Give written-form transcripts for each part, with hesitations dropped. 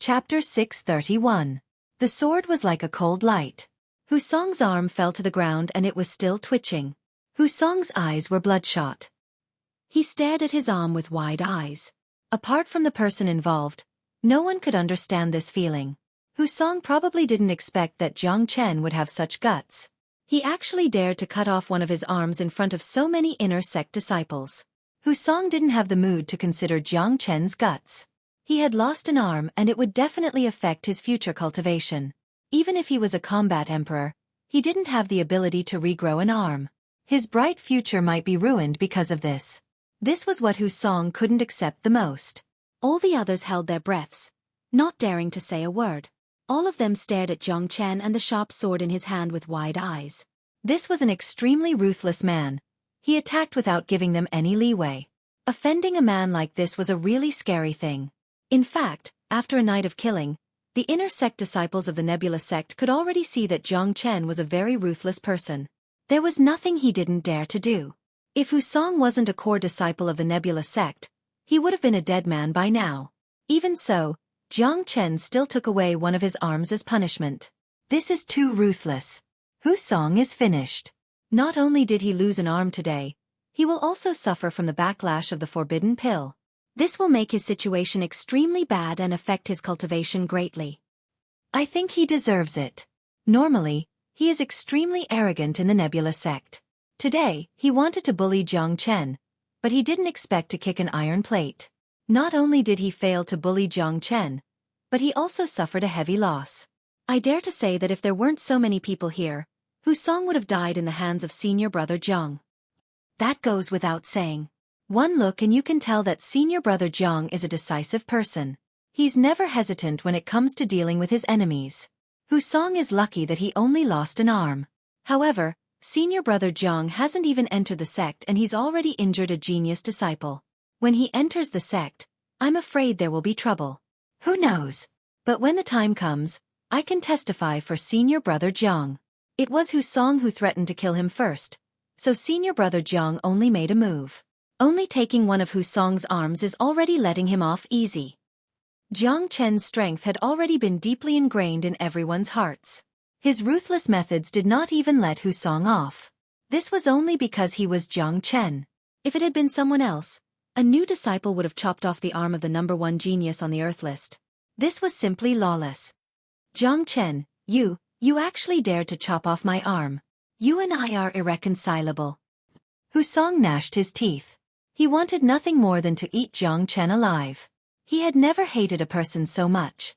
Chapter 631. The sword was like a cold light. Husong's arm fell to the ground and it was still twitching. Husong's eyes were bloodshot. He stared at his arm with wide eyes. Apart from the person involved, no one could understand this feeling. Husong probably didn't expect that Jiang Chen would have such guts. He actually dared to cut off one of his arms in front of so many inner sect disciples. Husong didn't have the mood to consider Jiang Chen's guts. He had lost an arm and it would definitely affect his future cultivation. Even if he was a combat emperor, he didn't have the ability to regrow an arm. His bright future might be ruined because of this. This was what Husong couldn't accept the most. All the others held their breaths, not daring to say a word. All of them stared at Jiang Chen and the sharp sword in his hand with wide eyes. This was an extremely ruthless man. He attacked without giving them any leeway. Offending a man like this was a really scary thing. In fact, after a night of killing, the inner sect disciples of the Nebula sect could already see that Jiang Chen was a very ruthless person. There was nothing he didn't dare to do. If Husong wasn't a core disciple of the Nebula sect, he would have been a dead man by now. Even so, Jiang Chen still took away one of his arms as punishment. This is too ruthless. Husong is finished. Not only did he lose an arm today, he will also suffer from the backlash of the forbidden pill. This will make his situation extremely bad and affect his cultivation greatly. I think he deserves it. Normally, he is extremely arrogant in the Nebula sect. Today, he wanted to bully Jiang Chen, but he didn't expect to kick an iron plate. Not only did he fail to bully Jiang Chen, but he also suffered a heavy loss. I dare to say that if there weren't so many people here, Husong would have died in the hands of senior brother Jiang. That goes without saying. One look and you can tell that senior brother Jiang is a decisive person. He's never hesitant when it comes to dealing with his enemies. Husong is lucky that he only lost an arm. However, senior brother Jiang hasn't even entered the sect and he's already injured a genius disciple. When he enters the sect, I'm afraid there will be trouble. Who knows? But when the time comes, I can testify for senior brother Jiang. It was Husong who threatened to kill him first, so senior brother Jiang only made a move. Only taking one of Husong's arms is already letting him off easy. Jiang Chen's strength had already been deeply ingrained in everyone's hearts. His ruthless methods did not even let Husong off. This was only because he was Jiang Chen. If it had been someone else, a new disciple would have chopped off the arm of the #1 genius on the Earth list. This was simply lawless. Jiang Chen, you actually dared to chop off my arm. You and I are irreconcilable. Husong gnashed his teeth. He wanted nothing more than to eat Jiang Chen alive. He had never hated a person so much.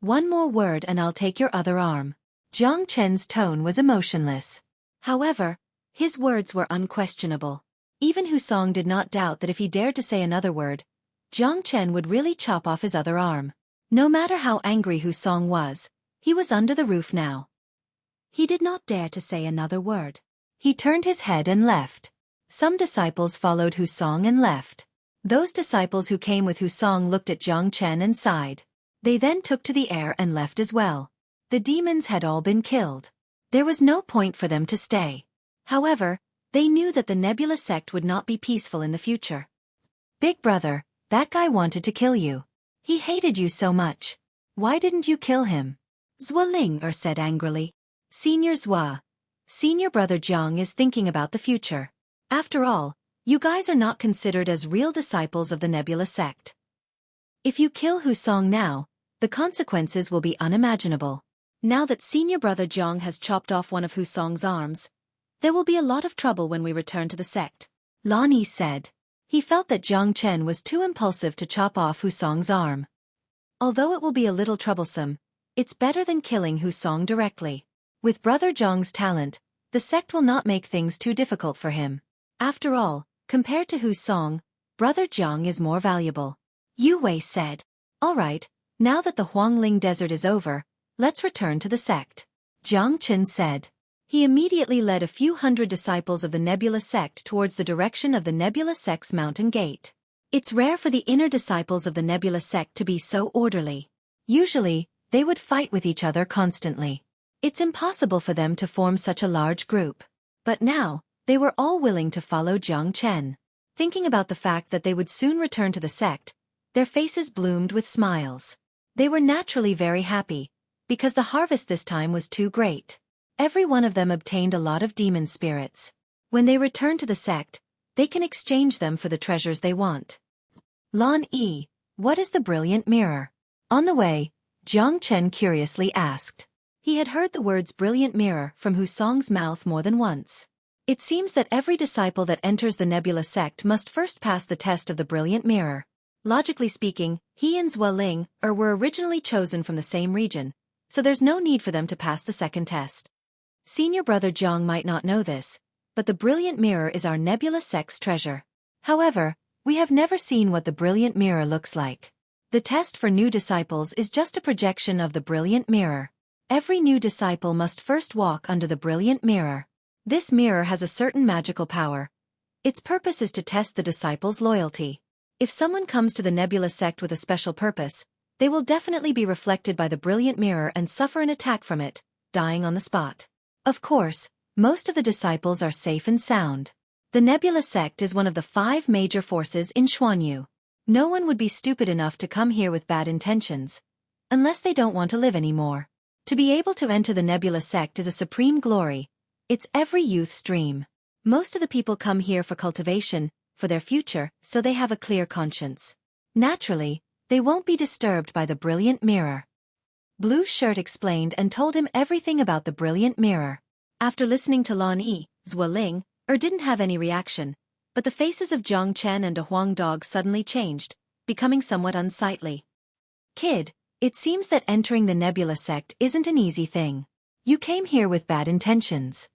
One more word and I'll take your other arm. Jiang Chen's tone was emotionless. However, his words were unquestionable. Even Husong did not doubt that if he dared to say another word, Jiang Chen would really chop off his other arm. No matter how angry Husong was, he was under the roof now. He did not dare to say another word. He turned his head and left. Some disciples followed Husong and left. Those disciples who came with Husong looked at Jiang Chen and sighed. They then took to the air and left as well. The demons had all been killed. There was no point for them to stay. However, they knew that the Nebula sect would not be peaceful in the future. Big brother, that guy wanted to kill you. He hated you so much. Why didn't you kill him? Xueqi said angrily. Senior Zhua. Senior brother Jiang is thinking about the future. After all, you guys are not considered as real disciples of the Nebula sect. If you kill Husong now, the consequences will be unimaginable. Now that senior brother Jiang has chopped off one of Husong's arms, there will be a lot of trouble when we return to the sect. Lani said. He felt that Jiang Chen was too impulsive to chop off Husong's arm. Although it will be a little troublesome, it's better than killing Husong directly. With brother Jiang's talent, the sect will not make things too difficult for him. After all, compared to Husong, brother Jiang is more valuable. Yue Wei said. All right, now that the Huangling Desert is over, let's return to the sect. Jiang Chen said. He immediately led a few hundred disciples of the Nebula sect towards the direction of the Nebula sect's mountain gate. It's rare for the inner disciples of the Nebula sect to be so orderly. Usually, they would fight with each other constantly. It's impossible for them to form such a large group. But now, they were all willing to follow Jiang Chen. Thinking about the fact that they would soon return to the sect, their faces bloomed with smiles. They were naturally very happy, because the harvest this time was too great. Every one of them obtained a lot of demon spirits. When they return to the sect, they can exchange them for the treasures they want. Lan Yi, what is the brilliant mirror? On the way, Jiang Chen curiously asked. He had heard the words brilliant mirror from Husong's mouth more than once. It seems that every disciple that enters the Nebula sect must first pass the test of the brilliant mirror. Logically speaking, he and Xueqi were originally chosen from the same region, so there's no need for them to pass the second test. Senior brother Jiang might not know this, but the brilliant mirror is our Nebula sect's treasure. However, we have never seen what the brilliant mirror looks like. The test for new disciples is just a projection of the brilliant mirror. Every new disciple must first walk under the brilliant mirror. This mirror has a certain magical power. Its purpose is to test the disciple's loyalty. If someone comes to the Nebula sect with a special purpose, they will definitely be reflected by the brilliant mirror and suffer an attack from it, dying on the spot. Of course, most of the disciples are safe and sound. The Nebula sect is one of the 5 major forces in Xuanyu. No one would be stupid enough to come here with bad intentions, unless they don't want to live anymore. To be able to enter the Nebula sect is a supreme glory. It's every youth's dream. Most of the people come here for cultivation, for their future, so they have a clear conscience. Naturally, they won't be disturbed by the brilliant mirror. Blue Shirt explained and told him everything about the brilliant mirror. After listening to Lan Yi, Xueqi didn't have any reaction, but the faces of Jiang Chen and a Huang Dog suddenly changed, becoming somewhat unsightly. Kid, it seems that entering the Nebula sect isn't an easy thing. You came here with bad intentions.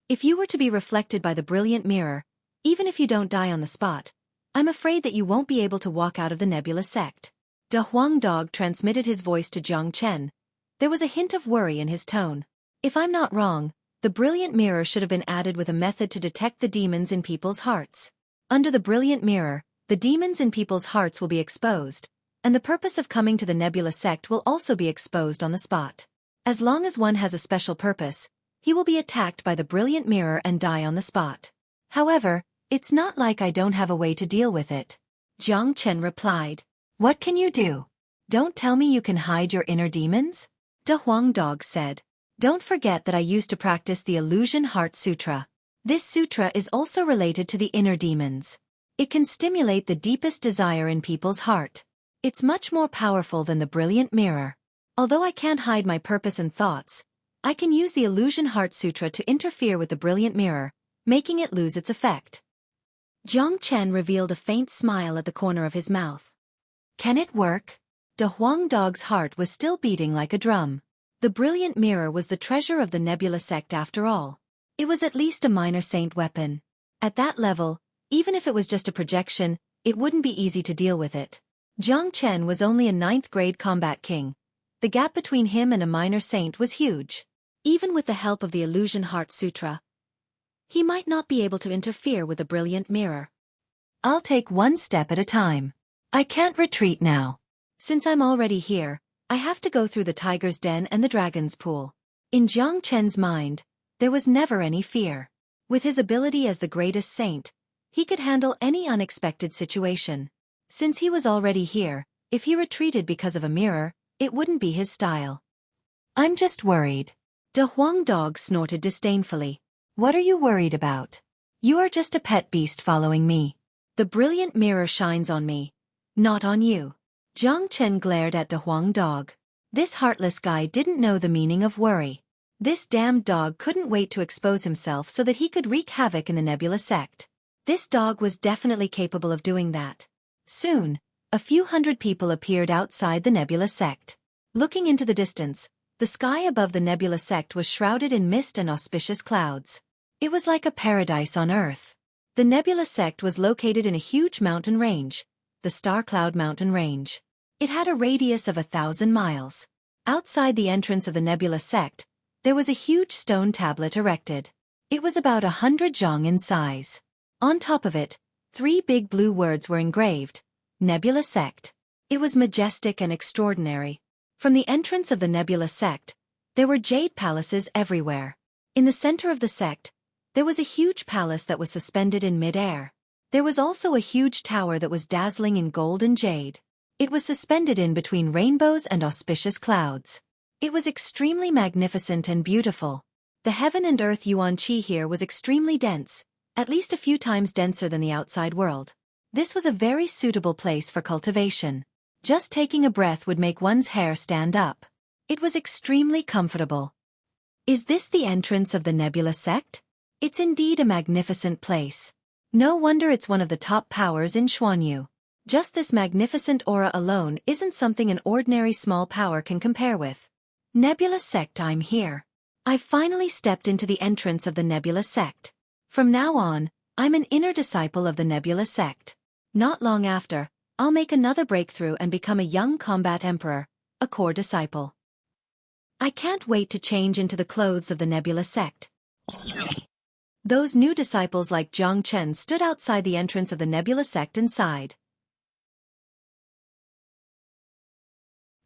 If you were to be reflected by the brilliant mirror, even if you don't die on the spot, I'm afraid that you won't be able to walk out of the Nebula sect. De Huang Dog transmitted his voice to Jiang Chen. There was a hint of worry in his tone. If I'm not wrong, the brilliant mirror should have been added with a method to detect the demons in people's hearts. Under the brilliant mirror, the demons in people's hearts will be exposed, and the purpose of coming to the Nebula sect will also be exposed on the spot. As long as one has a special purpose, he will be attacked by the brilliant mirror and die on the spot. However, it's not like I don't have a way to deal with it. Jiang Chen replied. What can you do? Don't tell me you can hide your inner demons? De Huang Dog said. Don't forget that I used to practice the Illusion Heart Sutra. This sutra is also related to the inner demons. It can stimulate the deepest desire in people's heart. It's much more powerful than the brilliant mirror. Although I can't hide my purpose and thoughts, I can use the Illusion Heart Sutra to interfere with the brilliant mirror, making it lose its effect. Jiang Chen revealed a faint smile at the corner of his mouth. Can it work? De Huang Dog's heart was still beating like a drum. The brilliant mirror was the treasure of the Nebula sect after all. It was at least a minor saint weapon. At that level, even if it was just a projection, it wouldn't be easy to deal with it. Jiang Chen was only a 9th grade combat king. The gap between him and a minor saint was huge. Even with the help of the Illusion Heart Sutra, he might not be able to interfere with the brilliant mirror. I'll take one step at a time. I can't retreat now. Since I'm already here, I have to go through the tiger's den and the dragon's pool. In Jiang Chen's mind, there was never any fear. With his ability as the greatest saint, he could handle any unexpected situation. Since he was already here, if he retreated because of a mirror, it wouldn't be his style. I'm just worried. De Huang Dog snorted disdainfully. What are you worried about? You are just a pet beast following me. The brilliant mirror shines on me, not on you. Jiang Chen glared at De Huang Dog. This heartless guy didn't know the meaning of worry. This damned dog couldn't wait to expose himself so that he could wreak havoc in the Nebula sect. This dog was definitely capable of doing that. Soon, a few hundred people appeared outside the Nebula sect. Looking into the distance, the sky above the Nebula sect was shrouded in mist and auspicious clouds. It was like a paradise on Earth. The Nebula sect was located in a huge mountain range, the Star Cloud Mountain Range. It had a radius of 1,000 miles. Outside the entrance of the Nebula sect, there was a huge stone tablet erected. It was about 100 zhang in size. On top of it, 3 big blue words were engraved, Nebula Sect. It was majestic and extraordinary. From the entrance of the Nebula sect, there were jade palaces everywhere. In the center of the sect, there was a huge palace that was suspended in mid-air. There was also a huge tower that was dazzling in gold and jade. It was suspended in between rainbows and auspicious clouds. It was extremely magnificent and beautiful. The heaven and earth Yuan-Chi here was extremely dense, at least a few times denser than the outside world. This was a very suitable place for cultivation. Just taking a breath would make one's hair stand up. It was extremely comfortable. Is this the entrance of the Nebula sect? It's indeed a magnificent place. No wonder it's one of the top powers in Xuanyu. Just this magnificent aura alone isn't something an ordinary small power can compare with. Nebula sect, I'm here. I've finally stepped into the entrance of the Nebula sect. From now on, I'm an inner disciple of the Nebula sect. Not long after, I'll make another breakthrough and become a young combat emperor, a core disciple. I can't wait to change into the clothes of the Nebula sect. Those new disciples like Jiang Chen stood outside the entrance of the Nebula sect and sighed.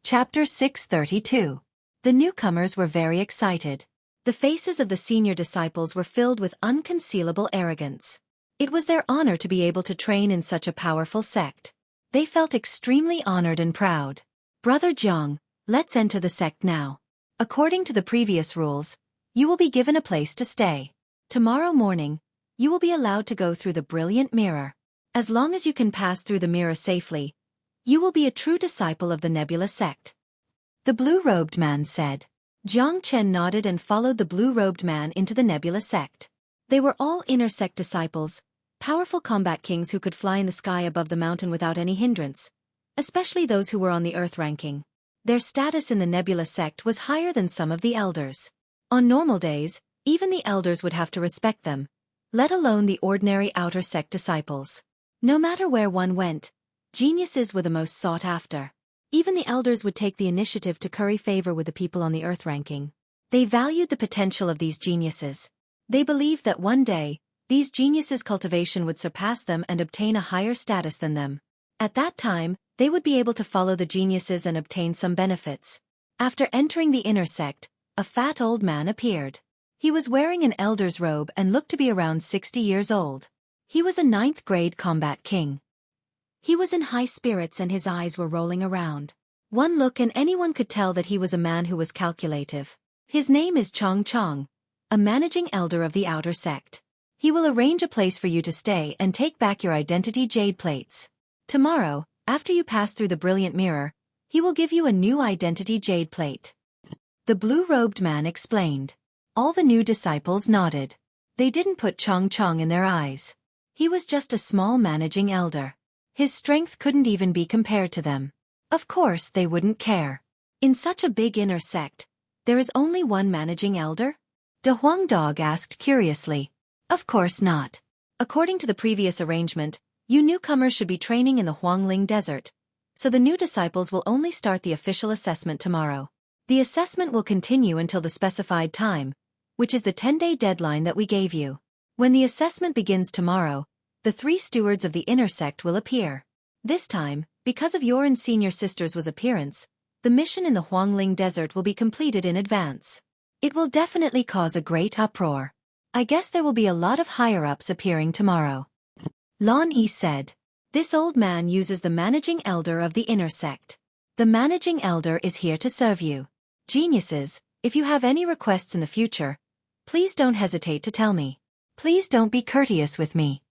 Chapter 632. The newcomers were very excited. The faces of the senior disciples were filled with unconcealable arrogance. It was their honor to be able to train in such a powerful sect. They felt extremely honored and proud. Brother Jiang, let's enter the sect now. According to the previous rules, you will be given a place to stay. Tomorrow morning, you will be allowed to go through the brilliant mirror. As long as you can pass through the mirror safely, you will be a true disciple of the Nebula sect. The blue-robed man said. Jiang Chen nodded and followed the blue-robed man into the Nebula sect. They were all inner sect disciples, powerful combat kings who could fly in the sky above the mountain without any hindrance, especially those who were on the earth ranking. Their status in the Nebula sect was higher than some of the elders. On normal days, even the elders would have to respect them, let alone the ordinary outer sect disciples. No matter where one went, geniuses were the most sought after. Even the elders would take the initiative to curry favor with the people on the earth ranking. They valued the potential of these geniuses. They believed that one day, these geniuses' cultivation would surpass them and obtain a higher status than them. At that time, they would be able to follow the geniuses and obtain some benefits. After entering the inner sect, a fat old man appeared. He was wearing an elder's robe and looked to be around 60 years old. He was a 9th grade combat king. He was in high spirits and his eyes were rolling around. One look and anyone could tell that he was a man who was calculative. His name is Chong Chong, a managing elder of the outer sect. He will arrange a place for you to stay and take back your identity jade plates. Tomorrow, after you pass through the brilliant mirror, he will give you a new identity jade plate. The blue-robed man explained. All the new disciples nodded. They didn't put Chong Chong in their eyes. He was just a small managing elder. His strength couldn't even be compared to them. Of course they wouldn't care. In such a big inner sect, there is only one managing elder? De Huang Dog asked curiously. Of course not. According to the previous arrangement, you newcomers should be training in the Huangling Desert, so the new disciples will only start the official assessment tomorrow. The assessment will continue until the specified time, which is the 10-day deadline that we gave you. When the assessment begins tomorrow, the 3 stewards of the inner sect will appear. This time, because of your and senior sister's appearance, the mission in the Huangling Desert will be completed in advance. It will definitely cause a great uproar. I guess there will be a lot of higher-ups appearing tomorrow. Lan Yi said. This old man uses the managing elder of the inner sect. The managing elder is here to serve you. Geniuses, if you have any requests in the future, please don't hesitate to tell me. Please don't be courteous with me.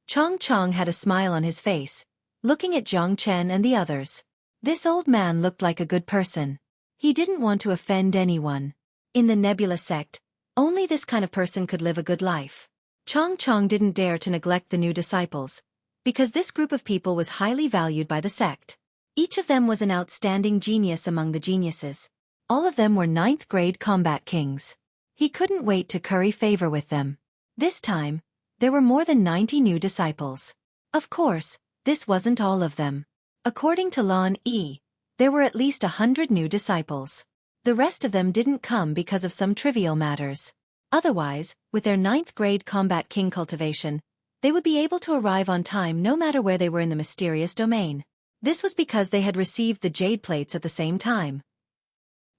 Chong Chong had a smile on his face, looking at Jiang Chen and the others. This old man looked like a good person. He didn't want to offend anyone. In the Nebula sect, only this kind of person could live a good life. Chong Chong didn't dare to neglect the new disciples, because this group of people was highly valued by the sect. Each of them was an outstanding genius among the geniuses. All of them were 9th grade combat kings. He couldn't wait to curry favor with them. This time, there were more than 90 new disciples. Of course, this wasn't all of them. According to Lan Yi, there were at least 100 new disciples. The rest of them didn't come because of some trivial matters. Otherwise, with their 9th grade combat king cultivation, they would be able to arrive on time no matter where they were in the mysterious domain. This was because they had received the jade plates at the same time.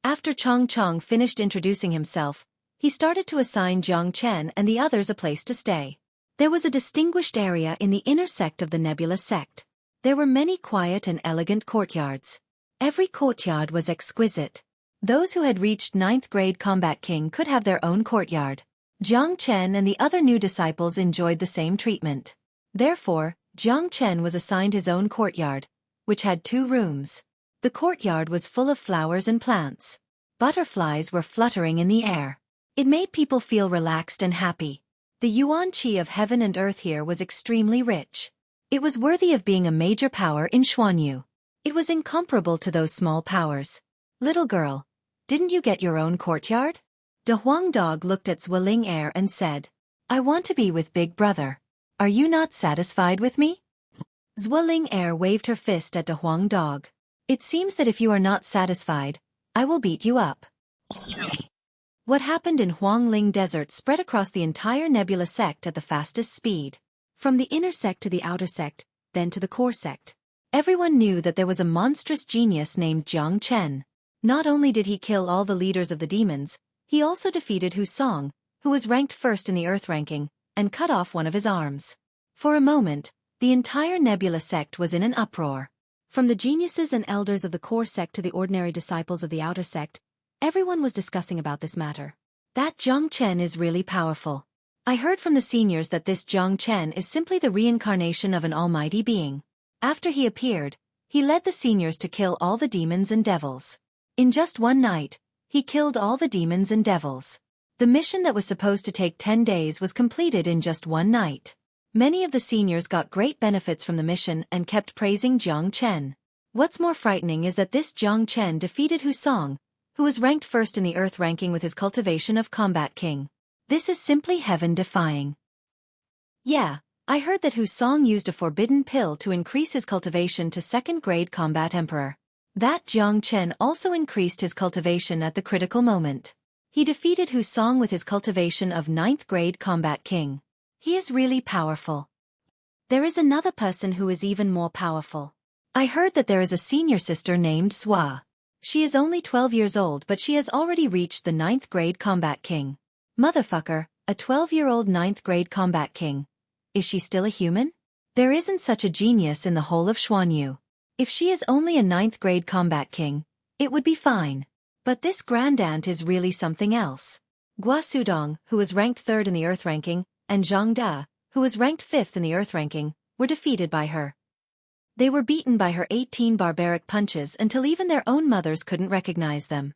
After Chong Chong finished introducing himself, he started to assign Jiang Chen and the others a place to stay. There was a distinguished area in the inner sect of the Nebula sect. There were many quiet and elegant courtyards. Every courtyard was exquisite. Those who had reached 9th grade Combat King could have their own courtyard. Jiang Chen and the other new disciples enjoyed the same treatment. Therefore, Jiang Chen was assigned his own courtyard, which had 2 rooms. The courtyard was full of flowers and plants. Butterflies were fluttering in the air. It made people feel relaxed and happy. The yuan qi of heaven and earth here was extremely rich. It was worthy of being a major power in Xuanyu. It was incomparable to those small powers. Little girl, didn't you get your own courtyard? De Huang Dog looked at Xueling Air and said, I want to be with Big Brother. Are you not satisfied with me? Xueling Air waved her fist at De Huang Dog. It seems that if you are not satisfied, I will beat you up. What happened in Huangling Desert spread across the entire Nebula sect at the fastest speed. From the inner sect to the outer sect, then to the core sect. Everyone knew that there was a monstrous genius named Jiang Chen. Not only did he kill all the leaders of the demons, he also defeated Hu Song, who was ranked first in the Earth ranking, and cut off one of his arms. For a moment, the entire Nebula sect was in an uproar. From the geniuses and elders of the core sect to the ordinary disciples of the outer sect, everyone was discussing about this matter. That Jiang Chen is really powerful. I heard from the seniors that this Jiang Chen is simply the reincarnation of an almighty being. After he appeared, he led the seniors to kill all the demons and devils. In just one night, he killed all the demons and devils. The mission that was supposed to take 10 days was completed in just one night. Many of the seniors got great benefits from the mission and kept praising Jiang Chen. What's more frightening is that this Jiang Chen defeated Hu Song, who was ranked first in the Earth ranking with his cultivation of Combat King. This is simply heaven-defying. Yeah, I heard that Hu Song used a forbidden pill to increase his cultivation to 2nd grade Combat Emperor. That Jiang Chen also increased his cultivation at the critical moment. He defeated Hu Song with his cultivation of 9th grade Combat King. He is really powerful. There is another person who is even more powerful. I heard that there is a senior sister named Sua. She is only 12 years old but she has already reached the 9th grade Combat King. Motherfucker, a 12-year-old 9th grade Combat King. Is she still a human? There isn't such a genius in the whole of Xuanyu. If she is only a 9th grade Combat King, it would be fine. But this grandaunt is really something else. Gua Sudong, who was ranked 3rd in the Earth ranking, and Zhang Da, who was ranked 5th in the Earth ranking, were defeated by her. They were beaten by her 18 barbaric punches until even their own mothers couldn't recognize them.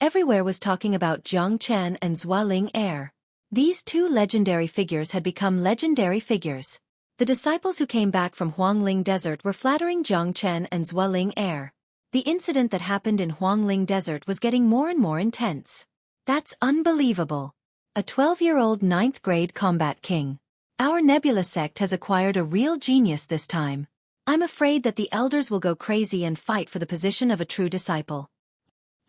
Everywhere was talking about Jiang Chen and Xueling Air. These 2 legendary figures had become legendary figures. The disciples who came back from Huangling Desert were flattering Jiang Chen and Xueling Air. The incident that happened in Huangling Desert was getting more and more intense. That's unbelievable. A 12-year-old 9th grade Combat King. Our Nebula sect has acquired a real genius this time. I'm afraid that the elders will go crazy and fight for the position of a true disciple.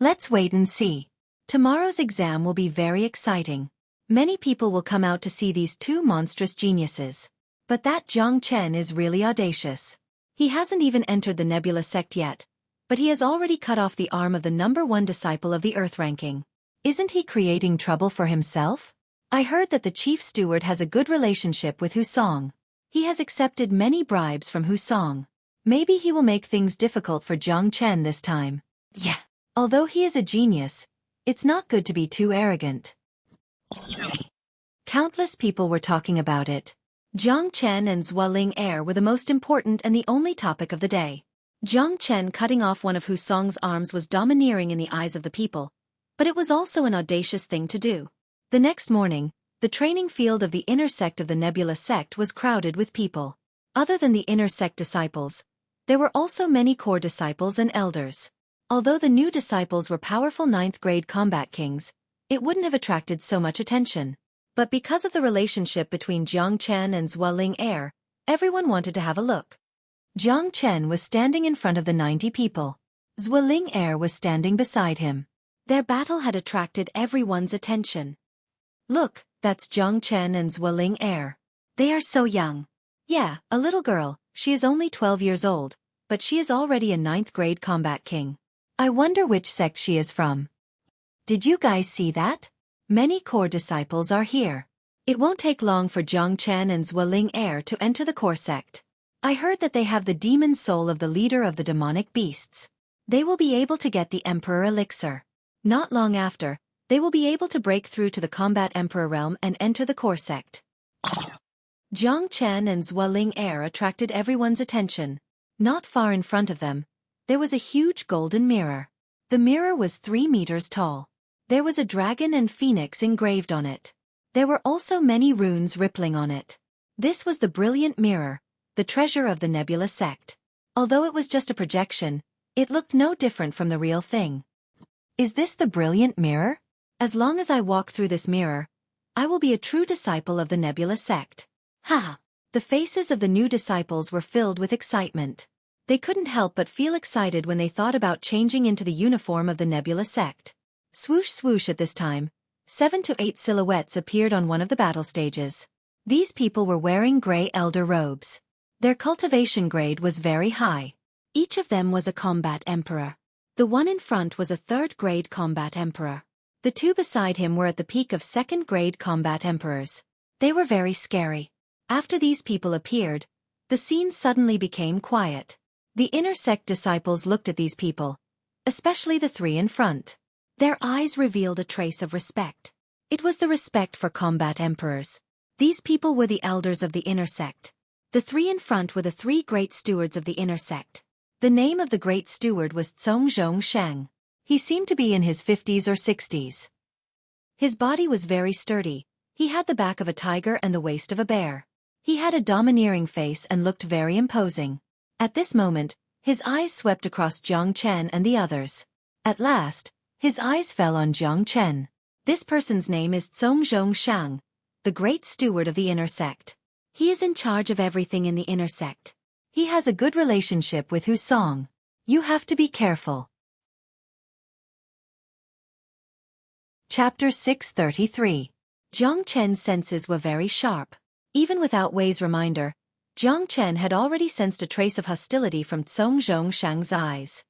Let's wait and see. Tomorrow's exam will be very exciting. Many people will come out to see these 2 monstrous geniuses. But that Jiang Chen is really audacious. He hasn't even entered the Nebula sect yet, but he has already cut off the arm of the #1 disciple of the Earth ranking. Isn't he creating trouble for himself? I heard that the chief steward has a good relationship with Hu Song. He has accepted many bribes from Hu Song. Maybe he will make things difficult for Jiang Chen this time. Yeah. Although he is a genius, it's not good to be too arrogant. Countless people were talking about it. Jiang Chen and Xueling Air were the most important and the only topic of the day. Jiang Chen cutting off one of Hu Song's arms was domineering in the eyes of the people, but it was also an audacious thing to do. The next morning, the training field of the inner sect of the Nebula sect was crowded with people. Other than the inner sect disciples, there were also many core disciples and elders. Although the new disciples were powerful 9th grade Combat Kings, it wouldn't have attracted so much attention. But because of the relationship between Jiang Chen and Xueling Air, everyone wanted to have a look. Jiang Chen was standing in front of the 90 people. Xueling Air was standing beside him. Their battle had attracted everyone's attention. Look, that's Jiang Chen and Xueling Air. They are so young. Yeah, a little girl, she is only 12 years old, but she is already a 9th grade Combat King. I wonder which sect she is from. Did you guys see that? Many core disciples are here. It won't take long for Jiang Chen and Xueling Air to enter the core sect. I heard that they have the demon soul of the leader of the demonic beasts. They will be able to get the Emperor Elixir. Not long after, they will be able to break through to the Combat Emperor realm and enter the core sect. Jiang Chen and Xueqi air attracted everyone's attention. Not far in front of them, there was a huge golden mirror. The mirror was 3 meters tall. There was a dragon and phoenix engraved on it. There were also many runes rippling on it. This was the brilliant mirror, the treasure of the Nebula sect. Although it was just a projection, it looked no different from the real thing. Is this the brilliant mirror? As long as I walk through this mirror, I will be a true disciple of the Nebula sect. Ha! The faces of the new disciples were filled with excitement. They couldn't help but feel excited when they thought about changing into the uniform of the Nebula sect. Swoosh swoosh at this time, 7 to 8 silhouettes appeared on one of the battle stages. These people were wearing gray elder robes. Their cultivation grade was very high. Each of them was a combat emperor. The one in front was a 3rd grade combat emperor. The 2 beside him were at the peak of 2nd grade combat emperors. They were very scary. After these people appeared, the scene suddenly became quiet. The inner sect disciples looked at these people, especially the 3 in front. Their eyes revealed a trace of respect. It was the respect for combat emperors. These people were the elders of the inner sect. The 3 in front were the 3 great stewards of the inner sect. The name of the great steward was Zhong Shang. He seemed to be in his 50s or 60s. His body was very sturdy. He had the back of a tiger and the waist of a bear. He had a domineering face and looked very imposing. At this moment, his eyes swept across Jiang Chen and the others. At last, his eyes fell on Jiang Chen. This person's name is Zhong Shang, the great steward of the inner sect. He is in charge of everything in the inner sect. He has a good relationship with Husong. You have to be careful. Chapter 633. Jiang Chen's senses were very sharp. Even without Wei's reminder, Jiang Chen had already sensed a trace of hostility from Zhong Shang's eyes.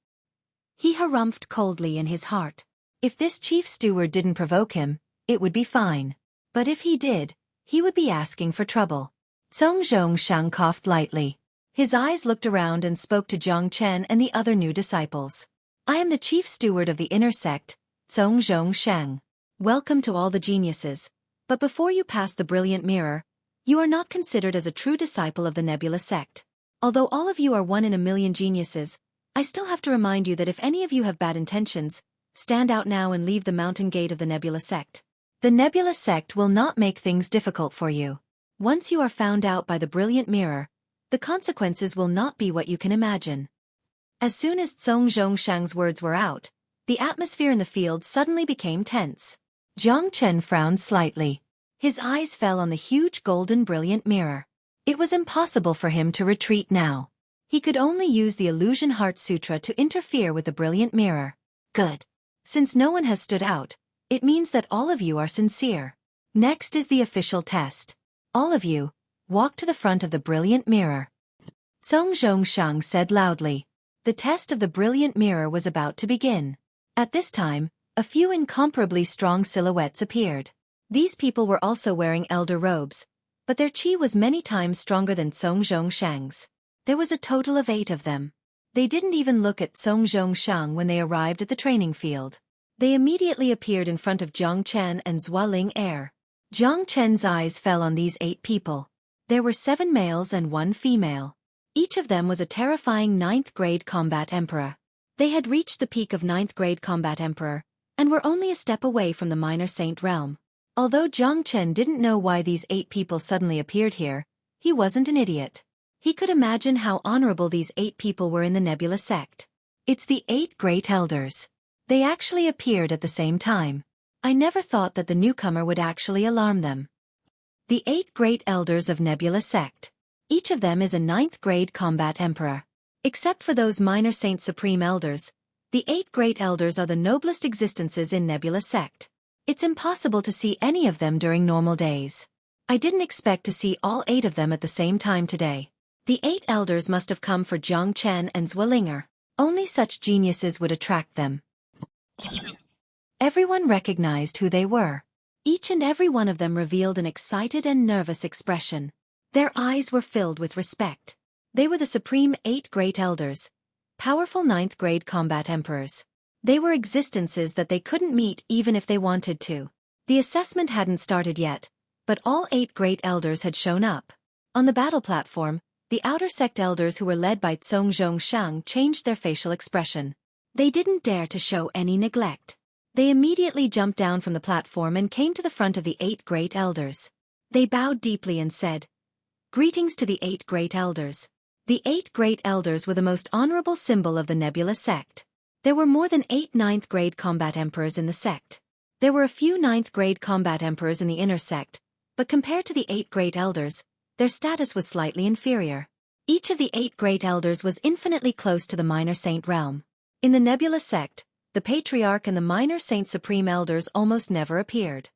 He harumphed coldly in his heart. If this chief steward didn't provoke him, it would be fine. But if he did, he would be asking for trouble. Zhong Shang coughed lightly. His eyes looked around and spoke to Jiang Chen and the other new disciples. I am the chief steward of the inner sect, Zhong Shang. Welcome to all the geniuses. But before you pass the brilliant mirror, you are not considered as a true disciple of the Nebula sect. Although all of you are 1 in a million geniuses, I still have to remind you that if any of you have bad intentions, stand out now and leave the mountain gate of the Nebula sect. The Nebula sect will not make things difficult for you. Once you are found out by the brilliant mirror, the consequences will not be what you can imagine. As soon as Zhong Shang's words were out, the atmosphere in the field suddenly became tense. Jiang Chen frowned slightly. His eyes fell on the huge golden brilliant mirror. It was impossible for him to retreat now. He could only use the Illusion Heart Sutra to interfere with the brilliant mirror. Good. Since no one has stood out, it means that all of you are sincere. Next is the official test. All of you, walk to the front of the brilliant mirror. Zhong Shang said loudly. The test of the brilliant mirror was about to begin. At this time, a few incomparably strong silhouettes appeared. These people were also wearing elder robes, but their chi was many times stronger than Zhong Shang's. There was a total of 8 of them. They didn't even look at Zhong Shang when they arrived at the training field. They immediately appeared in front of Jiang Chen and Xueqi air. Jiang Chen's eyes fell on these 8 people. There were 7 males and 1 female. Each of them was a terrifying 9th grade combat emperor. They had reached the peak of 9th grade combat emperor, and were only a step away from the minor saint realm. Although Jiang Chen didn't know why these 8 people suddenly appeared here, he wasn't an idiot. He could imagine how honorable these 8 people were in the Nebula sect. It's the 8 great elders. They actually appeared at the same time. I never thought that the newcomer would actually alarm them. The 8 great elders of Nebula sect. Each of them is a 9th grade combat emperor. Except for those minor saint supreme elders, the 8 great elders are the noblest existences in Nebula sect. It's impossible to see any of them during normal days. I didn't expect to see all 8 of them at the same time today. The 8 elders must have come for Jiang Chen and Xueqi. Only such geniuses would attract them. Everyone recognized who they were. Each and every one of them revealed an excited and nervous expression. Their eyes were filled with respect. They were the supreme 8 great elders, powerful 9th grade combat emperors. They were existences that they couldn't meet even if they wanted to. The assessment hadn't started yet, but all 8 great elders had shown up. On the battle platform, the outer sect elders who were led by Zhongzhong changed their facial expression. They didn't dare to show any neglect. They immediately jumped down from the platform and came to the front of the 8 great elders. They bowed deeply and said, "Greetings to the 8 great elders." The 8 great elders were the most honorable symbol of the Nebula sect. There were more than 8 9th grade combat emperors in the sect. There were a few 9th grade combat emperors in the inner sect, but compared to the 8 great elders, their status was slightly inferior. Each of the 8 great elders was infinitely close to the minor saint realm. In the Nebula sect, the Patriarch and the minor saint supreme elders almost never appeared.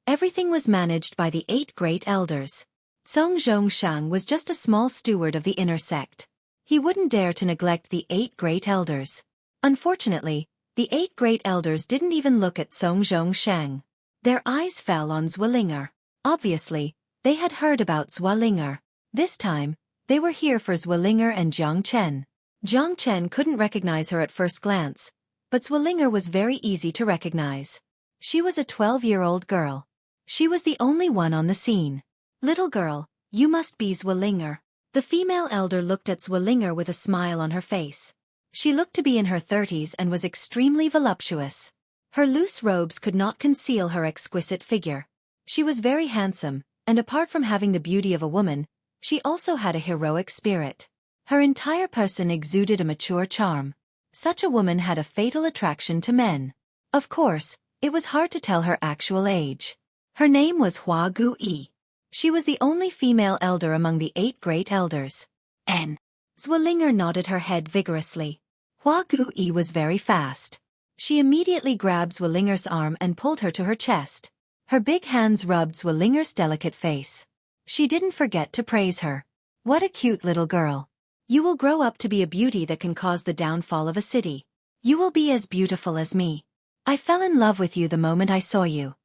Everything was managed by the 8 great elders. Zhongzhong was just a small steward of the inner sect. He wouldn't dare to neglect the 8 great elders. Unfortunately, the 8 great elders didn't even look at Zhongzhong. Their eyes fell on Xueqi. Obviously, they had heard about Xueqi. This time, they were here for Xueqi and Jiang Chen. Jiang Chen couldn't recognize her at first glance, but Xueqi was very easy to recognize. She was a 12-year-old girl. She was the only one on the scene. "Little girl, you must be Xueqi." The female elder looked at Xueqi with a smile on her face. She looked to be in her 30s and was extremely voluptuous. Her loose robes could not conceal her exquisite figure. She was very handsome, and apart from having the beauty of a woman, she also had a heroic spirit. Her entire person exuded a mature charm. Such a woman had a fatal attraction to men. Of course, it was hard to tell her actual age. Her name was Xueqi. She was the only female elder among the 8 great elders. Xueqi nodded her head vigorously. Xueqi was very fast. She immediately grabbed Xueqi's arm and pulled her to her chest. Her big hands rubbed Xueqi's delicate face. She didn't forget to praise her. "What a cute little girl. You will grow up to be a beauty that can cause the downfall of a city. You will be as beautiful as me. I fell in love with you the moment I saw you."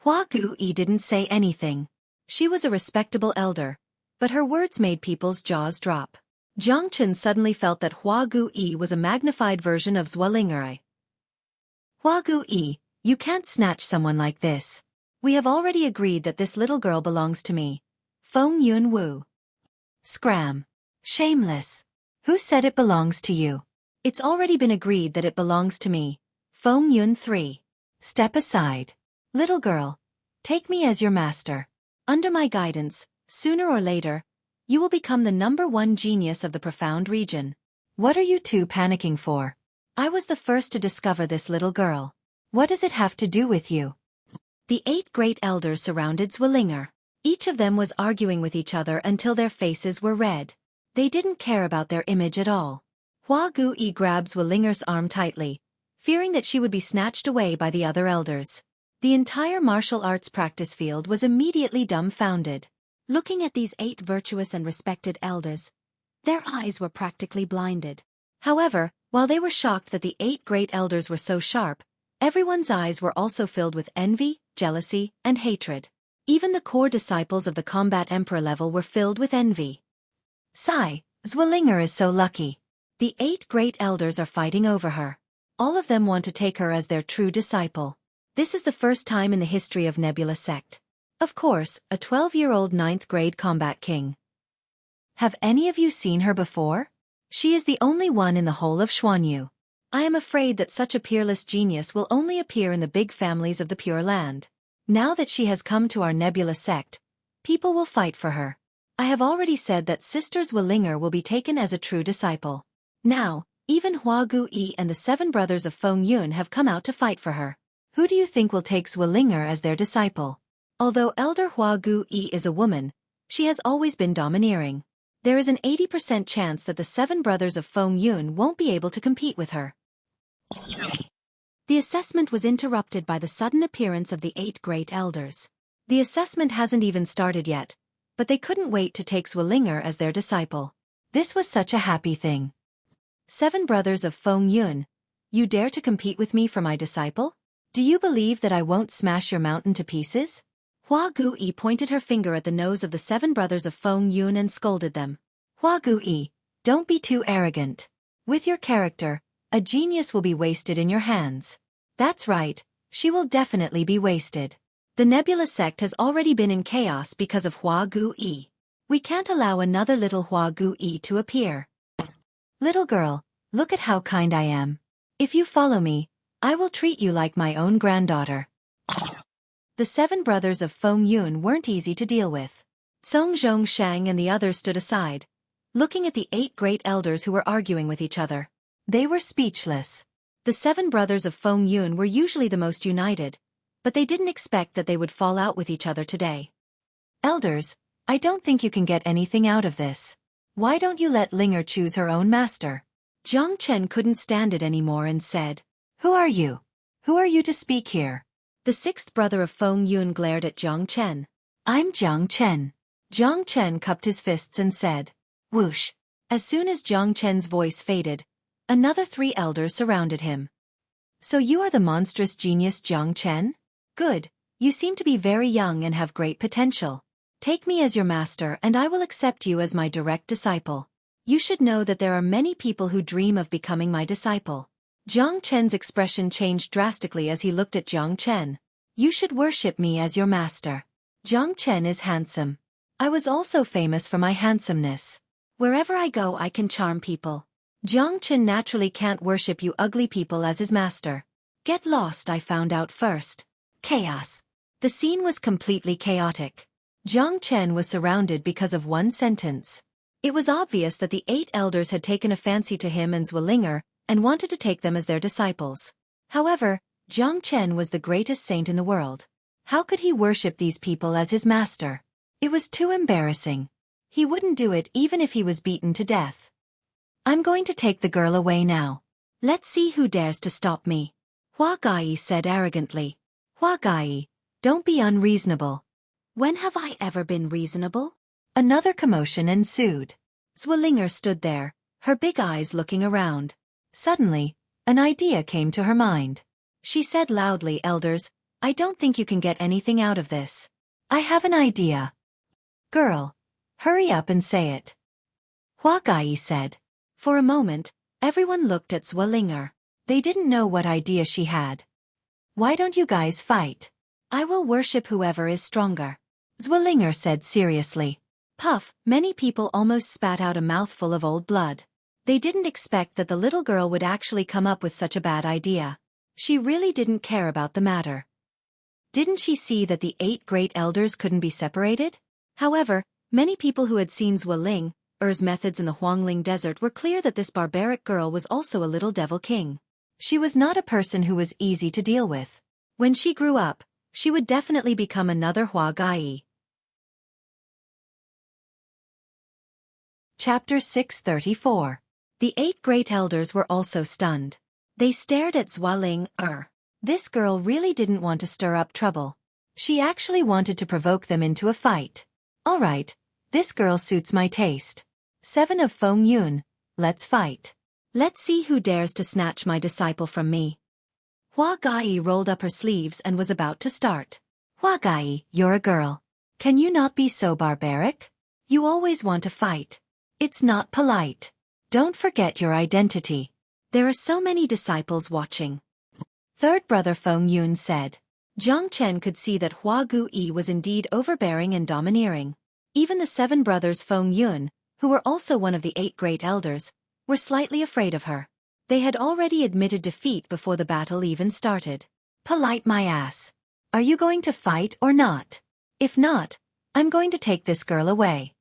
Xueqi didn't say anything. She was a respectable elder, but her words made people's jaws drop. Jiang Chen suddenly felt that Xueqi was a magnified version of Xueqi. "Xueqi, you can't snatch someone like this. We have already agreed that this little girl belongs to me. Feng Yun Wu." "Scram. Shameless. Who said it belongs to you? It's already been agreed that it belongs to me. Feng Yun 3. Step aside. Little girl, take me as your master. Under my guidance, sooner or later, you will become the #1 genius of the profound region. What are you two panicking for? I was the first to discover this little girl. What does it have to do with you?" The 8 great elders surrounded Xueqi. Each of them was arguing with each other until their faces were red. They didn't care about their image at all. Xueqi grabbed Xueqi's arm tightly, fearing that she would be snatched away by the other elders. The entire martial arts practice field was immediately dumbfounded. Looking at these 8 virtuous and respected elders, their eyes were practically blinded. However, while they were shocked that the 8 great elders were so sharp, everyone's eyes were also filled with envy, jealousy, and hatred. Even the core disciples of the combat emperor level were filled with envy. Sigh, Xueqi is so lucky. The 8 great elders are fighting over her. All of them want to take her as their true disciple. This is the first time in the history of Nebula sect. Of course, a 12-year-old 9th grade combat king. Have any of you seen her before? She is the only one in the whole of Xuanyu. I am afraid that such a peerless genius will only appear in the big families of the Pure Land. Now that she has come to our Nebula sect, people will fight for her. I have already said that Sister Xueqi will be taken as a true disciple. Now, even Xueqi and the 7 brothers of Feng Yun have come out to fight for her. Who do you think will take Xueqi as their disciple? Although Elder Xueqi is a woman, she has always been domineering. There is an 80% chance that the 7 brothers of Feng Yun won't be able to compete with her. The assessment was interrupted by the sudden appearance of the 8 great elders. The assessment hasn't even started yet, but they couldn't wait to take Xueqi as their disciple. This was such a happy thing. 7 brothers of Feng Yun, you dare to compete with me for my disciple? Do you believe that I won't smash your mountain to pieces? Xueqi pointed her finger at the nose of the 7 brothers of Feng Yun and scolded them. Hua Gui, don't be too arrogant. With your character, a genius will be wasted in your hands. That's right, she will definitely be wasted. The Nebula sect has already been in chaos because of Hua Gui. We can't allow another little Hua Gui to appear. Little girl, look at how kind I am. If you follow me, I will treat you like my own granddaughter. The 7 brothers of Feng Yun weren't easy to deal with. Song Zhongshang and the others stood aside, looking at the 8 great elders who were arguing with each other. They were speechless. The 7 brothers of Feng Yun were usually the most united, but they didn't expect that they would fall out with each other today. Elders, I don't think you can get anything out of this. Why don't you let Linger choose her own master? Jiang Chen couldn't stand it anymore and said, Who are you? Who are you to speak here? The 6th brother of Feng Yun glared at Jiang Chen. I'm Jiang Chen. Jiang Chen cupped his fists and said, Whoosh. As soon as Jiang Chen's voice faded, another 3 elders surrounded him. So you are the monstrous genius Jiang Chen? Good, you seem to be very young and have great potential. Take me as your master and I will accept you as my direct disciple. You should know that there are many people who dream of becoming my disciple. Jiang Chen's expression changed drastically as he looked at Jiang Chen. You should worship me as your master. Jiang Chen is handsome. I was also famous for my handsomeness. Wherever I go I can charm people. Jiang Chen naturally can't worship you ugly people as his master. Get lost, I found out first. Chaos. The scene was completely chaotic. Jiang Chen was surrounded because of one sentence. It was obvious that the 8 elders had taken a fancy to him and Xuelinger and wanted to take them as their disciples. However, Jiang Chen was the greatest saint in the world. How could he worship these people as his master? It was too embarrassing. He wouldn't do it even if he was beaten to death. I'm going to take the girl away now. Let's see who dares to stop me. Hua Gai said arrogantly. Hua Gai, don't be unreasonable. When have I ever been reasonable? Another commotion ensued. Xuelinger stood there, her big eyes looking around. Suddenly, an idea came to her mind. She said loudly, Elders, I don't think you can get anything out of this. I have an idea. Girl, hurry up and say it. Hua Gai said. For a moment, everyone looked at Xuelinger. They didn't know what idea she had. Why don't you guys fight? I will worship whoever is stronger. Xuelinger said seriously. Puff, many people almost spat out a mouthful of old blood. They didn't expect that the little girl would actually come up with such a bad idea. She really didn't care about the matter. Didn't she see that the 8 great elders couldn't be separated? However, many people who had seen Xuelinger's methods in the Huangling Desert were clear that this barbaric girl was also a little devil king. She was not a person who was easy to deal with. When she grew up, she would definitely become another Hua Gai. Chapter 634. The 8 great elders were also stunned. They stared at Xuelinger. This girl really didn't want to stir up trouble. She actually wanted to provoke them into a fight. All right, this girl suits my taste. 7 of Feng Yun, let's fight. Let's see who dares to snatch my disciple from me. Hua Gai rolled up her sleeves and was about to start. Hua Gai, you're a girl. Can you not be so barbaric? You always want to fight. It's not polite. Don't forget your identity. There are so many disciples watching. 3rd brother Feng Yun said. Jiang Chen could see that Hua Gui was indeed overbearing and domineering. Even the 7 brothers Feng Yun, who were also one of the 8 great elders, were slightly afraid of her. They had already admitted defeat before the battle even started. Polite my ass. Are you going to fight or not? If not, I'm going to take this girl away.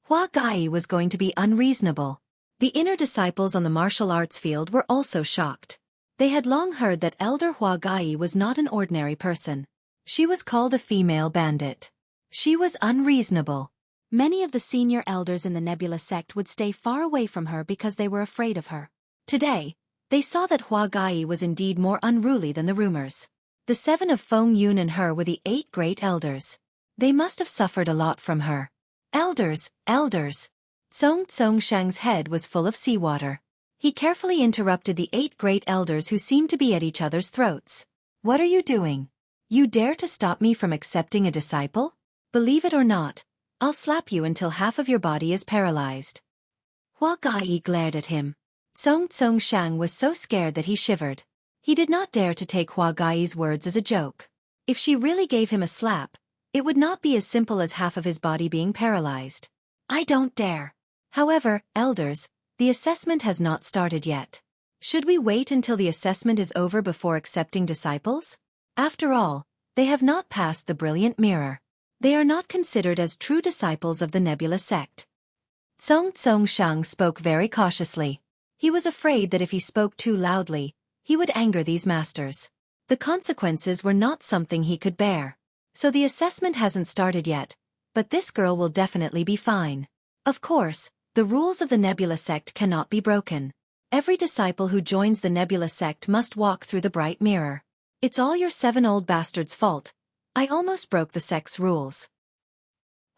Hua Gai was going to be unreasonable. The inner disciples on the martial arts field were also shocked. They had long heard that Elder Hua Gai was not an ordinary person. She was called a female bandit. She was unreasonable. Many of the senior elders in the Nebula sect would stay far away from her because they were afraid of her. Today, they saw that Hua Gai was indeed more unruly than the rumors. The 7 of Feng Yun and her were the 8 great elders. They must have suffered a lot from her. Elders, elders. Song Zhongshang's head was full of seawater. He carefully interrupted the 8 great elders who seemed to be at each other's throats. What are you doing? You dare to stop me from accepting a disciple? Believe it or not, I'll slap you until half of your body is paralyzed. Xueqi glared at him. Song Shang was so scared that he shivered. He did not dare to take Xueqi's words as a joke. If she really gave him a slap, it would not be as simple as half of his body being paralyzed. I don't dare. However, elders, the assessment has not started yet. Should we wait until the assessment is over before accepting disciples? After all, they have not passed the brilliant mirror. They are not considered as true disciples of the Nebula sect. Song Shang spoke very cautiously. He was afraid that if he spoke too loudly, he would anger these masters. The consequences were not something he could bear. So the assessment hasn't started yet, but this girl will definitely be fine. Of course, the rules of the Nebula sect cannot be broken. Every disciple who joins the Nebula sect must walk through the bright mirror. It's all your 7 old bastards' fault. I almost broke the sect's rules.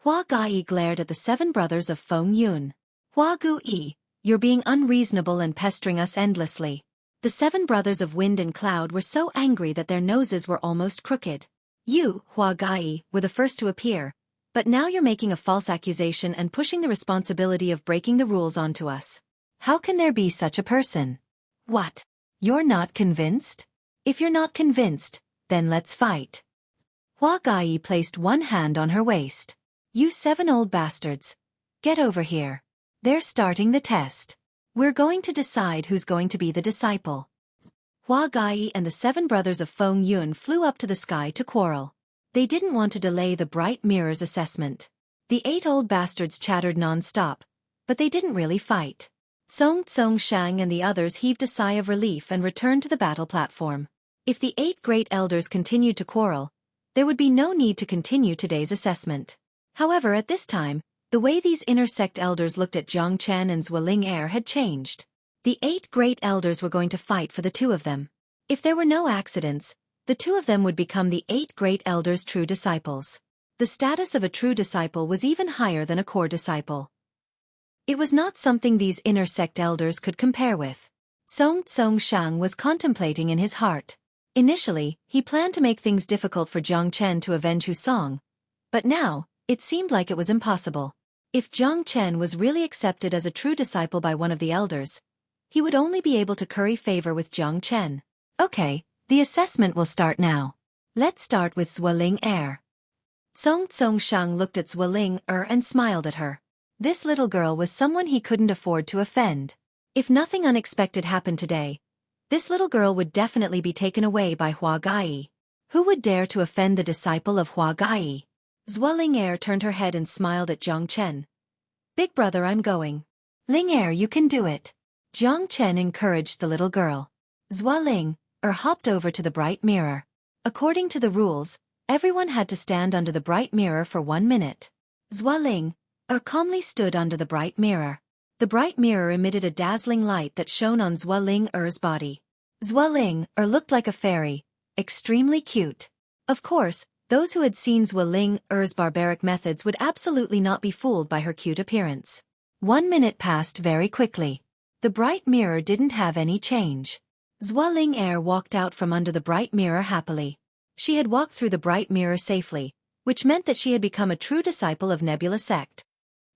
Xueqi glared at the 7 brothers of Feng Yun. Xueqi, you're being unreasonable and pestering us endlessly. The 7 brothers of Wind and Cloud were so angry that their noses were almost crooked. You, Xueqi, were the first to appear, but now you're making a false accusation and pushing the responsibility of breaking the rules onto us. How can there be such a person? What? You're not convinced? If you're not convinced, then let's fight. Xueqi placed one hand on her waist. You 7 old bastards. Get over here. They're starting the test. We're going to decide who's going to be the disciple. Xueqi and the 7 brothers of Feng Yun flew up to the sky to quarrel. They didn't want to delay the bright mirror's assessment. The 8 old bastards chattered non-stop, but they didn't really fight. Song Shang and the others heaved a sigh of relief and returned to the battle platform. If the 8 great elders continued to quarrel, there would be no need to continue today's assessment. However, at this time, the way these inner sect elders looked at Jiang Chen and Xueling Er had changed. The 8 great elders were going to fight for the 2 of them. If there were no accidents, the 2 of them would become the 8 great elders' true disciples. The status of a true disciple was even higher than a core disciple. It was not something these inner sect elders could compare with. Song Shang was contemplating in his heart. Initially, he planned to make things difficult for Jiang Chen to avenge Hu Song, but now, it seemed like it was impossible. If Jiang Chen was really accepted as a true disciple by one of the elders, he would only be able to curry favor with Jiang Chen. Okay, the assessment will start now. Let's start with Xueling Er. Song Shang looked at Xueling Er and smiled at her. This little girl was someone he couldn't afford to offend. If nothing unexpected happened today, this little girl would definitely be taken away by Xueqi. Who would dare to offend the disciple of Xueqi? Xueling Er turned her head and smiled at Jiang Chen. Big brother, I'm going. Ling Er, you can do it. Jiang Chen encouraged the little girl. Xueling Er hopped over to the bright mirror. According to the rules, everyone had to stand under the bright mirror for 1 minute. Xueling Er calmly stood under the bright mirror. The bright mirror emitted a dazzling light that shone on Xueling Er's body. Xueling Er looked like a fairy, extremely cute. Of course, those who had seen Xueling Er's barbaric methods would absolutely not be fooled by her cute appearance. 1 minute passed very quickly. The bright mirror didn't have any change. Xueling Er walked out from under the bright mirror happily. She had walked through the bright mirror safely, which meant that she had become a true disciple of Nebula sect.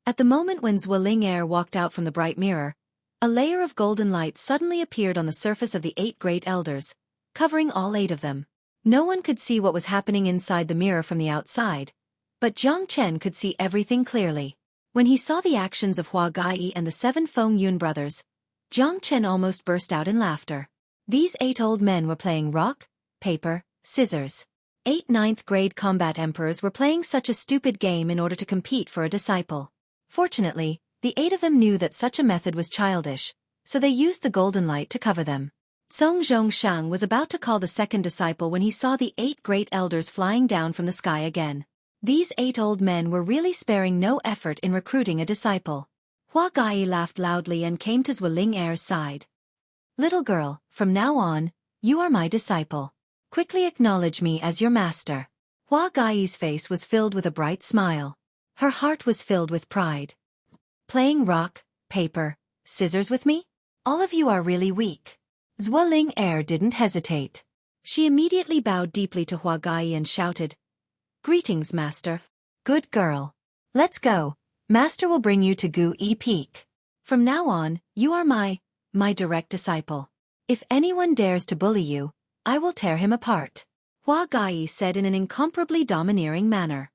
At the moment when Xueling Er walked out from the bright mirror, a layer of golden light suddenly appeared on the surface of the 8 great elders, covering all 8 of them. No one could see what was happening inside the mirror from the outside, but Jiang Chen could see everything clearly. When he saw the actions of Xueqi and the 7 Feng Yun brothers, Jiang Chen almost burst out in laughter. These 8 old men were playing rock, paper, scissors. 8 ninth-grade combat emperors were playing such a stupid game in order to compete for a disciple. Fortunately, the 8 of them knew that such a method was childish, so they used the golden light to cover them. Song Shang was about to call the second disciple when he saw the 8 great elders flying down from the sky again. These 8 old men were really sparing no effort in recruiting a disciple. Xueqi laughed loudly and came to Xueling Er's side. Little girl, from now on, you are my disciple. Quickly acknowledge me as your master. Xueqi's face was filled with a bright smile. Her heart was filled with pride. Playing rock, paper, scissors with me? All of you are really weak. Xueling Er didn't hesitate. She immediately bowed deeply to Xueqi and shouted, Greetings, master. Good girl. Let's go. Master will bring you to Gu-E Peak. From now on, you are my direct disciple. If anyone dares to bully you, I will tear him apart. Xueqi said in an incomparably domineering manner.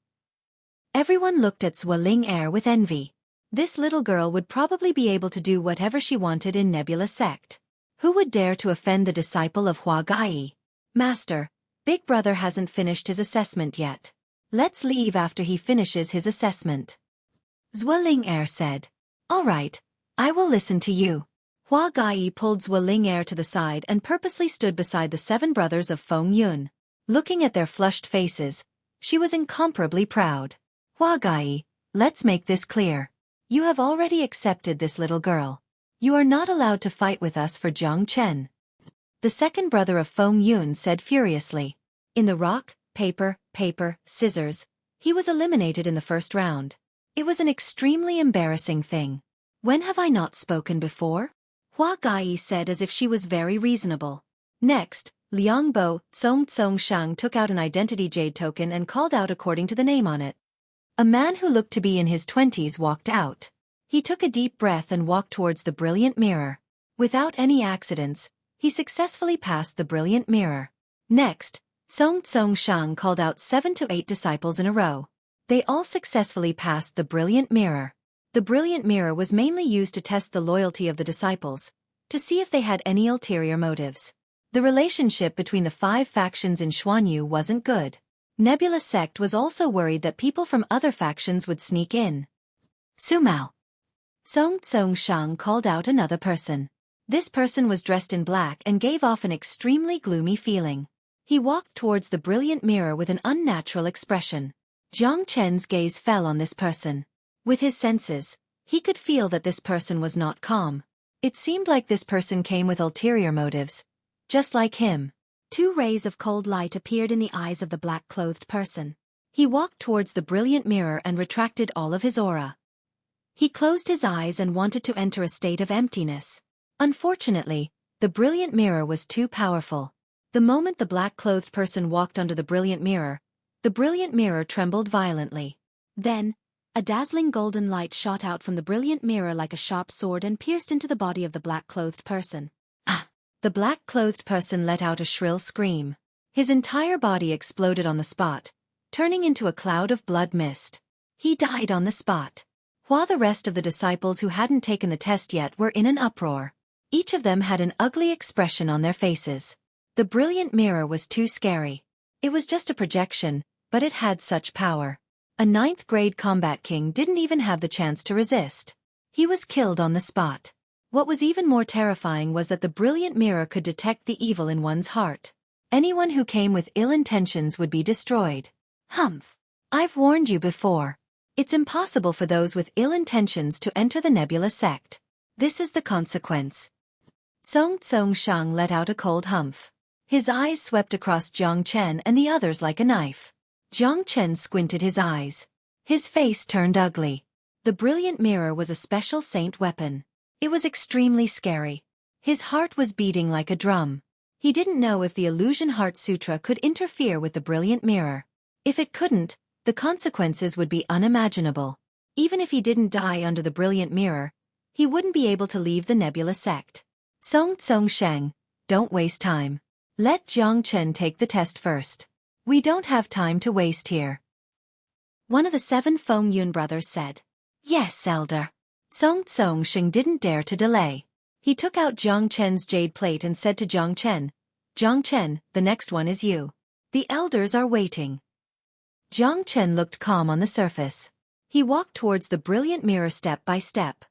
Everyone looked at Xueqi with envy. This little girl would probably be able to do whatever she wanted in Nebula Sect. Who would dare to offend the disciple of Xueqi? Master, Big Brother hasn't finished his assessment yet. Let's leave after he finishes his assessment. Xueqi said. All right, I will listen to you. Xueqi pulled Xueqi to the side and purposely stood beside the 7 brothers of Feng Yun. Looking at their flushed faces, she was incomparably proud. Xueqi, let's make this clear. You have already accepted this little girl. You are not allowed to fight with us for Jiang Chen. The second brother of Feng Yun said furiously. In the rock, paper, scissors, he was eliminated in the first round. It was an extremely embarrassing thing. When have I not spoken before? Xueqi said as if she was very reasonable. Next, Liangbo Tsong took out an identity jade token and called out according to the name on it. A man who looked to be in his 20s walked out. He took a deep breath and walked towards the brilliant mirror. Without any accidents, he successfully passed the brilliant mirror. Next, Tsong called out 7 to 8 disciples in a row. They all successfully passed the brilliant mirror. The brilliant mirror was mainly used to test the loyalty of the disciples, to see if they had any ulterior motives. The relationship between the 5 factions in Xuanyu wasn't good. Nebula Sect was also worried that people from other factions would sneak in. Sumao. Tsong called out another person. This person was dressed in black and gave off an extremely gloomy feeling. He walked towards the brilliant mirror with an unnatural expression. Jiang Chen's gaze fell on this person. With his senses, he could feel that this person was not calm. It seemed like this person came with ulterior motives, just like him. 2 rays of cold light appeared in the eyes of the black-clothed person. He walked towards the brilliant mirror and retracted all of his aura. He closed his eyes and wanted to enter a state of emptiness. Unfortunately, the brilliant mirror was too powerful. The moment the black-clothed person walked under the brilliant mirror trembled violently. Then, a dazzling golden light shot out from the brilliant mirror like a sharp sword and pierced into the body of the black-clothed person. Ah! The black-clothed person let out a shrill scream. His entire body exploded on the spot, turning into a cloud of blood mist. He died on the spot. While the rest of the disciples who hadn't taken the test yet were in an uproar. Each of them had an ugly expression on their faces. The brilliant mirror was too scary. It was just a projection, but it had such power. A 9th-grade combat king didn't even have the chance to resist. He was killed on the spot. What was even more terrifying was that the brilliant mirror could detect the evil in one's heart. Anyone who came with ill intentions would be destroyed. Humph! I've warned you before. It's impossible for those with ill intentions to enter the Nebula Sect. This is the consequence. Tsong let out a cold humph. His eyes swept across Jiang Chen and the others like a knife. Jiang Chen squinted his eyes. His face turned ugly. The brilliant mirror was a special saint weapon. It was extremely scary. His heart was beating like a drum. He didn't know if the Illusion Heart Sutra could interfere with the brilliant mirror. If it couldn't, the consequences would be unimaginable. Even if he didn't die under the brilliant mirror, he wouldn't be able to leave the Nebula Sect. Tsong Sheng, don't waste time. Let Jiang Chen take the test first. We don't have time to waste here. One of the 7 Feng Yun brothers said. Yes, elder. Tsong Sheng didn't dare to delay. He took out Jiang Chen's jade plate and said to Jiang Chen, the next one is you. The elders are waiting. Jiang Chen looked calm on the surface. He walked towards the brilliant mirror step by step.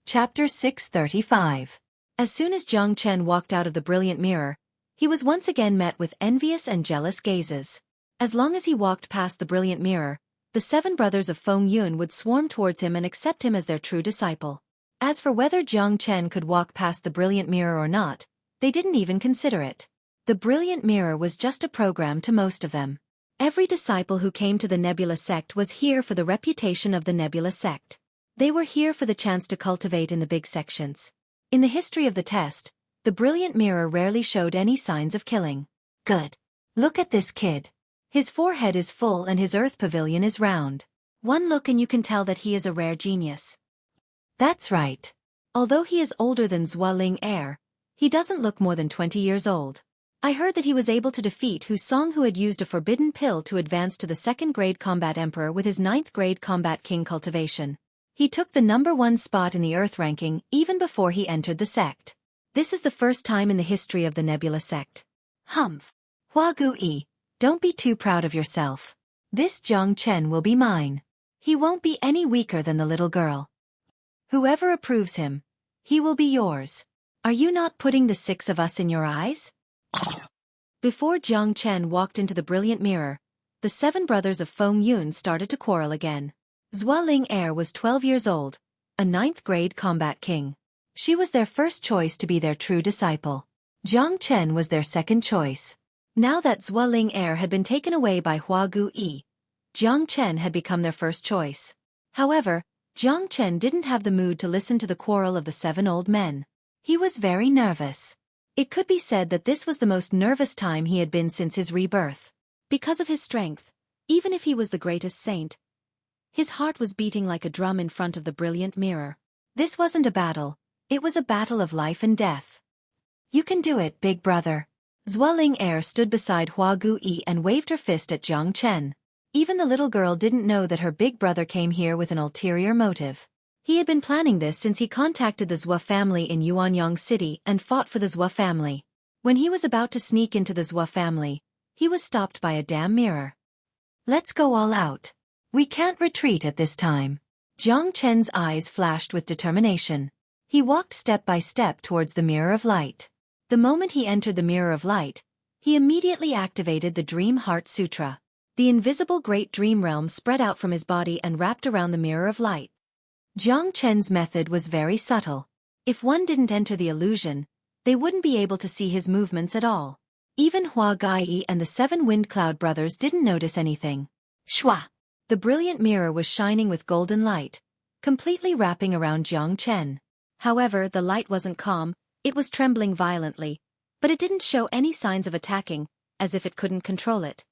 Chapter 635. As soon as Jiang Chen walked out of the brilliant mirror, he was once again met with envious and jealous gazes. As long as he walked past the brilliant mirror, the 7 brothers of Feng Yun would swarm towards him and accept him as their true disciple. As for whether Jiang Chen could walk past the brilliant mirror or not, they didn't even consider it. The brilliant mirror was just a program to most of them. Every disciple who came to the Nebula Sect was here for the reputation of the Nebula Sect. They were here for the chance to cultivate in the big sections. In the history of the test, the brilliant mirror rarely showed any signs of killing. Good. Look at this kid. His forehead is full and his earth pavilion is round. One look and you can tell that he is a rare genius. That's right. Although he is older than Xueqi, he doesn't look more than 20 years old. I heard that he was able to defeat Song, who had used a forbidden pill to advance to the 2nd grade combat emperor with his 9th grade combat king cultivation. He took the #1 spot in the earth ranking even before he entered the sect. This is the first time in the history of the Nebula sect. Humph. Xueqi, don't be too proud of yourself. This Zhang Chen will be mine. He won't be any weaker than the little girl. Whoever approves him, he will be yours. Are you not putting the 6 of us in your eyes? Before Zhang Chen walked into the brilliant mirror, the 7 brothers of Feng Yun started to quarrel again. Xueqi was 12 years old, a 9th grade combat king. She was their first choice to be their true disciple. Zhang Chen was their second choice. Now that Xueqi had been taken away by Xueqi, Zhang Chen had become their first choice. However, Zhang Chen didn't have the mood to listen to the quarrel of the 7 old men. He was very nervous. It could be said that this was the most nervous time he had been since his rebirth. Because of his strength, even if he was the greatest saint, his heart was beating like a drum in front of the brilliant mirror. This wasn't a battle, it was a battle of life and death. You can do it, big brother. Xueqi stood beside Xueqi and waved her fist at Zhang Chen. Even the little girl didn't know that her big brother came here with an ulterior motive. He had been planning this since he contacted the Zhou family in Yuanyang City and fought for the Zhou family. When he was about to sneak into the Zhou family, he was stopped by a damn mirror. Let's go all out. We can't retreat at this time. Zhang Chen's eyes flashed with determination. He walked step by step towards the mirror of light. The moment he entered the mirror of light, he immediately activated the Dream Heart Sutra. The invisible great dream realm spread out from his body and wrapped around the mirror of light. Zhang Chen's method was very subtle. If one didn't enter the illusion, they wouldn't be able to see his movements at all. Even Xueqi and the 7 Wind Cloud brothers didn't notice anything. Shwa! The brilliant mirror was shining with golden light, completely wrapping around Zhang Chen. However, the light wasn't calm, it was trembling violently, but it didn't show any signs of attacking, as if it couldn't control it.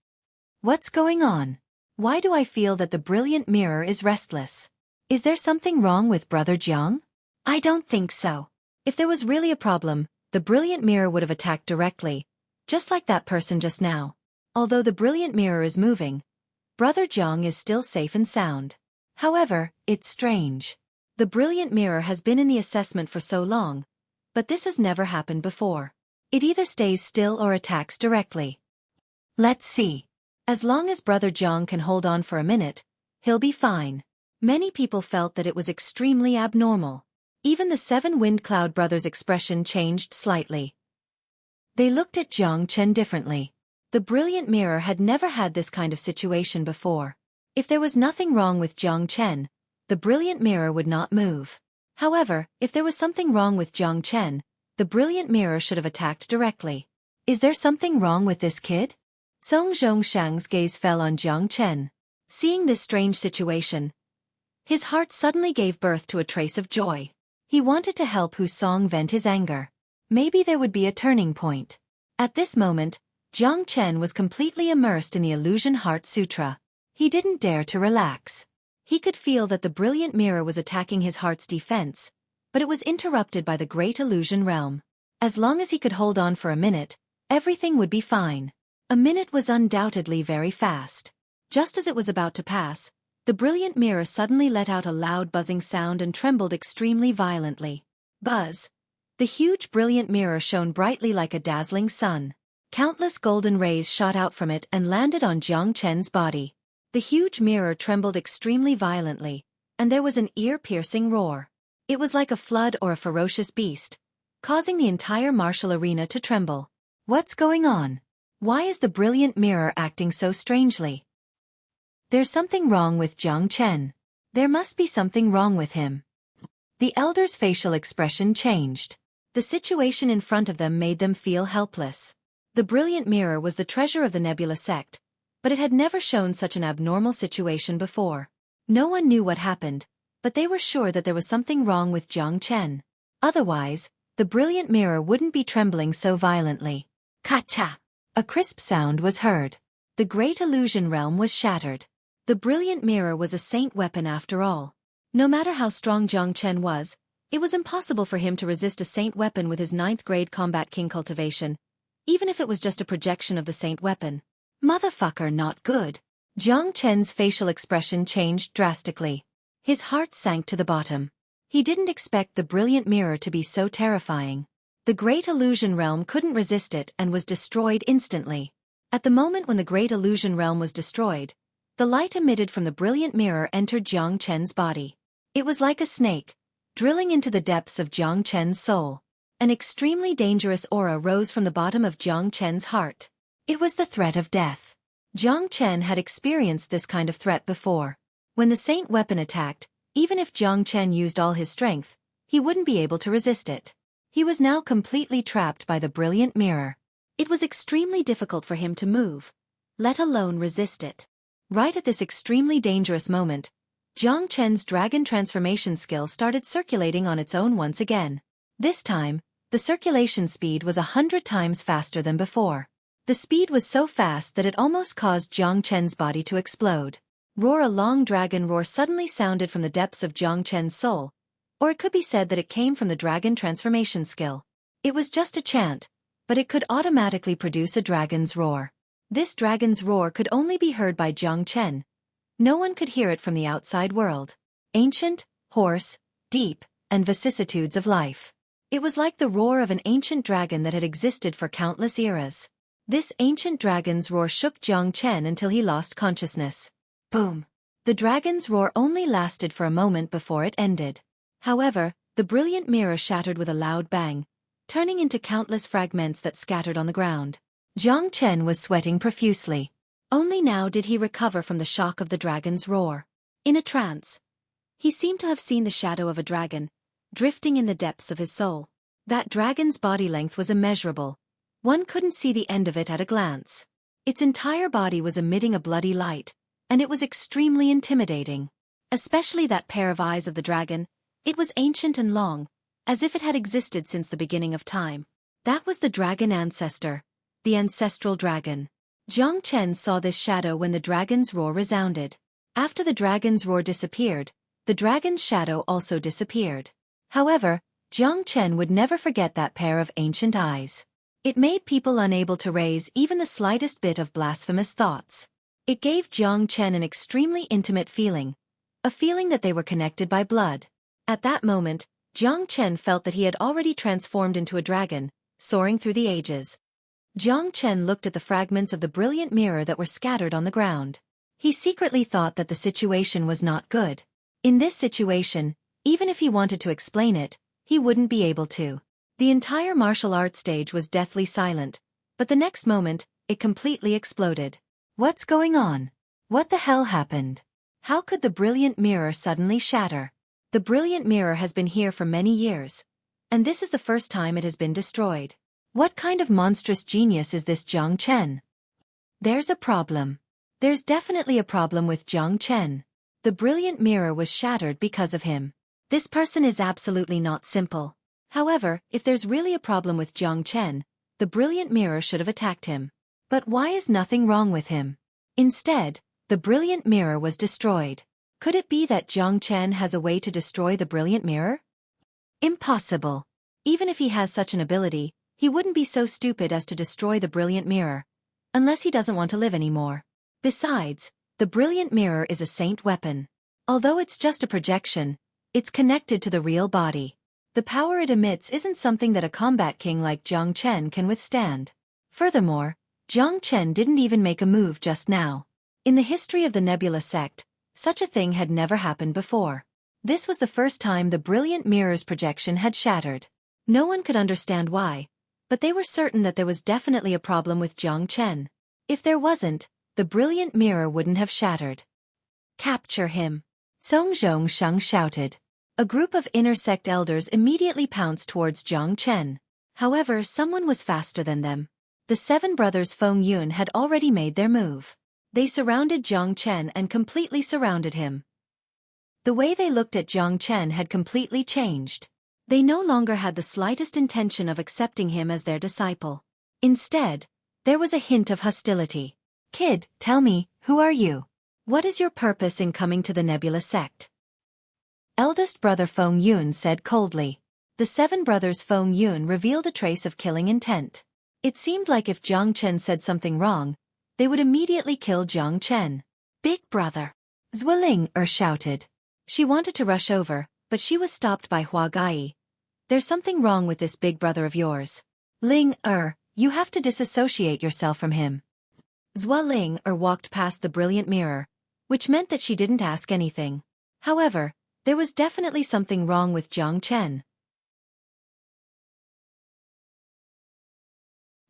What's going on? Why do I feel that the brilliant mirror is restless? Is there something wrong with Brother Jiang? I don't think so. If there was really a problem, the brilliant mirror would have attacked directly, just like that person just now. Although the brilliant mirror is moving, Brother Jiang is still safe and sound. However, it's strange. The brilliant mirror has been in the assessment for so long, but this has never happened before. It either stays still or attacks directly. Let's see. As long as Brother Jiang can hold on for a minute, he'll be fine. Many people felt that it was extremely abnormal. Even the 7 Wind Cloud brothers' expression changed slightly. They looked at Zhang Chen differently. The brilliant mirror had never had this kind of situation before. If there was nothing wrong with Zhang Chen, the brilliant mirror would not move. However, if there was something wrong with Zhang Chen, the brilliant mirror should have attacked directly. Is there something wrong with this kid? Song Zhongshang's gaze fell on Zhang Chen. Seeing this strange situation, his heart suddenly gave birth to a trace of joy. He wanted to help Song vent his anger. Maybe there would be a turning point. At this moment, Zhang Chen was completely immersed in the Illusion Heart Sutra. He didn't dare to relax. He could feel that the brilliant mirror was attacking his heart's defense, but it was interrupted by the great illusion realm. As long as he could hold on for a minute, everything would be fine. A minute was undoubtedly very fast. Just as it was about to pass, the brilliant mirror suddenly let out a loud buzzing sound and trembled extremely violently. Buzz! The huge brilliant mirror shone brightly like a dazzling sun. Countless golden rays shot out from it and landed on Zhang Chen's body. The huge mirror trembled extremely violently, and there was an ear-piercing roar. It was like a flood or a ferocious beast, causing the entire martial arena to tremble. What's going on? Why is the brilliant mirror acting so strangely? There's something wrong with Zhang Chen. There must be something wrong with him. The elders' facial expression changed. The situation in front of them made them feel helpless. The brilliant mirror was the treasure of the Nebula sect, but it had never shown such an abnormal situation before. No one knew what happened, but they were sure that there was something wrong with Zhang Chen. Otherwise, the brilliant mirror wouldn't be trembling so violently. Ka-cha! A crisp sound was heard. The great illusion realm was shattered. The brilliant mirror was a saint weapon after all. No matter how strong Jiang Chen was, it was impossible for him to resist a saint weapon with his 9th grade combat king cultivation, even if it was just a projection of the saint weapon. Motherfucker, not good. Jiang Chen's facial expression changed drastically. His heart sank to the bottom. He didn't expect the brilliant mirror to be so terrifying. The great illusion realm couldn't resist it and was destroyed instantly. At the moment when the great illusion realm was destroyed, the light emitted from the brilliant mirror entered Jiang Chen's body. It was like a snake, drilling into the depths of Jiang Chen's soul. An extremely dangerous aura rose from the bottom of Jiang Chen's heart. It was the threat of death. Jiang Chen had experienced this kind of threat before. When the saint weapon attacked, even if Jiang Chen used all his strength, he wouldn't be able to resist it. He was now completely trapped by the brilliant mirror. It was extremely difficult for him to move, let alone resist it. Right at this extremely dangerous moment, Jiang Chen's dragon transformation skill started circulating on its own once again. This time, the circulation speed was 100 times faster than before. The speed was so fast that it almost caused Jiang Chen's body to explode. Roar! A long dragon roar suddenly sounded from the depths of Jiang Chen's soul, or it could be said that it came from the dragon transformation skill. It was just a chant, but it could automatically produce a dragon's roar. This dragon's roar could only be heard by Jiang Chen. No one could hear it from the outside world. Ancient, hoarse, deep, and vicissitudes of life. It was like the roar of an ancient dragon that had existed for countless eras. This ancient dragon's roar shook Jiang Chen until he lost consciousness. Boom! The dragon's roar only lasted for a moment before it ended. However, the brilliant mirror shattered with a loud bang, turning into countless fragments that scattered on the ground. Jiang Chen was sweating profusely. Only now did he recover from the shock of the dragon's roar. In a trance, he seemed to have seen the shadow of a dragon, drifting in the depths of his soul. That dragon's body length was immeasurable. One couldn't see the end of it at a glance. Its entire body was emitting a bloody light, and it was extremely intimidating. Especially that pair of eyes of the dragon. It was ancient and long, as if it had existed since the beginning of time. That was the dragon ancestor, the ancestral dragon. Jiang Chen saw this shadow when the dragon's roar resounded. After the dragon's roar disappeared, the dragon's shadow also disappeared. However, Jiang Chen would never forget that pair of ancient eyes. It made people unable to raise even the slightest bit of blasphemous thoughts. It gave Jiang Chen an extremely intimate feeling, a feeling that they were connected by blood. At that moment, Jiang Chen felt that he had already transformed into a dragon, soaring through the ages. Jiang Chen looked at the fragments of the brilliant mirror that were scattered on the ground. He secretly thought that the situation was not good. In this situation, even if he wanted to explain it, he wouldn't be able to. The entire martial arts stage was deathly silent, but the next moment, it completely exploded. What's going on? What the hell happened? How could the brilliant mirror suddenly shatter? The brilliant mirror has been here for many years, and this is the first time it has been destroyed. What kind of monstrous genius is this Jiang Chen? There's a problem. There's definitely a problem with Jiang Chen. The brilliant mirror was shattered because of him. This person is absolutely not simple. However, if there's really a problem with Jiang Chen, the brilliant mirror should have attacked him. But why is nothing wrong with him? Instead, the brilliant mirror was destroyed. Could it be that Jiang Chen has a way to destroy the brilliant mirror? Impossible. Even if he has such an ability, he wouldn't be so stupid as to destroy the brilliant mirror. Unless he doesn't want to live anymore. Besides, the brilliant mirror is a saint weapon. Although it's just a projection, it's connected to the real body. The power it emits isn't something that a combat king like Jiang Chen can withstand. Furthermore, Jiang Chen didn't even make a move just now. In the history of the Nebula sect, such a thing had never happened before. This was the first time the brilliant mirror's projection had shattered. No one could understand why, but they were certain that there was definitely a problem with Jiang Chen. If there wasn't, the brilliant mirror wouldn't have shattered. Capture him! Song Zhongsheng shouted. A group of inner sect elders immediately pounced towards Jiang Chen. However, someone was faster than them. The 7 brothers Feng Yun had already made their move. They surrounded Jiang Chen and completely surrounded him. The way they looked at Jiang Chen had completely changed. They no longer had the slightest intention of accepting him as their disciple. Instead, there was a hint of hostility. Kid, tell me, who are you? What is your purpose in coming to the Nebula sect? Eldest brother Feng Yun said coldly. The 7 brothers Feng Yun revealed a trace of killing intent. It seemed like if Jiang Chen said something wrong, they would immediately kill Jiang Chen. Big brother! Xueling shouted. She wanted to rush over, but she was stopped by Xueqi. There's something wrong with this big brother of yours. Ling you have to disassociate yourself from him. Xueling walked past the brilliant mirror, which meant that she didn't ask anything. However, there was definitely something wrong with Jiang Chen.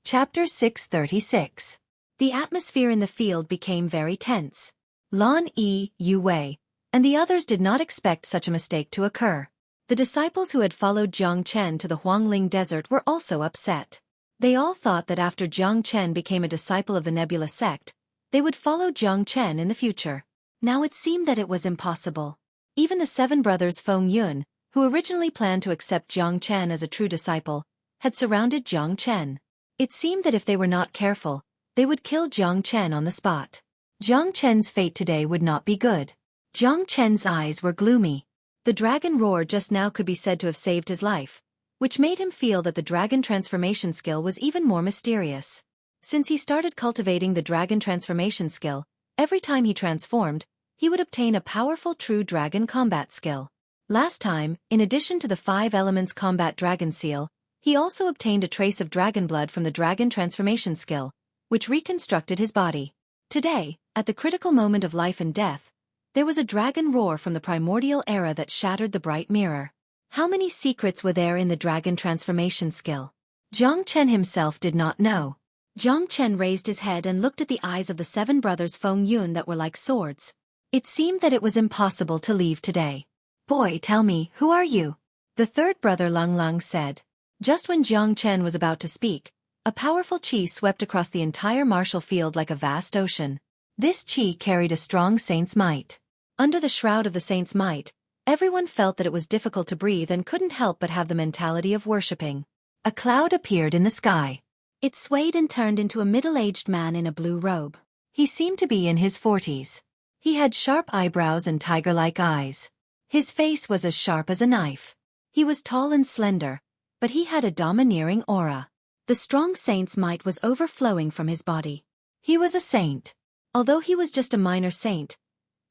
Chapter 636. The atmosphere in the field became very tense. Lan Yu Wei and the others did not expect such a mistake to occur. The disciples who had followed Jiang Chen to the Huangling Desert were also upset. They all thought that after Jiang Chen became a disciple of the Nebula sect, they would follow Jiang Chen in the future. Now it seemed that it was impossible. Even the 7 brothers Feng Yun, who originally planned to accept Jiang Chen as a true disciple, had surrounded Jiang Chen. It seemed that if they were not careful, they would kill Jiang Chen on the spot. Jiang Chen's fate today would not be good. Jiang Chen's eyes were gloomy. The dragon roar just now could be said to have saved his life, which made him feel that the dragon transformation skill was even more mysterious. Since he started cultivating the dragon transformation skill, every time he transformed, he would obtain a powerful true dragon combat skill. Last time, in addition to the 5 elements combat dragon seal, he also obtained a trace of dragon blood from the dragon transformation skill, which reconstructed his body. Today, at the critical moment of life and death, there was a dragon roar from the primordial era that shattered the bright mirror. How many secrets were there in the dragon transformation skill? Jiang Chen himself did not know. Jiang Chen raised his head and looked at the eyes of the 7 brothers Feng Yun that were like swords. It seemed that it was impossible to leave today. Boy, tell me, who are you? The 3rd brother Lang said. Just when Jiang Chen was about to speak, a powerful qi swept across the entire martial field like a vast ocean. This qi carried a strong saint's might. Under the shroud of the saint's might, everyone felt that it was difficult to breathe and couldn't help but have the mentality of worshipping. A cloud appeared in the sky. It swayed and turned into a middle-aged man in a blue robe. He seemed to be in his 40s. He had sharp eyebrows and tiger-like eyes. His face was as sharp as a knife. He was tall and slender, but he had a domineering aura. The strong saint's might was overflowing from his body. He was a saint. Although he was just a minor saint,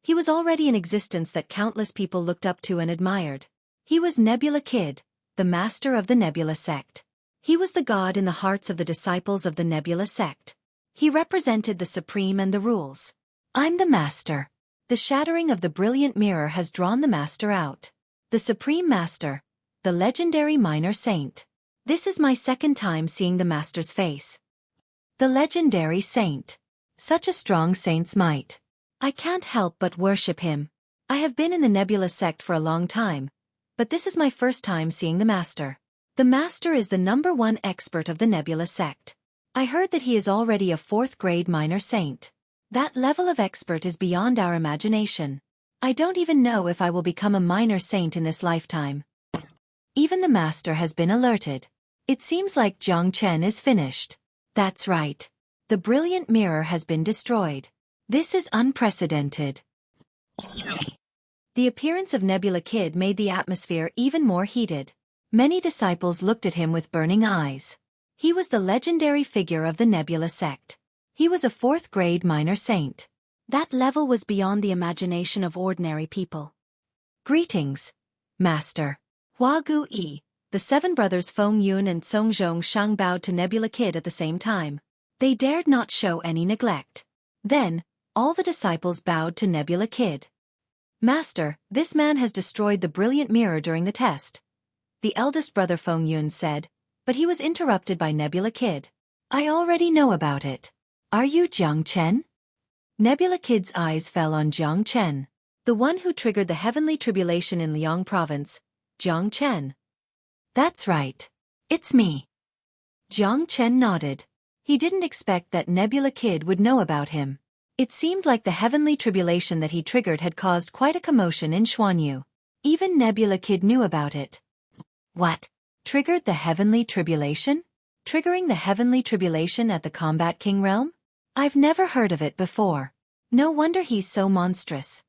he was already an existence that countless people looked up to and admired. He was Nebula Kid, the master of the Nebula sect. He was the god in the hearts of the disciples of the Nebula sect. He represented the supreme and the rules. I'm the master. The shattering of the brilliant mirror has drawn the master out. The supreme master, the legendary minor saint. This is my 2nd time seeing the master's face. The legendary saint. Such a strong saint's might. I can't help but worship him. I have been in the Nebula sect for a long time, but this is my first time seeing the master. The master is the #1 expert of the Nebula sect. I heard that he is already a 4th grade minor saint. That level of expert is beyond our imagination. I don't even know if I will become a minor saint in this lifetime. Even the master has been alerted. It seems like Jiang Chen is finished. That's right. The brilliant mirror has been destroyed. This is unprecedented. The appearance of Nebula Kid made the atmosphere even more heated. Many disciples looked at him with burning eyes. He was the legendary figure of the Nebula sect. He was a 4th grade minor saint. That level was beyond the imagination of ordinary people. Greetings, Master. Xueqi. The 7 brothers Feng Yun and Song Shang bowed to Nebula Kid at the same time. They dared not show any neglect. Then, all the disciples bowed to Nebula Kid. Master, this man has destroyed the brilliant mirror during the test. The eldest brother Feng Yun said, but he was interrupted by Nebula Kid. I already know about it. Are you Jiang Chen? Nebula Kid's eyes fell on Jiang Chen, the one who triggered the heavenly tribulation in Liang province, Jiang Chen. That's right. It's me. Jiang Chen nodded. He didn't expect that Nebula Kid would know about him. It seemed like the heavenly tribulation that he triggered had caused quite a commotion in Xuanyu. Even Nebula Kid knew about it. What? Triggered the heavenly tribulation? Triggering the heavenly tribulation at the Combat King realm? I've never heard of it before. No wonder he's so monstrous.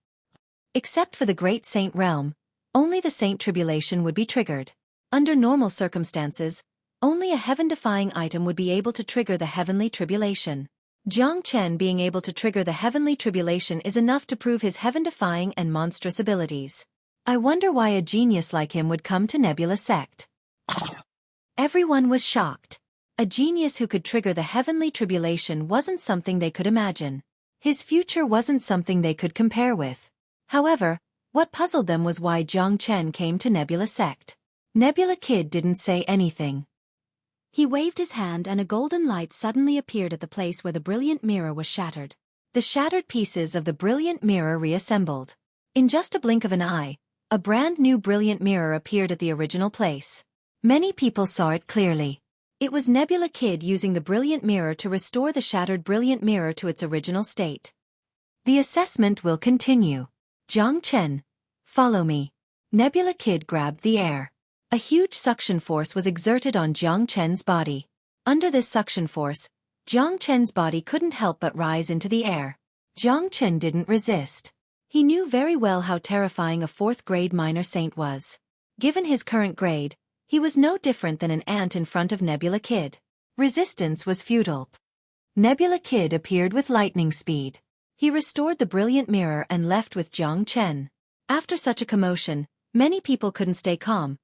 Except for the Great Saint realm, only the Saint Tribulation would be triggered. Under normal circumstances, only a heaven-defying item would be able to trigger the Heavenly Tribulation. Jiang Chen being able to trigger the Heavenly Tribulation is enough to prove his heaven-defying and monstrous abilities. I wonder why a genius like him would come to Nebula Sect. Everyone was shocked. A genius who could trigger the Heavenly Tribulation wasn't something they could imagine. His future wasn't something they could compare with. However, what puzzled them was why Jiang Chen came to Nebula Sect. Nebula Kid didn't say anything. He waved his hand and a golden light suddenly appeared at the place where the brilliant mirror was shattered. The shattered pieces of the brilliant mirror reassembled. In just a blink of an eye, a brand new brilliant mirror appeared at the original place. Many people saw it clearly. It was Nebula Kid using the brilliant mirror to restore the shattered brilliant mirror to its original state. The assessment will continue. Jiang Chen, follow me. Nebula Kid grabbed the air. A huge suction force was exerted on Jiang Chen's body. Under this suction force, Jiang Chen's body couldn't help but rise into the air. Jiang Chen didn't resist. He knew very well how terrifying a 4th-grade minor saint was. Given his current grade, he was no different than an ant in front of Nebula Kid. Resistance was futile. Nebula Kid appeared with lightning speed. He restored the brilliant mirror and left with Jiang Chen. After such a commotion, many people couldn't stay calm,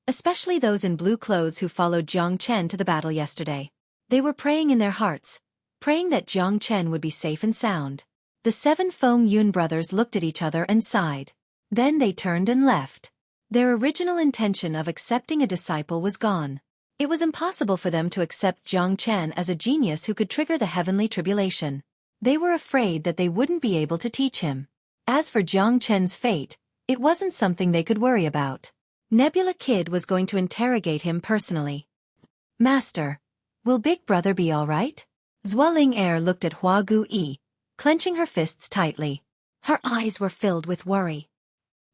especially those in blue clothes who followed Jiang Chen to the battle yesterday. They were praying in their hearts, praying that Jiang Chen would be safe and sound. The 7 Feng Yun brothers looked at each other and sighed. Then they turned and left. Their original intention of accepting a disciple was gone. It was impossible for them to accept Jiang Chen as a genius who could trigger the Heavenly Tribulation. They were afraid that they wouldn't be able to teach him. As for Jiang Chen's fate, it wasn't something they could worry about. Nebula Kid was going to interrogate him personally. Master, will Big Brother be all right? Xueqi Air looked at Hua Gui, clenching her fists tightly. Her eyes were filled with worry.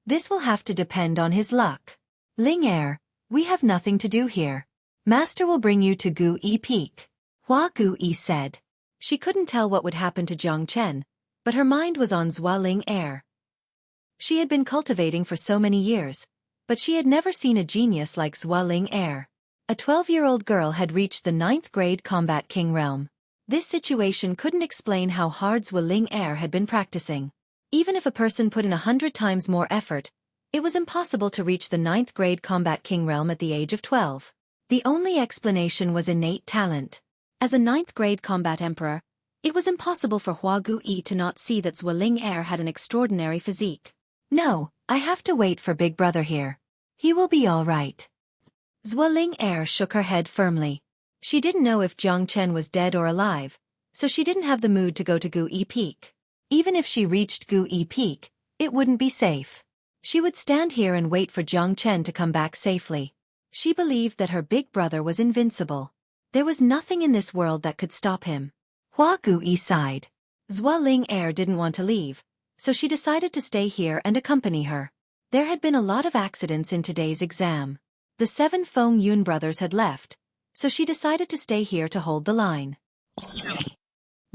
This will have to depend on his luck. Ling Air, we have nothing to do here. Master will bring you to Gui Peak. Hua Gui said. She couldn't tell what would happen to Jiang Chen, but her mind was on Xueqi Air. She had been cultivating for so many years, but she had never seen a genius like Xueqi Air. A 12-year-old girl had reached the 9th-grade Combat King realm. This situation couldn't explain how hard Xueqi Air had been practicing. Even if a person put in 100 times more effort, it was impossible to reach the 9th-grade Combat King realm at the age of 12. The only explanation was innate talent. As a 9th-grade combat emperor, it was impossible for Hua Gui to not see that Xueqi Air had an extraordinary physique. No, I have to wait for Big Brother here. He will be all right. Xueqi Air shook her head firmly. She didn't know if Jiang Chen was dead or alive, so she didn't have the mood to go to Gui Peak. Even if she reached Gui Peak, it wouldn't be safe. She would stand here and wait for Jiang Chen to come back safely. She believed that her big brother was invincible. There was nothing in this world that could stop him. Hua Gui sighed. Xueqi Air didn't want to leave, so she decided to stay here and accompany her. There had been a lot of accidents in today's exam. The 7 Feng Yun brothers had left, so she decided to stay here to hold the line.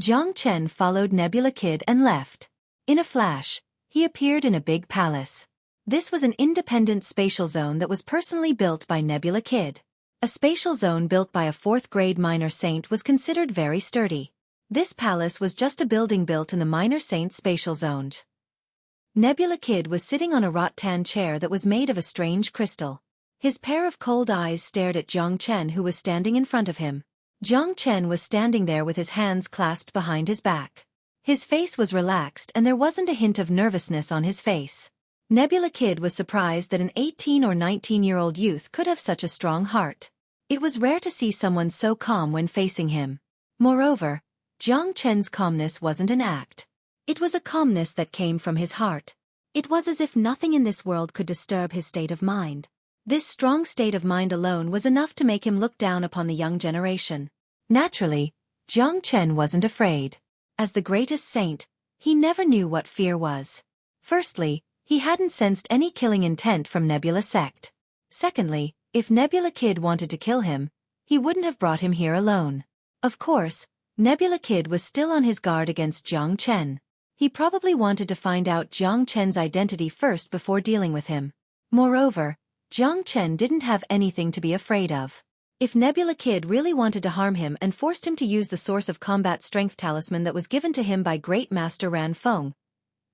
Jiang Chen followed Nebula Kid and left. In a flash, he appeared in a big palace. This was an independent spatial zone that was personally built by Nebula Kid. A spatial zone built by a 4th-grade minor saint was considered very sturdy. This palace was just a building built in the minor saint spatial zone. Nebula Kid was sitting on a rattan chair that was made of a strange crystal. His pair of cold eyes stared at Jiang Chen, who was standing in front of him. Jiang Chen was standing there with his hands clasped behind his back. His face was relaxed and there wasn't a hint of nervousness on his face. Nebula Kid was surprised that an 18 or 19-year-old youth could have such a strong heart. It was rare to see someone so calm when facing him. Moreover, Jiang Chen's calmness wasn't an act. It was a calmness that came from his heart. It was as if nothing in this world could disturb his state of mind. This strong state of mind alone was enough to make him look down upon the young generation. Naturally, Jiang Chen wasn't afraid. As the greatest saint, he never knew what fear was. Firstly, he hadn't sensed any killing intent from Nebula Sect. Secondly, if Nebula Kid wanted to kill him, he wouldn't have brought him here alone. Of course, Nebula Kid was still on his guard against Jiang Chen. He probably wanted to find out Jiang Chen's identity first before dealing with him. Moreover, Jiang Chen didn't have anything to be afraid of. If Nebula Kid really wanted to harm him and forced him to use the source of combat strength talisman that was given to him by Great Master Ran Feng,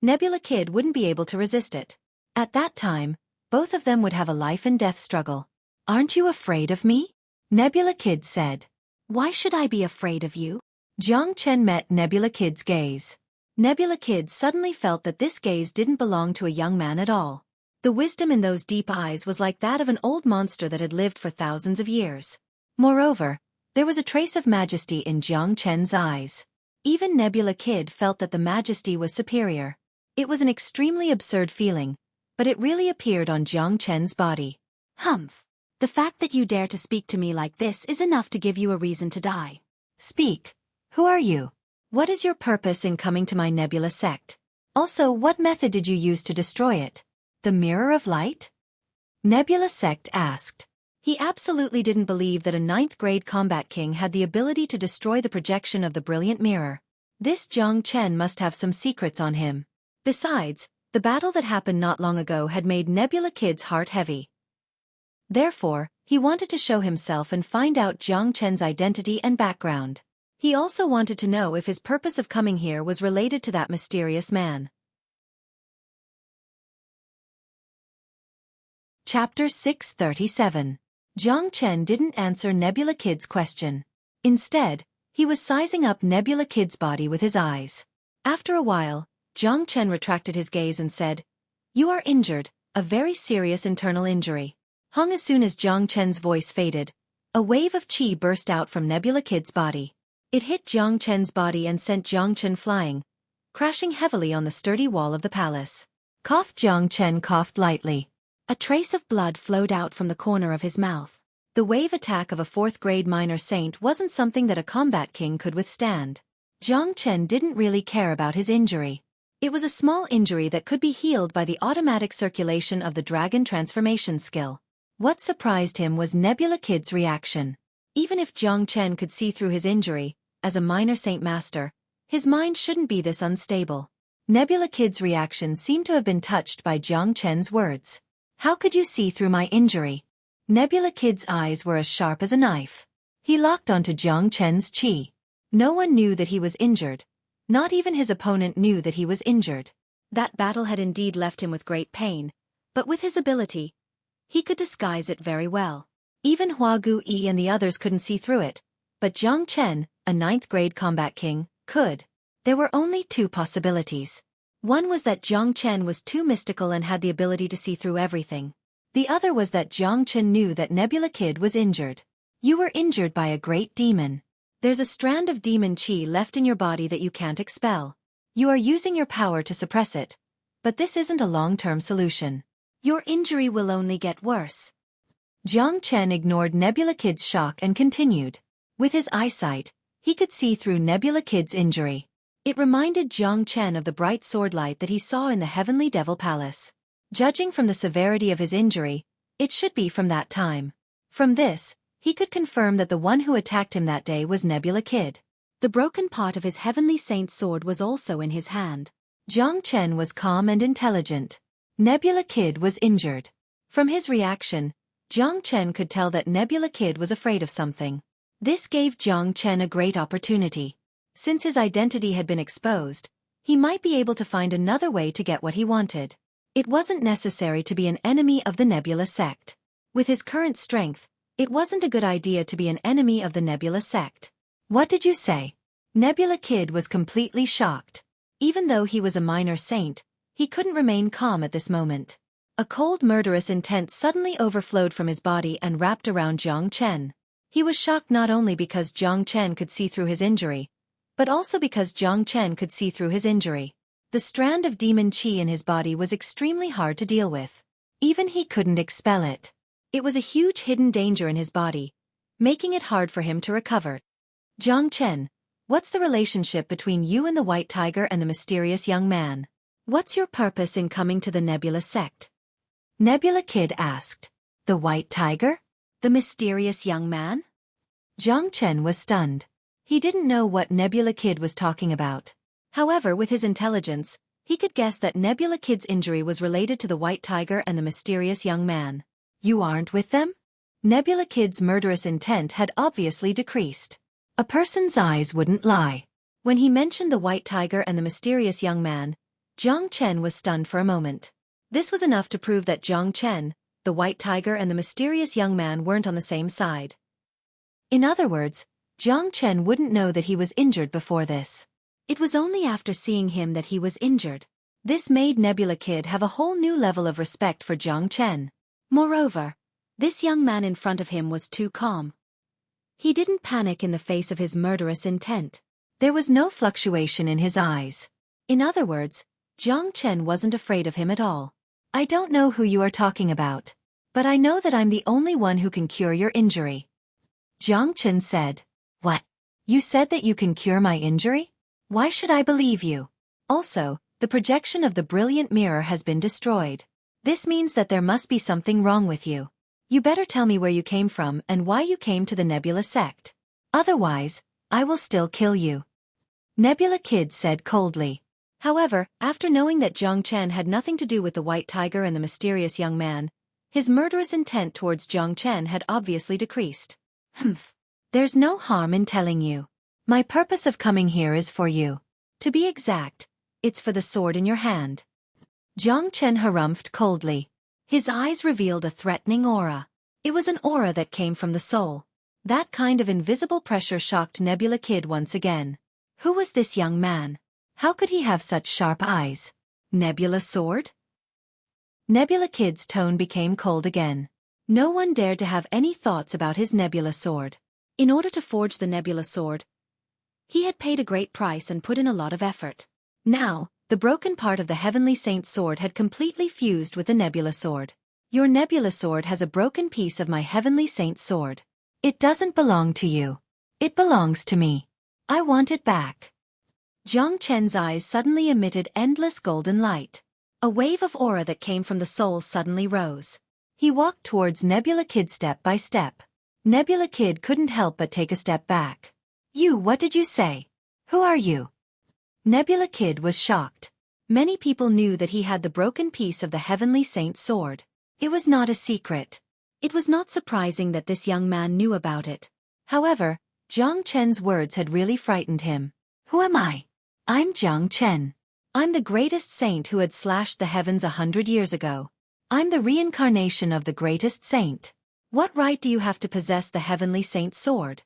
Nebula Kid wouldn't be able to resist it. At that time, both of them would have a life and death struggle. "Aren't you afraid of me?" Nebula Kid said. "Why should I be afraid of you?" Jiang Chen met Nebula Kid's gaze. Nebula Kid suddenly felt that this gaze didn't belong to a young man at all. The wisdom in those deep eyes was like that of an old monster that had lived for thousands of years. Moreover, there was a trace of majesty in Jiang Chen's eyes. Even Nebula Kid felt that the majesty was superior. It was an extremely absurd feeling, but it really appeared on Jiang Chen's body. "Humph! The fact that you dare to speak to me like this is enough to give you a reason to die. Speak. Who are you? What is your purpose in coming to my Nebula sect? Also, what method did you use to destroy it? The Mirror of Light?" Nebula Sect asked. He absolutely didn't believe that a 9th grade combat king had the ability to destroy the projection of the brilliant mirror. This Jiang Chen must have some secrets on him. Besides, the battle that happened not long ago had made Nebula Kid's heart heavy. Therefore, he wanted to show himself and find out Jiang Chen's identity and background. He also wanted to know if his purpose of coming here was related to that mysterious man. Chapter 637. Jiang Chen didn't answer Nebula Kid's question. Instead, he was sizing up Nebula Kid's body with his eyes. After a while, Jiang Chen retracted his gaze and said, "You are injured, a very serious internal injury." As soon as Jiang Chen's voice faded, a wave of qi burst out from Nebula Kid's body. It hit Jiang Chen's body and sent Jiang Chen flying, crashing heavily on the sturdy wall of the palace. Jiang Chen coughed lightly. A trace of blood flowed out from the corner of his mouth. The wave attack of a 4th grade minor saint wasn't something that a combat king could withstand. Jiang Chen didn't really care about his injury. It was a small injury that could be healed by the automatic circulation of the dragon transformation skill. What surprised him was Nebula Kid's reaction. Even if Jiang Chen could see through his injury, as a minor saint master, his mind shouldn't be this unstable. Nebula Kid's reaction seemed to have been touched by Jiang Chen's words. "How could you see through my injury?" Nebula Kid's eyes were as sharp as a knife. He locked onto Jiang Chen's qi. No one knew that he was injured. Not even his opponent knew that he was injured. That battle had indeed left him with great pain, but with his ability, he could disguise it very well. Even Hua Gui and the others couldn't see through it, but Jiang Chen, a 9th grade combat king, could. There were only two possibilities. One was that Jiang Chen was too mystical and had the ability to see through everything. The other was that Jiang Chen knew that Nebula Kid was injured. "You were injured by a great demon. There's a strand of demon qi left in your body that you can't expel. You are using your power to suppress it, but this isn't a long-term solution. Your injury will only get worse." Jiang Chen ignored Nebula Kid's shock and continued. With his eyesight, he could see through Nebula Kid's injury. It reminded Jiang Chen of the bright sword light that he saw in the Heavenly Devil Palace. Judging from the severity of his injury, it should be from that time. From this, he could confirm that the one who attacked him that day was Nebula Kid. The broken part of his Heavenly Saint's sword was also in his hand. Jiang Chen was calm and intelligent. Nebula Kid was injured. From his reaction, Jiang Chen could tell that Nebula Kid was afraid of something. This gave Jiang Chen a great opportunity. Since his identity had been exposed, he might be able to find another way to get what he wanted. It wasn't necessary to be an enemy of the Nebula sect. With his current strength, it wasn't a good idea to be an enemy of the Nebula sect. "What did you say?" Nebula Kid was completely shocked. Even though he was a minor saint, he couldn't remain calm at this moment. A cold murderous intent suddenly overflowed from his body and wrapped around Jiang Chen. He was shocked not only because Jiang Chen could see through his injury, but also because Jiang Chen could see through his injury. The strand of demon qi in his body was extremely hard to deal with. Even he couldn't expel it. It was a huge hidden danger in his body, making it hard for him to recover. "Jiang Chen, what's the relationship between you and the White Tiger and the mysterious young man? What's your purpose in coming to the Nebula sect?" Nebula Kid asked. "The White Tiger? The mysterious young man?" Jiang Chen was stunned. He didn't know what Nebula Kid was talking about. However, with his intelligence, he could guess that Nebula Kid's injury was related to the white tiger and the mysterious young man. You aren't with them? Nebula Kid's murderous intent had obviously decreased. A person's eyes wouldn't lie. When he mentioned the white tiger and the mysterious young man, Jiang Chen was stunned for a moment. This was enough to prove that Jiang Chen, the white tiger and the mysterious young man weren't on the same side. In other words, Jiang Chen wouldn't know that he was injured before this. It was only after seeing him that he was injured. This made Nebula Kid have a whole new level of respect for Jiang Chen. Moreover, this young man in front of him was too calm. He didn't panic in the face of his murderous intent. There was no fluctuation in his eyes. In other words, Jiang Chen wasn't afraid of him at all. I don't know who you are talking about, but I know that I'm the only one who can cure your injury. Jiang Chen said. What? You said that you can cure my injury? Why should I believe you? Also, the projection of the brilliant mirror has been destroyed. This means that there must be something wrong with you. You better tell me where you came from and why you came to the Nebula sect. Otherwise, I will still kill you. Nebula Kid said coldly. However, after knowing that Jiang Chen had nothing to do with the white tiger and the mysterious young man, his murderous intent towards Jiang Chen had obviously decreased. Humph. There's no harm in telling you. My purpose of coming here is for you. To be exact, it's for the sword in your hand. Jiang Chen harumphed coldly. His eyes revealed a threatening aura. It was an aura that came from the soul. That kind of invisible pressure shocked Nebula Kid once again. Who was this young man? How could he have such sharp eyes? Nebula sword? Nebula Kid's tone became cold again. No one dared to have any thoughts about his Nebula sword. In order to forge the Nebula sword, he had paid a great price and put in a lot of effort. Now, the broken part of the Heavenly Saint's sword had completely fused with the Nebula sword. Your Nebula sword has a broken piece of my Heavenly Saint's sword. It doesn't belong to you. It belongs to me. I want it back. Jiang Chen's eyes suddenly emitted endless golden light. A wave of aura that came from the soul suddenly rose. He walked towards Nebula Kid step by step. Nebula Kid couldn't help but take a step back. What did you say? Who are you? Nebula Kid was shocked. Many people knew that he had the broken piece of the Heavenly Saint's sword. It was not a secret. It was not surprising that this young man knew about it. However, Jiang Chen's words had really frightened him. Who am I? I'm Jiang Chen. I'm the greatest saint who had slashed the heavens 100 years ago. I'm the reincarnation of the greatest saint. What right do you have to possess the Heavenly Saint's sword?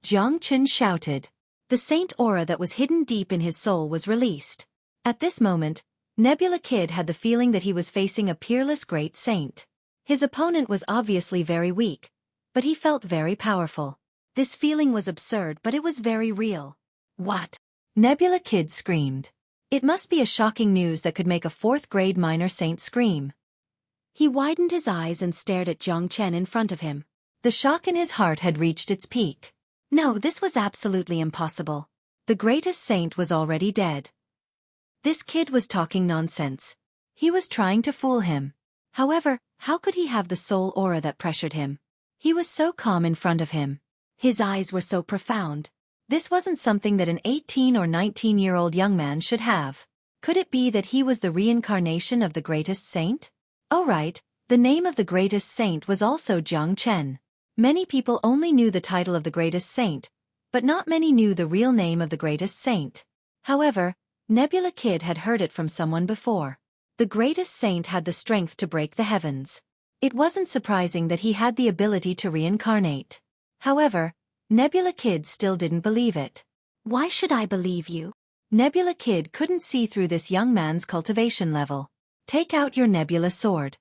Jiang Chen shouted. The saint aura that was hidden deep in his soul was released. At this moment, Nebula Kid had the feeling that he was facing a peerless great saint. His opponent was obviously very weak, but he felt very powerful. This feeling was absurd, but it was very real. What? Nebula Kid screamed. It must be a shocking news that could make a 4th-grade minor saint scream. He widened his eyes and stared at Jiang Chen in front of him. The shock in his heart had reached its peak. No, this was absolutely impossible. The greatest saint was already dead. This kid was talking nonsense. He was trying to fool him. However, how could he have the soul aura that pressured him? He was so calm in front of him. His eyes were so profound. This wasn't something that an 18 or 19-year-old young man should have. Could it be that he was the reincarnation of the greatest saint? Oh right, the name of the greatest saint was also Jiang Chen. Many people only knew the title of the greatest saint, but not many knew the real name of the greatest saint. However, Nebula Kid had heard it from someone before. The greatest saint had the strength to break the heavens. It wasn't surprising that he had the ability to reincarnate. However, Nebula Kid still didn't believe it. Why should I believe you? Nebula Kid couldn't see through this young man's cultivation level. Take out your Nebula sword.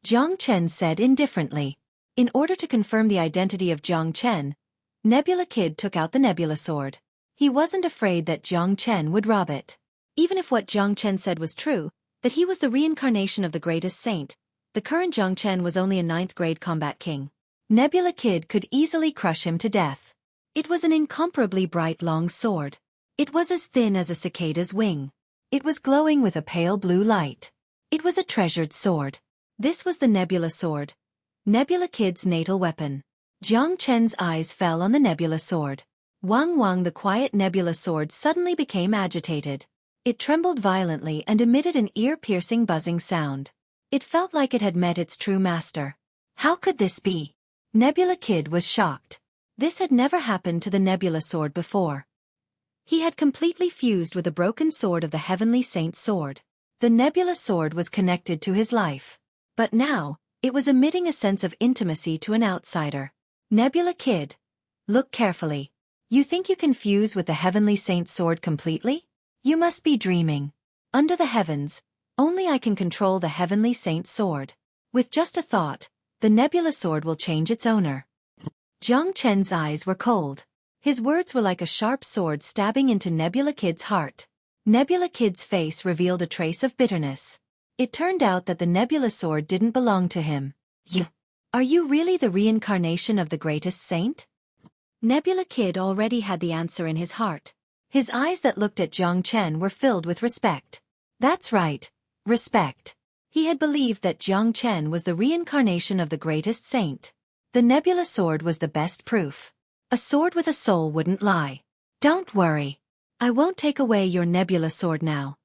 Jiang Chen said indifferently. In order to confirm the identity of Jiang Chen, Nebula Kid took out the Nebula sword. He wasn't afraid that Jiang Chen would rob it. Even if what Jiang Chen said was true, that he was the reincarnation of the greatest saint, the current Jiang Chen was only a 9th-grade combat king. Nebula Kid could easily crush him to death. It was an incomparably bright long sword. It was as thin as a cicada's wing. It was glowing with a pale blue light. It was a treasured sword. This was the Nebula sword. Nebula Kid's natal weapon. Jiang Chen's eyes fell on the Nebula sword. Wang Wang, the quiet nebula sword, suddenly became agitated. It trembled violently and emitted an ear-piercing buzzing sound. It felt like it had met its true master. How could this be? Nebula Kid was shocked. This had never happened to the nebula sword before. He had completely fused with the broken sword of the Heavenly Saint sword. The nebula sword was connected to his life. But now, it was emitting a sense of intimacy to an outsider. Nebula Kid, look carefully. You think you can fuse with the Heavenly Saint sword completely? You must be dreaming. Under the heavens, only I can control the Heavenly Saint sword. With just a thought, the nebula sword will change its owner. Jiang Chen's eyes were cold. His words were like a sharp sword stabbing into Nebula Kid's heart. Nebula Kid's face revealed a trace of bitterness. It turned out that the nebula sword didn't belong to him. Are you really the reincarnation of the greatest saint? Nebula Kid already had the answer in his heart. His eyes that looked at Jiang Chen were filled with respect. That's right, respect. He had believed that Jiang Chen was the reincarnation of the greatest saint. The nebula sword was the best proof. A sword with a soul wouldn't lie. Don't worry. I won't take away your nebula sword now.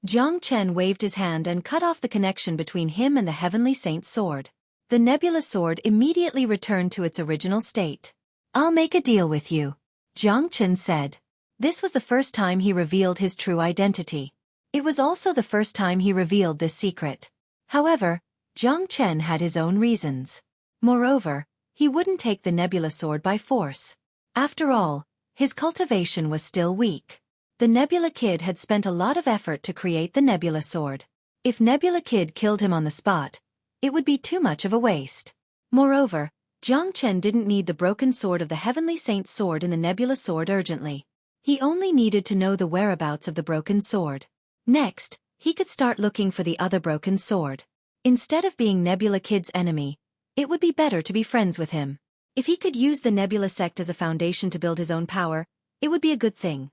Jiang Chen waved his hand and cut off the connection between him and the Heavenly Saint's sword. The nebula sword immediately returned to its original state. I'll make a deal with you, Jiang Chen said. This was the first time he revealed his true identity. It was also the first time he revealed this secret. However, Jiang Chen had his own reasons. Moreover, he wouldn't take the nebula sword by force. After all, his cultivation was still weak. The Nebula Kid had spent a lot of effort to create the nebula sword. If Nebula Kid killed him on the spot, it would be too much of a waste. Moreover, Jiang Chen didn't need the broken sword of the Heavenly Saint's sword in the nebula sword urgently. He only needed to know the whereabouts of the broken sword. Next, he could start looking for the other broken sword. Instead of being Nebula Kid's enemy, it would be better to be friends with him. If he could use the Nebula sect as a foundation to build his own power, it would be a good thing.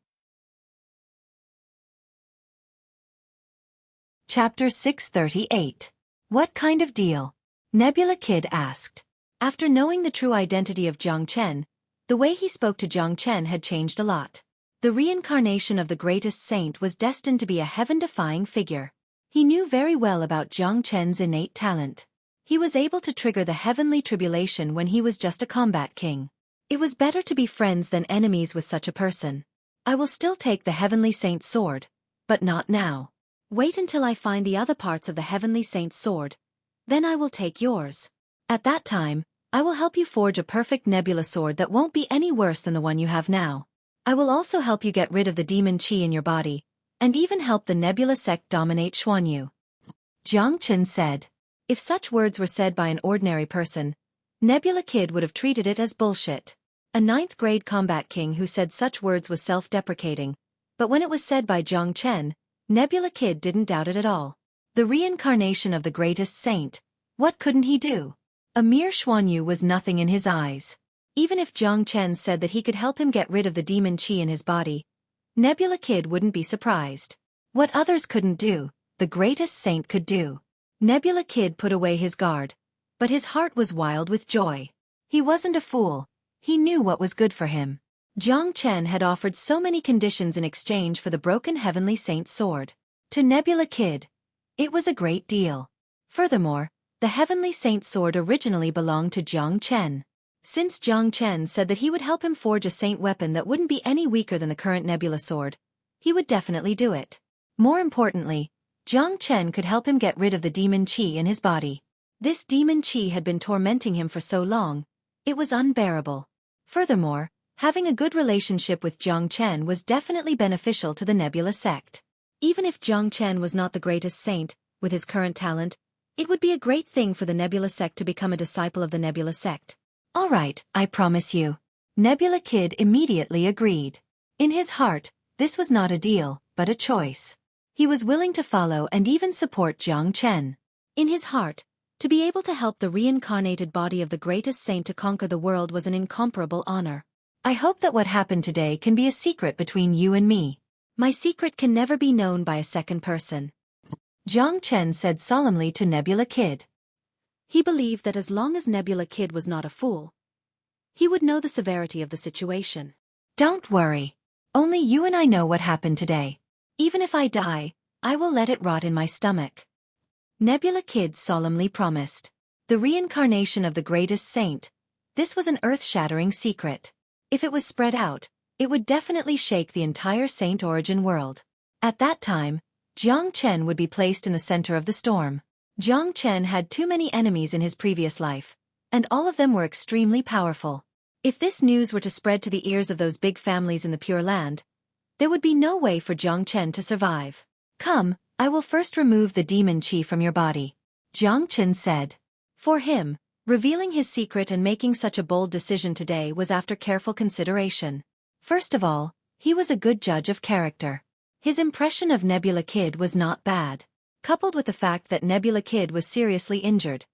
Chapter 638. What kind of deal? Nebula Kid asked. After knowing the true identity of Jiang Chen, the way he spoke to Jiang Chen had changed a lot. The reincarnation of the greatest saint was destined to be a heaven-defying figure. He knew very well about Jiang Chen's innate talent. He was able to trigger the heavenly tribulation when he was just a combat king. It was better to be friends than enemies with such a person. I will still take the Heavenly Saint's sword, but not now. Wait until I find the other parts of the Heavenly Saint's sword. Then I will take yours. At that time, I will help you forge a perfect nebula sword that won't be any worse than the one you have now. I will also help you get rid of the demon qi in your body, and even help the nebula sect dominate Xuanyu. Jiang Chen said. If such words were said by an ordinary person, Nebula Kid would have treated it as bullshit. A 9th-grade combat king who said such words was self-deprecating, but when it was said by Jiang Chen, Nebula Kid didn't doubt it at all. The reincarnation of the greatest saint, what couldn't he do? A mere Xuanyu was nothing in his eyes. Even if Jiang Chen said that he could help him get rid of the demon qi in his body, Nebula Kid wouldn't be surprised. What others couldn't do, the greatest saint could do. Nebula Kid put away his guard, but his heart was wild with joy. He wasn't a fool. He knew what was good for him. Jiang Chen had offered so many conditions in exchange for the broken Heavenly Saint's sword. To Nebula Kid, it was a great deal. Furthermore, the Heavenly Saint's sword originally belonged to Jiang Chen. Since Jiang Chen said that he would help him forge a saint weapon that wouldn't be any weaker than the current nebula sword, he would definitely do it. More importantly, Jiang Chen could help him get rid of the demon qi in his body. This demon qi had been tormenting him for so long, it was unbearable. Furthermore, having a good relationship with Jiang Chen was definitely beneficial to the nebula sect. Even if Jiang Chen was not the greatest saint, with his current talent, it would be a great thing for the nebula sect to become a disciple of the nebula sect. All right, I promise you. Nebula Kid immediately agreed. In his heart, this was not a deal, but a choice. He was willing to follow and even support Jiang Chen. In his heart, to be able to help the reincarnated body of the greatest saint to conquer the world was an incomparable honor. I hope that what happened today can be a secret between you and me. My secret can never be known by a second person. Jiang Chen said solemnly to Nebula Kid. He believed that as long as Nebula Kid was not a fool, he would know the severity of the situation. Don't worry. Only you and I know what happened today. Even if I die, I will let it rot in my stomach. Nebula Kid solemnly promised. The reincarnation of the greatest saint. This was an earth-shattering secret. If it was spread out, it would definitely shake the entire saint origin world. At that time, Jiang Chen would be placed in the center of the storm. Jiang Chen had too many enemies in his previous life, and all of them were extremely powerful. If this news were to spread to the ears of those big families in the Pure Land, there would be no way for Jiang Chen to survive. Come, I will first remove the demon qi from your body, Jiang Chen said. For him, revealing his secret and making such a bold decision today was after careful consideration. First of all, he was a good judge of character. His impression of Nebula Kid was not bad. Coupled with the fact that Nebula Kid was seriously injured,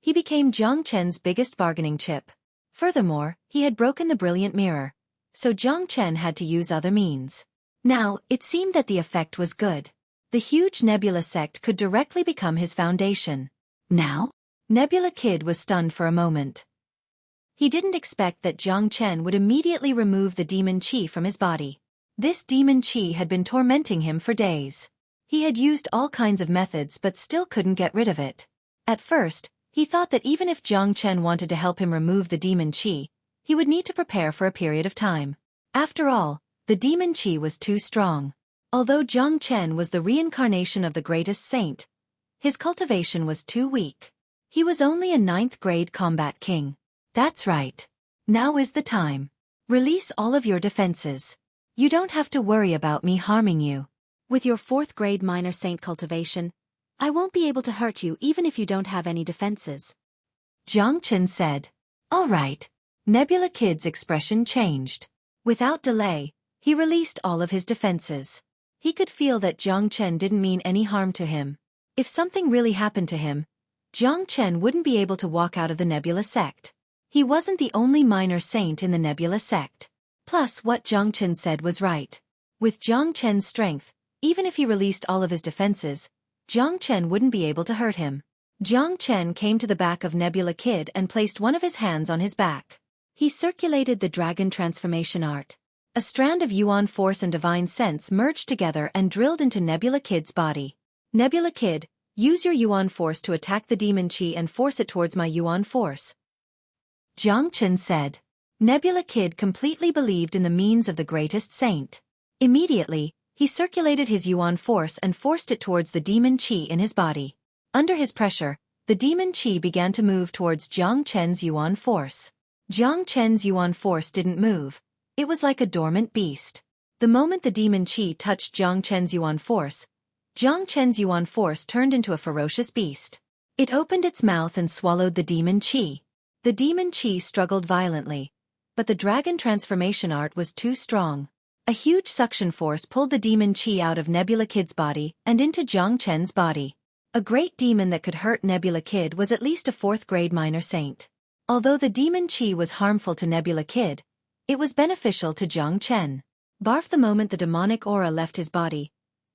he became Jiang Chen's biggest bargaining chip. Furthermore, he had broken the brilliant mirror, so Jiang Chen had to use other means. Now, it seemed that the effect was good. The huge Nebula sect could directly become his foundation. Now? Nebula Kid was stunned for a moment. He didn't expect that Jiang Chen would immediately remove the demon qi from his body. This demon qi had been tormenting him for days. He had used all kinds of methods but still couldn't get rid of it. At first, he thought that even if Jiang Chen wanted to help him remove the demon qi, he would need to prepare for a period of time. After all, the demon qi was too strong. Although Jiang Chen was the reincarnation of the greatest saint, his cultivation was too weak. He was only a 9th grade combat king. That's right. Now is the time. Release all of your defenses. You don't have to worry about me harming you. With your 4th grade minor saint cultivation, I won't be able to hurt you even if you don't have any defenses. Jiang Chen said. All right. Nebula Kid's expression changed. Without delay, he released all of his defenses. He could feel that Jiang Chen didn't mean any harm to him. If something really happened to him, Jiang Chen wouldn't be able to walk out of the Nebula sect. He wasn't the only minor saint in the Nebula sect. Plus, what Jiang Chen said was right. With Jiang Chen's strength, even if he released all of his defenses, Jiang Chen wouldn't be able to hurt him. Jiang Chen came to the back of Nebula Kid and placed one of his hands on his back. He circulated the dragon transformation art. A strand of Yuan force and divine sense merged together and drilled into Nebula Kid's body. Nebula Kid, use your Yuan force to attack the demon qi and force it towards my Yuan force, Jiang Chen said. Nebula Kid completely believed in the means of the greatest saint. Immediately, he circulated his Yuan force and forced it towards the demon qi in his body. Under his pressure, the demon qi began to move towards Jiang Chen's Yuan force. Jiang Chen's Yuan force didn't move. It was like a dormant beast. The moment the demon qi touched Jiang Chen's Yuan force, Jiang Chen's Yuan force turned into a ferocious beast. It opened its mouth and swallowed the demon qi. The demon qi struggled violently, but the dragon transformation art was too strong. A huge suction force pulled the demon qi out of Nebula Kid's body and into Jiang Chen's body. A great demon that could hurt Nebula Kid was at least a 4th grade minor saint. Although the demon qi was harmful to Nebula Kid, it was beneficial to Jiang Chen. Barf the moment the demonic aura left his body,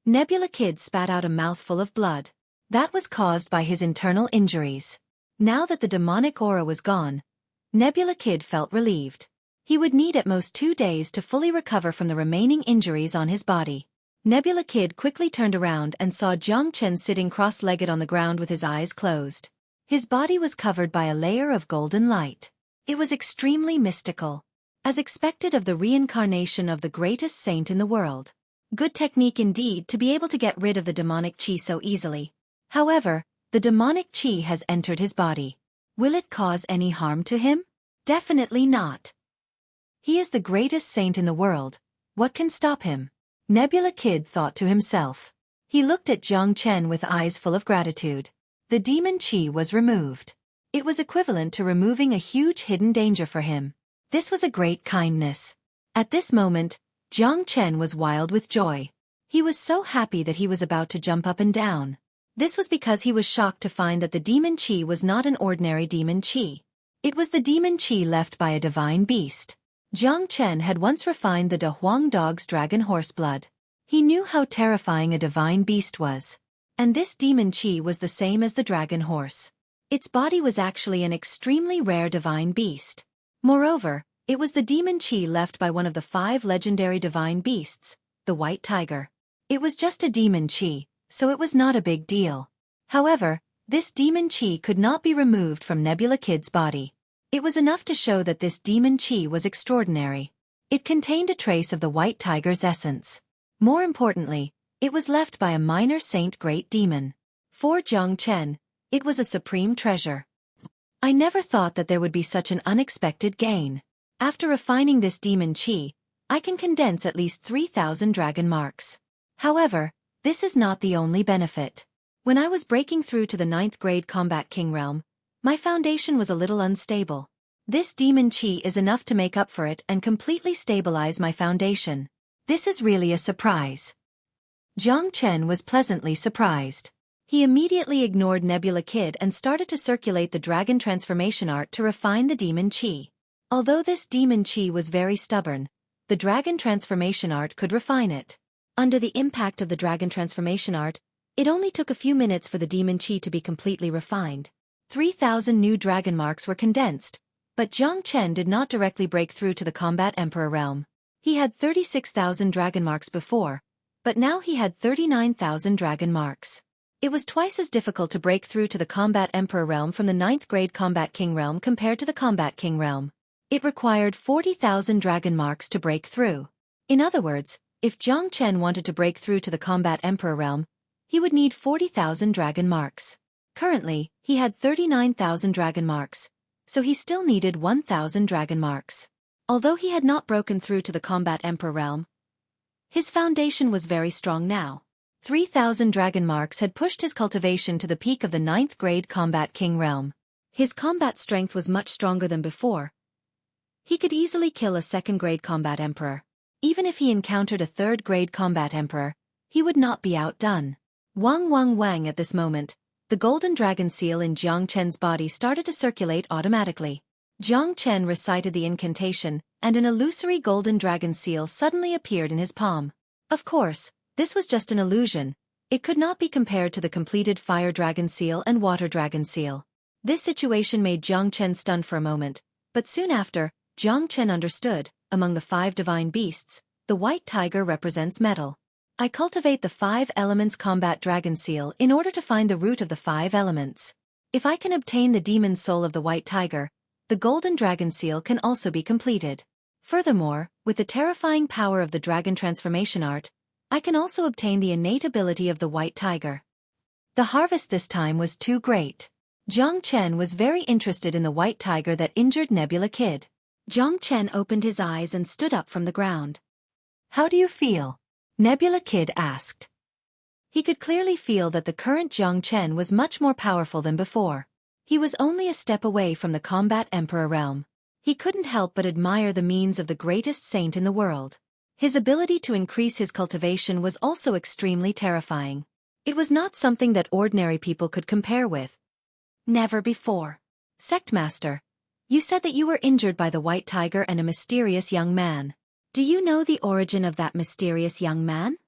Nebula Kid spat out a mouthful of blood. That was caused by his internal injuries. Now that the demonic aura was gone, Nebula Kid felt relieved. He would need at most 2 days to fully recover from the remaining injuries on his body. Nebula Kid quickly turned around and saw Jiang Chen sitting cross-legged on the ground with his eyes closed. His body was covered by a layer of golden light. It was extremely mystical. As expected of the reincarnation of the greatest saint in the world. Good technique indeed to be able to get rid of the demonic qi so easily. However, the demonic qi has entered his body. Will it cause any harm to him? Definitely not. He is the greatest saint in the world. What can stop him? Nebula Kid thought to himself. He looked at Jiang Chen with eyes full of gratitude. The demon qi was removed. It was equivalent to removing a huge hidden danger for him. This was a great kindness. At this moment, Jiang Chen was wild with joy. He was so happy that he was about to jump up and down. This was because he was shocked to find that the demon qi was not an ordinary demon qi. It was the demon qi left by a divine beast. Jiang Chen had once refined the De Huang dog's dragon horse blood. He knew how terrifying a divine beast was. And this demon qi was the same as the dragon horse. Its body was actually an extremely rare divine beast. Moreover, It was the demon chi left by one of the 5 legendary divine beasts, the white tiger. It was just a demon chi, so it was not a big deal. However, this demon chi could not be removed from Nebula Kid's body. It was enough to show that this demon chi was extraordinary. It contained a trace of the white tiger's essence. More importantly, it was left by a minor saint great demon. For Jiang Chen, it was a supreme treasure. I never thought that there would be such an unexpected gain. After refining this demon chi, I can condense at least 3,000 dragon marks. However, this is not the only benefit. When I was breaking through to the 9th grade Combat King realm, my foundation was a little unstable. This demon chi is enough to make up for it and completely stabilize my foundation. This is really a surprise. Jiang Chen was pleasantly surprised. He immediately ignored Nebula Kid and started to circulate the dragon transformation art to refine the demon chi. Although this demon chi was very stubborn, the dragon transformation art could refine it. Under the impact of the dragon transformation art, it only took a few minutes for the demon chi to be completely refined. 3,000 new dragon marks were condensed, but Jiang Chen did not directly break through to the Combat Emperor realm. He had 36,000 dragon marks before, but now he had 39,000 dragon marks. It was twice as difficult to break through to the Combat Emperor realm from the 9th grade Combat King realm compared to the Combat King realm. It required 40,000 dragon marks to break through. In other words, if Jiang Chen wanted to break through to the Combat Emperor realm, he would need 40,000 dragon marks. Currently, he had 39,000 dragon marks, so he still needed 1,000 dragon marks. Although he had not broken through to the Combat Emperor realm, his foundation was very strong now. 3,000 dragon marks had pushed his cultivation to the peak of the 9th grade Combat King realm. His combat strength was much stronger than before. He could easily kill a 2nd grade Combat Emperor. Even if he encountered a 3rd grade Combat Emperor, he would not be outdone. Wang at this moment, the golden dragon seal in Jiang Chen's body started to circulate automatically. Jiang Chen recited the incantation, and an illusory golden dragon seal suddenly appeared in his palm. Of course, this was just an illusion. It could not be compared to the completed fire dragon seal and water dragon seal. This situation made Jiang Chen stunned for a moment, but soon after, Jiang Chen understood. Among the 5 divine beasts, the white tiger represents metal. I cultivate the 5 elements combat dragon seal in order to find the root of the 5 elements. If I can obtain the demon soul of the white tiger, the golden dragon seal can also be completed. Furthermore, with the terrifying power of the dragon transformation art, I can also obtain the innate ability of the white tiger. The harvest this time was too great. Jiang Chen was very interested in the white tiger that injured Nebula Kid. Jiang Chen opened his eyes and stood up from the ground. "How do you feel?" Nebula Kid asked. He could clearly feel that the current Jiang Chen was much more powerful than before. He was only a step away from the Combat Emperor realm. He couldn't help but admire the means of the greatest saint in the world. His ability to increase his cultivation was also extremely terrifying. It was not something that ordinary people could compare with. Never before. Sectmaster, you said that you were injured by the white tiger and a mysterious young man. Do you know the origin of that mysterious young man?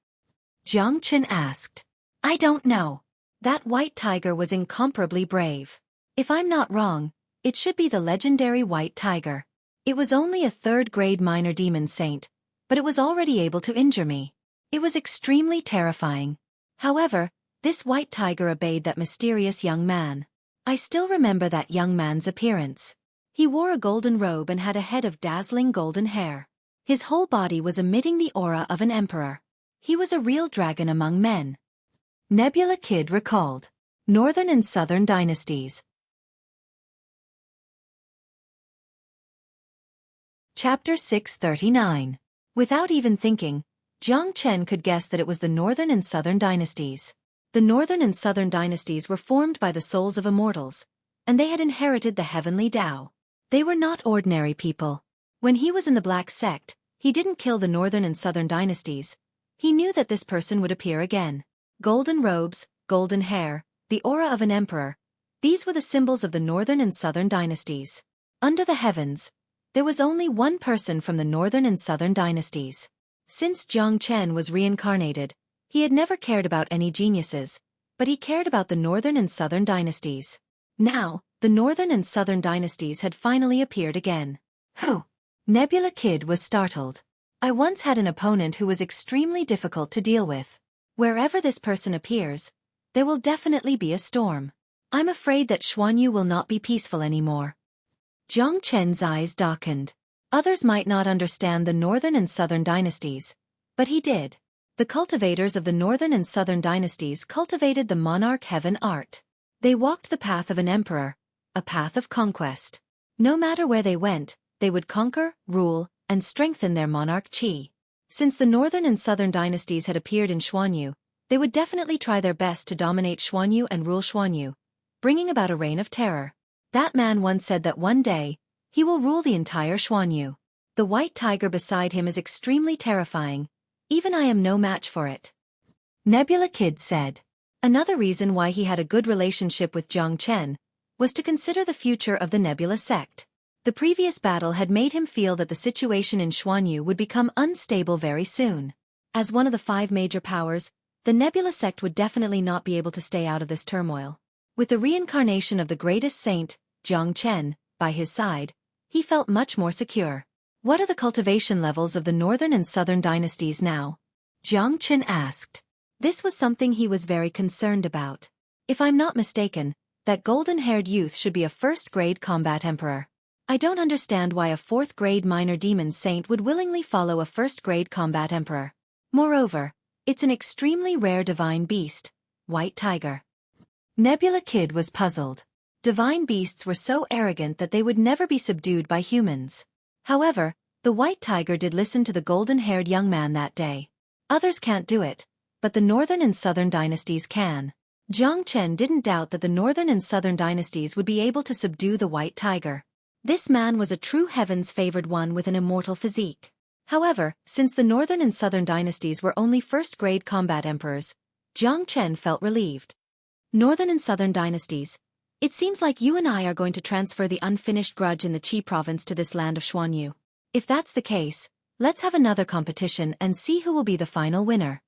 Jiang Chen asked. I don't know. That white tiger was incomparably brave. If I'm not wrong, it should be the legendary white tiger. It was only a 3rd grade minor demon saint, but it was already able to injure me. It was extremely terrifying. However, this white tiger obeyed that mysterious young man. I still remember that young man's appearance. He wore a golden robe and had a head of dazzling golden hair. His whole body was emitting the aura of an emperor. He was a real dragon among men. Nebula Kid recalled. Northern and Southern Dynasties. Chapter 639. Without even thinking, Jiang Chen could guess that it was the Northern and Southern Dynasties. The Northern and Southern Dynasties were formed by the souls of immortals, and they had inherited the heavenly Tao. They were not ordinary people. When he was in the Black Sect, he didn't kill the Northern and Southern Dynasties. He knew that this person would appear again. Golden robes, golden hair, the aura of an emperor. These were the symbols of the Northern and Southern Dynasties. Under the heavens, there was only one person from the Northern and Southern Dynasties. Since Jiang Chen was reincarnated, he had never cared about any geniuses, but he cared about the Northern and Southern Dynasties. Now, the Northern and Southern Dynasties had finally appeared again. Who? Nebula Kid was startled. I once had an opponent who was extremely difficult to deal with. Wherever this person appears, there will definitely be a storm. I'm afraid that Xuanyu will not be peaceful anymore. Jiang Chen's eyes darkened. Others might not understand the northern and southern dynasties, but he did. The cultivators of the northern and southern dynasties cultivated the monarch heaven art. They walked the path of an emperor, a path of conquest. No matter where they went, they would conquer, rule, and strengthen their monarch qi. Since the northern and southern dynasties had appeared in Xuanyu, they would definitely try their best to dominate Xuanyu and rule Xuanyu, bringing about a reign of terror. That man once said that one day, he will rule the entire Xuanyu. The white tiger beside him is extremely terrifying. Even I am no match for it. Nebula Kid said. Another reason why he had a good relationship with Jiang Chen was to consider the future of the Nebula sect. The previous battle had made him feel that the situation in Xuanyu would become unstable very soon. As one of the 5 major powers, the Nebula sect would definitely not be able to stay out of this turmoil. With the reincarnation of the greatest saint, Jiang Chen, by his side, he felt much more secure. What are the cultivation levels of the northern and southern dynasties now? Jiang Chen asked. This was something he was very concerned about. If I'm not mistaken, that golden-haired youth should be a first-grade combat emperor. I don't understand why a 4th-grade minor demon saint would willingly follow a first-grade combat emperor. Moreover, it's an extremely rare divine beast, white tiger. Nebula Kid was puzzled. Divine beasts were so arrogant that they would never be subdued by humans. However, the white tiger did listen to the golden-haired young man that day. Others can't do it, but the northern and southern dynasties can. Jiang Chen didn't doubt that the northern and southern dynasties would be able to subdue the white tiger. This man was a true heaven's favored one with an immortal physique. However, since the northern and southern dynasties were only first-grade combat emperors, Jiang Chen felt relieved. Northern and southern dynasties, it seems like you and I are going to transfer the unfinished grudge in the Qi province to this land of Xuanyu. If that's the case, let's have another competition and see who will be the final winner.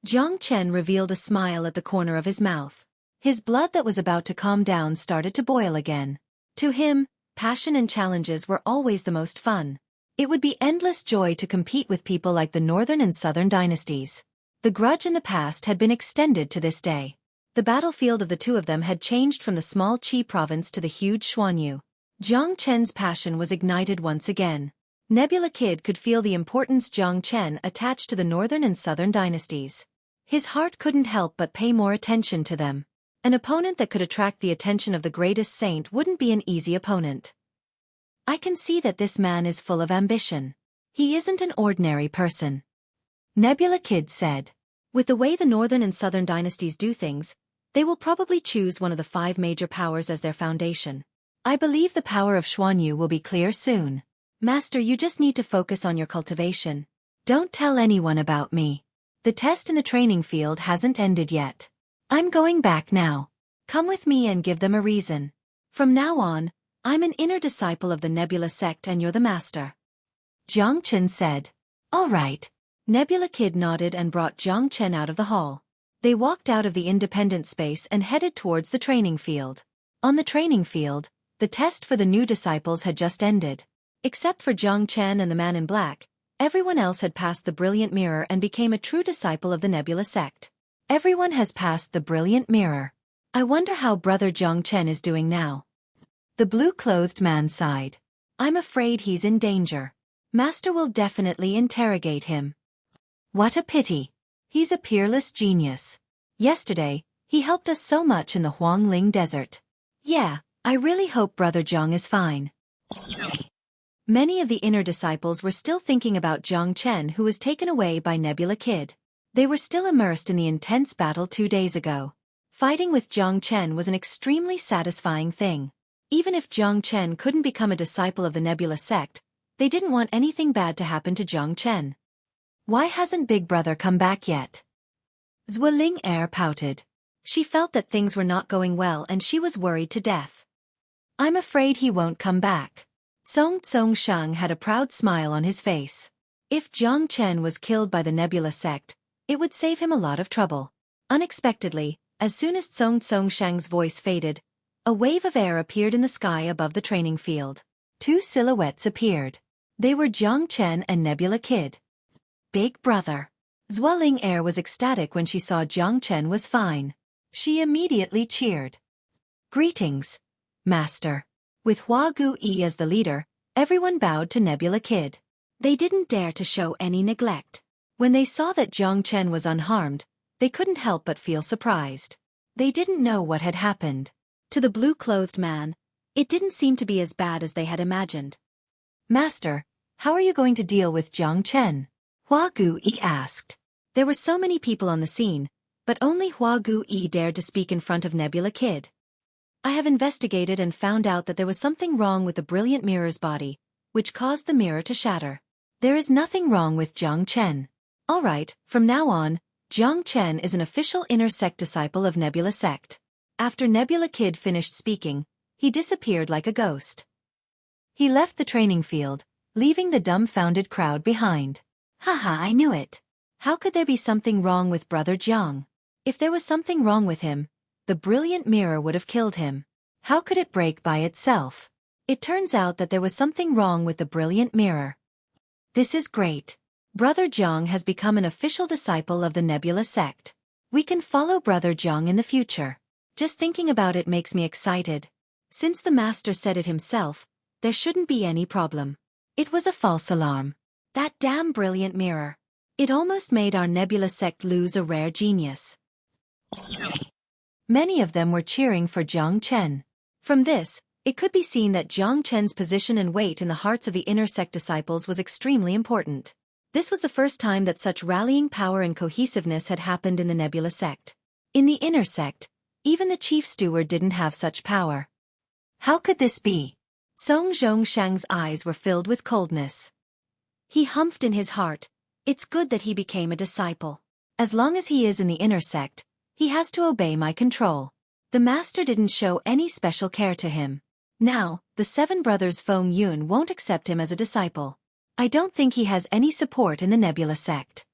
Jiang Chen revealed a smile at the corner of his mouth. His blood that was about to calm down started to boil again. To him, passion and challenges were always the most fun. It would be endless joy to compete with people like the northern and southern dynasties. The grudge in the past had been extended to this day. The battlefield of the two of them had changed from the small Qi province to the huge Xuanyu. Jiang Chen's passion was ignited once again. Nebula Kid could feel the importance Jiang Chen attached to the northern and southern dynasties. His heart couldn't help but pay more attention to them. An opponent that could attract the attention of the greatest saint wouldn't be an easy opponent. I can see that this man is full of ambition. He isn't an ordinary person. Nebula Kid said. With the way the northern and southern dynasties do things, they will probably choose one of the 5 major powers as their foundation. I believe the power of Xuanyu will be clear soon. Master, you just need to focus on your cultivation. Don't tell anyone about me. The test in the training field hasn't ended yet. I'm going back now. Come with me and give them a reason. From now on, I'm an inner disciple of the Nebula sect and you're the master. Jiang Chen said. All right. Nebula Kid nodded and brought Jiang Chen out of the hall. They walked out of the independent space and headed towards the training field. On the training field, the test for the new disciples had just ended. Except for Jiang Chen and the man in black, everyone else had passed the brilliant mirror and became a true disciple of the Nebula sect. Everyone has passed the brilliant mirror. I wonder how Brother Jiang Chen is doing now. The blue-clothed man sighed. I'm afraid he's in danger. Master will definitely interrogate him. What a pity. He's a peerless genius. Yesterday, he helped us so much in the Huangling Desert. Yeah, I really hope Brother Jiang is fine. Many of the inner disciples were still thinking about Jiang Chen, who was taken away by Nebula Kid. They were still immersed in the intense battle 2 days ago. Fighting with Jiang Chen was an extremely satisfying thing. Even if Jiang Chen couldn't become a disciple of the Nebula sect, they didn't want anything bad to happen to Jiang Chen. Why hasn't Big Brother come back yet? Xueqi pouted. She felt that things were not going well and she was worried to death. I'm afraid he won't come back. Song Shang had a proud smile on his face. If Jiang Chen was killed by the Nebula sect, it would save him a lot of trouble. Unexpectedly, as soon as Song Shang's voice faded, a wave of air appeared in the sky above the training field. 2 silhouettes appeared. They were Jiang Chen and Nebula Kid. Big brother. Xueqi was ecstatic when she saw Jiang Chen was fine. She immediately cheered. Greetings, Master. With Xueqi as the leader, everyone bowed to Nebula Kid. They didn't dare to show any neglect. When they saw that Jiang Chen was unharmed, they couldn't help but feel surprised. They didn't know what had happened. To the blue-clothed man, it didn't seem to be as bad as they had imagined. Master, how are you going to deal with Jiang Chen? Xueqi asked. There were so many people on the scene, but only Xueqi dared to speak in front of Nebula Kid. I have investigated and found out that there was something wrong with the brilliant mirror's body, which caused the mirror to shatter. There is nothing wrong with Jiang Chen. All right, from now on, Jiang Chen is an official inner sect disciple of Nebula Sect. After Nebula Kid finished speaking, he disappeared like a ghost. He left the training field, leaving the dumbfounded crowd behind. Haha, I knew it. How could there be something wrong with Brother Jiang? If there was something wrong with him, the brilliant mirror would have killed him. How could it break by itself? It turns out that there was something wrong with the brilliant mirror. This is great. Brother Jiang has become an official disciple of the Nebula Sect. We can follow Brother Jiang in the future. Just thinking about it makes me excited. Since the Master said it himself, there shouldn't be any problem. It was a false alarm. That damn brilliant mirror. It almost made our Nebula Sect lose a rare genius. Many of them were cheering for Jiang Chen. From this, it could be seen that Jiang Chen's position and weight in the hearts of the inner sect disciples was extremely important. This was the first time that such rallying power and cohesiveness had happened in the Nebula Sect. In the inner sect, even the chief steward didn't have such power. How could this be? Song Zhongshang's eyes were filled with coldness. He humphed in his heart. It's good that he became a disciple. As long as he is in the inner sect, he has to obey my control. The Master didn't show any special care to him. Now, the 7 brothers Feng Yun won't accept him as a disciple. I don't think he has any support in the Nebula Sect.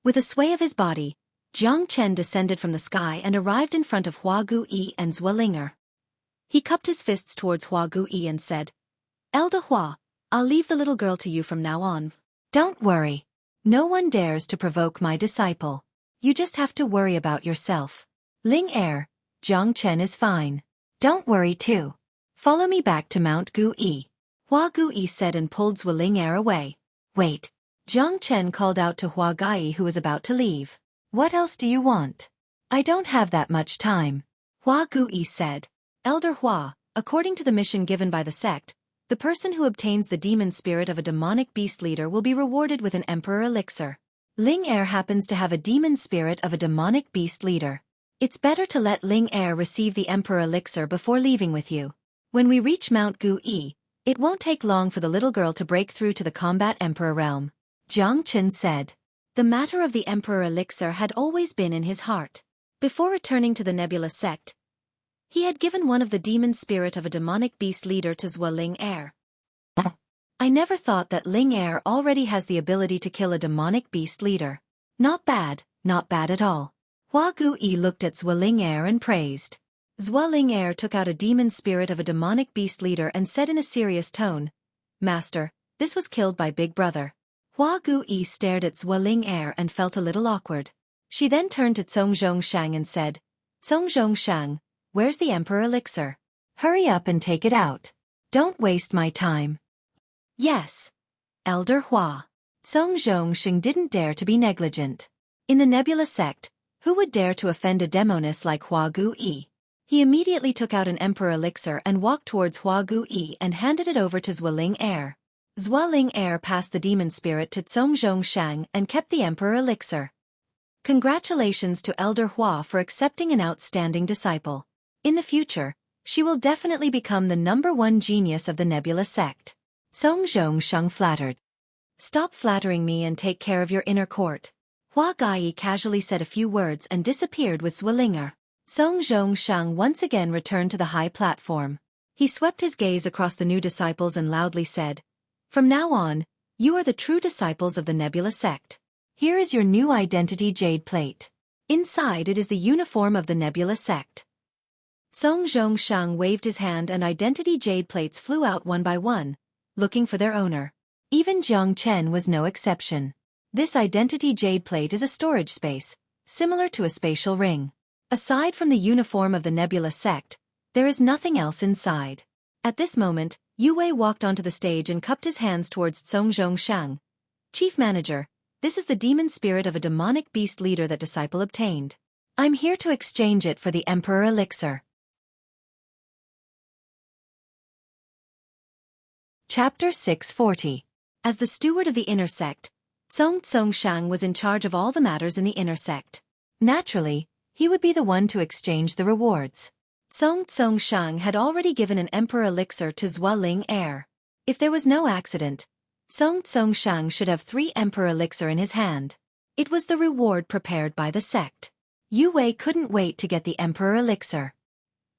With a sway of his body, Jiang Chen descended from the sky and arrived in front of Xueqi and Xueqi. He cupped his fists towards Xueqi and said, Elder Hua, I'll leave the little girl to you from now on. Don't worry. No one dares to provoke my disciple. You just have to worry about yourself. Ling Er, Jiang Chen is fine. Don't worry too. Follow me back to Mount Gui. Xueqi said and pulled Xueqi away. Wait. Jiang Chen called out to Xueqi who was about to leave. What else do you want? I don't have that much time. Xueqi said. Elder Hua, according to the mission given by the sect, the person who obtains the demon spirit of a demonic beast leader will be rewarded with an emperor elixir. Ling Er happens to have a demon spirit of a demonic beast leader. It's better to let Ling Er receive the emperor elixir before leaving with you. When we reach Mount Gui, it won't take long for the little girl to break through to the combat emperor realm. Jiang Chen said. The matter of the emperor elixir had always been in his heart. Before returning to the Nebula Sect, he had given one of the demon spirit of a demonic beast leader to Xueqi. I never thought that Ling Er already has the ability to kill a demonic beast leader. Not bad at all. Xueqi looked at Xueqi and praised. Xueqi took out a demon spirit of a demonic beast leader and said in a serious tone, Master, this was killed by Big Brother. Xueqi stared at Xueqi and felt a little awkward. She then turned to Song Zhongshang and said, Song Zhongshang, where's the emperor elixir? Hurry up and take it out. Don't waste my time. Yes. Elder Hua. Song Zhongshang didn't dare to be negligent. In the Nebula Sect, who would dare to offend a demoness like Xueqi? He immediately took out an emperor elixir and walked towards Xueqi and handed it over to Xueqi. Xueqi passed the demon spirit to Song Zhongshang and kept the emperor elixir. Congratulations to Elder Hua for accepting an outstanding disciple. In the future, she will definitely become the #1 genius of the Nebula Sect. Song Zhongshang flattered. Stop flattering me and take care of your inner court. Xueqi casually said a few words and disappeared with Xueqi. Song Zhongshang once again returned to the high platform. He swept his gaze across the new disciples and loudly said, From now on, you are the true disciples of the Nebula Sect. Here is your new identity jade plate. Inside it is the uniform of the Nebula Sect. Song Zhongshang waved his hand and identity jade plates flew out one by one, looking for their owner. Even Jiang Chen was no exception. This identity jade plate is a storage space, similar to a spatial ring. Aside from the uniform of the Nebula sect, there is nothing else inside. At this moment, Yue Wei walked onto the stage and cupped his hands towards Cong Zhongshang. Chief Manager, this is the demon spirit of a demonic beast leader that disciple obtained. I'm here to exchange it for the Emperor Elixir. Chapter 640. As the steward of the inner sect, Cong Zhongshang was in charge of all the matters in the inner sect. Naturally, he would be the one to exchange the rewards. Cong Zhongshang had already given an Emperor Elixir to Xueqi heir. If there was no accident, Cong Zhongshang should have 3 Emperor Elixir in his hand. It was the reward prepared by the sect. Yue Wei couldn't wait to get the Emperor Elixir.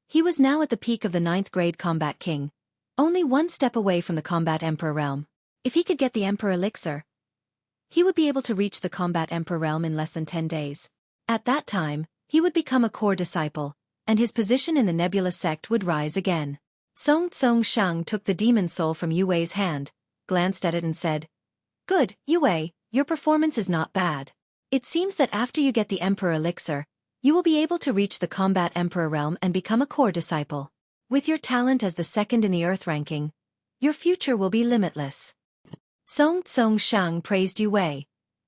He was now at the peak of the 9th grade Combat King, only 1 step away from the Combat Emperor realm. If he could get the Emperor Elixir, he would be able to reach the Combat Emperor realm in less than 10 days. At that time, he would become a core disciple, and his position in the Nebula sect would rise again. Cong Zhongshang took the demon soul from Yue Wei's hand, glanced at it and said, "Good, Yue Wei, your performance is not bad. It seems that after you get the Emperor Elixir, you will be able to reach the Combat Emperor realm and become a core disciple. With your talent as the 2nd in the Earth ranking, your future will be limitless." Cong Zhongshang praised Yue Wei.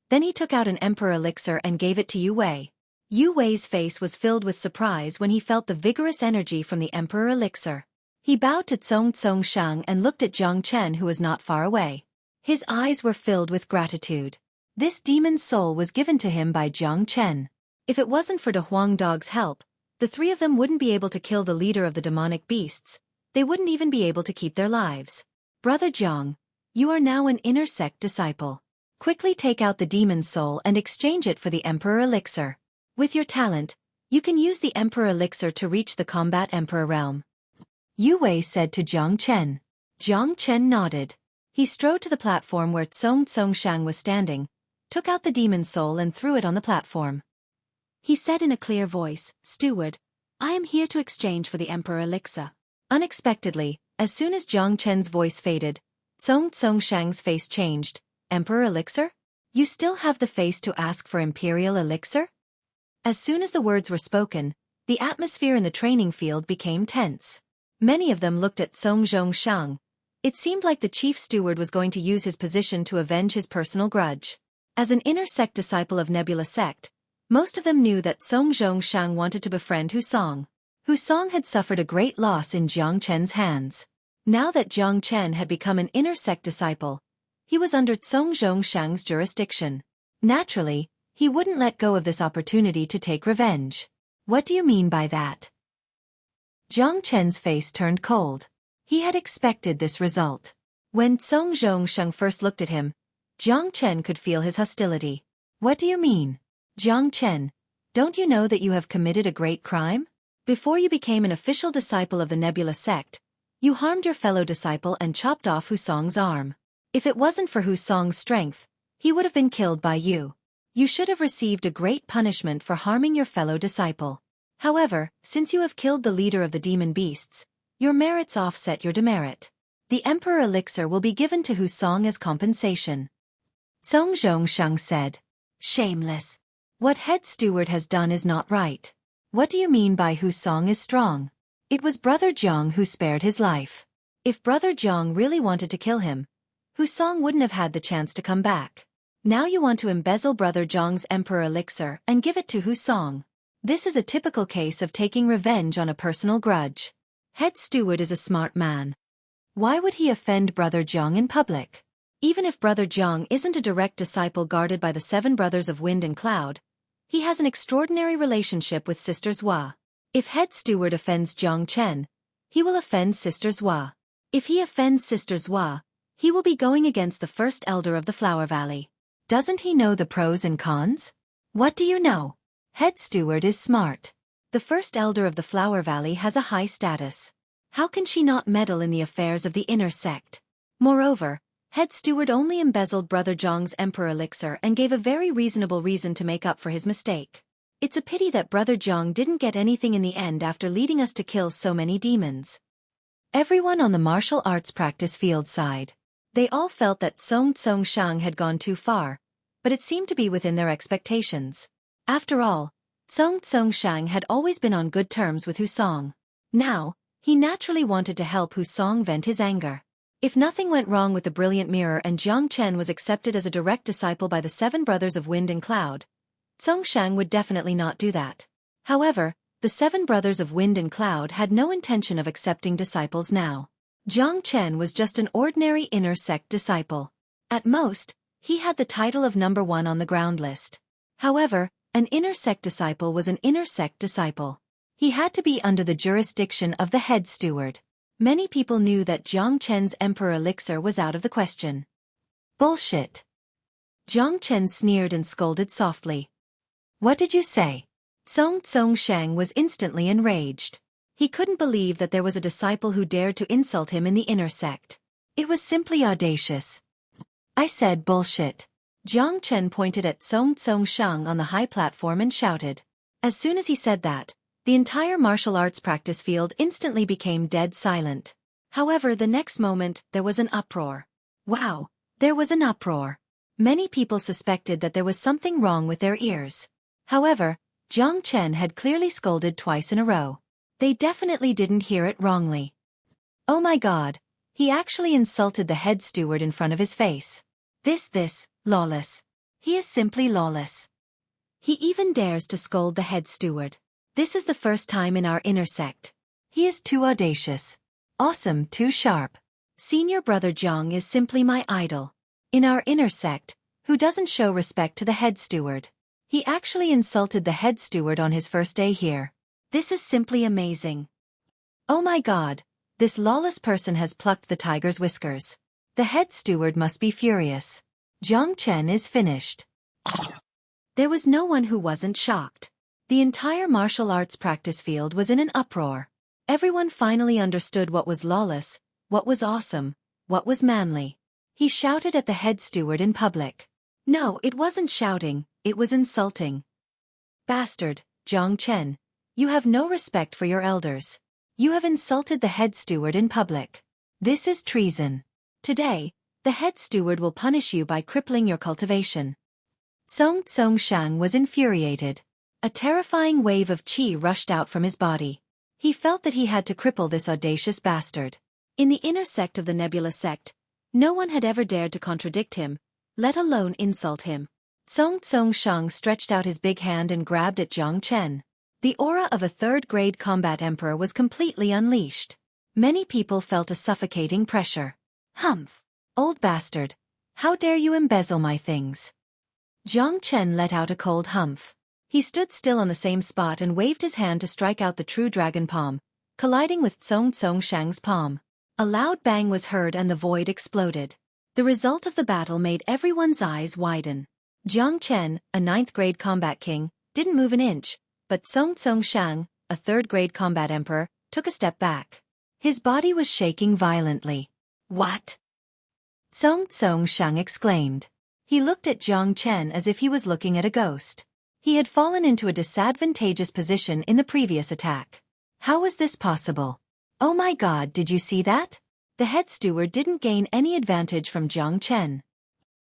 Then he took out an Emperor Elixir and gave it to Yue Wei. Yue Wei's face was filled with surprise when he felt the vigorous energy from the Emperor Elixir. He bowed to Cong Zhongshang and looked at Jiang Chen, who was not far away. His eyes were filled with gratitude. This demon's soul was given to him by Jiang Chen. If it wasn't for De Huang Dog's help, the 3 of them wouldn't be able to kill the leader of the demonic beasts. They wouldn't even be able to keep their lives. Brother Jiang, you are now an inner sect disciple. Quickly take out the demon's soul and exchange it for the Emperor Elixir. With your talent, you can use the Emperor Elixir to reach the Combat Emperor realm. Yue Wei said to Jiang Chen. Jiang Chen nodded. He strode to the platform where Cong Zhongshang was standing, took out the demon's soul and threw it on the platform. He said in a clear voice, "Steward, I am here to exchange for the Emperor Elixir." Unexpectedly, as soon as Jiang Chen's voice faded, Cong Zhongshang's face changed. "Emperor Elixir? You still have the face to ask for Imperial Elixir?" As soon as the words were spoken, the atmosphere in the training field became tense. Many of them looked at Cong Zhongshang. It seemed like the chief steward was going to use his position to avenge his personal grudge. As an inner sect disciple of Nebula sect, most of them knew that Cong Zhongshang wanted to befriend Husong. Husong had suffered a great loss in Jiang Chen's hands. Now that Jiang Chen had become an inner sect disciple, he was under Cong Zhongshang's jurisdiction. Naturally, he wouldn't let go of this opportunity to take revenge. What do you mean by that? Jiang Chen's face turned cold. He had expected this result. When Cong Zhongshang first looked at him, Jiang Chen could feel his hostility. What do you mean? Jiang Chen, don't you know that you have committed a great crime? Before you became an official disciple of the Nebula sect, you harmed your fellow disciple and chopped off Husong's arm. If it wasn't for Husong's strength, he would have been killed by you. You should have received a great punishment for harming your fellow disciple. However, since you have killed the leader of the demon beasts, your merits offset your demerit. The Emperor Elixir will be given to Husong as compensation. Cong Zhongshang said. Shameless. What head steward has done is not right. What do you mean by Husong is strong? It was Brother Jiang who spared his life. If Brother Jiang really wanted to kill him, Husong wouldn't have had the chance to come back. Now you want to embezzle Brother Jiang's Emperor Elixir and give it to Husong. This is a typical case of taking revenge on a personal grudge. Head steward is a smart man. Why would he offend Brother Jiang in public? Even if Brother Jiang isn't a direct disciple guarded by the 7 brothers of Wind and Cloud, he has an extraordinary relationship with Sister Zhua. If head steward offends Jiang Chen, he will offend Sister Zhua. If he offends Sister Zhua, he will be going against the first elder of the Flower Valley. Doesn't he know the pros and cons? What do you know? Head steward is smart. The first elder of the Flower Valley has a high status. How can she not meddle in the affairs of the inner sect? Moreover, head steward only embezzled Brother Jiang's Emperor Elixir and gave a very reasonable reason to make up for his mistake. It's a pity that Brother Jiang didn't get anything in the end after leading us to kill so many demons. Everyone on the martial arts practice field sighed. They all felt that Song Shang had gone too far, but it seemed to be within their expectations. After all, Song Shang had always been on good terms with Husong. Now, he naturally wanted to help Husong vent his anger. If nothing went wrong with the brilliant mirror and Jiang Chen was accepted as a direct disciple by the 7 brothers of Wind and Cloud, Song Shang would definitely not do that. However, the 7 brothers of Wind and Cloud had no intention of accepting disciples now. Jiang Chen was just an ordinary inner sect disciple. At most, he had the title of number 1 on the ground list. However, an inner sect disciple was an inner sect disciple. He had to be under the jurisdiction of the head steward. Many people knew that Jiang Chen's emperor elixir was out of the question. Bullshit. Jiang Chen sneered and scolded softly. What did you say? Song Shang was instantly enraged. He couldn't believe that there was a disciple who dared to insult him in the inner sect. It was simply audacious. I said bullshit. Jiang Chen pointed at Song Shang on the high platform and shouted. As soon as he said that, the entire martial arts practice field instantly became dead silent. However, the next moment, there was an uproar. Wow, there was an uproar. Many people suspected that there was something wrong with their ears. However, Jiang Chen had clearly scolded twice in a row. They definitely didn't hear it wrongly. Oh my god, he actually insulted the head steward in front of his face. This, lawless. He is simply lawless. He even dares to scold the head steward. This is the first time in our inner sect. He is too audacious. Awesome, too sharp. Senior brother Jiang is simply my idol. In our inner sect, who doesn't show respect to the head steward? He actually insulted the head steward on his first day here. This is simply amazing. Oh my god, this lawless person has plucked the tiger's whiskers. The head steward must be furious. Jiang Chen is finished. There was no one who wasn't shocked. The entire martial arts practice field was in an uproar. Everyone finally understood what was lawless, what was awesome, what was manly. He shouted at the head steward in public. No, it wasn't shouting, it was insulting. Bastard, Jiang Chen. You have no respect for your elders. You have insulted the head steward in public. This is treason. Today, the head steward will punish you by crippling your cultivation. Song Shang was infuriated. A terrifying wave of qi rushed out from his body. He felt that he had to cripple this audacious bastard. In the inner sect of the Nebula sect, no one had ever dared to contradict him, let alone insult him. Song Shang stretched out his big hand and grabbed at Jiang Chen. The aura of a third-grade combat emperor was completely unleashed. Many people felt a suffocating pressure. Humph! Old bastard! How dare you embezzle my things? Jiang Chen let out a cold humph. He stood still on the same spot and waved his hand to strike out the true dragon palm, colliding with Song Shang's palm. A loud bang was heard and the void exploded. The result of the battle made everyone's eyes widen. Jiang Chen, a 9th-grade combat king, didn't move an inch, but Song Shang, a 3rd-grade combat emperor, took a step back. His body was shaking violently. What? Song Shang exclaimed. He looked at Jiang Chen as if he was looking at a ghost. He had fallen into a disadvantageous position in the previous attack. How was this possible? Oh my god, did you see that? The head steward didn't gain any advantage from Jiang Chen.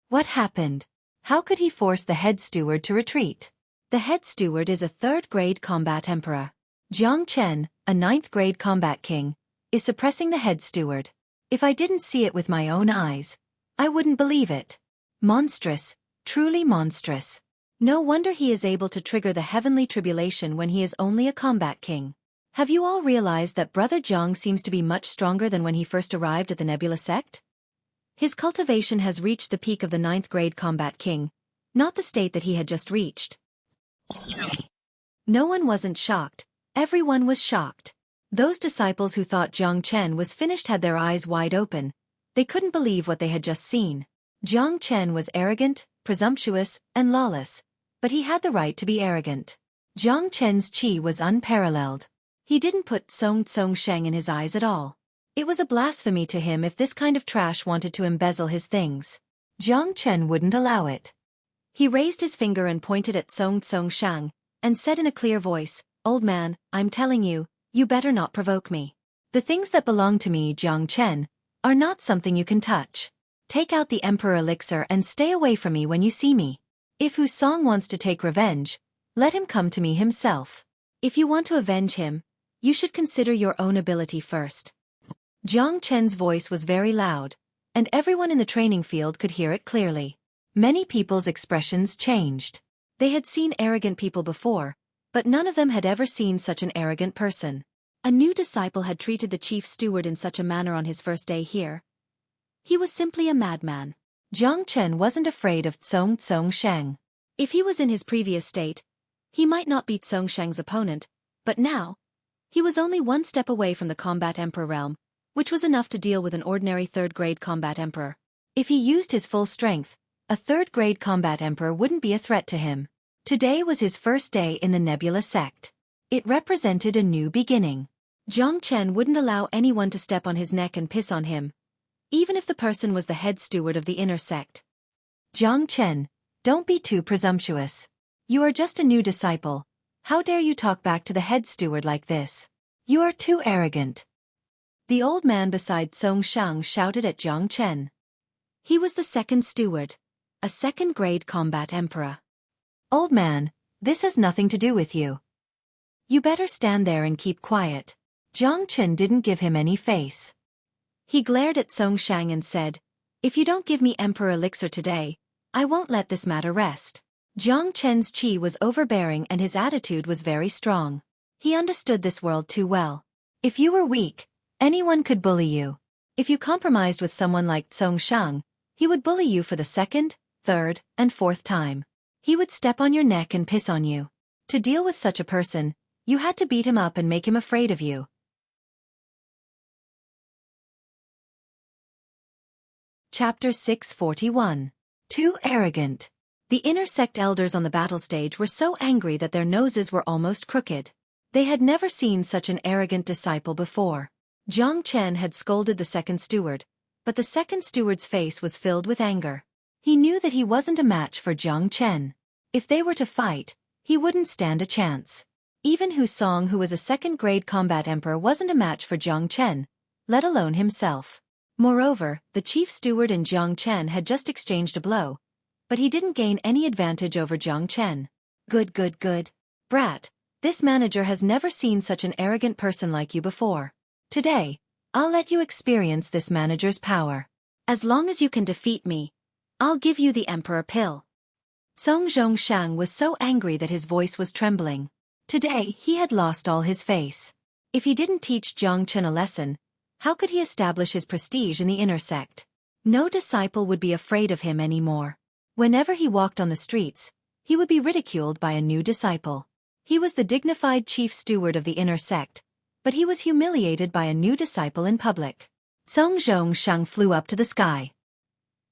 What happened? How could he force the head steward to retreat? The head steward is a 3rd-grade combat emperor. Jiang Chen, a 9th-grade combat king, is suppressing the head steward. If I didn't see it with my own eyes, I wouldn't believe it. Monstrous, truly monstrous. No wonder he is able to trigger the heavenly tribulation when he is only a combat king. Have you all realized that Brother Jiang seems to be much stronger than when he first arrived at the Nebula sect? His cultivation has reached the peak of the 9th-grade combat king, not the state that he had just reached. No one wasn't shocked, everyone was shocked. Those disciples who thought Jiang Chen was finished had their eyes wide open. They couldn't believe what they had just seen. Jiang Chen was arrogant, presumptuous, and lawless, but he had the right to be arrogant. Jiang Chen's qi was unparalleled. He didn't put Song Shang in his eyes at all. It was a blasphemy to him if this kind of trash wanted to embezzle his things. Jiang Chen wouldn't allow it. He raised his finger and pointed at Song Shang, and said in a clear voice, "Old man, I'm telling you, you better not provoke me. The things that belong to me, Jiang Chen, are not something you can touch." Take out the Emperor Elixir and stay away from me when you see me. If Hu Song wants to take revenge, let him come to me himself. If you want to avenge him, you should consider your own ability first. Jiang Chen's voice was very loud, and everyone in the training field could hear it clearly. Many people's expressions changed. They had seen arrogant people before, but none of them had ever seen such an arrogant person. A new disciple had treated the chief steward in such a manner on his first day here. He was simply a madman. Jiang Chen wasn't afraid of Tsong Sheng. If he was in his previous state, he might not beat Tsong Sheng's opponent, but now, he was only one step away from the combat emperor realm, which was enough to deal with an ordinary third-grade combat emperor. If he used his full strength, a third-grade combat emperor wouldn't be a threat to him. Today was his first day in the Nebula sect. It represented a new beginning. Jiang Chen wouldn't allow anyone to step on his neck and piss on him, even if the person was the head steward of the inner sect. Jiang Chen, don't be too presumptuous. You are just a new disciple. How dare you talk back to the head steward like this? You are too arrogant. The old man beside Song Shang shouted at Jiang Chen. He was the second steward, a second-grade combat emperor. Old man, this has nothing to do with you. You better stand there and keep quiet. Jiang Chen didn't give him any face. He glared at Song Shang and said, if you don't give me Emperor Elixir today, I won't let this matter rest. Jiang Chen's chi was overbearing and his attitude was very strong. He understood this world too well. If you were weak, anyone could bully you. If you compromised with someone like Song Shang, he would bully you for the second, third, and fourth time. He would step on your neck and piss on you. To deal with such a person, you had to beat him up and make him afraid of you. Chapter 641. Too arrogant. The inner sect elders on the battle stage were so angry that their noses were almost crooked. They had never seen such an arrogant disciple before. Jiang Chen had scolded the second steward, but the second steward's face was filled with anger. He knew that he wasn't a match for Jiang Chen. If they were to fight, he wouldn't stand a chance. Even Hu Song, who was a second-grade combat emperor, wasn't a match for Jiang Chen, let alone himself. Moreover, the chief steward and Jiang Chen had just exchanged a blow, but he didn't gain any advantage over Jiang Chen. Good. Brat, this manager has never seen such an arrogant person like you before. Today, I'll let you experience this manager's power. As long as you can defeat me, I'll give you the Emperor Pill. Song Shang was so angry that his voice was trembling. Today, he had lost all his face. If he didn't teach Jiang Chen a lesson, how could he establish his prestige in the inner sect? No disciple would be afraid of him anymore. Whenever he walked on the streets, he would be ridiculed by a new disciple. He was the dignified chief steward of the inner sect, but he was humiliated by a new disciple in public. Song Shang flew up to the sky.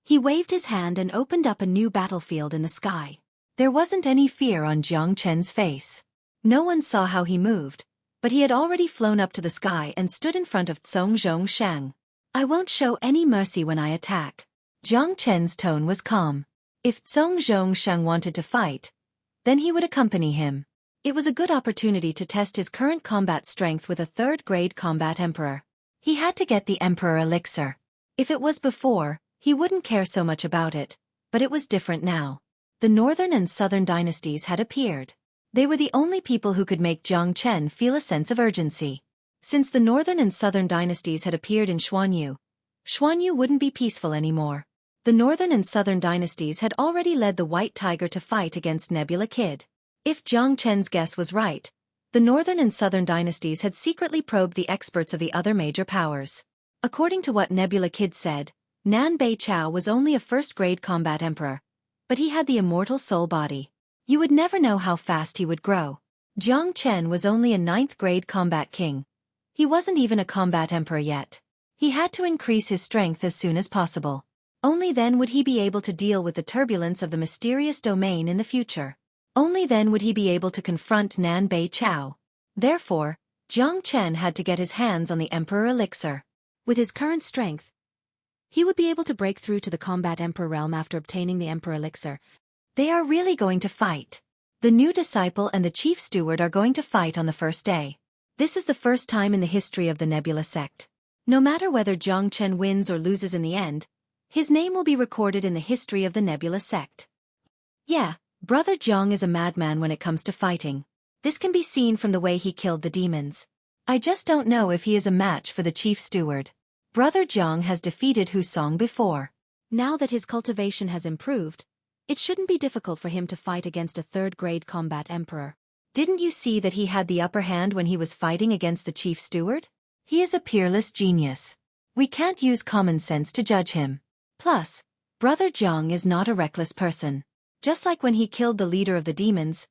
He waved his hand and opened up a new battlefield in the sky. There wasn't any fear on Jiang Chen's face. No one saw how he moved, but he had already flown up to the sky and stood in front of Song Shang. I won't show any mercy when I attack. Jiang Chen's tone was calm. If Song Shang wanted to fight, then he would accompany him. It was a good opportunity to test his current combat strength with a third-grade combat emperor. He had to get the Emperor Elixir. If it was before, he wouldn't care so much about it, but it was different now. The northern and southern dynasties had appeared. They were the only people who could make Jiang Chen feel a sense of urgency. Since the northern and southern dynasties had appeared in Xuanyu wouldn't be peaceful anymore. The northern and southern dynasties had already led the White Tiger to fight against Nebula Kid. If Jiang Chen's guess was right, the northern and southern dynasties had secretly probed the experts of the other major powers. According to what Nebula Kid said, Nan Bei Chao was only a first-grade combat emperor, but he had the immortal soul body. You would never know how fast he would grow. Jiang Chen was only a ninth-grade combat king. He wasn't even a combat emperor yet. He had to increase his strength as soon as possible. Only then would he be able to deal with the turbulence of the mysterious domain in the future. Only then would he be able to confront Nan Bei Chao. Therefore, Jiang Chen had to get his hands on the Emperor Elixir. With his current strength, he would be able to break through to the combat emperor realm after obtaining the Emperor Elixir. They are really going to fight. The new disciple and the chief steward are going to fight on the first day. This is the first time in the history of the Nebula sect. No matter whether Jiang Chen wins or loses in the end, His name will be recorded in the history of the Nebula sect. Yeah, Brother Jiang is a madman when it comes to fighting. This can be seen from the way he killed the demons. I just don't know if he is a match for the chief steward. Brother Jiang has defeated Hu Song before. Now that his cultivation has improved, it shouldn't be difficult for him to fight against a third-grade combat emperor. Didn't you see that he had the upper hand when he was fighting against the chief steward? He is a peerless genius. We can't use common sense to judge him. Plus, Brother Jiang is not a reckless person. Just like when he killed the leader of the demons,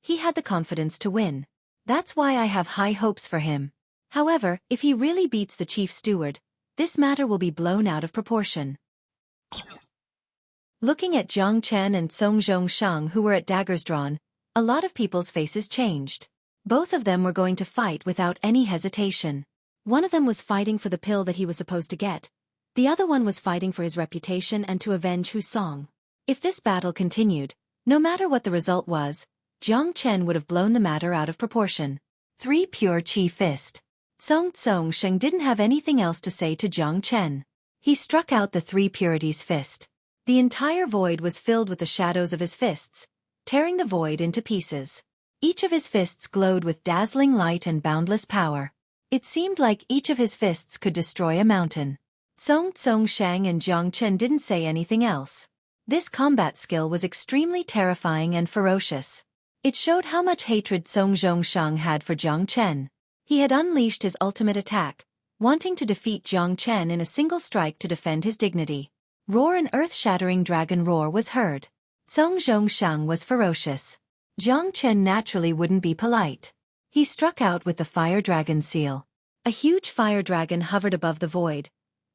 he had the confidence to win. That's why I have high hopes for him. However, if he really beats the chief steward, this matter will be blown out of proportion. Looking at Jiang Chen and Song Zhongshang who were at daggers drawn, a lot of people's faces changed. Both of them were going to fight without any hesitation. One of them was fighting for the pill that he was supposed to get. The other one was fighting for his reputation and to avenge Hu Song. If this battle continued, no matter what the result was, Jiang Chen would have blown the matter out of proportion. 3 Pure Chi Fist. Song Sheng didn't have anything else to say to Jiang Chen. He struck out the 3 Purities fist. The entire void was filled with the shadows of his fists, tearing the void into pieces. Each of his fists glowed with dazzling light and boundless power. It seemed like each of his fists could destroy a mountain. Song Shang and Jiang Chen didn't say anything else. This combat skill was extremely terrifying and ferocious. It showed how much hatred Song Zhongshang had for Jiang Chen. He had unleashed his ultimate attack, wanting to defeat Jiang Chen in a single strike to defend his dignity. Roar, an earth-shattering dragon roar was heard. Song Zhongshang was ferocious. Jiang Chen naturally wouldn't be polite. He struck out with the fire dragon seal. A huge fire dragon hovered above the void,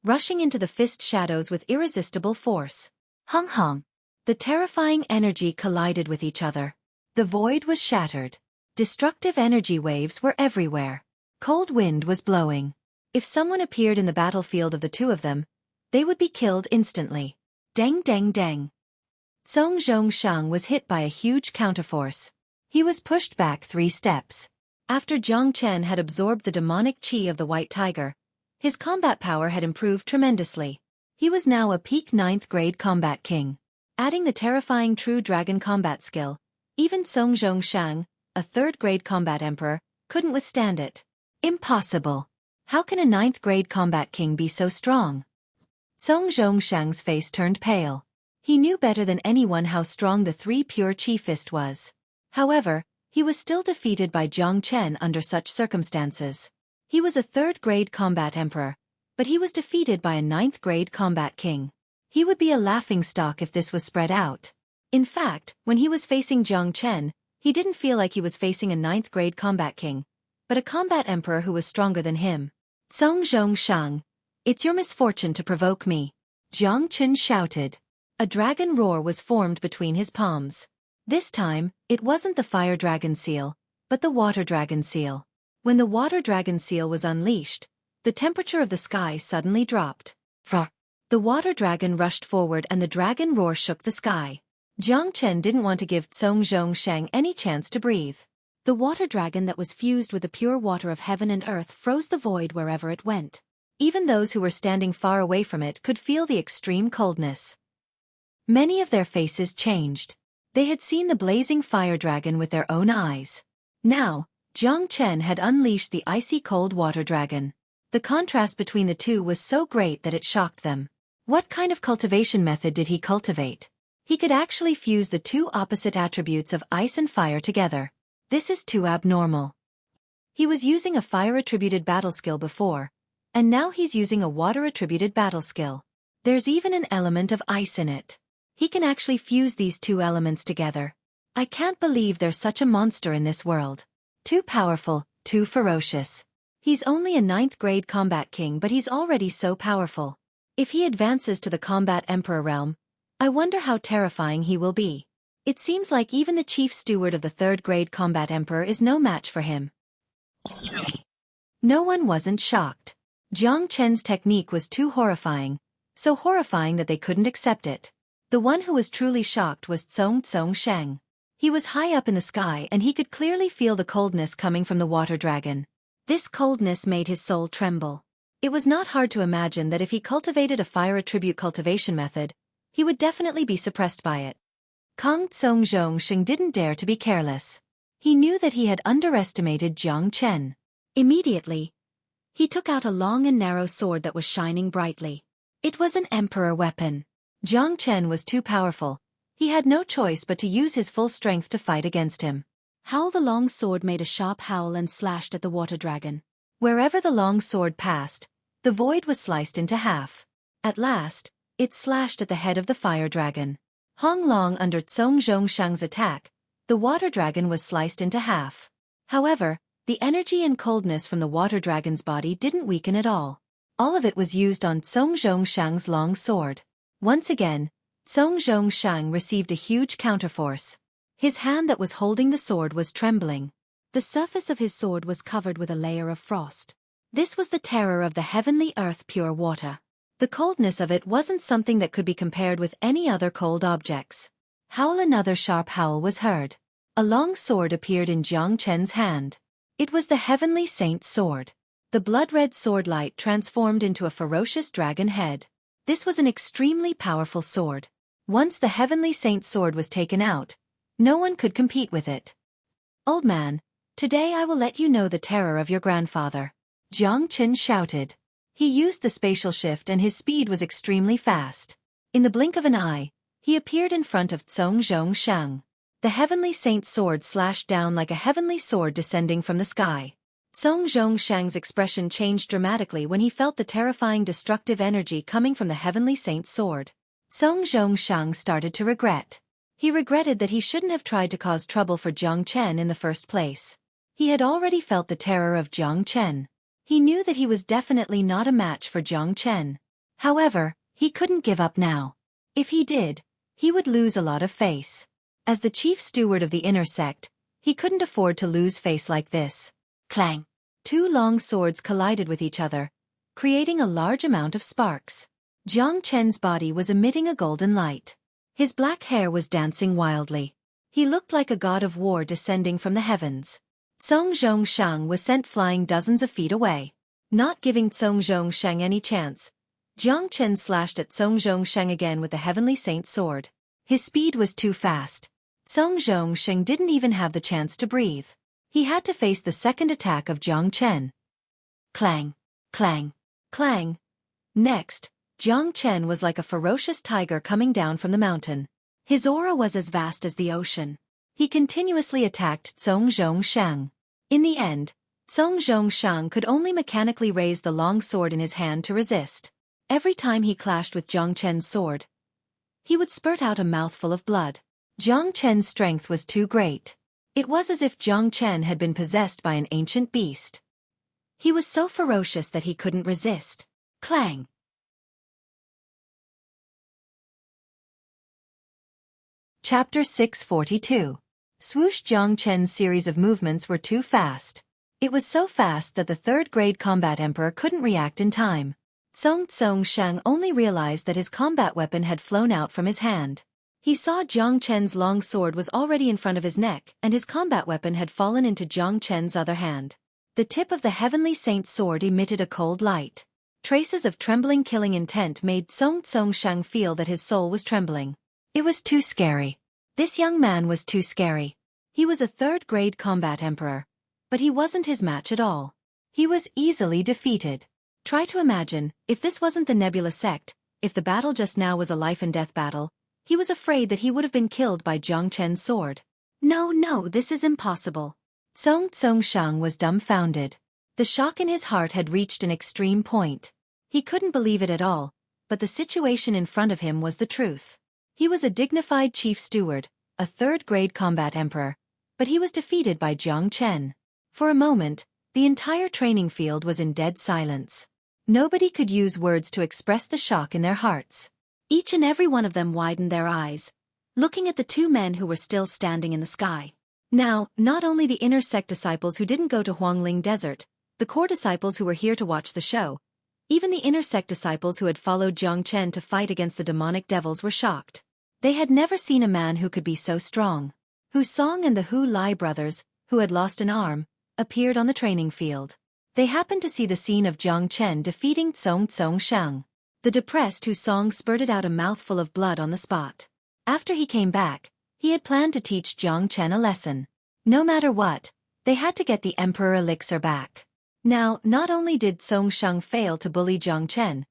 rushing into the fist shadows with irresistible force. Hung hung. The terrifying energy collided with each other. The void was shattered. Destructive energy waves were everywhere. Cold wind was blowing. If someone appeared in the battlefield of the two of them, they would be killed instantly. Deng deng deng. Song Zhongshang was hit by a huge counterforce. He was pushed back 3 steps. After Jiang Chen had absorbed the demonic chi of the White Tiger, his combat power had improved tremendously. He was now a peak 9th grade combat king. Adding the terrifying true dragon combat skill, even Song Zhongshang, a 3rd grade combat emperor, couldn't withstand it. Impossible. How can a 9th grade combat king be so strong? Song Zhongshang's face turned pale. He knew better than anyone how strong the 3 Pure Chi Fist was. However, he was still defeated by Jiang Chen under such circumstances. He was a 3rd grade combat emperor, but he was defeated by a 9th grade combat king. He would be a laughingstock if this was spread out. In fact, when he was facing Jiang Chen, he didn't feel like he was facing a 9th grade combat king, but a combat emperor who was stronger than him. Song Zhongshang, it's your misfortune to provoke me. Jiang Chen shouted. A dragon roar was formed between his palms. This time, it wasn't the fire dragon seal, but the water dragon seal. When the water dragon seal was unleashed, the temperature of the sky suddenly dropped. The water dragon rushed forward and the dragon roar shook the sky. Jiang Chen didn't want to give Song Zhongshang any chance to breathe. The water dragon that was fused with the pure water of heaven and earth froze the void wherever it went. Even those who were standing far away from it could feel the extreme coldness. Many of their faces changed. They had seen the blazing fire dragon with their own eyes. Now, Jiang Chen had unleashed the icy cold water dragon. The contrast between the two was so great that it shocked them. What kind of cultivation method did he cultivate? He could actually fuse the two opposite attributes of ice and fire together. This is too abnormal. He was using a fire-attributed battle skill before, and now he's using a water-attributed battle skill. There's even an element of ice in it. He can actually fuse these two elements together. I can't believe there's such a monster in this world. Too powerful, too ferocious. He's only a 9th grade combat king, but he's already so powerful. If he advances to the combat emperor realm, I wonder how terrifying he will be. It seems like even the chief steward of the 3rd grade combat emperor is no match for him. No one wasn't shocked. Jiang Chen's technique was too horrifying, so horrifying that they couldn't accept it. The one who was truly shocked was Song Sheng. He was high up in the sky and he could clearly feel the coldness coming from the water dragon. This coldness made his soul tremble. It was not hard to imagine that if he cultivated a fire attribute cultivation method, he would definitely be suppressed by it. Kang Tsong-zhong-sheng didn't dare to be careless. He knew that he had underestimated Jiang Chen. Immediately, he took out a long and narrow sword that was shining brightly. It was an emperor weapon. Jiang Chen was too powerful. He had no choice but to use his full strength to fight against him. Howl the long sword made a sharp howl and slashed at the water dragon. Wherever the long sword passed, the void was sliced into half. At last, it slashed at the head of the fire dragon. Hong Long under Tsong-zhong-shang's attack, the water dragon was sliced into half. However, the energy and coldness from the water dragon's body didn't weaken at all. All of it was used on Tsong-zhong-shang's long sword. Once again, Tsong-zhong-shang received a huge counterforce. His hand that was holding the sword was trembling. The surface of his sword was covered with a layer of frost. This was the terror of the heavenly earth pure water. The coldness of it wasn't something that could be compared with any other cold objects. Howl another sharp howl was heard. A long sword appeared in Jiang Chen's hand. It was the heavenly saint's sword. The blood-red sword light transformed into a ferocious dragon head. This was an extremely powerful sword. Once the heavenly saint's sword was taken out, no one could compete with it. Old man, today I will let you know the terror of your grandfather. Jiang Chen shouted. He used the spatial shift and his speed was extremely fast. In the blink of an eye, he appeared in front of Tsong-zhong-shang. The heavenly saint's sword slashed down like a heavenly sword descending from the sky. Tsong-zhong-shang's expression changed dramatically when he felt the terrifying destructive energy coming from the heavenly saint's sword. Tsong-zhong-shang started to regret. He regretted that he shouldn't have tried to cause trouble for Jiang Chen in the first place. He had already felt the terror of Jiang Chen. He knew that he was definitely not a match for Jiang Chen. However, he couldn't give up now. If he did, he would lose a lot of face. As the chief steward of the inner sect, he couldn't afford to lose face like this. Clang! Two long swords collided with each other, creating a large amount of sparks. Jiang Chen's body was emitting a golden light. His black hair was dancing wildly. He looked like a god of war descending from the heavens. Tsong-zhong-shang was sent flying dozens of feet away. Not giving Tsong-zhong-shang any chance, Jiang Chen slashed at Tsong-zhong-shang again with the heavenly saint's sword. His speed was too fast. Tsong-zhong-shang didn't even have the chance to breathe. He had to face the second attack of Jiang Chen. Clang! Clang! Clang! Next, Jiang Chen was like a ferocious tiger coming down from the mountain. His aura was as vast as the ocean. He continuously attacked Tsong-zhong-shang. In the end, Tsong-zhong-shang could only mechanically raise the long sword in his hand to resist. Every time he clashed with Jiang Chen's sword, he would spurt out a mouthful of blood. Jiang Chen's strength was too great. It was as if Jiang Chen had been possessed by an ancient beast. He was so ferocious that he couldn't resist. Clang! Chapter 642. Swoosh. Jiang Chen's series of movements were too fast. It was so fast that the third-grade combat emperor couldn't react in time. Tsong-zhong-shang only realized that his combat weapon had flown out from his hand. He saw Jiang Chen's long sword was already in front of his neck and his combat weapon had fallen into Jiang Chen's other hand. The tip of the heavenly saint's sword emitted a cold light. Traces of trembling killing intent made Tsong-zhong-shang feel that his soul was trembling. It was too scary. This young man was too scary. He was a third-grade combat emperor, but he wasn't his match at all. He was easily defeated. Try to imagine, if this wasn't the Nebula sect, if the battle just now was a life-and-death battle, he was afraid that he would have been killed by Jiang Chen's sword. No, this is impossible. Tsong-zhong-shang was dumbfounded. The shock in his heart had reached an extreme point. He couldn't believe it at all, but the situation in front of him was the truth. He was a dignified chief steward, a third-grade combat emperor, but he was defeated by Jiang Chen. For a moment, the entire training field was in dead silence. Nobody could use words to express the shock in their hearts. Each and every one of them widened their eyes, looking at the two men who were still standing in the sky. Now, not only the inner sect disciples who didn't go to Huangling Desert, the core disciples who were here to watch the show, even the inner sect disciples who had followed Jiang Chen to fight against the demonic devils were shocked. They had never seen a man who could be so strong. Hu Song and the Hu Lai brothers, who had lost an arm, appeared on the training field. They happened to see the scene of Jiang Chen defeating Tsong Shang, the depressed Hu Song spurted out a mouthful of blood on the spot. After he came back, he had planned to teach Jiang Chen a lesson. No matter what, they had to get the Emperor Elixir back. Now, not only did Song Shang fail to bully Jiang Chen,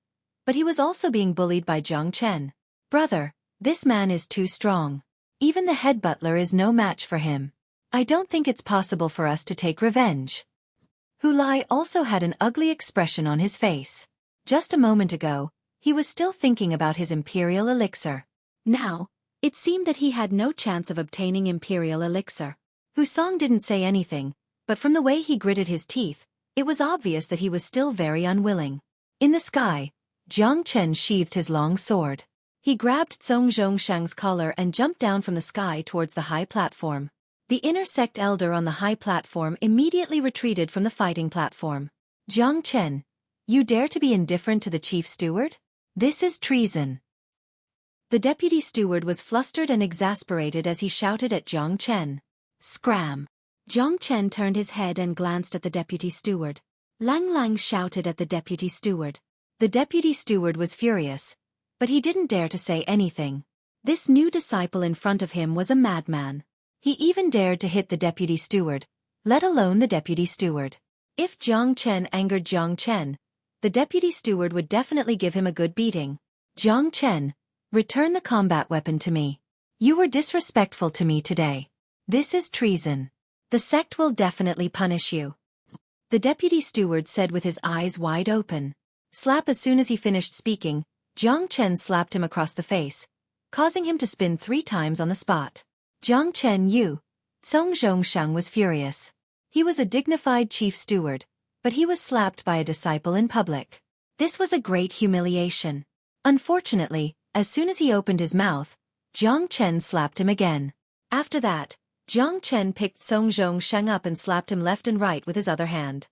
but he was also being bullied by Jiang Chen. Brother, this man is too strong. Even the head butler is no match for him. I don't think it's possible for us to take revenge. Hu Lai also had an ugly expression on his face. Just a moment ago, he was still thinking about his imperial elixir. Now, it seemed that he had no chance of obtaining imperial elixir. Hu Song didn't say anything, but from the way he gritted his teeth, it was obvious that he was still very unwilling. In the sky, Jiang Chen sheathed his long sword. He grabbed Tsong Shang's collar and jumped down from the sky towards the high platform. The inner sect elder on the high platform immediately retreated from the fighting platform. Jiang Chen, you dare to be indifferent to the chief steward? This is treason. The deputy steward was flustered and exasperated as he shouted at Jiang Chen. Scram! Jiang Chen turned his head and glanced at the deputy steward. Lang Lang shouted at the deputy steward. The deputy steward was furious, but he didn't dare to say anything. This new disciple in front of him was a madman. He even dared to hit the deputy steward, let alone the deputy steward. If Jiang Chen angered Jiang Chen, the deputy steward would definitely give him a good beating. Jiang Chen, return the combat weapon to me. You were disrespectful to me today. This is treason. The sect will definitely punish you. The deputy steward said with his eyes wide open. Slap. As soon as he finished speaking, Jiang Chen slapped him across the face, causing him to spin 3 times on the spot. Jiang Chen Yu. Tsong Shang was furious. He was a dignified chief steward, but he was slapped by a disciple in public. This was a great humiliation. Unfortunately, as soon as he opened his mouth, Jiang Chen slapped him again. After that, Jiang Chen picked Tsong Shang up and slapped him left and right with his other hand.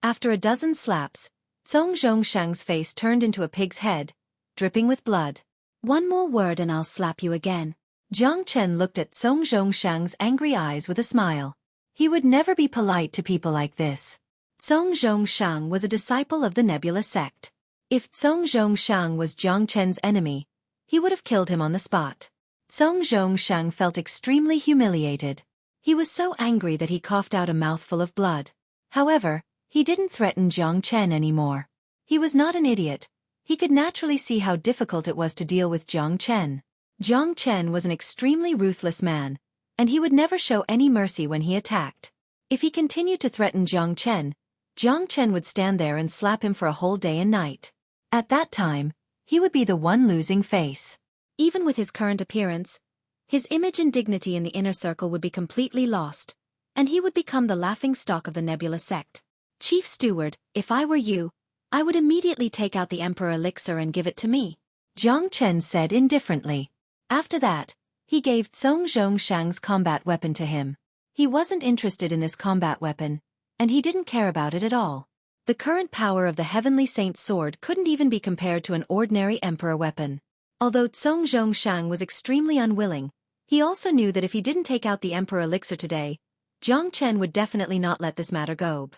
After a dozen slaps, Tsong Shang's face turned into a pig's head, dripping with blood. One more word and I'll slap you again. Jiang Chen looked at Tsong Shang's angry eyes with a smile. He would never be polite to people like this. Tsong Shang was a disciple of the Nebula sect. If Tsong Shang was Jiang Chen's enemy, he would have killed him on the spot. Tsong Shang felt extremely humiliated. He was so angry that he coughed out a mouthful of blood. However, he didn't threaten Jiang Chen anymore. He was not an idiot. He could naturally see how difficult it was to deal with Jiang Chen. Jiang Chen was an extremely ruthless man, and he would never show any mercy when he attacked. If he continued to threaten Jiang Chen would stand there and slap him for a whole day and night. At that time, he would be the one losing face. Even with his current appearance, his image and dignity in the inner circle would be completely lost, and he would become the laughingstock of the Nebula sect. Chief Steward, if I were you, I would immediately take out the Emperor Elixir and give it to me, Jiang Chen said indifferently. After that, he gave Tsong Shang's combat weapon to him. He wasn't interested in this combat weapon, and he didn't care about it at all. The current power of the Heavenly Saint's sword couldn't even be compared to an ordinary Emperor weapon. Although Tsong Shang was extremely unwilling, he also knew that if he didn't take out the Emperor Elixir today, Jiang Chen would definitely not let this matter go.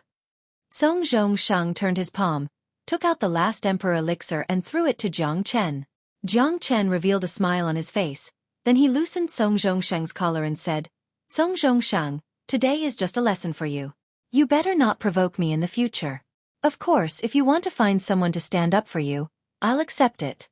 Tsong Shang turned his palm, took out the last Emperor Elixir and threw it to Jiang Chen. Jiang Chen revealed a smile on his face, then he loosened Tsong Shang's collar and said, Tsong Shang, today is just a lesson for you. You better not provoke me in the future. Of course, if you want to find someone to stand up for you, I'll accept it.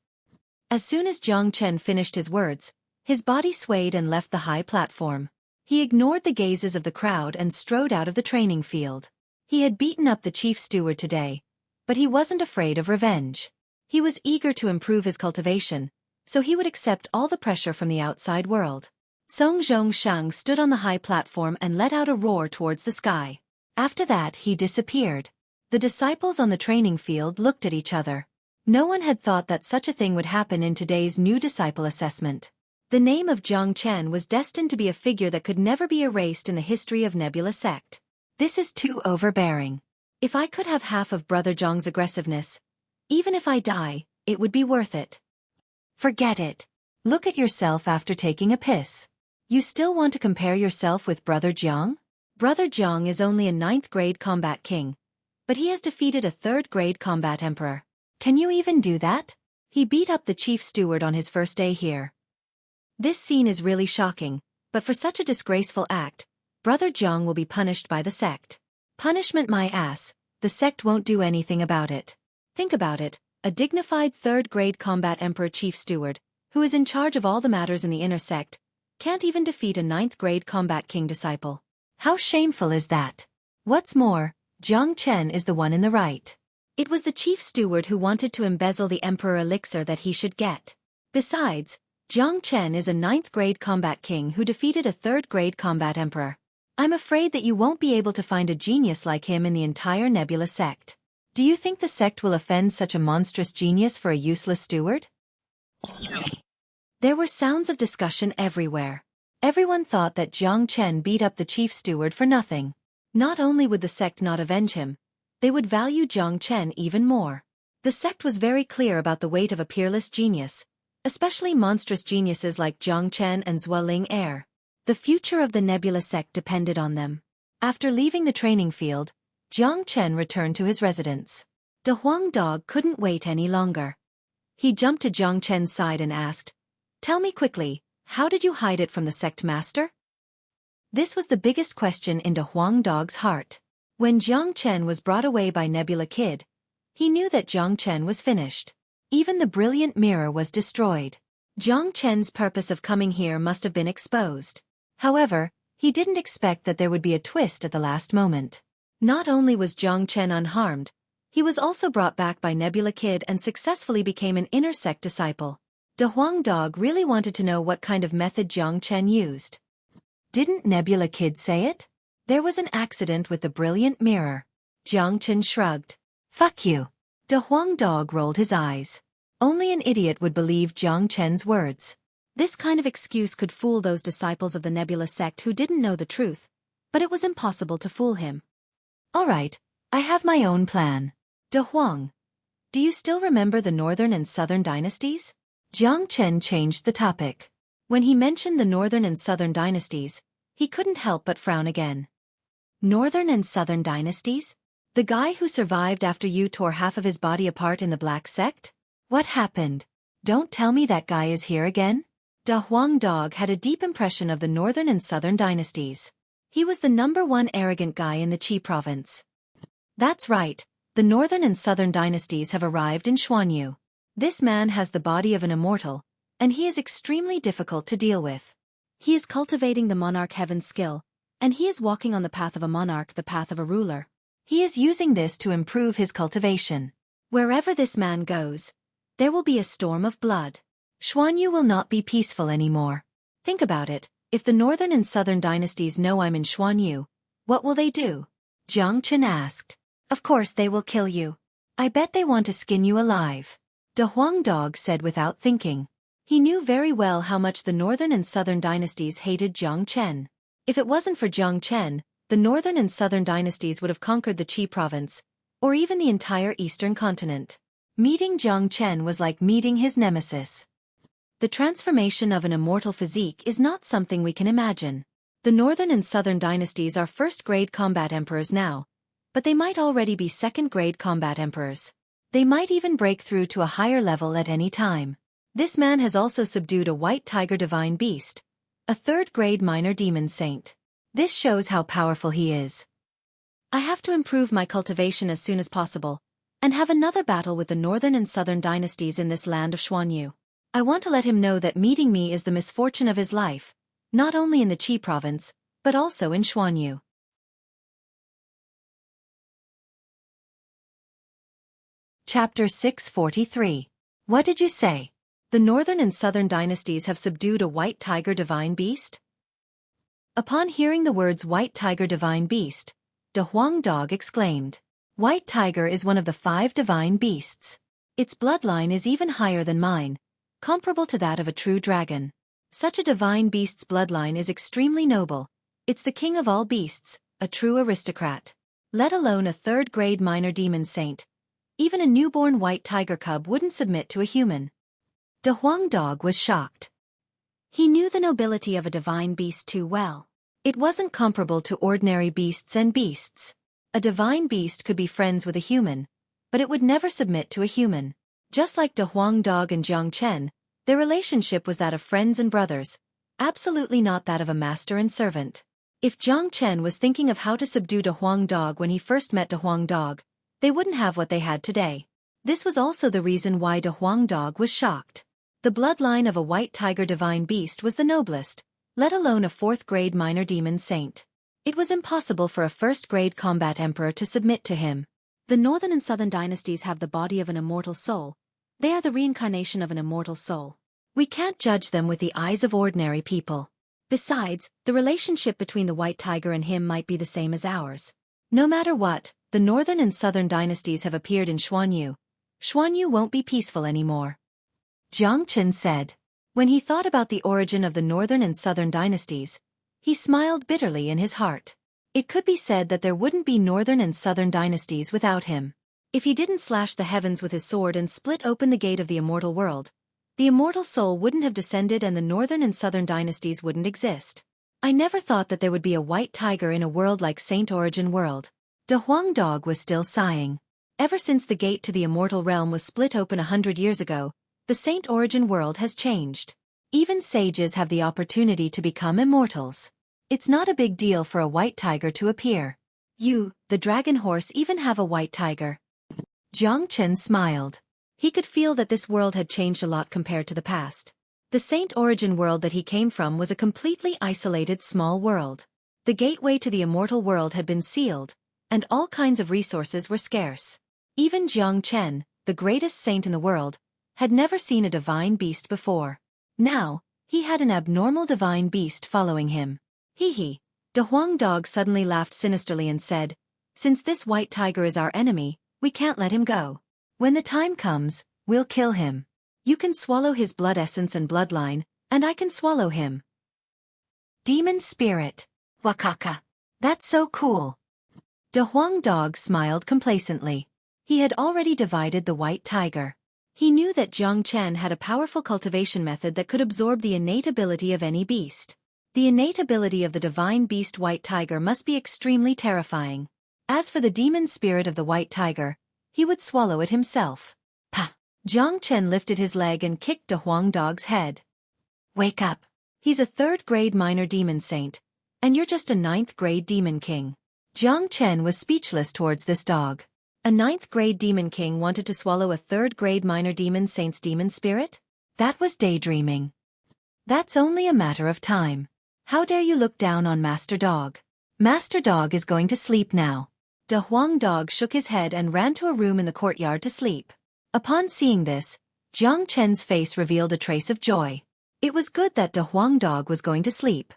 As soon as Jiang Chen finished his words, his body swayed and left the high platform. He ignored the gazes of the crowd and strode out of the training field. He had beaten up the chief steward today, but he wasn't afraid of revenge. He was eager to improve his cultivation, so he would accept all the pressure from the outside world. Tsong Shang stood on the high platform and let out a roar towards the sky. After that he disappeared. The disciples on the training field looked at each other. No one had thought that such a thing would happen in today's new disciple assessment. The name of Jiang Chen was destined to be a figure that could never be erased in the history of Nebula sect. This is too overbearing. If I could have half of Brother Zhang's aggressiveness, even if I die, it would be worth it. Forget it. Look at yourself after taking a piss. You still want to compare yourself with Brother Jiang? Brother Jiang is only a 9th grade combat king, but he has defeated a third-grade combat emperor. Can you even do that? He beat up the chief steward on his first day here. This scene is really shocking, but for such a disgraceful act, Brother Jiang will be punished by the sect. Punishment my ass, the sect won't do anything about it. Think about it, a dignified third-grade combat emperor chief steward, who is in charge of all the matters in the inner sect, can't even defeat a ninth-grade combat king disciple. How shameful is that? What's more, Jiang Chen is the one in the right. It was the chief steward who wanted to embezzle the emperor elixir that he should get. Besides, Jiang Chen is a ninth-grade combat king who defeated a third-grade combat emperor. I'm afraid that you won't be able to find a genius like him in the entire Nebula sect. Do you think the sect will offend such a monstrous genius for a useless steward? There were sounds of discussion everywhere. Everyone thought that Jiang Chen beat up the chief steward for nothing. Not only would the sect not avenge him, they would value Jiang Chen even more. The sect was very clear about the weight of a peerless genius, especially monstrous geniuses like Jiang Chen and Xueqi Air. The future of the Nebula sect depended on them. After leaving the training field, Jiang Chen returned to his residence. De Huang Dog couldn't wait any longer. He jumped to Jiang Chen's side and asked, "Tell me quickly, how did you hide it from the sect master?" This was the biggest question in De Huang Dog's heart. When Jiang Chen was brought away by Nebula Kid, he knew that Jiang Chen was finished. Even the brilliant mirror was destroyed. Jiang Chen's purpose of coming here must have been exposed. However, he didn't expect that there would be a twist at the last moment. Not only was Jiang Chen unharmed, he was also brought back by Nebula Kid and successfully became an inner sect disciple. De Huang Dog really wanted to know what kind of method Jiang Chen used. Didn't Nebula Kid say it? There was an accident with the brilliant mirror. Jiang Chen shrugged. Fuck you. De Huang Dog rolled his eyes. Only an idiot would believe Jiang Chen's words. This kind of excuse could fool those disciples of the Nebula sect who didn't know the truth, but it was impossible to fool him. All right, I have my own plan. De Huang, do you still remember the Northern and Southern dynasties? Jiang Chen changed the topic. When he mentioned the Northern and Southern dynasties, he couldn't help but frown again. Northern and Southern dynasties? The guy who survived after you tore half of his body apart in the Black Sect? What happened? Don't tell me that guy is here again? De Huang Dog had a deep impression of the Northern and Southern dynasties. He was the #1 arrogant guy in the Qi province. That's right, the Northern and Southern dynasties have arrived in Xuanyu. This man has the body of an immortal, and he is extremely difficult to deal with. He is cultivating the monarch heaven skill, and he is walking on the path of a monarch, the path of a ruler. He is using this to improve his cultivation. Wherever this man goes, there will be a storm of blood. Xuanyu will not be peaceful anymore. Think about it, if the Northern and Southern dynasties know I'm in Xuanyu, what will they do? Jiang Chen asked. Of course they will kill you. I bet they want to skin you alive. De Huang Dog said without thinking. He knew very well how much the Northern and Southern dynasties hated Jiang Chen. If it wasn't for Jiang Chen, the Northern and Southern dynasties would have conquered the Qi province, or even the entire Eastern continent. Meeting Jiang Chen was like meeting his nemesis. The transformation of an immortal physique is not something we can imagine. The Northern and Southern dynasties are first-grade combat emperors now, but they might already be second-grade combat emperors. They might even break through to a higher level at any time. This man has also subdued a white tiger divine beast, a third-grade minor demon saint. This shows how powerful he is. I have to improve my cultivation as soon as possible, and have another battle with the Northern and Southern dynasties in this land of Xuanyu. I want to let him know that meeting me is the misfortune of his life, not only in the Qi province, but also in Xuanyu. Chapter 643. What did you say? The Northern and Southern dynasties have subdued a white tiger divine beast? Upon hearing the words white tiger divine beast, De Huang Dog exclaimed. White tiger is one of the 5 divine beasts. Its bloodline is even higher than mine, comparable to that of a true dragon. Such a divine beast's bloodline is extremely noble. It's the king of all beasts, a true aristocrat. Let alone a third-grade minor demon saint. Even a newborn white tiger cub wouldn't submit to a human. De Huang Dog was shocked. He knew the nobility of a divine beast too well. It wasn't comparable to ordinary beasts and beasts. A divine beast could be friends with a human, but it would never submit to a human. Just like De Huang Dog and Jiang Chen, their relationship was that of friends and brothers, absolutely not that of a master and servant. If Jiang Chen was thinking of how to subdue De Huang Dog when he first met De Huang Dog, they wouldn't have what they had today. This was also the reason why De Huang Dog was shocked. The bloodline of a white tiger divine beast was the noblest, let alone a 4th-grade minor demon saint. It was impossible for a 1st-grade combat emperor to submit to him. The northern and southern dynasties have the body of an immortal soul. They are the reincarnation of an immortal soul. We can't judge them with the eyes of ordinary people. Besides, the relationship between the white tiger and him might be the same as ours. No matter what, the northern and southern dynasties have appeared in Xuanyu. Xuanyu won't be peaceful anymore. Jiang Chen said. When he thought about the origin of the northern and southern dynasties, he smiled bitterly in his heart. It could be said that there wouldn't be northern and southern dynasties without him. If he didn't slash the heavens with his sword and split open the gate of the immortal world, the immortal soul wouldn't have descended and the northern and southern dynasties wouldn't exist. I never thought that there would be a white tiger in a world like Saint Origin World. De Huang Dog was still sighing. Ever since the gate to the immortal realm was split open 100 years ago, the Saint Origin World has changed. Even sages have the opportunity to become immortals. It's not a big deal for a white tiger to appear. You, the dragon horse, even have a white tiger. Jiang Chen smiled. He could feel that this world had changed a lot compared to the past. The Saint Origin world that he came from was a completely isolated small world. The gateway to the immortal world had been sealed, and all kinds of resources were scarce. Even Jiang Chen, the greatest saint in the world, had never seen a divine beast before. Now, he had an abnormal divine beast following him. Hee. De Huang Dog suddenly laughed sinisterly and said, "Since this white tiger is our enemy, we can't let him go. When the time comes, we'll kill him. You can swallow his blood essence and bloodline, and I can swallow him." Demon spirit. Wakaka. That's so cool. De Huang Dog smiled complacently. He had already divided the white tiger. He knew that Jiang Chen had a powerful cultivation method that could absorb the innate ability of any beast. The innate ability of the divine beast white tiger must be extremely terrifying. As for the demon spirit of the white tiger, he would swallow it himself. Pah! Jiang Chen lifted his leg and kicked De Huang Dog's head. Wake up. He's a 3rd-grade minor demon saint, and you're just a 9th-grade demon king. Jiang Chen was speechless towards this dog. A 9th-grade demon king wanted to swallow a 3rd-grade minor demon saint's demon spirit? That was daydreaming. That's only a matter of time. How dare you look down on Master Dog? Master Dog is going to sleep now. De Huang Dog shook his head and ran to a room in the courtyard to sleep. Upon seeing this, Jiang Chen's face revealed a trace of joy. It was good that De Huang Dog was going to sleep.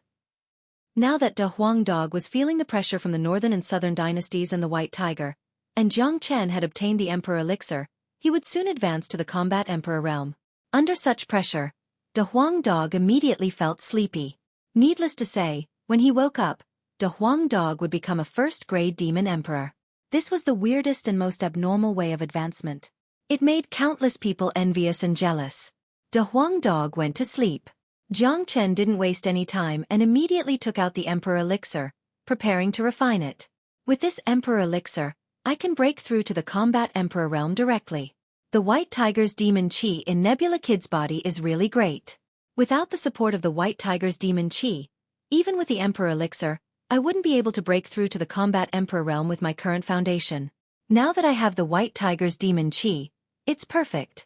Now that De Huang Dog was feeling the pressure from the northern and southern dynasties and the white tiger, and Jiang Chen had obtained the Emperor Elixir, he would soon advance to the Combat Emperor realm. Under such pressure, De Huang Dog immediately felt sleepy. Needless to say, when he woke up, De Huang Dog would become a 1st-grade demon emperor. This was the weirdest and most abnormal way of advancement. It made countless people envious and jealous. De Huang Dog went to sleep. Jiang Chen didn't waste any time and immediately took out the Emperor Elixir, preparing to refine it. With this Emperor Elixir, I can break through to the Combat Emperor realm directly. The White Tiger's demon chi in Nebula Kid's body is really great. Without the support of the White Tiger's demon chi, even with the Emperor Elixir, I wouldn't be able to break through to the Combat Emperor realm with my current foundation. Now that I have the White Tiger's demon chi, it's perfect.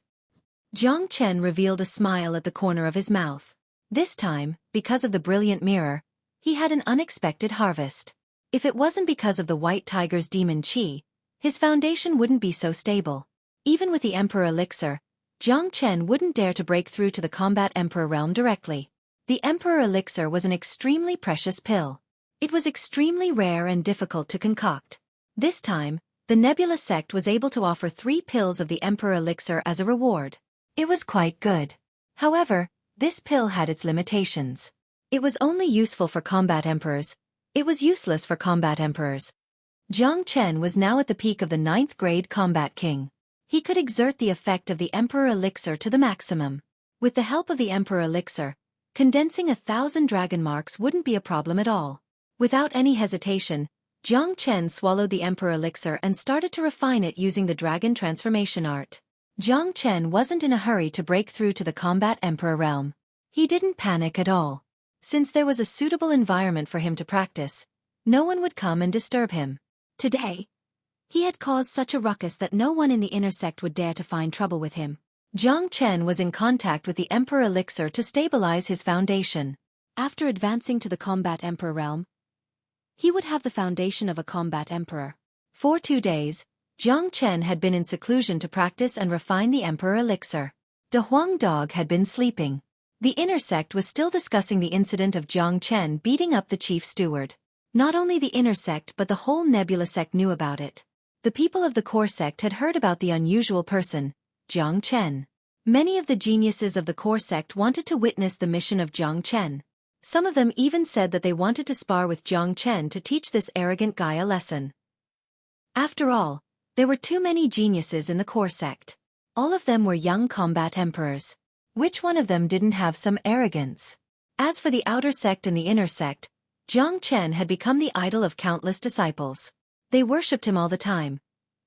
Jiang Chen revealed a smile at the corner of his mouth. This time, because of the brilliant mirror, he had an unexpected harvest. If it wasn't because of the White Tiger's demon chi, his foundation wouldn't be so stable. Even with the Emperor Elixir, Jiang Chen wouldn't dare to break through to the Combat Emperor realm directly. The Emperor Elixir was an extremely precious pill. It was extremely rare and difficult to concoct. This time, the Nebula sect was able to offer 3 pills of the Emperor Elixir as a reward. It was quite good. However, this pill had its limitations. It was only useful for combat emperors. It was useless for combat emperors. Jiang Chen was now at the peak of the 9th-grade combat king. He could exert the effect of the Emperor Elixir to the maximum. With the help of the Emperor Elixir, condensing 1,000 dragon marks wouldn't be a problem at all. Without any hesitation, Jiang Chen swallowed the emperor elixir and started to refine it using the dragon transformation art. Jiang Chen wasn't in a hurry to break through to the combat emperor realm. He didn't panic at all. Since there was a suitable environment for him to practice, no one would come and disturb him. Today, he had caused such a ruckus that no one in the inner sect would dare to find trouble with him. Jiang Chen was in contact with the emperor elixir to stabilize his foundation. After advancing to the combat emperor realm, he would have the foundation of a combat emperor. For 2 days, Jiang Chen had been in seclusion to practice and refine the emperor elixir. De Huang Dog had been sleeping. The inner sect was still discussing the incident of Jiang Chen beating up the chief steward. Not only the inner sect but the whole nebula sect knew about it. The people of the core sect had heard about the unusual person, Jiang Chen. Many of the geniuses of the core sect wanted to witness the mission of Jiang Chen. Some of them even said that they wanted to spar with Jiang Chen to teach this arrogant guy a lesson. After all, there were too many geniuses in the core sect. All of them were young combat emperors. Which one of them didn't have some arrogance? As for the outer sect and the inner sect, Jiang Chen had become the idol of countless disciples. They worshipped him all the time,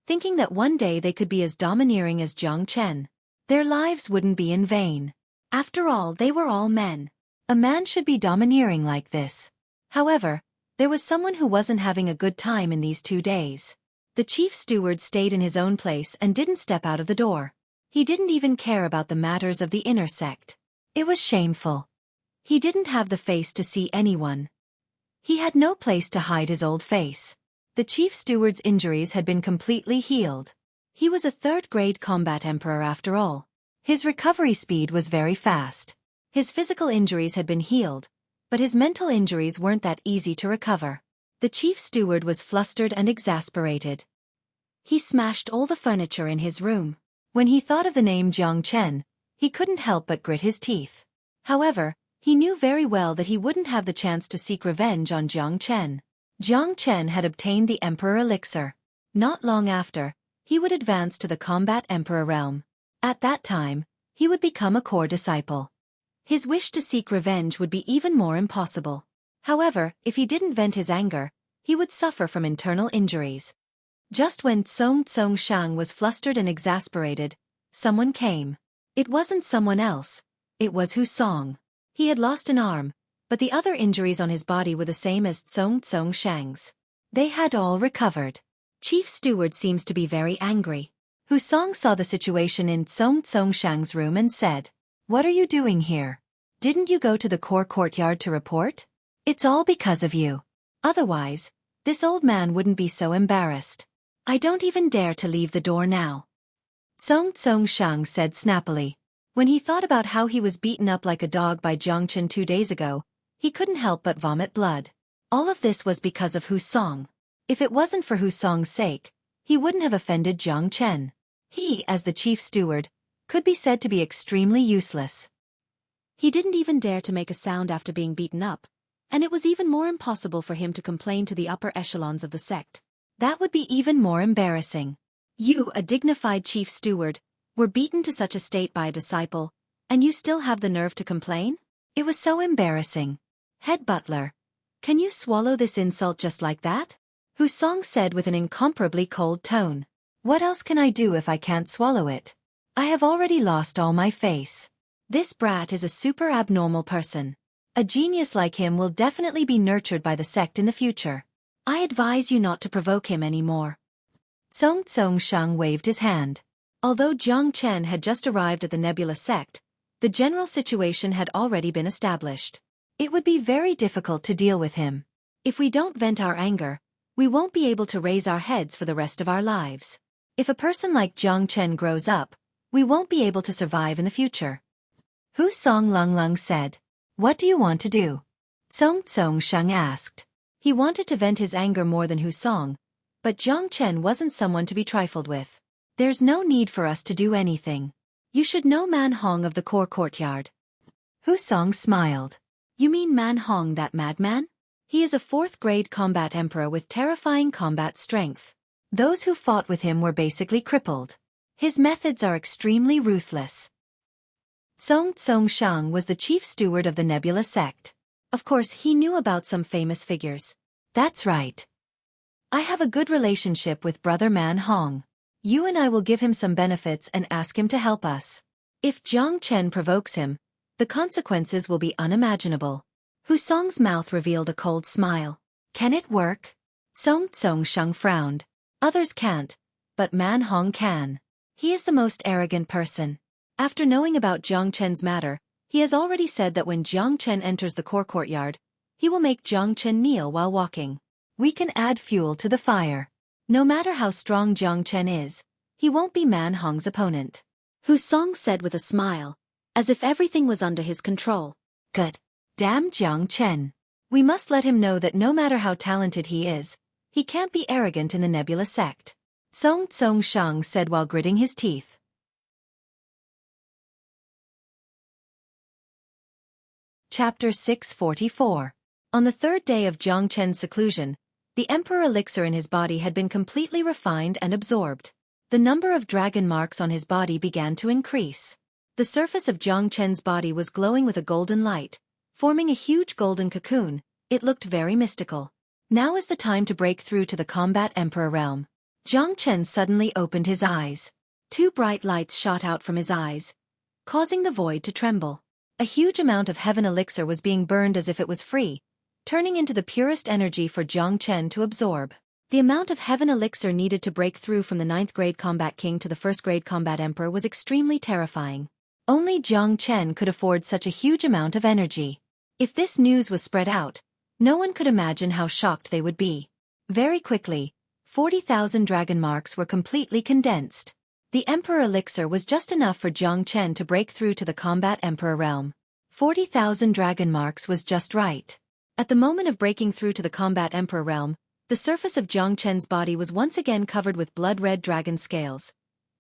thinking that one day they could be as domineering as Jiang Chen. Their lives wouldn't be in vain. After all, they were all men. A man should be domineering like this. However, there was someone who wasn't having a good time in these 2 days. The chief steward stayed in his own place and didn't step out of the door. He didn't even care about the matters of the inner sect. It was shameful. He didn't have the face to see anyone. He had no place to hide his old face. The chief steward's injuries had been completely healed. He was a third-grade combat emperor after all. His recovery speed was very fast. His physical injuries had been healed, but his mental injuries weren't that easy to recover. The chief steward was flustered and exasperated. He smashed all the furniture in his room. When he thought of the name Jiang Chen, he couldn't help but grit his teeth. However, he knew very well that he wouldn't have the chance to seek revenge on Jiang Chen. Jiang Chen had obtained the emperor elixir. Not long after, he would advance to the combat emperor realm. At that time, he would become a core disciple. His wish to seek revenge would be even more impossible. However, if he didn't vent his anger, he would suffer from internal injuries. Just when Song Shang was flustered and exasperated, someone came. It wasn't someone else. It was Hu Song. He had lost an arm, but the other injuries on his body were the same as Song Shang's. They had all recovered. Chief Steward seems to be very angry. Hu Song saw the situation in Song Shang's room and said, "What are you doing here? Didn't you go to the core courtyard to report? It's all because of you. Otherwise, this old man wouldn't be so embarrassed. I don't even dare to leave the door now." Song Shang said snappily. When he thought about how he was beaten up like a dog by Jiang Chen 2 days ago, he couldn't help but vomit blood. All of this was because of Hu Song. If it wasn't for Hu Song's sake, he wouldn't have offended Jiang Chen. He, as the chief steward, could be said to be extremely useless. He didn't even dare to make a sound after being beaten up, and it was even more impossible for him to complain to the upper echelons of the sect. That would be even more embarrassing. You, a dignified chief steward, were beaten to such a state by a disciple, and you still have the nerve to complain? It was so embarrassing. Head butler, can you swallow this insult just like that? Hu Song said with an incomparably cold tone. What else can I do if I can't swallow it? I have already lost all my face. This brat is a super abnormal person. A genius like him will definitely be nurtured by the sect in the future. I advise you not to provoke him anymore. Song Shang waved his hand. Although Jiang Chen had just arrived at the Nebula sect, the general situation had already been established. It would be very difficult to deal with him. If we don't vent our anger, we won't be able to raise our heads for the rest of our lives. If a person like Jiang Chen grows up, we won't be able to survive in the future. Hu Song Lung said. What do you want to do? Song Shang asked. He wanted to vent his anger more than Hu Song, but Jiang Chen wasn't someone to be trifled with. There's no need for us to do anything. You should know Man Hong of the core courtyard. Hu Song smiled. You mean Man Hong, that madman? He is a 4th-grade combat emperor with terrifying combat strength. Those who fought with him were basically crippled. His methods are extremely ruthless. Song Shang was the chief steward of the Nebula sect. Of course, he knew about some famous figures. That's right. I have a good relationship with Brother Man Hong. You and I will give him some benefits and ask him to help us. If Jiang Chen provokes him, the consequences will be unimaginable. Hu Song's mouth revealed a cold smile. Can it work? Song Sheng frowned. Others can't, but Man Hong can. He is the most arrogant person. After knowing about Jiang Chen's matter, he has already said that when Jiang Chen enters the courtyard, he will make Jiang Chen kneel while walking. We can add fuel to the fire. No matter how strong Jiang Chen is, he won't be Man Hong's opponent. Hu Song said with a smile, as if everything was under his control. Good. Damn Jiang Chen. We must let him know that no matter how talented he is, he can't be arrogant in the Nebula sect. Song Sheng said while gritting his teeth. Chapter 644. On the third day of Jiang Chen's seclusion, the Emperor elixir in his body had been completely refined and absorbed. The number of dragon marks on his body began to increase. The surface of Jiang Chen's body was glowing with a golden light, forming a huge golden cocoon. It looked very mystical. Now is the time to break through to the combat Emperor realm. Jiang Chen suddenly opened his eyes. Two bright lights shot out from his eyes, causing the void to tremble. A huge amount of heaven elixir was being burned as if it was free, turning into the purest energy for Jiang Chen to absorb. The amount of heaven elixir needed to break through from the 9th grade combat king to the 1st grade combat emperor was extremely terrifying. Only Jiang Chen could afford such a huge amount of energy. If this news was spread out, no one could imagine how shocked they would be. Very quickly, 40,000 dragon marks were completely condensed. The Emperor elixir was just enough for Jiang Chen to break through to the combat Emperor realm. 40,000 dragon marks was just right. At the moment of breaking through to the combat Emperor realm, the surface of Jiang Chen's body was once again covered with blood-red dragon scales,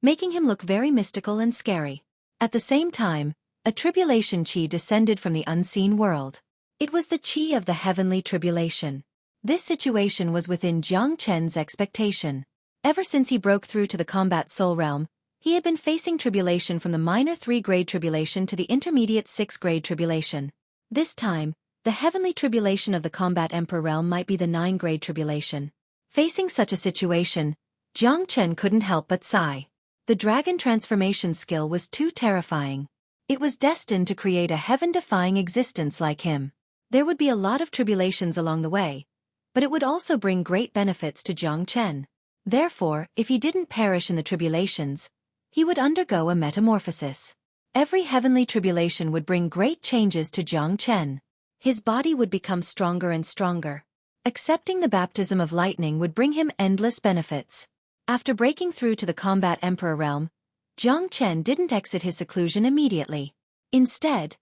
making him look very mystical and scary. At the same time, a tribulation chi descended from the unseen world. It was the chi of the heavenly tribulation. This situation was within Jiang Chen's expectation. Ever since he broke through to the combat soul realm, he had been facing tribulation from the minor 3-grade tribulation to the intermediate 6-grade tribulation. This time, the heavenly tribulation of the combat emperor realm might be the 9-grade tribulation. Facing such a situation, Jiang Chen couldn't help but sigh. The dragon transformation skill was too terrifying. It was destined to create a heaven-defying existence like him. There would be a lot of tribulations along the way, but it would also bring great benefits to Jiang Chen. Therefore, if he didn't perish in the tribulations, he would undergo a metamorphosis. Every heavenly tribulation would bring great changes to Jiang Chen. His body would become stronger and stronger. Accepting the baptism of lightning would bring him endless benefits. After breaking through to the combat emperor realm, Jiang Chen didn't exit his seclusion immediately. Instead,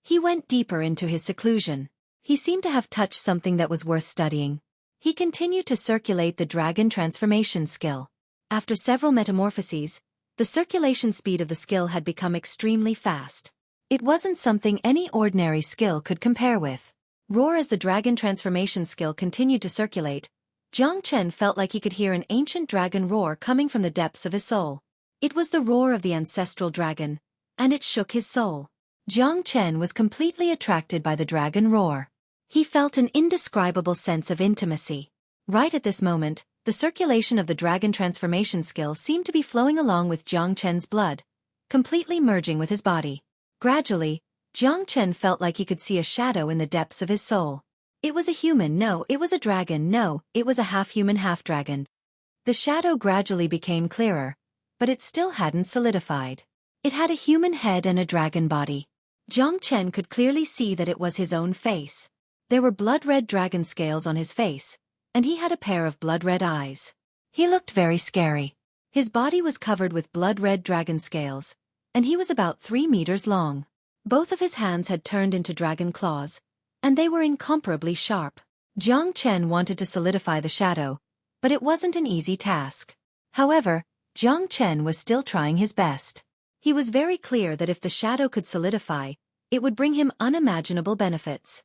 he went deeper into his seclusion. He seemed to have touched something that was worth studying. He continued to circulate the dragon transformation skill. After several metamorphoses, the circulation speed of the skill had become extremely fast. It wasn't something any ordinary skill could compare with. Roar as the dragon transformation skill continued to circulate, Jiang Chen felt like he could hear an ancient dragon roar coming from the depths of his soul. It was the roar of the ancestral dragon, and it shook his soul. Jiang Chen was completely attracted by the dragon roar. He felt an indescribable sense of intimacy. Right at this moment, the circulation of the dragon transformation skill seemed to be flowing along with Jiang Chen's blood, completely merging with his body. Gradually, Jiang Chen felt like he could see a shadow in the depths of his soul. It was a human, no, it was a dragon, no, it was a half-human, half-dragon. The shadow gradually became clearer, but it still hadn't solidified. It had a human head and a dragon body. Jiang Chen could clearly see that it was his own face. There were blood-red dragon scales on his face, and he had a pair of blood-red eyes. He looked very scary. His body was covered with blood-red dragon scales, and he was about 3 meters long. Both of his hands had turned into dragon claws, and they were incomparably sharp. Jiang Chen wanted to solidify the shadow, but it wasn't an easy task. However, Jiang Chen was still trying his best. He was very clear that if the shadow could solidify, it would bring him unimaginable benefits.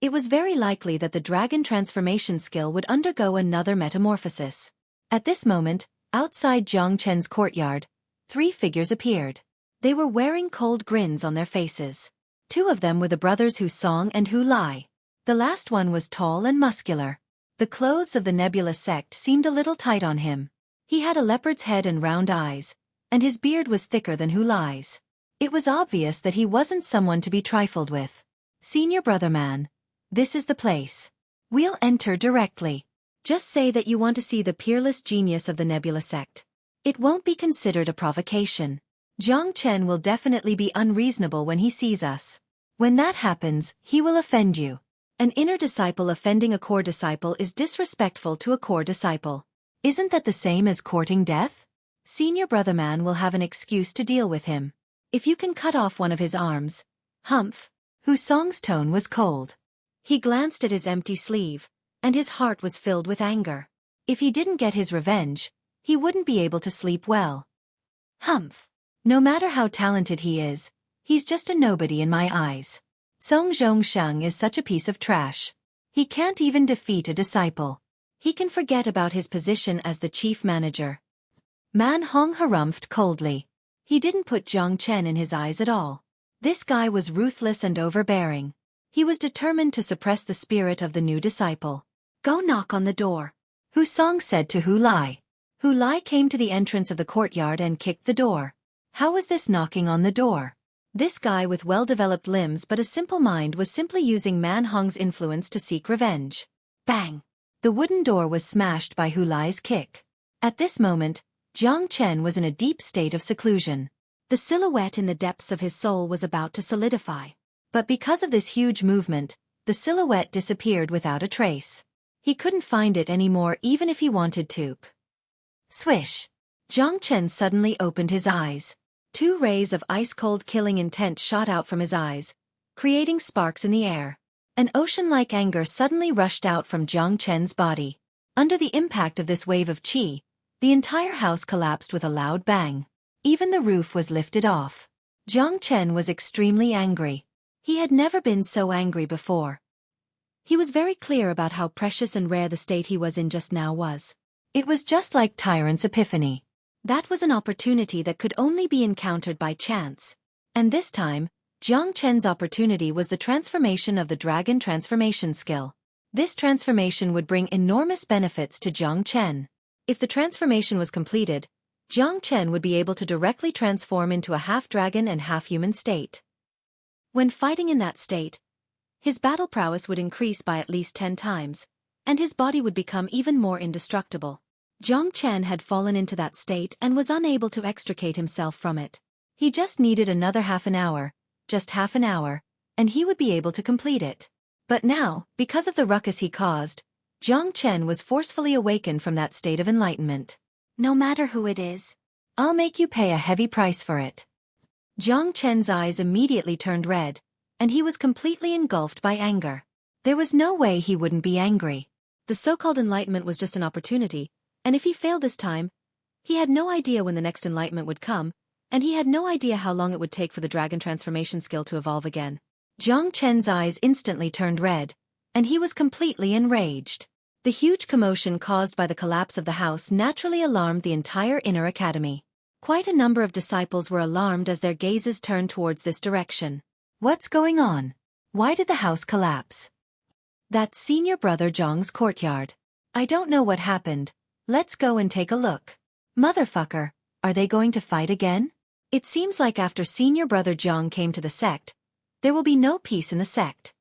It was very likely that the dragon transformation skill would undergo another metamorphosis. At this moment, outside Jiang Chen's courtyard, 3 figures appeared. They were wearing cold grins on their faces. 2 of them were the brothers Hu Song and Hu Lai. The last one was tall and muscular. The clothes of the nebula sect seemed a little tight on him. He had a leopard's head and round eyes, and his beard was thicker than Hulai's. It was obvious that he wasn't someone to be trifled with. Senior brother man, this is the place. We'll enter directly. Just say that you want to see the peerless genius of the nebula sect. It won't be considered a provocation. Jiang Chen will definitely be unreasonable when he sees us. When that happens, he will offend you. An inner disciple offending a core disciple is disrespectful to a core disciple. Isn't that the same as courting death? Senior brother man will have an excuse to deal with him. If you can cut off one of his arms. Humph. Husong's tone was cold. He glanced at his empty sleeve, and his heart was filled with anger. If he didn't get his revenge, he wouldn't be able to sleep well. Humph. No matter how talented he is, he's just a nobody in my eyes. Song Zhongsheng is such a piece of trash. He can't even defeat a disciple. He can forget about his position as the chief manager. Man Hong harumphed coldly. He didn't put Jiang Chen in his eyes at all. This guy was ruthless and overbearing. He was determined to suppress the spirit of the new disciple. Go knock on the door, Husong said to Hulai. Hulai came to the entrance of the courtyard and kicked the door. How was this knocking on the door? This guy with well-developed limbs but a simple mind was simply using Man Hong's influence to seek revenge. Bang! The wooden door was smashed by Hulai's kick. At this moment, Jiang Chen was in a deep state of seclusion. The silhouette in the depths of his soul was about to solidify. But because of this huge movement, the silhouette disappeared without a trace. He couldn't find it anymore even if he wanted to. Swish! Jiang Chen suddenly opened his eyes. 2 rays of ice-cold killing intent shot out from his eyes, creating sparks in the air. An ocean-like anger suddenly rushed out from Jiang Chen's body. Under the impact of this wave of qi, the entire house collapsed with a loud bang. Even the roof was lifted off. Jiang Chen was extremely angry. He had never been so angry before. He was very clear about how precious and rare the state he was in just now was. It was just like Tyrant's epiphany. That was an opportunity that could only be encountered by chance. And this time, Jiang Chen's opportunity was the transformation of the dragon transformation skill. This transformation would bring enormous benefits to Jiang Chen. If the transformation was completed, Jiang Chen would be able to directly transform into a half-dragon and half-human state. When fighting in that state, his battle prowess would increase by at least 10 times, and his body would become even more indestructible. Jiang Chen had fallen into that state and was unable to extricate himself from it. He just needed another half an hour, and he would be able to complete it. But now, because of the ruckus he caused, Jiang Chen was forcefully awakened from that state of enlightenment. No matter who it is, I'll make you pay a heavy price for it. Jiang Chen's eyes immediately turned red, and he was completely engulfed by anger. There was no way he wouldn't be angry. The so-called enlightenment was just an opportunity, and if he failed this time, he had no idea when the next enlightenment would come, and he had no idea how long it would take for the dragon transformation skill to evolve again. Jiang Chen's eyes instantly turned red, and he was completely enraged. The huge commotion caused by the collapse of the house naturally alarmed the entire inner academy. Quite a number of disciples were alarmed as their gazes turned towards this direction. What's going on? Why did the house collapse? That's senior brother Zhang's courtyard. I don't know what happened. Let's go and take a look. Motherfucker, are they going to fight again? It seems like after senior brother Jiang came to the sect, there will be no peace in the sect.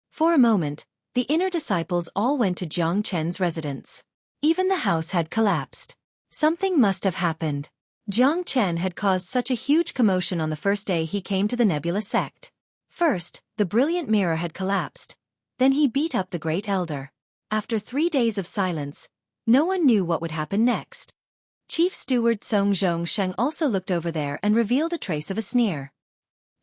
For a moment, the inner disciples all went to Jiang Chen's residence. Even the house had collapsed. Something must have happened. Jiang Chen had caused such a huge commotion on the first day he came to the nebula sect. First, the brilliant mirror had collapsed. Then he beat up the great elder. After 3 days of silence, no one knew what would happen next. Chief Steward Song Zhongsheng also looked over there and revealed a trace of a sneer.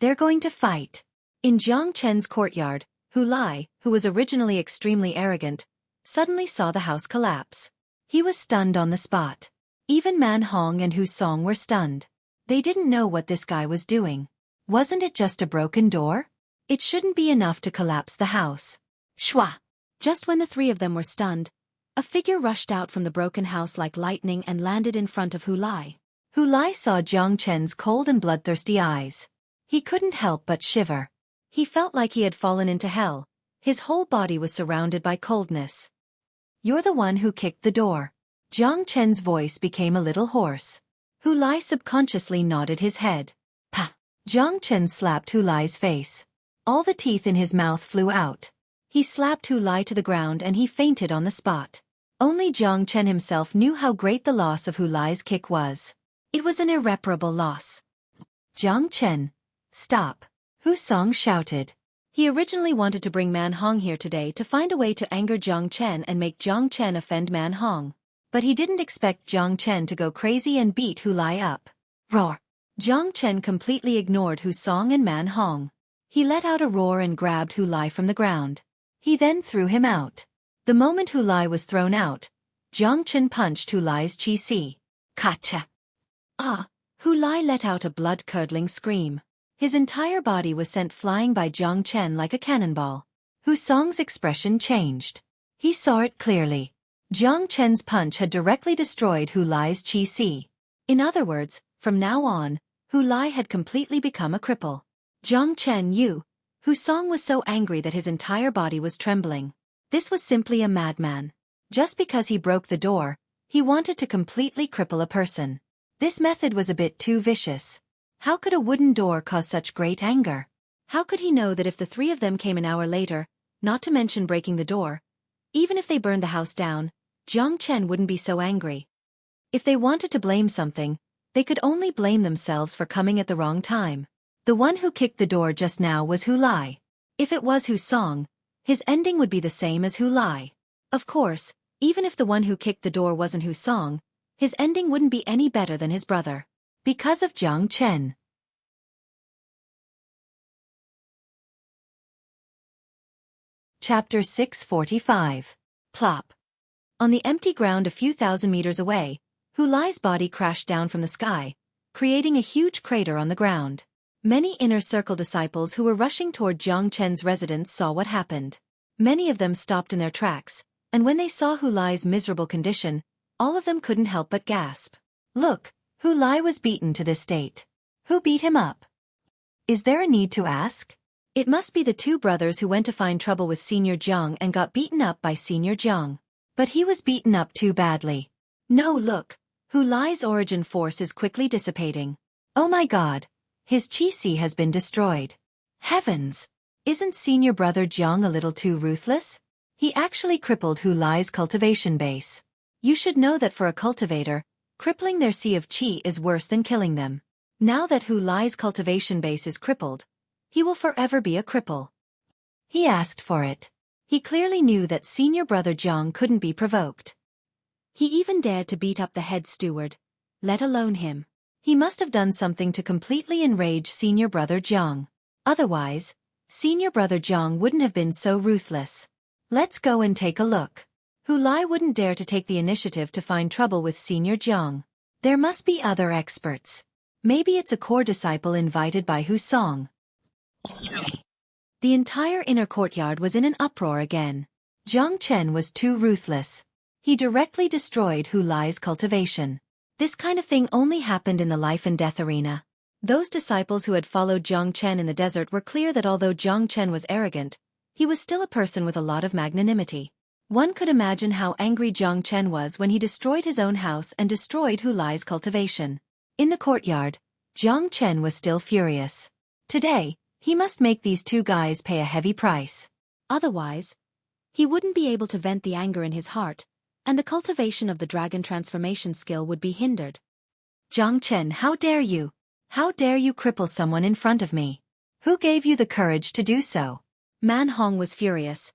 They're going to fight. In Jiang Chen's courtyard, Hulai, who was originally extremely arrogant, suddenly saw the house collapse. He was stunned on the spot. Even Man Hong and Hu Song were stunned. They didn't know what this guy was doing. Wasn't it just a broken door? It shouldn't be enough to collapse the house. Shwa! Just when the 3 of them were stunned, a figure rushed out from the broken house like lightning and landed in front of Hulai. Hulai saw Jiang Chen's cold and bloodthirsty eyes. He couldn't help but shiver. He felt like he had fallen into hell. His whole body was surrounded by coldness. "You're the one who kicked the door." Jiang Chen's voice became a little hoarse. Hu Lai subconsciously nodded his head. "Pa!" Jiang Chen slapped Hu Lai's face. All the teeth in his mouth flew out. He slapped Hu Lai to the ground and he fainted on the spot. Only Jiang Chen himself knew how great the loss of Hu Lai's kick was. It was an irreparable loss. "Jiang Chen, stop!" Hu Song shouted. He originally wanted to bring Man Hong here today to find a way to anger Jiang Chen and make Jiang Chen offend Man Hong. But he didn't expect Jiang Chen to go crazy and beat Hu Lai up. Roar! Jiang Chen completely ignored Hu Song and Man Hong. He let out a roar and grabbed Hu Lai from the ground. He then threw him out. The moment Hu Lai was thrown out, Jiang Chen punched Hu Lai's Chi Si. Kacha! Ah! Hu Lai let out a blood-curdling scream. His entire body was sent flying by Jiang Chen like a cannonball. Hu Song's expression changed. He saw it clearly. Jiang Chen's punch had directly destroyed Hu Lai's Chi Si. In other words, from now on, Hu Lai had completely become a cripple. "Jiang Chen, you!" Hu Song was so angry that his entire body was trembling. This was simply a madman. Just because he broke the door, he wanted to completely cripple a person. This method was a bit too vicious. How could a wooden door cause such great anger? How could he know that if the three of them came an hour later, not to mention breaking the door, even if they burned the house down, Jiang Chen wouldn't be so angry? If they wanted to blame something, they could only blame themselves for coming at the wrong time. The one who kicked the door just now was Hu Lai. If it was Hu Song, his ending would be the same as Hu Lai. Of course, even if the one who kicked the door wasn't Hu Song, his ending wouldn't be any better than his brother. Because of Jiang Chen. Chapter 645. Plop. On the empty ground a few thousand meters away, Hu Lai's body crashed down from the sky, creating a huge crater on the ground. Many inner circle disciples who were rushing toward Jiang Chen's residence saw what happened. Many of them stopped in their tracks, and when they saw Hu Lai's miserable condition, all of them couldn't help but gasp. "Look, Hu Lai was beaten to this state. Who beat him up?" Is there a need to ask? It must be the two brothers who went to find trouble with Senior Jiang and got beaten up by Senior Jiang. But he was beaten up too badly. No, look, Hu Lai's origin force is quickly dissipating. Oh my god, his Chi Si has been destroyed. Heavens! Isn't Senior Brother Jiang a little too ruthless? He actually crippled Hu Lai's cultivation base. You should know that for a cultivator, crippling their sea of Qi is worse than killing them. Now that Hu Lai's cultivation base is crippled, he will forever be a cripple. He asked for it. He clearly knew that Senior Brother Jiang couldn't be provoked. He even dared to beat up the head steward, let alone him. He must have done something to completely enrage Senior Brother Jiang. Otherwise, Senior Brother Jiang wouldn't have been so ruthless. Let's go and take a look. Hu Lai wouldn't dare to take the initiative to find trouble with Senior Jiang. There must be other experts. Maybe it's a core disciple invited by Hu Song. The entire inner courtyard was in an uproar again. Jiang Chen was too ruthless. He directly destroyed Hu Lai's cultivation. This kind of thing only happened in the life and death arena. Those disciples who had followed Jiang Chen in the desert were clear that although Jiang Chen was arrogant, he was still a person with a lot of magnanimity. One could imagine how angry Jiang Chen was when he destroyed his own house and destroyed Hu Lai's cultivation. In the courtyard, Jiang Chen was still furious. Today, he must make these two guys pay a heavy price. Otherwise, he wouldn't be able to vent the anger in his heart, and the cultivation of the dragon transformation skill would be hindered. Jiang Chen, how dare you? How dare you cripple someone in front of me? Who gave you the courage to do so? Man Hong was furious.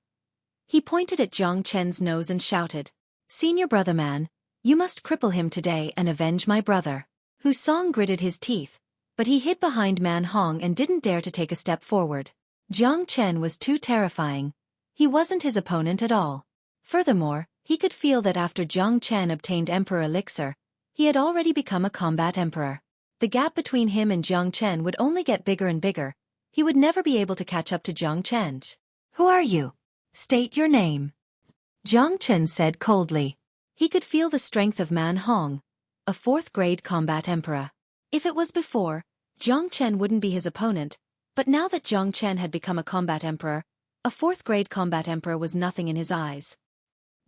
He pointed at Jiang Chen's nose and shouted, "Senior Brother Man, you must cripple him today and avenge my brother." Hu Song gritted his teeth, but he hid behind Man Hong and didn't dare to take a step forward. Jiang Chen was too terrifying. He wasn't his opponent at all. Furthermore, he could feel that after Jiang Chen obtained Emperor Elixir, he had already become a combat emperor. The gap between him and Jiang Chen would only get bigger and bigger. He would never be able to catch up to Jiang Chen. Who are you? State your name. Jiang Chen said coldly. He could feel the strength of Man Hong, a fourth-grade combat emperor. If it was before, Jiang Chen wouldn't be his opponent, but now that Jiang Chen had become a combat emperor, A fourth-grade combat emperor was nothing in his eyes.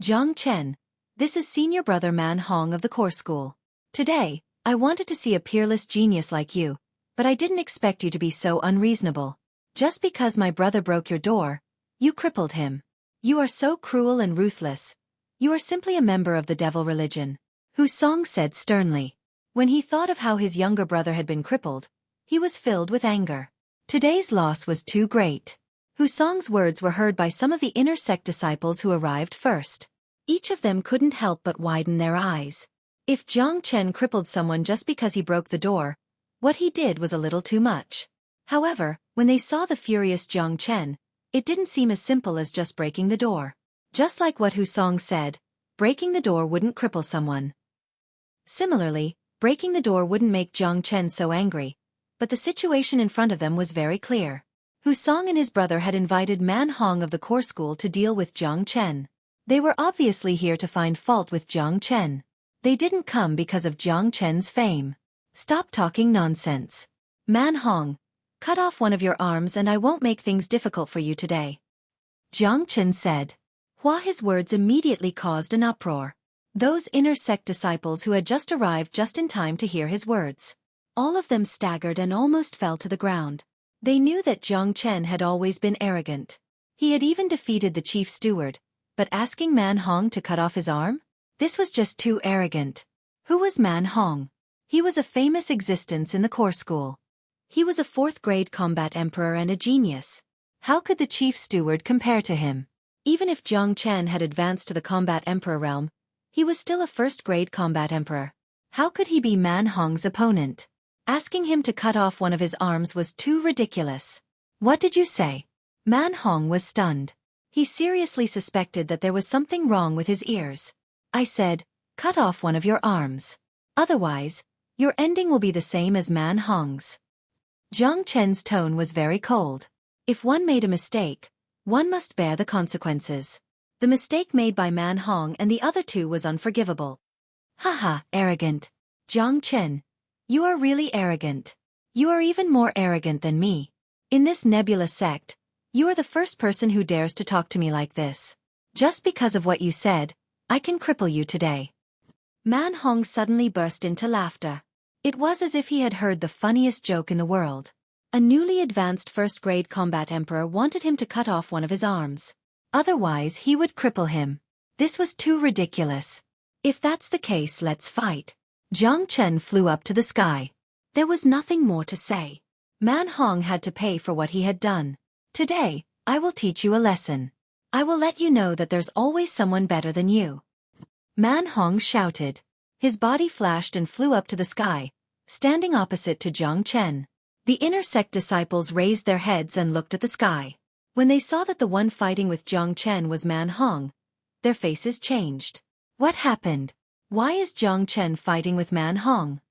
Jiang Chen, this is senior brother Man Hong of the core school. Today, I wanted to see a peerless genius like you, but I didn't expect you to be so unreasonable. Just because my brother broke your door, you crippled him. You are so cruel and ruthless. You are simply a member of the devil religion. Hu Song said sternly. When he thought of how his younger brother had been crippled, he was filled with anger. Today's loss was too great. Hu Song's words were heard by some of the inner sect disciples who arrived first. Each of them couldn't help but widen their eyes. If Jiang Chen crippled someone just because he broke the door, what he did was a little too much. However, when they saw the furious Jiang Chen, it didn't seem as simple as just breaking the door. Just like what Hu Song said, breaking the door wouldn't cripple someone. Similarly, breaking the door wouldn't make Jiang Chen so angry, but the situation in front of them was very clear. Hu Song and his brother had invited Man Hong of the core school to deal with Jiang Chen. They were obviously here to find fault with Jiang Chen. They didn't come because of Jiang Chen's fame. Stop talking nonsense. Man Hong, cut off one of your arms and I won't make things difficult for you today. Jiang Chen said. His words immediately caused an uproar. Those inner sect disciples who had just arrived just in time to hear his words. All of them staggered and almost fell to the ground. They knew that Jiang Chen had always been arrogant. He had even defeated the chief steward, but asking Man Hong to cut off his arm? This was just too arrogant. Who was Man Hong? He was a famous existence in the core school. He was a fourth-grade combat emperor and a genius. How could the chief steward compare to him? Even if Jiang Chen had advanced to the combat emperor realm, he was still a first-grade combat emperor. How could he be Man Hong's opponent? Asking him to cut off one of his arms was too ridiculous. What did you say? Man Hong was stunned. He seriously suspected that there was something wrong with his ears. I said, cut off one of your arms. Otherwise, your ending will be the same as Man Hong's. Jiang Chen's tone was very cold. If one made a mistake, one must bear the consequences. The mistake made by Man Hong and the other two was unforgivable. Haha, arrogant. Jiang Chen, you are really arrogant. You are even more arrogant than me. In this nebulous sect, you are the first person who dares to talk to me like this. Just because of what you said, I can cripple you today. Man Hong suddenly burst into laughter. It was as if he had heard the funniest joke in the world. A newly advanced first-grade combat emperor wanted him to cut off one of his arms. Otherwise he would cripple him. This was too ridiculous. If that's the case, let's fight. Jiang Chen flew up to the sky. There was nothing more to say. Man Hong had to pay for what he had done. Today, I will teach you a lesson. I will let you know that there's always someone better than you. Man Hong shouted. His body flashed and flew up to the sky, standing opposite to Jiang Chen. The inner sect disciples raised their heads and looked at the sky. When they saw that the one fighting with Jiang Chen was Man Hong, their faces changed. What happened? Why is Jiang Chen fighting with Man Hong?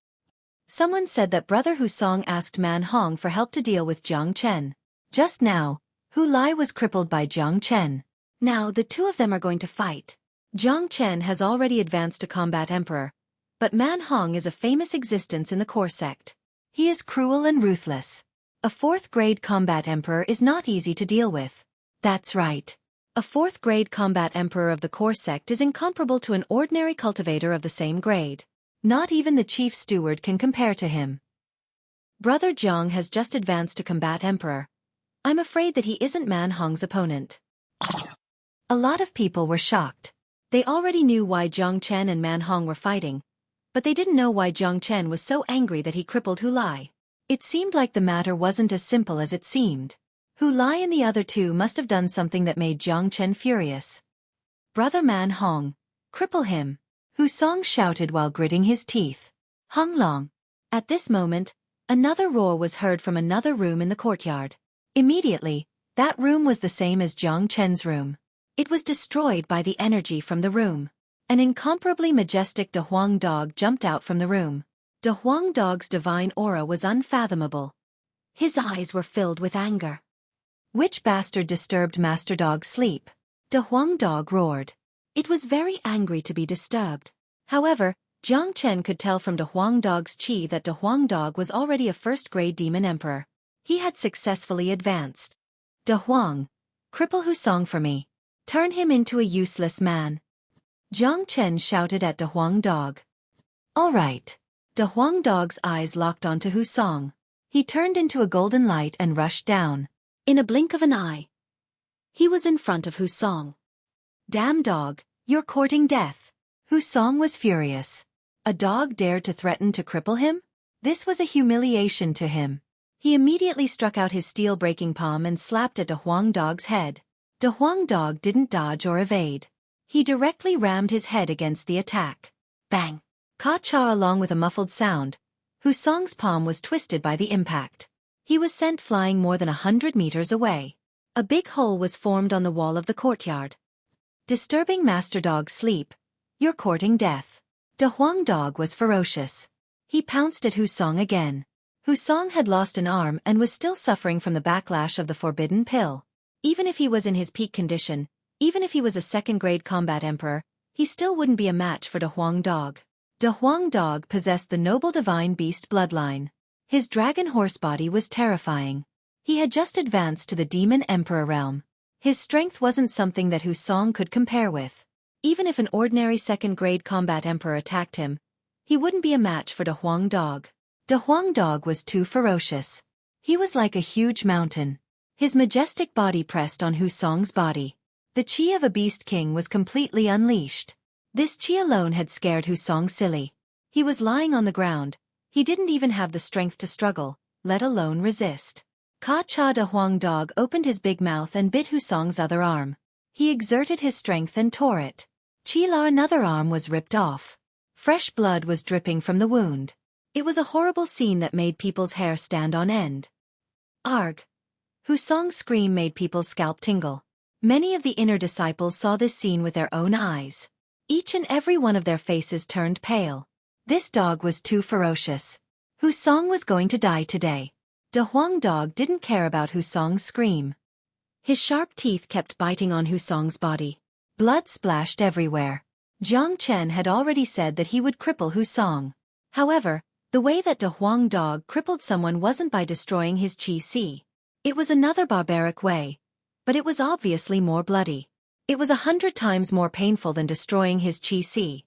Someone said that Brother Hu Song asked Man Hong for help to deal with Jiang Chen. Just now, Hu Lai was crippled by Jiang Chen. Now the two of them are going to fight. Jiang Chen has already advanced to combat emperor, but Man Hong is a famous existence in the core sect. He is cruel and ruthless. A fourth-grade combat emperor is not easy to deal with. That's right. A fourth-grade combat emperor of the core sect is incomparable to an ordinary cultivator of the same grade. Not even the chief steward can compare to him. Brother Jiang has just advanced to combat emperor. I'm afraid that he isn't Man Hong's opponent. A lot of people were shocked. They already knew why Jiang Chen and Man Hong were fighting, but they didn't know why Jiang Chen was so angry that he crippled Hu Lai. It seemed like the matter wasn't as simple as it seemed. Hu Lai and the other two must have done something that made Jiang Chen furious. Brother Man Hong, cripple him, Hu Song shouted while gritting his teeth. Hong Long. At this moment, another roar was heard from another room in the courtyard. Immediately, that room was the same as Jiang Chen's room. It was destroyed by the energy from the room. An incomparably majestic De Huang dog jumped out from the room. De Huang dog's divine aura was unfathomable. His eyes were filled with anger. Which bastard disturbed Master Dog's sleep? De Huang dog roared. It was very angry to be disturbed. However, Jiang Chen could tell from De Huang dog's chi that De Huang dog was already a first-grade demon emperor. He had successfully advanced. De Huang, Cripple Hu Song for me. Turn him into a useless man. Jiang Chen shouted at De Huang Dog. All right. De Huang Dog's eyes locked onto Hu Song. He turned into a golden light and rushed down. In a blink of an eye, he was in front of Hu Song. Damn dog, you're courting death. Hu Song was furious. A dog dared to threaten to cripple him? This was a humiliation to him. He immediately struck out his steel-breaking palm and slapped at De Huang Dog's head. De Huang Dog didn't dodge or evade. He directly rammed his head against the attack. Bang! Ka-cha along with a muffled sound. Hu Song's palm was twisted by the impact. He was sent flying more than 100 meters away. A big hole was formed on the wall of the courtyard. Disturbing Master Dog's sleep. You're courting death. De Huang Dog was ferocious. He pounced at Hu Song again. Hu Song had lost an arm and was still suffering from the backlash of the forbidden pill. Even if he was in his peak condition, even if he was a second-grade combat emperor, he still wouldn't be a match for De Huang Dog. De Huang Dog possessed the noble divine beast bloodline. His dragon horse body was terrifying. He had just advanced to the demon emperor realm. His strength wasn't something that Hu Song could compare with. Even if an ordinary second-grade combat emperor attacked him, he wouldn't be a match for De Huang Dog. De Huang Dog was too ferocious. He was like a huge mountain. His majestic body pressed on Hu Song's body. The chi of a beast king was completely unleashed. This chi alone had scared Hu Song silly. He was lying on the ground. He didn't even have the strength to struggle, let alone resist. Ka-cha De Huang Dog opened his big mouth and bit Hu Song's other arm. He exerted his strength and tore it. Chi-la another arm was ripped off. Fresh blood was dripping from the wound. It was a horrible scene that made people's hair stand on end. Arg! Hu Song's scream made people's scalp tingle. Many of the inner disciples saw this scene with their own eyes. Each and every one of their faces turned pale. This dog was too ferocious. Hu Song was going to die today. De Huang Dog didn't care about Hu Song's scream. His sharp teeth kept biting on Hu Song's body. Blood splashed everywhere. Jiang Chen had already said that he would cripple Hu Song. However, the way that De Huang Dog crippled someone wasn't by destroying his chi-si. It was another barbaric way. But it was obviously more bloody. It was 100 times more painful than destroying his chi-si.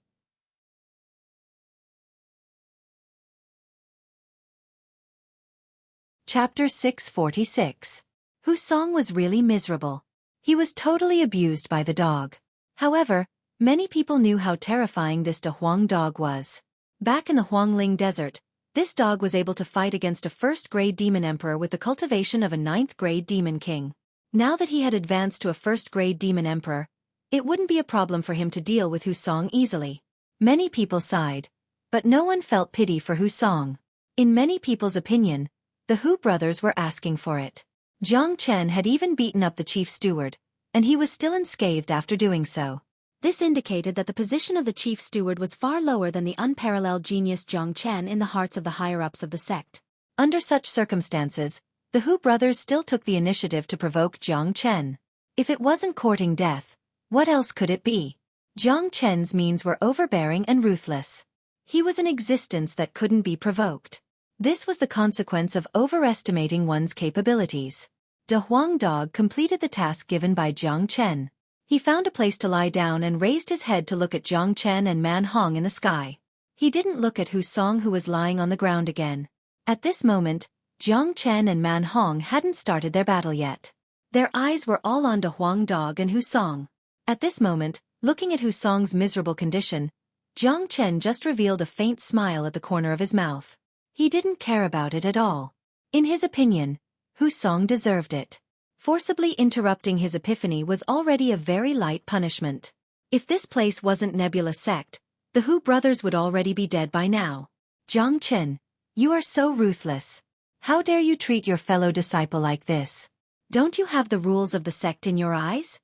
Chapter 646. Hu Song was really miserable. He was totally abused by the dog. However, many people knew how terrifying this De Huang Dog was. Back in the Huangling Desert, this dog was able to fight against a first-grade demon emperor with the cultivation of a 9th-grade demon king. Now that he had advanced to a first-grade demon emperor, it wouldn't be a problem for him to deal with Hu Song easily. Many people sighed, but no one felt pity for Hu Song. In many people's opinion, the Hu brothers were asking for it. Jiang Chen had even beaten up the chief steward, and he was still unscathed after doing so. This indicated that the position of the chief steward was far lower than the unparalleled genius Jiang Chen in the hearts of the higher-ups of the sect. Under such circumstances, the Hu brothers still took the initiative to provoke Jiang Chen. If it wasn't courting death, what else could it be? Jiang Chen's means were overbearing and ruthless. He was an existence that couldn't be provoked. This was the consequence of overestimating one's capabilities. De Huang Dog completed the task given by Jiang Chen. He found a place to lie down and raised his head to look at Jiang Chen and Man Hong in the sky. He didn't look at Hu Song, who was lying on the ground again. At this moment, Jiang Chen and Man Hong hadn't started their battle yet. Their eyes were all on De Huang Dog and Hu Song. At this moment, looking at Hu Song's miserable condition, Jiang Chen just revealed a faint smile at the corner of his mouth. He didn't care about it at all. In his opinion, Hu Song deserved it. Forcibly interrupting his epiphany was already a very light punishment. If this place wasn't Nebula Sect, the Hu brothers would already be dead by now. Jiang Chen, you are so ruthless. How dare you treat your fellow disciple like this? Don't you have the rules of the sect in your eyes?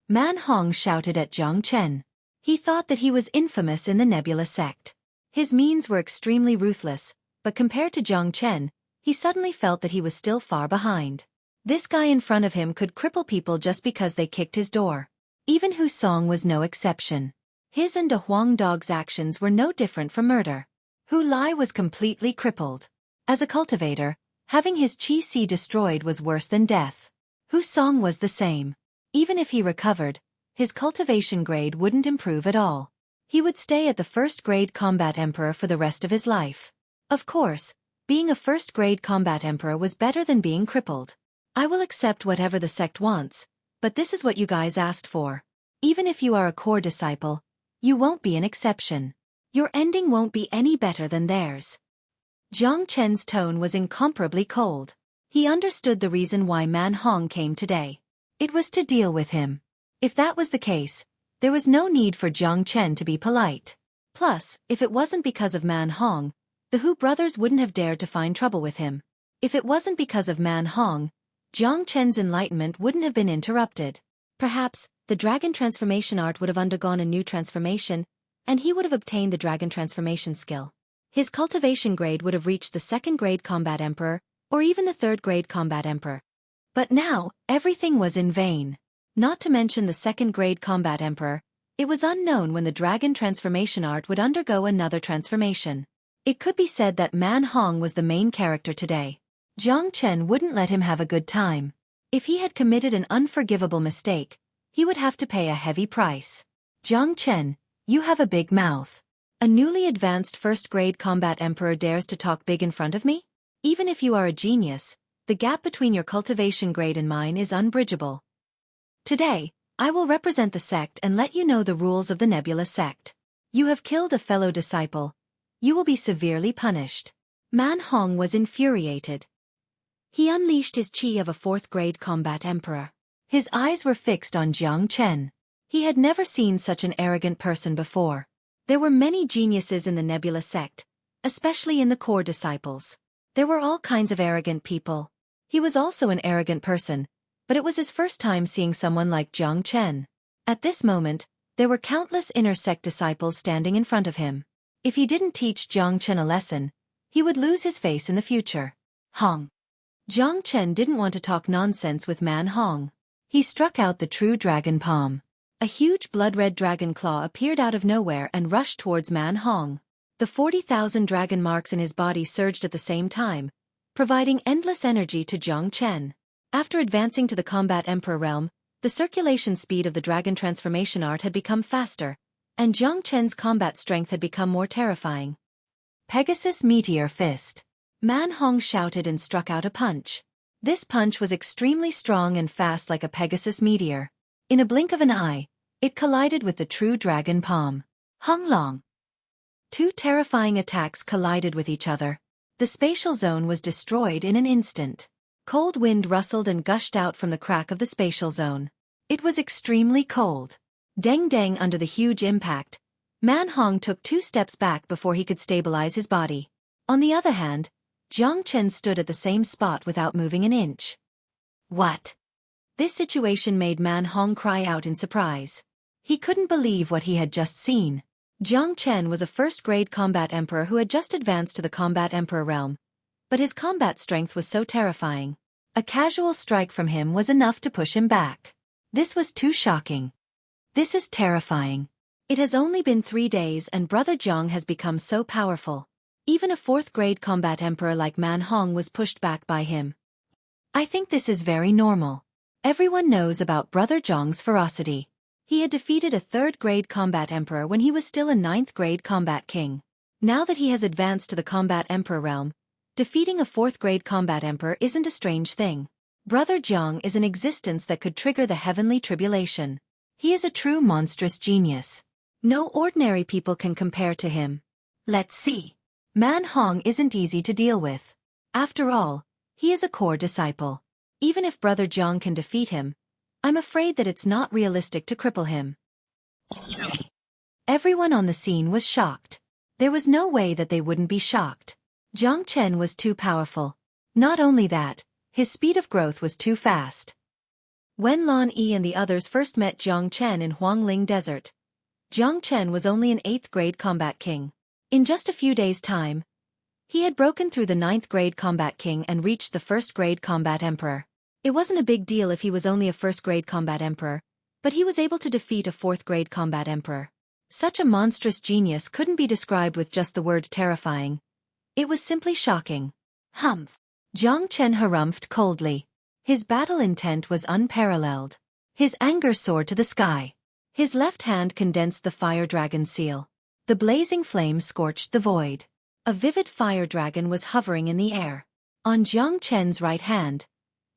Man Hong shouted at Jiang Chen. He thought that he was infamous in the Nebula Sect. His means were extremely ruthless, but compared to Jiang Chen, he suddenly felt that he was still far behind. This guy in front of him could cripple people just because they kicked his door. Even Hu Song was no exception. His and De Huang Dog's actions were no different from murder. Hu Lai was completely crippled. As a cultivator, having his chi-si destroyed was worse than death. Hu Song was the same. Even if he recovered, his cultivation grade wouldn't improve at all. He would stay at the first-grade combat emperor for the rest of his life. Of course, being a first-grade combat emperor was better than being crippled. I will accept whatever the sect wants, but this is what you guys asked for. Even if you are a core disciple, you won't be an exception. Your ending won't be any better than theirs. Jiang Chen's tone was incomparably cold. He understood the reason why Man Hong came today. It was to deal with him. If that was the case, there was no need for Jiang Chen to be polite. Plus, if it wasn't because of Man Hong, the Hu brothers wouldn't have dared to find trouble with him. If it wasn't because of Man Hong, Jiang Chen's enlightenment wouldn't have been interrupted. Perhaps, the dragon transformation art would have undergone a new transformation, and he would have obtained the dragon transformation skill. His cultivation grade would have reached the second-grade combat emperor, or even the third-grade combat emperor. But now, everything was in vain. Not to mention the second-grade combat emperor, it was unknown when the dragon transformation art would undergo another transformation. It could be said that Man Hong was the main character today. Jiang Chen wouldn't let him have a good time. If he had committed an unforgivable mistake, he would have to pay a heavy price. Jiang Chen, you have a big mouth. A newly advanced first-grade combat emperor dares to talk big in front of me? Even if you are a genius, the gap between your cultivation grade and mine is unbridgeable. Today, I will represent the sect and let you know the rules of the Nebula sect. You have killed a fellow disciple. You will be severely punished. Man Hong was infuriated. He unleashed his chi of a fourth-grade combat emperor. His eyes were fixed on Jiang Chen. He had never seen such an arrogant person before. There were many geniuses in the Nebula sect, especially in the core disciples. There were all kinds of arrogant people. He was also an arrogant person, but it was his first time seeing someone like Jiang Chen. At this moment, there were countless inner sect disciples standing in front of him. If he didn't teach Jiang Chen a lesson, he would lose his face in the future. Hong. Jiang Chen didn't want to talk nonsense with Man Hong. He struck out the true dragon palm. A huge blood-red dragon claw appeared out of nowhere and rushed towards Man Hong. The 40,000 dragon marks in his body surged at the same time, providing endless energy to Jiang Chen. After advancing to the combat emperor realm, the circulation speed of the dragon transformation art had become faster, and Jiang Chen's combat strength had become more terrifying. Pegasus Meteor Fist. Man Hong shouted and struck out a punch. This punch was extremely strong and fast like a Pegasus meteor. In a blink of an eye, it collided with the true dragon palm. Hong Long. Two terrifying attacks collided with each other. The spatial zone was destroyed in an instant. Cold wind rustled and gushed out from the crack of the spatial zone. It was extremely cold. Dang under the huge impact, Man Hong took 2 steps back before he could stabilize his body. On the other hand, Jiang Chen stood at the same spot without moving an inch. What? This situation made Man Hong cry out in surprise. He couldn't believe what he had just seen. Jiang Chen was a first-grade combat emperor who had just advanced to the combat emperor realm, but his combat strength was so terrifying. A casual strike from him was enough to push him back. This was too shocking. This is terrifying. It has only been 3 days and Brother Jiang has become so powerful. Even a 4th-grade combat emperor like Man Hong was pushed back by him. I think this is very normal. Everyone knows about Brother Jiang's ferocity. He had defeated a 3rd-grade combat emperor when he was still a 9th-grade combat king. Now that he has advanced to the combat emperor realm, defeating a 4th-grade combat emperor isn't a strange thing. Brother Jiang is an existence that could trigger the heavenly tribulation. He is a true monstrous genius. No ordinary people can compare to him. Let's see. Man Hong isn't easy to deal with. After all, he is a core disciple. Even if Brother Jiang can defeat him, I'm afraid that it's not realistic to cripple him. Everyone on the scene was shocked. There was no way that they wouldn't be shocked. Jiang Chen was too powerful. Not only that, his speed of growth was too fast. When Lan Yi and the others first met Jiang Chen in Huangling Desert, Jiang Chen was only an 8th-grade combat king. In just a few days' time, he had broken through the 9th-grade combat king and reached the 1st-grade combat emperor. It wasn't a big deal if he was only a 1st-grade combat emperor, but he was able to defeat a 4th-grade combat emperor. Such a monstrous genius couldn't be described with just the word terrifying. It was simply shocking. Humph. Jiang Chen harumphed coldly. His battle intent was unparalleled. His anger soared to the sky. His left hand condensed the fire dragon seal. The blazing flame scorched the void. A vivid fire dragon was hovering in the air. On Jiang Chen's right hand,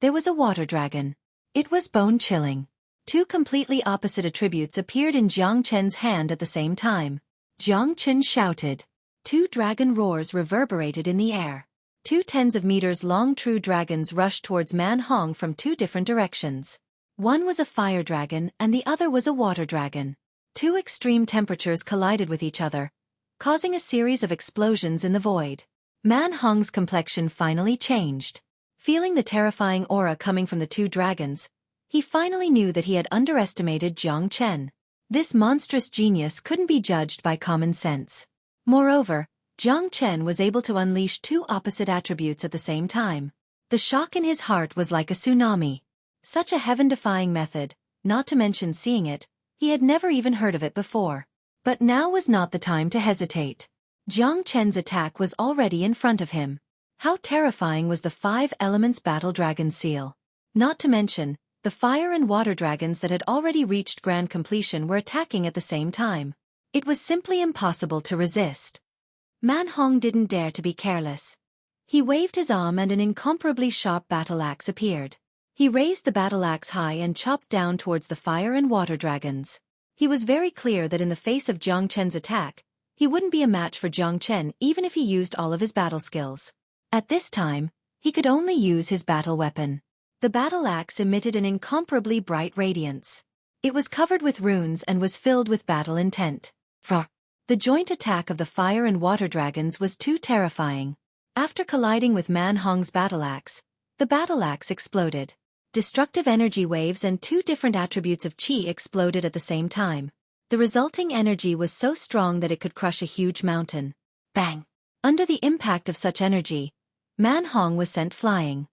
there was a water dragon. It was bone-chilling. Two completely opposite attributes appeared in Jiang Chen's hand at the same time. Jiang Chen shouted. Two dragon roars reverberated in the air. Two tens of meters long true dragons rushed towards Man Hong from two different directions. One was a fire dragon and the other was a water dragon. Two extreme temperatures collided with each other, causing a series of explosions in the void. Man Hong's complexion finally changed. Feeling the terrifying aura coming from the two dragons, he finally knew that he had underestimated Jiang Chen. This monstrous genius couldn't be judged by common sense. Moreover, Jiang Chen was able to unleash two opposite attributes at the same time. The shock in his heart was like a tsunami. Such a heaven-defying method, not to mention seeing it, he had never even heard of it before. But now was not the time to hesitate. Jiang Chen's attack was already in front of him. How terrifying was the 5 elements battle dragon seal. Not to mention, the fire and water dragons that had already reached grand completion were attacking at the same time. It was simply impossible to resist. Man Hong didn't dare to be careless. He waved his arm and an incomparably sharp battle axe appeared. He raised the battle axe high and chopped down towards the fire and water dragons. He was very clear that in the face of Jiang Chen's attack, he wouldn't be a match for Jiang Chen even if he used all of his battle skills. At this time, he could only use his battle weapon. The battle axe emitted an incomparably bright radiance. It was covered with runes and was filled with battle intent. The joint attack of the fire and water dragons was too terrifying. After colliding with Man Hong's battle axe, the battle axe exploded. Destructive energy waves and two different attributes of qi exploded at the same time. The resulting energy was so strong that it could crush a huge mountain. Bang! Under the impact of such energy, Man Hong was sent flying.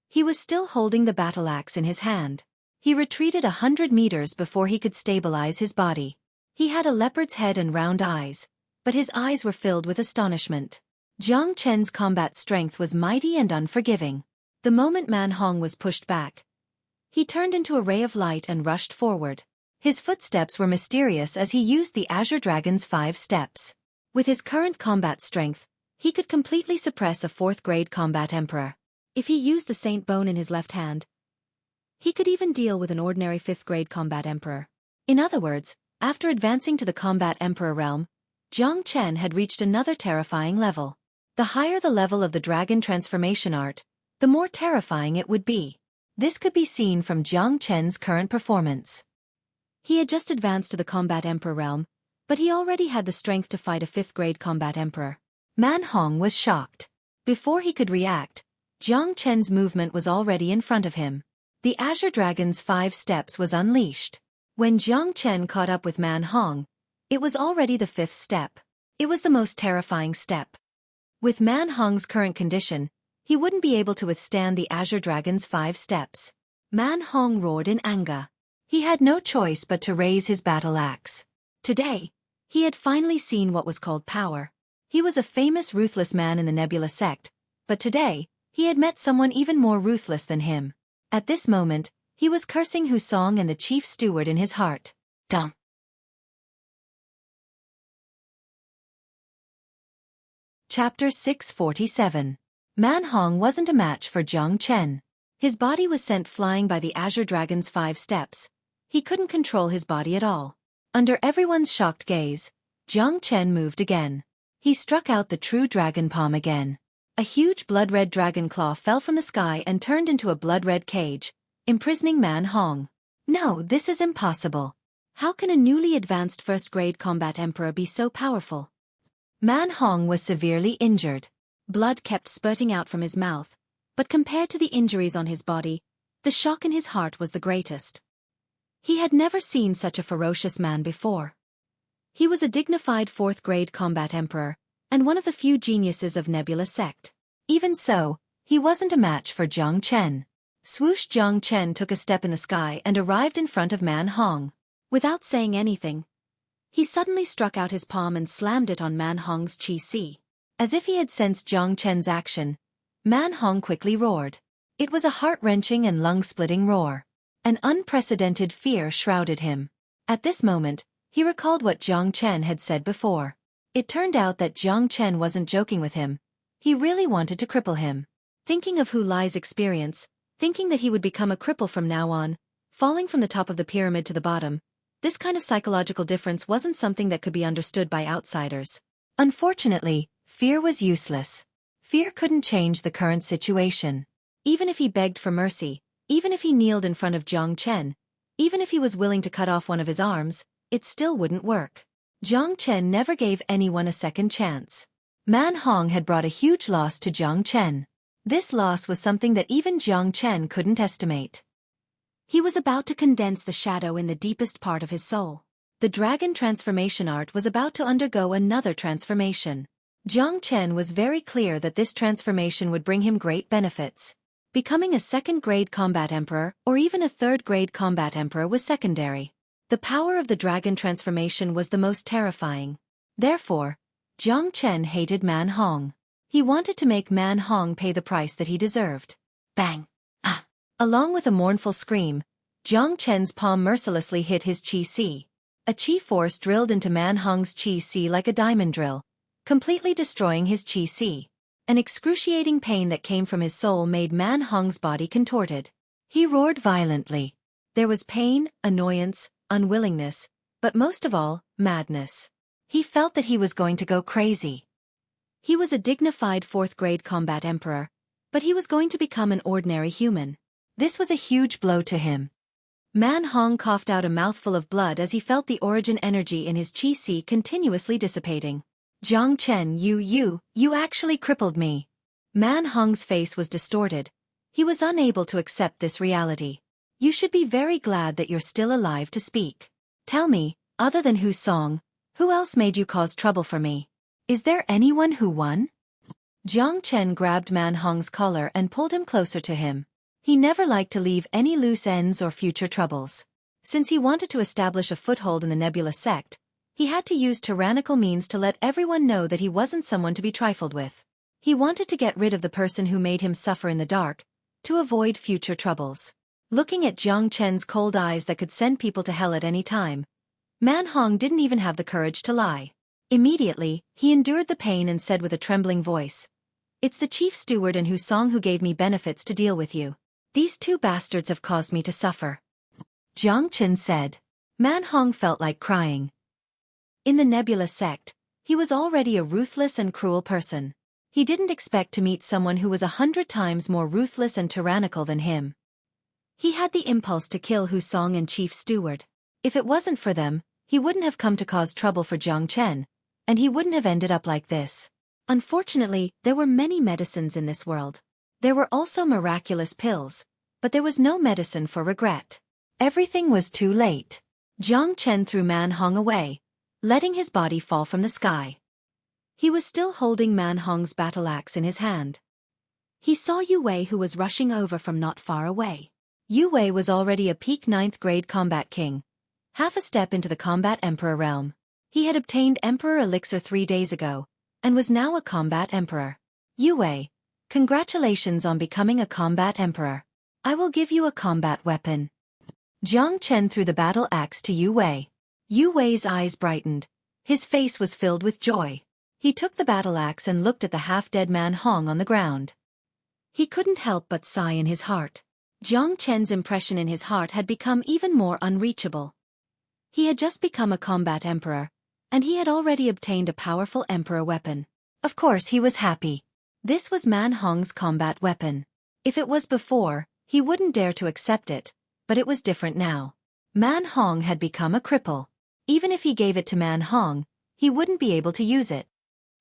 He was still holding the battle axe in his hand. He retreated 100 meters before he could stabilize his body. He had a leopard's head and round eyes, but his eyes were filled with astonishment. Jiang Chen's combat strength was mighty and unforgiving. The moment Man Hong was pushed back, he turned into a ray of light and rushed forward. His footsteps were mysterious as he used the Azure Dragon's 5 steps. With his current combat strength, he could completely suppress a 4th-grade combat emperor. If he used the Saint Bone in his left hand, he could even deal with an ordinary 5th-grade combat emperor. In other words, after advancing to the combat emperor realm, Jiang Chen had reached another terrifying level. The higher the level of the dragon transformation art, the more terrifying it would be. This could be seen from Jiang Chen's current performance. He had just advanced to the combat emperor realm, but he already had the strength to fight a 5th-grade combat emperor. Man Hong was shocked. Before he could react, Jiang Chen's movement was already in front of him. The Azure Dragon's 5 steps was unleashed. When Jiang Chen caught up with Man Hong, it was already the 5th step. It was the most terrifying step. With Man Hong's current condition, he wouldn't be able to withstand the Azure Dragon's 5 steps. Man Hong roared in anger. He had no choice but to raise his battle axe. Today, he had finally seen what was called power. He was a famous ruthless man in the Nebula sect, but today, he had met someone even more ruthless than him. At this moment, he was cursing Husong and the chief steward in his heart. Dumb. Chapter 647. Man Hong wasn't a match for Jiang Chen. His body was sent flying by the Azure Dragon's 5 steps. He couldn't control his body at all. Under everyone's shocked gaze, Jiang Chen moved again. He struck out the true dragon palm again. A huge blood-red dragon claw fell from the sky and turned into a blood-red cage, imprisoning Man Hong. No, this is impossible. How can a newly advanced 1st-grade combat emperor be so powerful? Man Hong was severely injured. Blood kept spurting out from his mouth, but compared to the injuries on his body, the shock in his heart was the greatest. He had never seen such a ferocious man before. He was a dignified 4th-grade combat emperor, and one of the few geniuses of Nebula sect. Even so, he wasn't a match for Jiang Chen. Swoosh! Jiang Chen took a step in the sky and arrived in front of Man Hong. Without saying anything, he suddenly struck out his palm and slammed it on Man Hong's Qi Si. As if he had sensed Jiang Chen's action, Man Hong quickly roared. It was a heart-wrenching and lung-splitting roar. An unprecedented fear shrouded him. At this moment, he recalled what Jiang Chen had said before. It turned out that Jiang Chen wasn't joking with him. He really wanted to cripple him. Thinking of Hu Lai's experience, thinking that he would become a cripple from now on, falling from the top of the pyramid to the bottom, this kind of psychological difference wasn't something that could be understood by outsiders. Unfortunately, fear was useless. Fear couldn't change the current situation. Even if he begged for mercy, even if he kneeled in front of Jiang Chen, even if he was willing to cut off one of his arms, it still wouldn't work. Jiang Chen never gave anyone a second chance. Man Hong had brought a huge loss to Jiang Chen. This loss was something that even Jiang Chen couldn't estimate. He was about to condense the shadow in the deepest part of his soul. The dragon transformation art was about to undergo another transformation. Jiang Chen was very clear that this transformation would bring him great benefits. Becoming a second-grade combat emperor or even a third-grade combat emperor was secondary. The power of the dragon transformation was the most terrifying. Therefore, Jiang Chen hated Man Hong. He wanted to make Man Hong pay the price that he deserved. Bang! Ah! Along with a mournful scream, Jiang Chen's palm mercilessly hit his qi. A qi force drilled into Man Hong's qi like a diamond drill, completely destroying his qi. An excruciating pain that came from his soul made Man Hong's body contorted. He roared violently. There was pain, annoyance, unwillingness, but most of all, madness. He felt that he was going to go crazy. He was a dignified fourth-grade combat emperor, but he was going to become an ordinary human. This was a huge blow to him. Man Hong coughed out a mouthful of blood as he felt the origin energy in his qi continuously dissipating. Jiang Chen, you actually crippled me. Man Hong's face was distorted. He was unable to accept this reality. You should be very glad that you're still alive to speak. Tell me, other than Hu Song, who else made you cause trouble for me? Is there anyone who won? Jiang Chen grabbed Man Hong's collar and pulled him closer to him. He never liked to leave any loose ends or future troubles. Since he wanted to establish a foothold in the Nebula sect, he had to use tyrannical means to let everyone know that he wasn't someone to be trifled with. He wanted to get rid of the person who made him suffer in the dark, to avoid future troubles. Looking at Jiang Chen's cold eyes that could send people to hell at any time, Man Hong didn't even have the courage to lie. Immediately, he endured the pain and said with a trembling voice, "It's the chief steward and Hu Song who gave me benefits to deal with you. These two bastards have caused me to suffer." Jiang Chen said. Man Hong felt like crying. In the Nebula sect, he was already a ruthless and cruel person. He didn't expect to meet someone who was 100 times more ruthless and tyrannical than him. He had the impulse to kill Hu Song and Chief Steward. If it wasn't for them, he wouldn't have come to cause trouble for Jiang Chen, and he wouldn't have ended up like this. Unfortunately, there were many medicines in this world. There were also miraculous pills, but there was no medicine for regret. Everything was too late. Jiang Chen threw Man Hong away, letting his body fall from the sky. He was still holding Man Hong's battle axe in his hand. He saw Yue Wei, who was rushing over from not far away. Yue Wei was already a peak 9th grade combat king, half a step into the combat emperor realm. He had obtained Emperor Elixir 3 days ago, and was now a combat emperor. Yue Wei, congratulations on becoming a combat emperor. I will give you a combat weapon. Jiang Chen threw the battle axe to Yue Wei. Yue Wei's eyes brightened. His face was filled with joy. He took the battle axe and looked at the half-dead Man Hong on the ground. He couldn't help but sigh in his heart. Jiang Chen's impression in his heart had become even more unreachable. He had just become a combat emperor, and he had already obtained a powerful emperor weapon. Of course he was happy. This was Man Hong's combat weapon. If it was before, he wouldn't dare to accept it, but it was different now. Man Hong had become a cripple. Even if he gave it to Man Hong, he wouldn't be able to use it.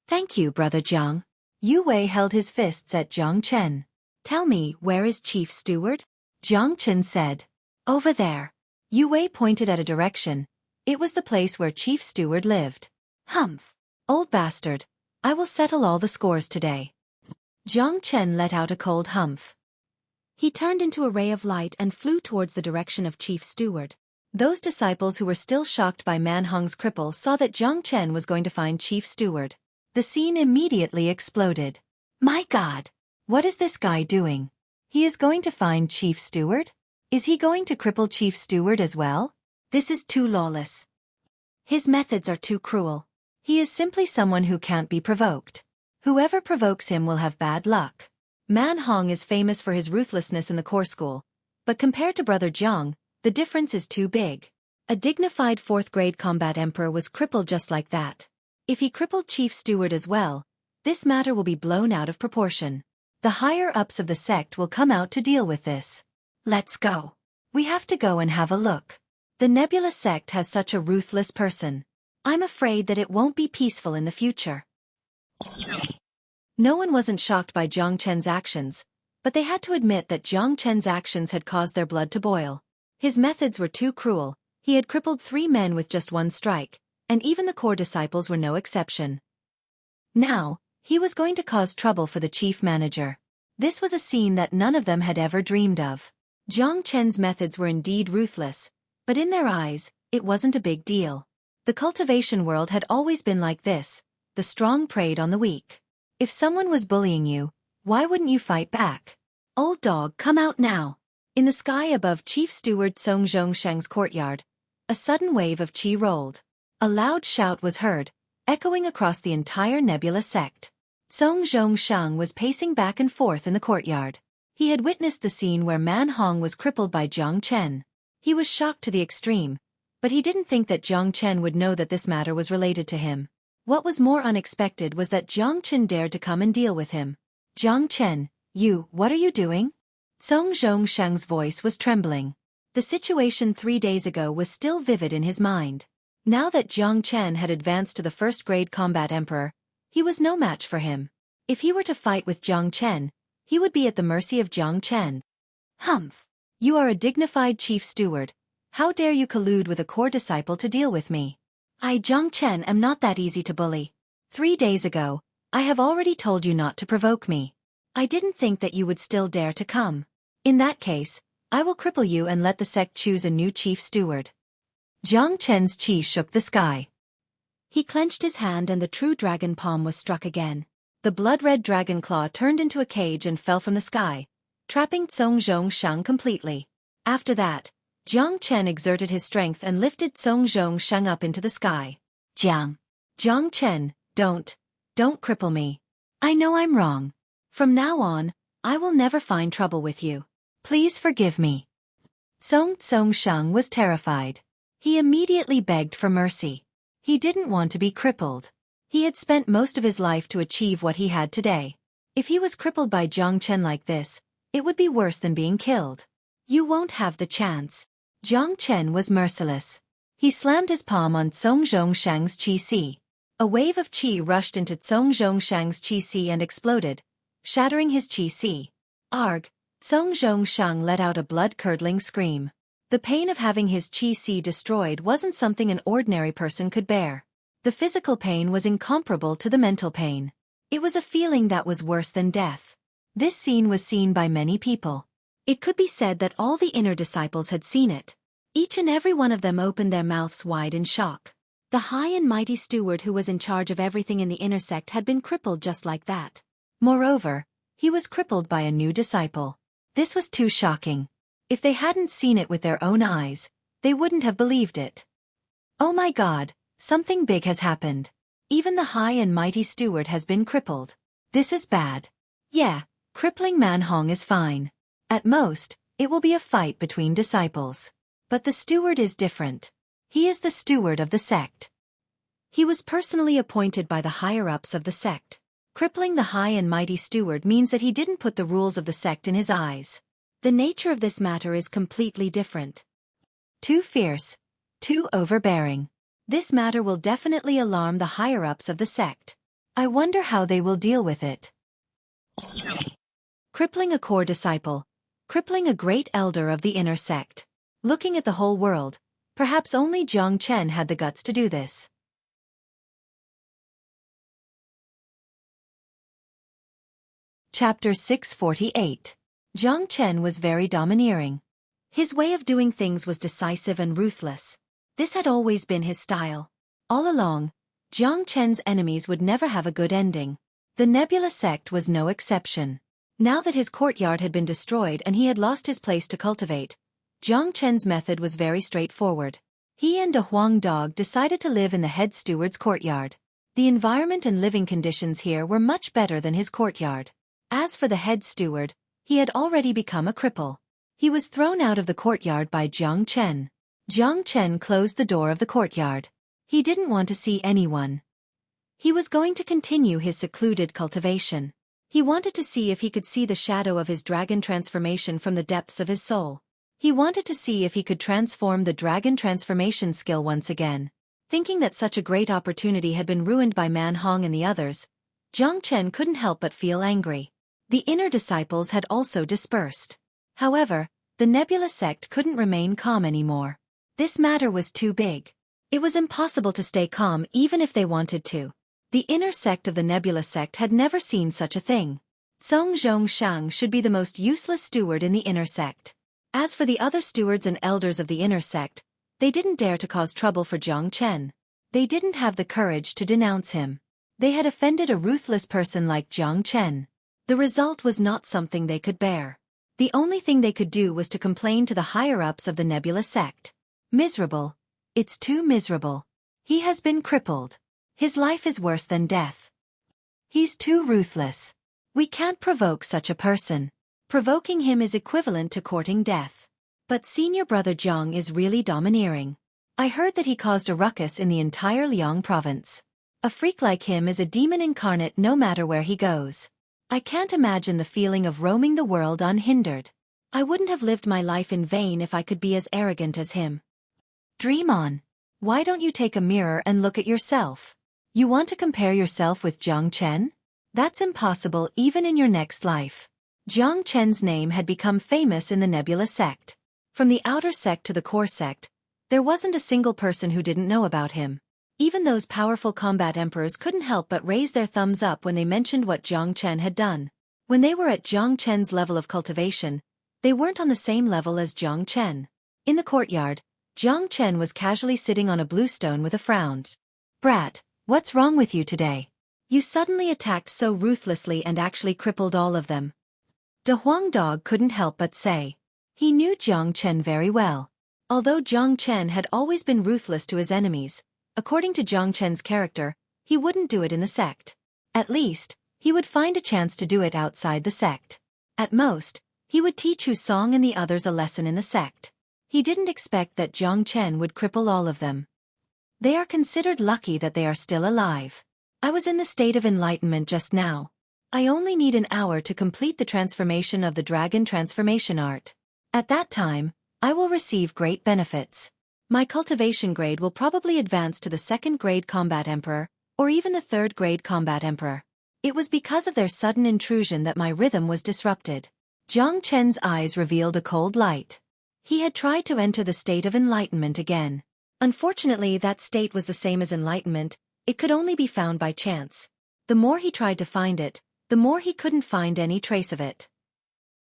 Thank you, Brother Jiang. Yue Wei held his fists at Jiang Chen. Tell me, where is Chief Steward? Jiang Chen said. Over there. Yue Wei pointed at a direction. It was the place where Chief Steward lived. Humph. Old bastard. I will settle all the scores today. Jiang Chen let out a cold humph. He turned into a ray of light and flew towards the direction of Chief Steward. Those disciples who were still shocked by Man Hong's cripple saw that Jiang Chen was going to find Chief Steward. The scene immediately exploded. My God! What is this guy doing? He is going to find Chief Steward? Is he going to cripple Chief Steward as well? This is too lawless. His methods are too cruel. He is simply someone who can't be provoked. Whoever provokes him will have bad luck. Man Hong is famous for his ruthlessness in the core school, but compared to Brother Jiang, the difference is too big. A dignified 4th grade combat emperor was crippled just like that. If he crippled Chief Steward as well, this matter will be blown out of proportion. The higher-ups of the sect will come out to deal with this. Let's go. We have to go and have a look. The Nebula sect has such a ruthless person. I'm afraid that it won't be peaceful in the future. No one wasn't shocked by Jiang Chen's actions, but they had to admit that Jiang Chen's actions had caused their blood to boil. His methods were too cruel. He had crippled 3 men with just 1 strike, and even the core disciples were no exception. Now, he was going to cause trouble for the chief manager. This was a scene that none of them had ever dreamed of. Jiang Chen's methods were indeed ruthless, but in their eyes, it wasn't a big deal. The cultivation world had always been like this: the strong preyed on the weak. If someone was bullying you, why wouldn't you fight back? Old dog, come out now. In the sky above Chief Steward Song Zhongsheng's courtyard, a sudden wave of qi rolled. A loud shout was heard, echoing across the entire Nebula sect. Song Zhongsheng was pacing back and forth in the courtyard. He had witnessed the scene where Man Hong was crippled by Jiang Chen. He was shocked to the extreme, but he didn't think that Jiang Chen would know that this matter was related to him. What was more unexpected was that Jiang Chen dared to come and deal with him. Jiang Chen, what are you doing? Song Zhongsheng's voice was trembling. The situation 3 days ago was still vivid in his mind. Now that Jiang Chen had advanced to the 1st grade combat emperor, he was no match for him. If he were to fight with Jiang Chen, he would be at the mercy of Jiang Chen. Humph! You are a dignified chief steward. How dare you collude with a core disciple to deal with me? I, Jiang Chen, am not that easy to bully. 3 days ago, I have already told you not to provoke me. I didn't think that you would still dare to come. In that case, I will cripple you and let the sect choose a new chief steward. Jiang Chen's qi shook the sky. He clenched his hand and the true dragon palm was struck again. The blood-red dragon claw turned into a cage and fell from the sky, trapping Song Zhongsheng completely. After that, Jiang Chen exerted his strength and lifted Song Zhongsheng up into the sky. Jiang Chen, don't cripple me. I know I'm wrong. From now on, I will never find trouble with you. Please forgive me. Song Zhongsheng was terrified. He immediately begged for mercy. He didn't want to be crippled. He had spent most of his life to achieve what he had today. If he was crippled by Jiang Chen like this, it would be worse than being killed. You won't have the chance. Jiang Chen was merciless. He slammed his palm on Song Zhongsheng's qi si. A wave of qi rushed into Song Zhongsheng's qi si and exploded, shattering his qi si. Arg! Song Zhongsheng let out a blood-curdling scream. The pain of having his qi si destroyed wasn't something an ordinary person could bear. The physical pain was incomparable to the mental pain. It was a feeling that was worse than death. This scene was seen by many people. It could be said that all the inner disciples had seen it. Each and every one of them opened their mouths wide in shock. The high and mighty steward who was in charge of everything in the inner sect had been crippled just like that. Moreover, he was crippled by a new disciple. This was too shocking. If they hadn't seen it with their own eyes, they wouldn't have believed it. Oh my God, something big has happened. Even the high and mighty steward has been crippled. This is bad. Yeah, crippling Man Hong is fine. At most, it will be a fight between disciples. But the steward is different. He is the steward of the sect. He was personally appointed by the higher-ups of the sect. Crippling the high and mighty steward means that he didn't put the rules of the sect in his eyes. The nature of this matter is completely different. Too fierce, too overbearing. This matter will definitely alarm the higher-ups of the sect. I wonder how they will deal with it. Crippling a core disciple. Crippling a great elder of the inner sect. Looking at the whole world, perhaps only Jiang Chen had the guts to do this. Chapter 648. Jiang Chen was very domineering. His way of doing things was decisive and ruthless. This had always been his style. All along, Jiang Chen's enemies would never have a good ending. The Nebula sect was no exception. Now that his courtyard had been destroyed and he had lost his place to cultivate, Jiang Chen's method was very straightforward. He and De Huang Dog decided to live in the head steward's courtyard. The environment and living conditions here were much better than his courtyard. As for the head steward, he had already become a cripple. He was thrown out of the courtyard by Jiang Chen. Jiang Chen closed the door of the courtyard. He didn't want to see anyone. He was going to continue his secluded cultivation. He wanted to see if he could see the shadow of his dragon transformation from the depths of his soul. He wanted to see if he could transform the dragon transformation skill once again. Thinking that such a great opportunity had been ruined by Man Hong and the others, Jiang Chen couldn't help but feel angry. The inner disciples had also dispersed. However, the Nebula sect couldn't remain calm anymore. This matter was too big. It was impossible to stay calm even if they wanted to. The inner sect of the Nebula sect had never seen such a thing. Song Zhongshang should be the most useless steward in the inner sect. As for the other stewards and elders of the inner sect, they didn't dare to cause trouble for Jiang Chen. They didn't have the courage to denounce him. They had offended a ruthless person like Jiang Chen. The result was not something they could bear. The only thing they could do was to complain to the higher-ups of the Nebula sect. Miserable. It's too miserable. He has been crippled. His life is worse than death. He's too ruthless. We can't provoke such a person. Provoking him is equivalent to courting death. But senior brother Jiang is really domineering. I heard that he caused a ruckus in the entire Liang province. A freak like him is a demon incarnate no matter where he goes. I can't imagine the feeling of roaming the world unhindered. I wouldn't have lived my life in vain if I could be as arrogant as him. Dream on. Why don't you take a mirror and look at yourself? You want to compare yourself with Jiang Chen? That's impossible even in your next life. Jiang Chen's name had become famous in the Nebula sect. From the outer sect to the core sect, there wasn't a single person who didn't know about him. Even those powerful combat emperors couldn't help but raise their thumbs up when they mentioned what Jiang Chen had done. When they were at Jiang Chen's level of cultivation, they weren't on the same level as Jiang Chen. In the courtyard, Jiang Chen was casually sitting on a blue stone with a frown. Brat, what's wrong with you today? You suddenly attacked so ruthlessly and actually crippled all of them. De Huang Dog couldn't help but say. He knew Jiang Chen very well. Although Jiang Chen had always been ruthless to his enemies, according to Jiang Chen's character, he wouldn't do it in the sect. At least, he would find a chance to do it outside the sect. At most, he would teach Hu Song and the others a lesson in the sect. He didn't expect that Jiang Chen would cripple all of them. They are considered lucky that they are still alive. I was in the state of enlightenment just now. I only need an hour to complete the transformation of the dragon transformation art. At that time, I will receive great benefits. My cultivation grade will probably advance to the 2nd grade combat emperor, or even the 3rd grade combat emperor. It was because of their sudden intrusion that my rhythm was disrupted. Jiang Chen's eyes revealed a cold light. He had tried to enter the state of enlightenment again. Unfortunately, that state was the same as enlightenment. It could only be found by chance. The more he tried to find it, the more he couldn't find any trace of it.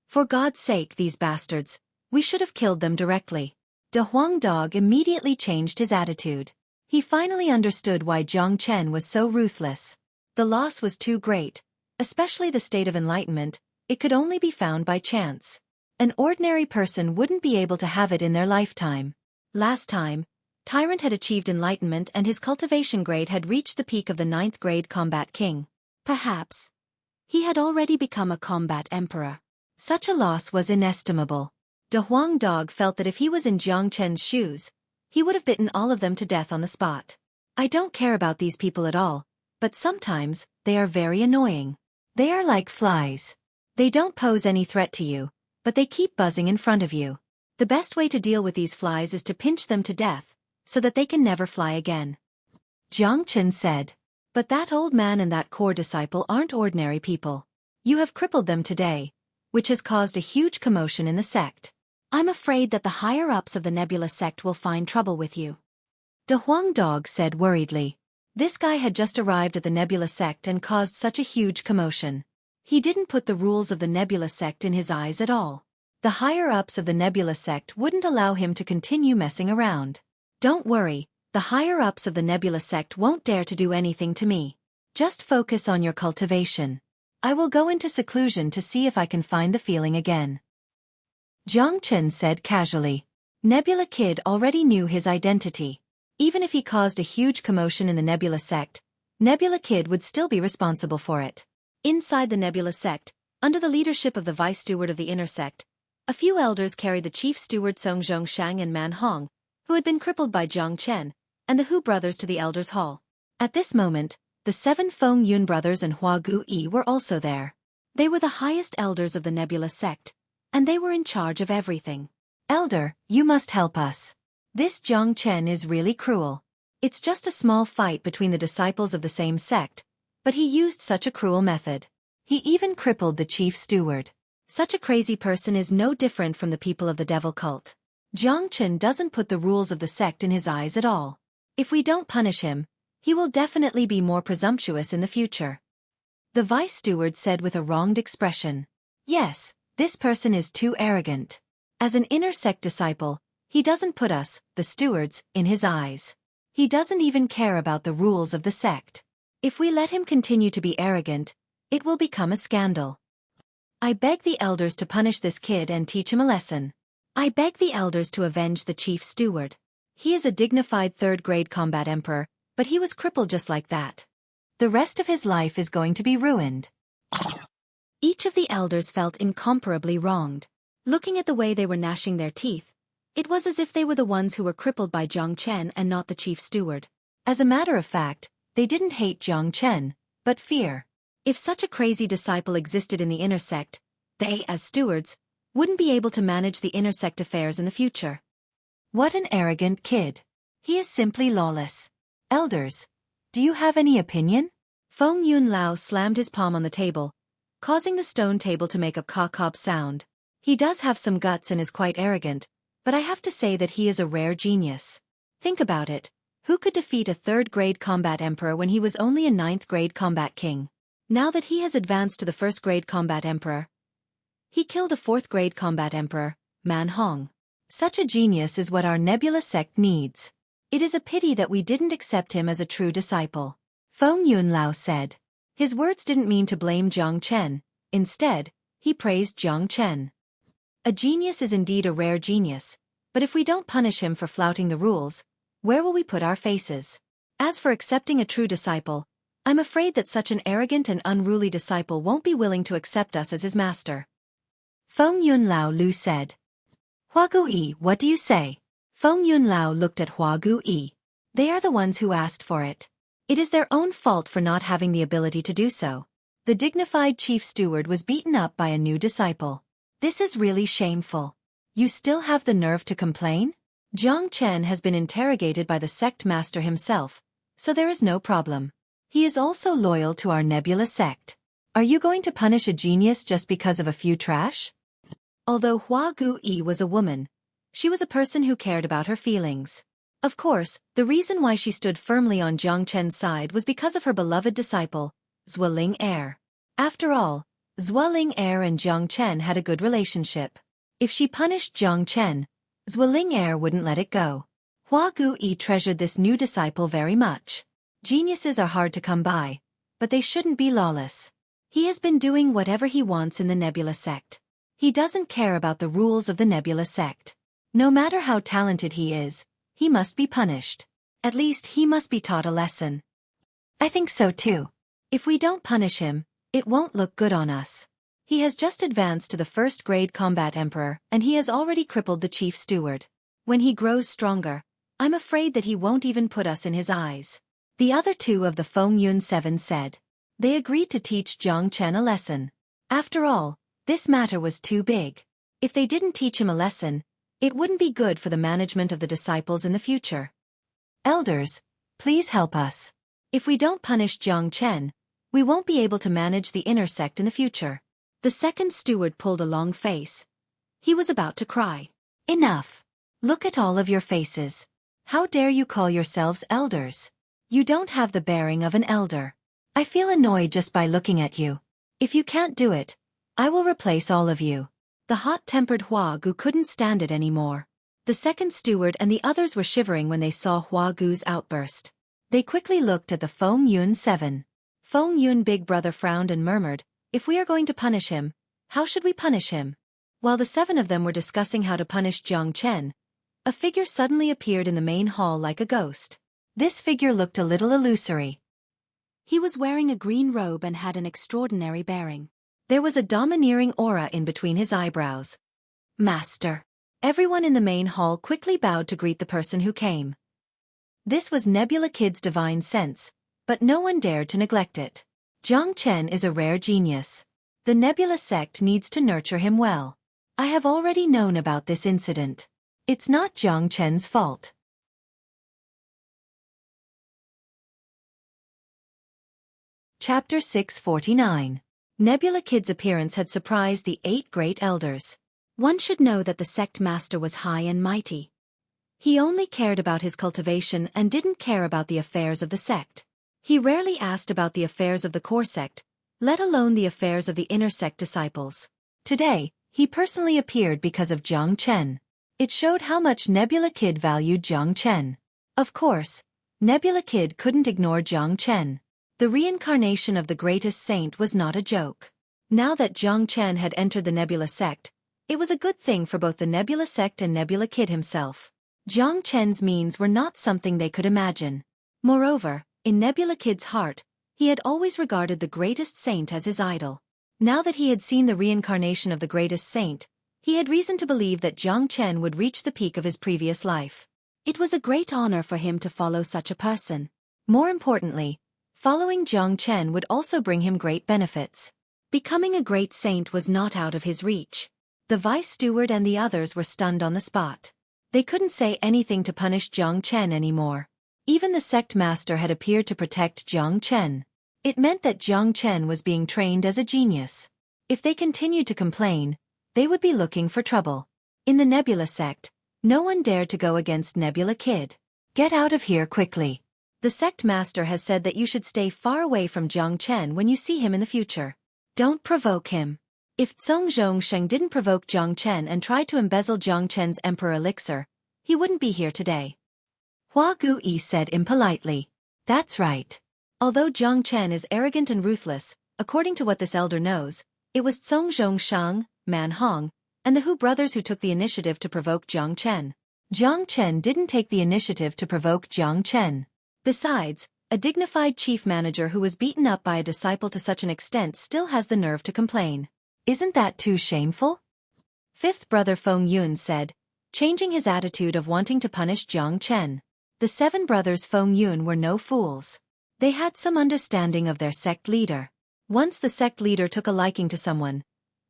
For God's sake, these bastards, we should have killed them directly. De Huang Dog immediately changed his attitude. He finally understood why Jiang Chen was so ruthless. The loss was too great, especially the state of enlightenment. It could only be found by chance. An ordinary person wouldn't be able to have it in their lifetime. Last time, Tyrant had achieved enlightenment and his cultivation grade had reached the peak of the 9th grade combat king. Perhaps he had already become a combat emperor. Such a loss was inestimable. De Huang Dog felt that if he was in Jiang Chen's shoes, he would have bitten all of them to death on the spot. I don't care about these people at all, but sometimes they are very annoying. They are like flies. They don't pose any threat to you, but they keep buzzing in front of you. The best way to deal with these flies is to pinch them to death, so that they can never fly again. Jiang Chen said. But that old man and that core disciple aren't ordinary people. You have crippled them today, which has caused a huge commotion in the sect. I'm afraid that the higher-ups of the Nebula sect will find trouble with you. De Huang Dog said worriedly. This guy had just arrived at the Nebula sect and caused such a huge commotion. He didn't put the rules of the Nebula sect in his eyes at all. The higher-ups of the Nebula sect wouldn't allow him to continue messing around. Don't worry, the higher-ups of the Nebula sect won't dare to do anything to me. Just focus on your cultivation. I will go into seclusion to see if I can find the feeling again. Jiang Chen said casually. Nebula Kid already knew his identity. Even if he caused a huge commotion in the Nebula sect, Nebula Kid would still be responsible for it. Inside the Nebula sect, under the leadership of the vice steward of the inner sect, a few elders carried the chief steward Song Zhongshang and Man Hong, who had been crippled by Jiang Chen, and the Hu brothers to the elders' hall. At this moment, the 7 Feng Yun brothers and Hua Guyi were also there. They were the highest elders of the Nebula sect, and they were in charge of everything. Elder, you must help us. This Jiang Chen is really cruel. It's just a small fight between the disciples of the same sect, but he used such a cruel method. He even crippled the chief steward. Such a crazy person is no different from the people of the devil cult. Jiang Chen doesn't put the rules of the sect in his eyes at all. If we don't punish him, he will definitely be more presumptuous in the future. The vice steward said with a wronged expression. Yes, this person is too arrogant. As an inner sect disciple, he doesn't put us, the stewards, in his eyes. He doesn't even care about the rules of the sect. If we let him continue to be arrogant, it will become a scandal. I beg the elders to punish this kid and teach him a lesson. I beg the elders to avenge the chief steward. He is a dignified third-grade combat emperor, but he was crippled just like that. The rest of his life is going to be ruined. Each of the elders felt incomparably wronged. Looking at the way they were gnashing their teeth, it was as if they were the ones who were crippled by Jiang Chen and not the chief steward. As a matter of fact, they didn't hate Jiang Chen, but fear. If such a crazy disciple existed in the inner sect, they, as stewards, wouldn't be able to manage the inner sect affairs in the future. What an arrogant kid. He is simply lawless. Elders, do you have any opinion? Feng Yun Lao slammed his palm on the table, causing the stone table to make a caw-caw sound. He does have some guts and is quite arrogant, but I have to say that he is a rare genius. Think about it. Who could defeat a third-grade combat emperor when he was only a ninth-grade combat king? Now that he has advanced to the first-grade combat emperor, he killed a fourth-grade combat emperor, Man Hong. Such a genius is what our Nebula sect needs. It is a pity that we didn't accept him as a true disciple. Feng Yun Lao said. His words didn't mean to blame Jiang Chen. Instead, he praised Jiang Chen. A genius is indeed a rare genius, but if we don't punish him for flouting the rules, where will we put our faces? As for accepting a true disciple, I'm afraid that such an arrogant and unruly disciple won't be willing to accept us as his master. Feng Yun Lao Lu said. Hua Guyi, what do you say? Feng Yun Lao looked at Hua Guyi. They are the ones who asked for it. It is their own fault for not having the ability to do so. The dignified chief steward was beaten up by a new disciple. This is really shameful. You still have the nerve to complain? Jiang Chen has been interrogated by the sect master himself, so there is no problem. He is also loyal to our Nebula sect. Are you going to punish a genius just because of a few trash? Although Hua Guyi was a woman, she was a person who cared about her feelings. Of course, the reason why she stood firmly on Jiang Chen's side was because of her beloved disciple, Xueling Heir. After all, Xueling Heir and Jiang Chen had a good relationship. If she punished Jiang Chen, Xueling Heir wouldn't let it go. Hua Guyi treasured this new disciple very much. Geniuses are hard to come by, but they shouldn't be lawless. He has been doing whatever he wants in the Nebula sect. He doesn't care about the rules of the Nebula sect. No matter how talented he is, he must be punished. At least he must be taught a lesson. I think so too. If we don't punish him, it won't look good on us. He has just advanced to the first-grade combat emperor, and he has already crippled the chief steward. When he grows stronger, I'm afraid that he won't even put us in his eyes. The other two of the Feng Yun 7 said. They agreed to teach Jiang Chen a lesson. After all, this matter was too big. If they didn't teach him a lesson, it wouldn't be good for the management of the disciples in the future. Elders, please help us. If we don't punish Jiang Chen, we won't be able to manage the inner sect in the future. The second steward pulled a long face. He was about to cry. Enough. Look at all of your faces. How dare you call yourselves elders? You don't have the bearing of an elder. I feel annoyed just by looking at you. If you can't do it, I will replace all of you. The hot-tempered Hua Gu couldn't stand it anymore. The second steward and the others were shivering when they saw Hua Gu's outburst. They quickly looked at the Feng Yun 7. Feng Yun big brother frowned and murmured, If we are going to punish him, how should we punish him? While the 7 of them were discussing how to punish Jiang Chen, a figure suddenly appeared in the main hall like a ghost. This figure looked a little illusory. He was wearing a green robe and had an extraordinary bearing. There was a domineering aura in between his eyebrows. Master. Everyone in the main hall quickly bowed to greet the person who came. This was Nebula Kid's divine sense, but no one dared to neglect it. Jiang Chen is a rare genius. The Nebula sect needs to nurture him well. I have already known about this incident. It's not Jiang Chen's fault. Chapter 649. Nebula Kid's appearance had surprised the 8 great elders. One should know that the sect master was high and mighty. He only cared about his cultivation and didn't care about the affairs of the sect. He rarely asked about the affairs of the core sect, let alone the affairs of the inner sect disciples. Today, he personally appeared because of Jiang Chen. It showed how much Nebula Kid valued Jiang Chen. Of course, Nebula Kid couldn't ignore Jiang Chen. The reincarnation of the greatest saint was not a joke. Now that Jiang Chen had entered the Nebula sect, it was a good thing for both the Nebula sect and Nebula Kid himself. Jiang Chen's means were not something they could imagine. Moreover, in Nebula Kid's heart, he had always regarded the greatest saint as his idol. Now that he had seen the reincarnation of the greatest saint, he had reason to believe that Jiang Chen would reach the peak of his previous life. It was a great honor for him to follow such a person. More importantly, following Jiang Chen would also bring him great benefits. Becoming a great saint was not out of his reach. The vice steward and the others were stunned on the spot. They couldn't say anything to punish Jiang Chen anymore. Even the sect master had appeared to protect Jiang Chen. It meant that Jiang Chen was being trained as a genius. If they continued to complain, they would be looking for trouble. In the Nebula sect, no one dared to go against Nebula Kid. Get out of here quickly. The sect master has said that you should stay far away from Jiang Chen when you see him in the future. Don't provoke him. If Zhong Zhongsheng didn't provoke Jiang Chen and try to embezzle Jiang Chen's emperor elixir, he wouldn't be here today. Hua Gui said impolitely. That's right. Although Jiang Chen is arrogant and ruthless, according to what this elder knows, it was Zhong Zhongsheng, Man Hong, and the Hu brothers who took the initiative to provoke Jiang Chen. Jiang Chen didn't take the initiative to provoke Jiang Chen. Besides, a dignified chief manager who was beaten up by a disciple to such an extent still has the nerve to complain. Isn't that too shameful? Fifth brother Feng Yun said, changing his attitude of wanting to punish Jiang Chen. The 7 brothers Feng Yun were no fools. They had some understanding of their sect leader. Once the sect leader took a liking to someone,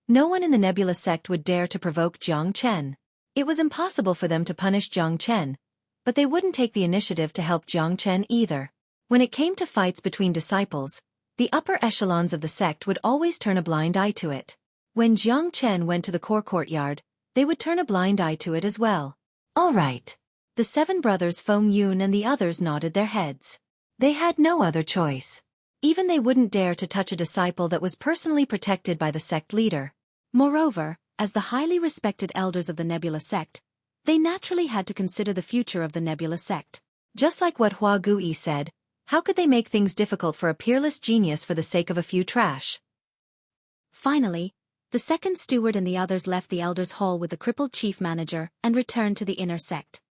no one in the Nebula sect would dare to provoke Jiang Chen. It was impossible for them to punish Jiang Chen, but they wouldn't take the initiative to help Jiang Chen either. When it came to fights between disciples, the upper echelons of the sect would always turn a blind eye to it. When Jiang Chen went to the core courtyard, they would turn a blind eye to it as well. All right. The 7 brothers Feng Yun and the others nodded their heads. They had no other choice. Even they wouldn't dare to touch a disciple that was personally protected by the sect leader. Moreover, as the highly respected elders of the Nebula sect, they naturally had to consider the future of the Nebula sect. Just like what Hua Gui said, how could they make things difficult for a peerless genius for the sake of a few trash? Finally, the second steward and the others left the elders' hall with the crippled chief manager and returned to the inner sect.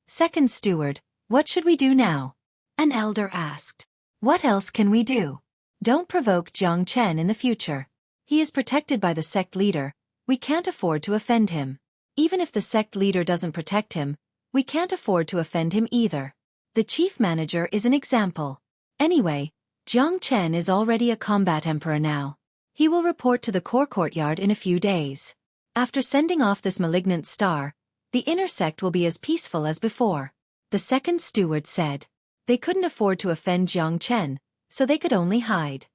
Second steward, what should we do now? An elder asked. What else can we do? Don't provoke Jiang Chen in the future. He is protected by the sect leader. We can't afford to offend him. Even if the sect leader doesn't protect him, we can't afford to offend him either. The chief manager is an example. Anyway, Jiang Chen is already a combat emperor now. He will report to the core courtyard in a few days. After sending off this malignant star, the inner sect will be as peaceful as before. The second steward said. They couldn't afford to offend Jiang Chen, so they could only hide.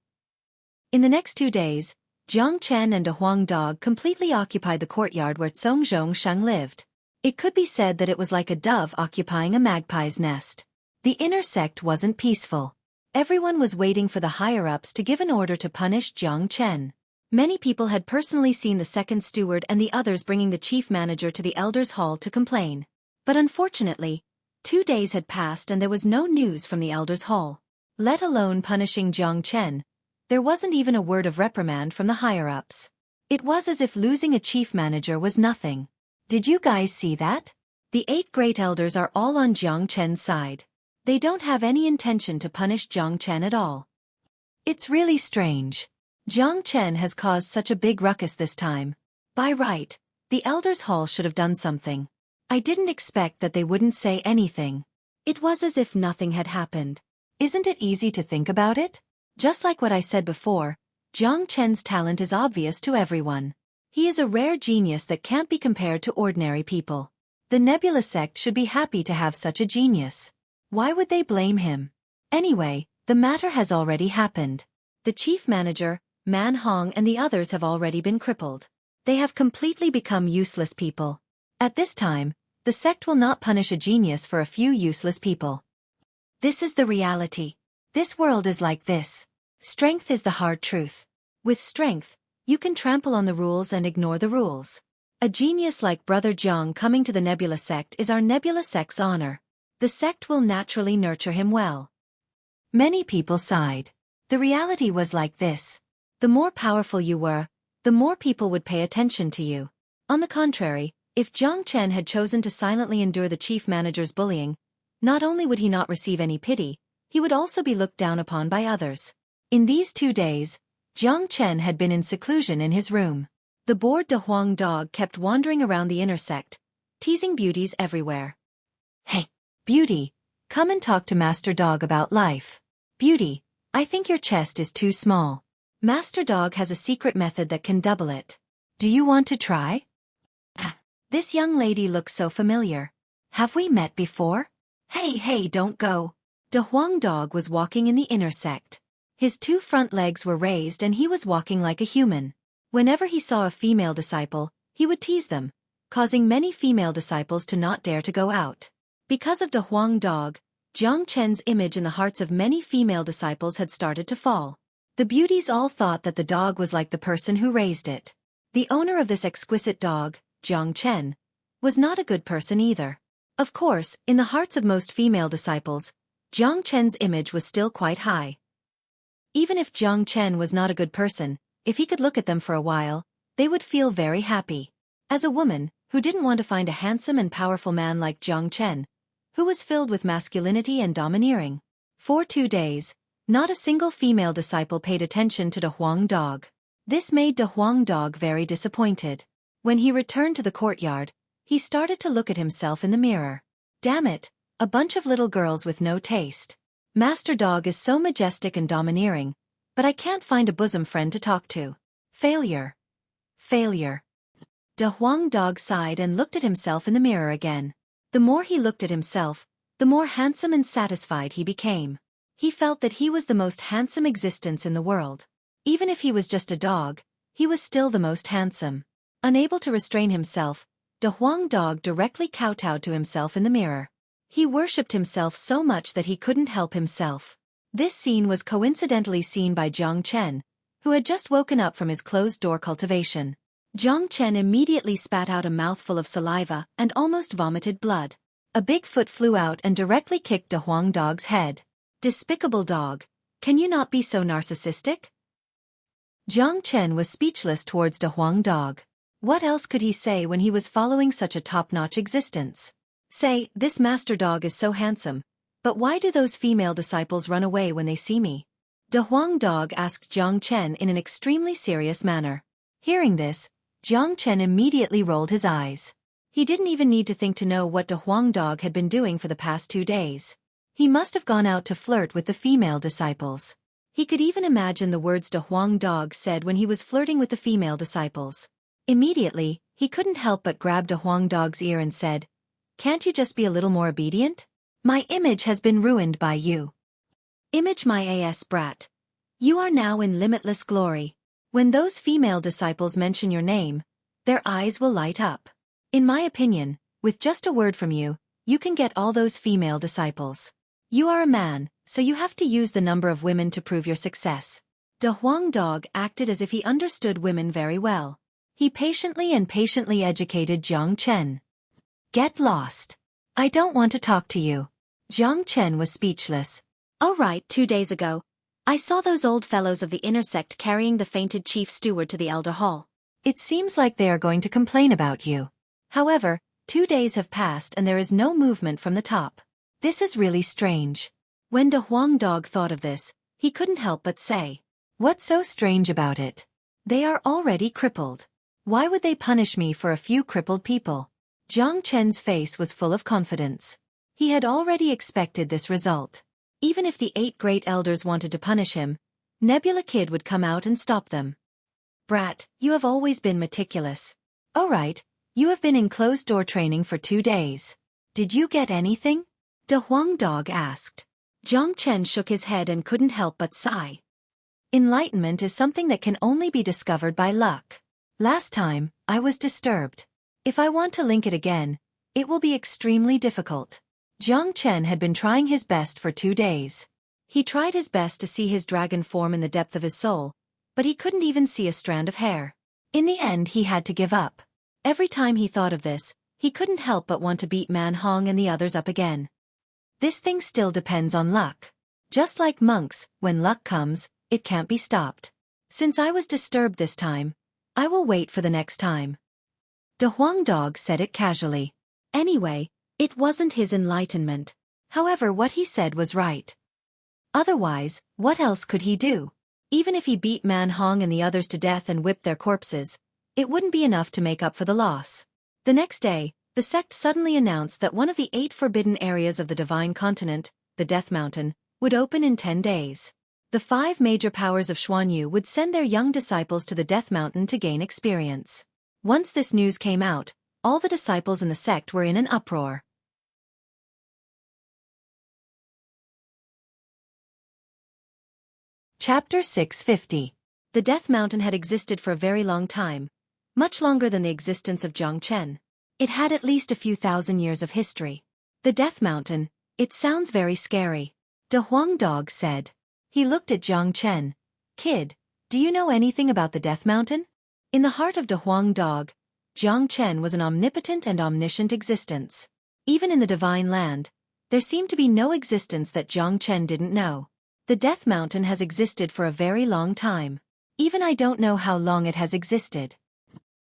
In the next 2 days, Jiang Chen and a Huang dog completely occupied the courtyard where Zhong Zhongsheng lived. It could be said that it was like a dove occupying a magpie's nest. The inner sect wasn't peaceful. Everyone was waiting for the higher-ups to give an order to punish Jiang Chen. Many people had personally seen the second steward and the others bringing the chief manager to the elders' hall to complain. But unfortunately, 2 days had passed and there was no news from the elders' hall. Let alone punishing Jiang Chen, There wasn't even a word of reprimand from the higher-ups. It was as if losing a chief manager was nothing. Did you guys see that? The 8 great elders are all on Jiang Chen's side. They don't have any intention to punish Jiang Chen at all. It's really strange. Jiang Chen has caused such a big ruckus this time. By right, the elders' hall should have done something. I didn't expect that they wouldn't say anything. It was as if nothing had happened. Isn't it easy to think about it? Just like what I said before, Jiang Chen's talent is obvious to everyone. He is a rare genius that can't be compared to ordinary people. The Nebula sect should be happy to have such a genius. Why would they blame him? Anyway, the matter has already happened. The chief manager, Man Hong, and the others have already been crippled. They have completely become useless people. At this time, the sect will not punish a genius for a few useless people. This is the reality. This world is like this. Strength is the hard truth. With strength, you can trample on the rules and ignore the rules. A genius like Brother Jiang coming to the Nebula sect is our Nebula sect's honor. The sect will naturally nurture him well. Many people sighed. The reality was like this. The more powerful you were, the more people would pay attention to you. On the contrary, if Jiang Chen had chosen to silently endure the chief manager's bullying, not only would he not receive any pity, he would also be looked down upon by others. In these 2 days, Jiang Chen had been in seclusion in his room. The bored De Huang dog kept wandering around the inner sect, teasing beauties everywhere. Hey, Beauty, come and talk to Master Dog about life. Beauty, I think your chest is too small. Master Dog has a secret method that can double it. Do you want to try? This young lady looks so familiar. Have we met before? Hey, don't go. De Huang Dog was walking in the inner sect. His 2 front legs were raised and he was walking like a human. Whenever he saw a female disciple, he would tease them, causing many female disciples to not dare to go out. Because of De Huang Dog, Jiang Chen's image in the hearts of many female disciples had started to fall. The beauties all thought that the dog was like the person who raised it. The owner of this exquisite dog, Jiang Chen, was not a good person either. Of course, in the hearts of most female disciples, Jiang Chen's image was still quite high. Even if Jiang Chen was not a good person, if he could look at them for a while, they would feel very happy. As a woman, who didn't want to find a handsome and powerful man like Jiang Chen, who was filled with masculinity and domineering. For 2 days, not a single female disciple paid attention to De Huang Dog. This made De Huang Dog very disappointed. When he returned to the courtyard, he started to look at himself in the mirror. Damn it, a bunch of little girls with no taste. Master Dog is so majestic and domineering, but I can't find a bosom friend to talk to. Failure. Failure. De Huang Dog sighed and looked at himself in the mirror again. The more he looked at himself, the more handsome and satisfied he became. He felt that he was the most handsome existence in the world. Even if he was just a dog, he was still the most handsome. Unable to restrain himself, De Huang Dog directly kowtowed to himself in the mirror. He worshipped himself so much that he couldn't help himself. This scene was coincidentally seen by Jiang Chen, who had just woken up from his closed-door cultivation. Jiang Chen immediately spat out a mouthful of saliva and almost vomited blood. A big foot flew out and directly kicked De Huang Dog's head. Despicable dog, can you not be so narcissistic? Jiang Chen was speechless towards De Huang Dog. What else could he say when he was following such a top-notch existence? Say, this Master Dog is so handsome, but why do those female disciples run away when they see me? De Huang Dog asked Jiang Chen in an extremely serious manner. Hearing this, Jiang Chen immediately rolled his eyes. He didn't even need to think to know what De Huang Dog had been doing for the past 2 days. He must have gone out to flirt with the female disciples. He could even imagine the words De Huang Dog said when he was flirting with the female disciples. Immediately, he couldn't help but grab De Huang Dog's ear and said, "Can't you just be a little more obedient? My image has been ruined by you. Image my ass brat. You are now in limitless glory. When those female disciples mention your name, their eyes will light up. In my opinion, with just a word from you, you can get all those female disciples. You are a man, so you have to use the number of women to prove your success." De Huang Dog acted as if he understood women very well. He patiently educated Jiang Chen. Get lost. I don't want to talk to you. Jiang Chen was speechless. All right, 2 days ago, I saw those old fellows of the inner sect carrying the fainted chief steward to the Elder Hall. It seems like they are going to complain about you. However, 2 days have passed and there is no movement from the top. This is really strange. When De Huang Dog thought of this, he couldn't help but say, "What's so strange about it? They are already crippled. Why would they punish me for a few crippled people?" Jiang Chen's face was full of confidence. He had already expected this result. Even if the 8 great elders wanted to punish him, Nebula Kid would come out and stop them. "Brat, you have always been meticulous. All right, you have been in closed-door training for 2 days. Did you get anything?" De Huang Dog asked. Jiang Chen shook his head and couldn't help but sigh. Enlightenment is something that can only be discovered by luck. Last time, I was disturbed. If I want to link it again, it will be extremely difficult. Jiang Chen had been trying his best for 2 days. He tried his best to see his dragon form in the depth of his soul, but he couldn't even see a strand of hair. In the end he had to give up. Every time he thought of this, he couldn't help but want to beat Man Hong and the others up again. This thing still depends on luck. Just like monks, when luck comes, it can't be stopped. Since I was disturbed this time, I will wait for the next time. De Huang Dog said it casually. Anyway, it wasn't his enlightenment. However, what he said was right. Otherwise, what else could he do? Even if he beat Man Hong and the others to death and whipped their corpses, it wouldn't be enough to make up for the loss. The next day, the sect suddenly announced that one of the 8 forbidden areas of the Divine Continent, the Death Mountain, would open in 10 days. The 5 major powers of Xuanyu would send their young disciples to the Death Mountain to gain experience. Once this news came out, all the disciples in the sect were in an uproar. Chapter 650. The Death Mountain had existed for a very long time, much longer than the existence of Jiang Chen. It had at least a few thousand years of history. The Death Mountain, it sounds very scary. De Huang Dog said. He looked at Jiang Chen. "Kid, do you know anything about the Death Mountain?" In the heart of De Huang Dog, Jiang Chen was an omnipotent and omniscient existence. Even in the Divine Land, there seemed to be no existence that Jiang Chen didn't know. The Death Mountain has existed for a very long time. Even I don't know how long it has existed.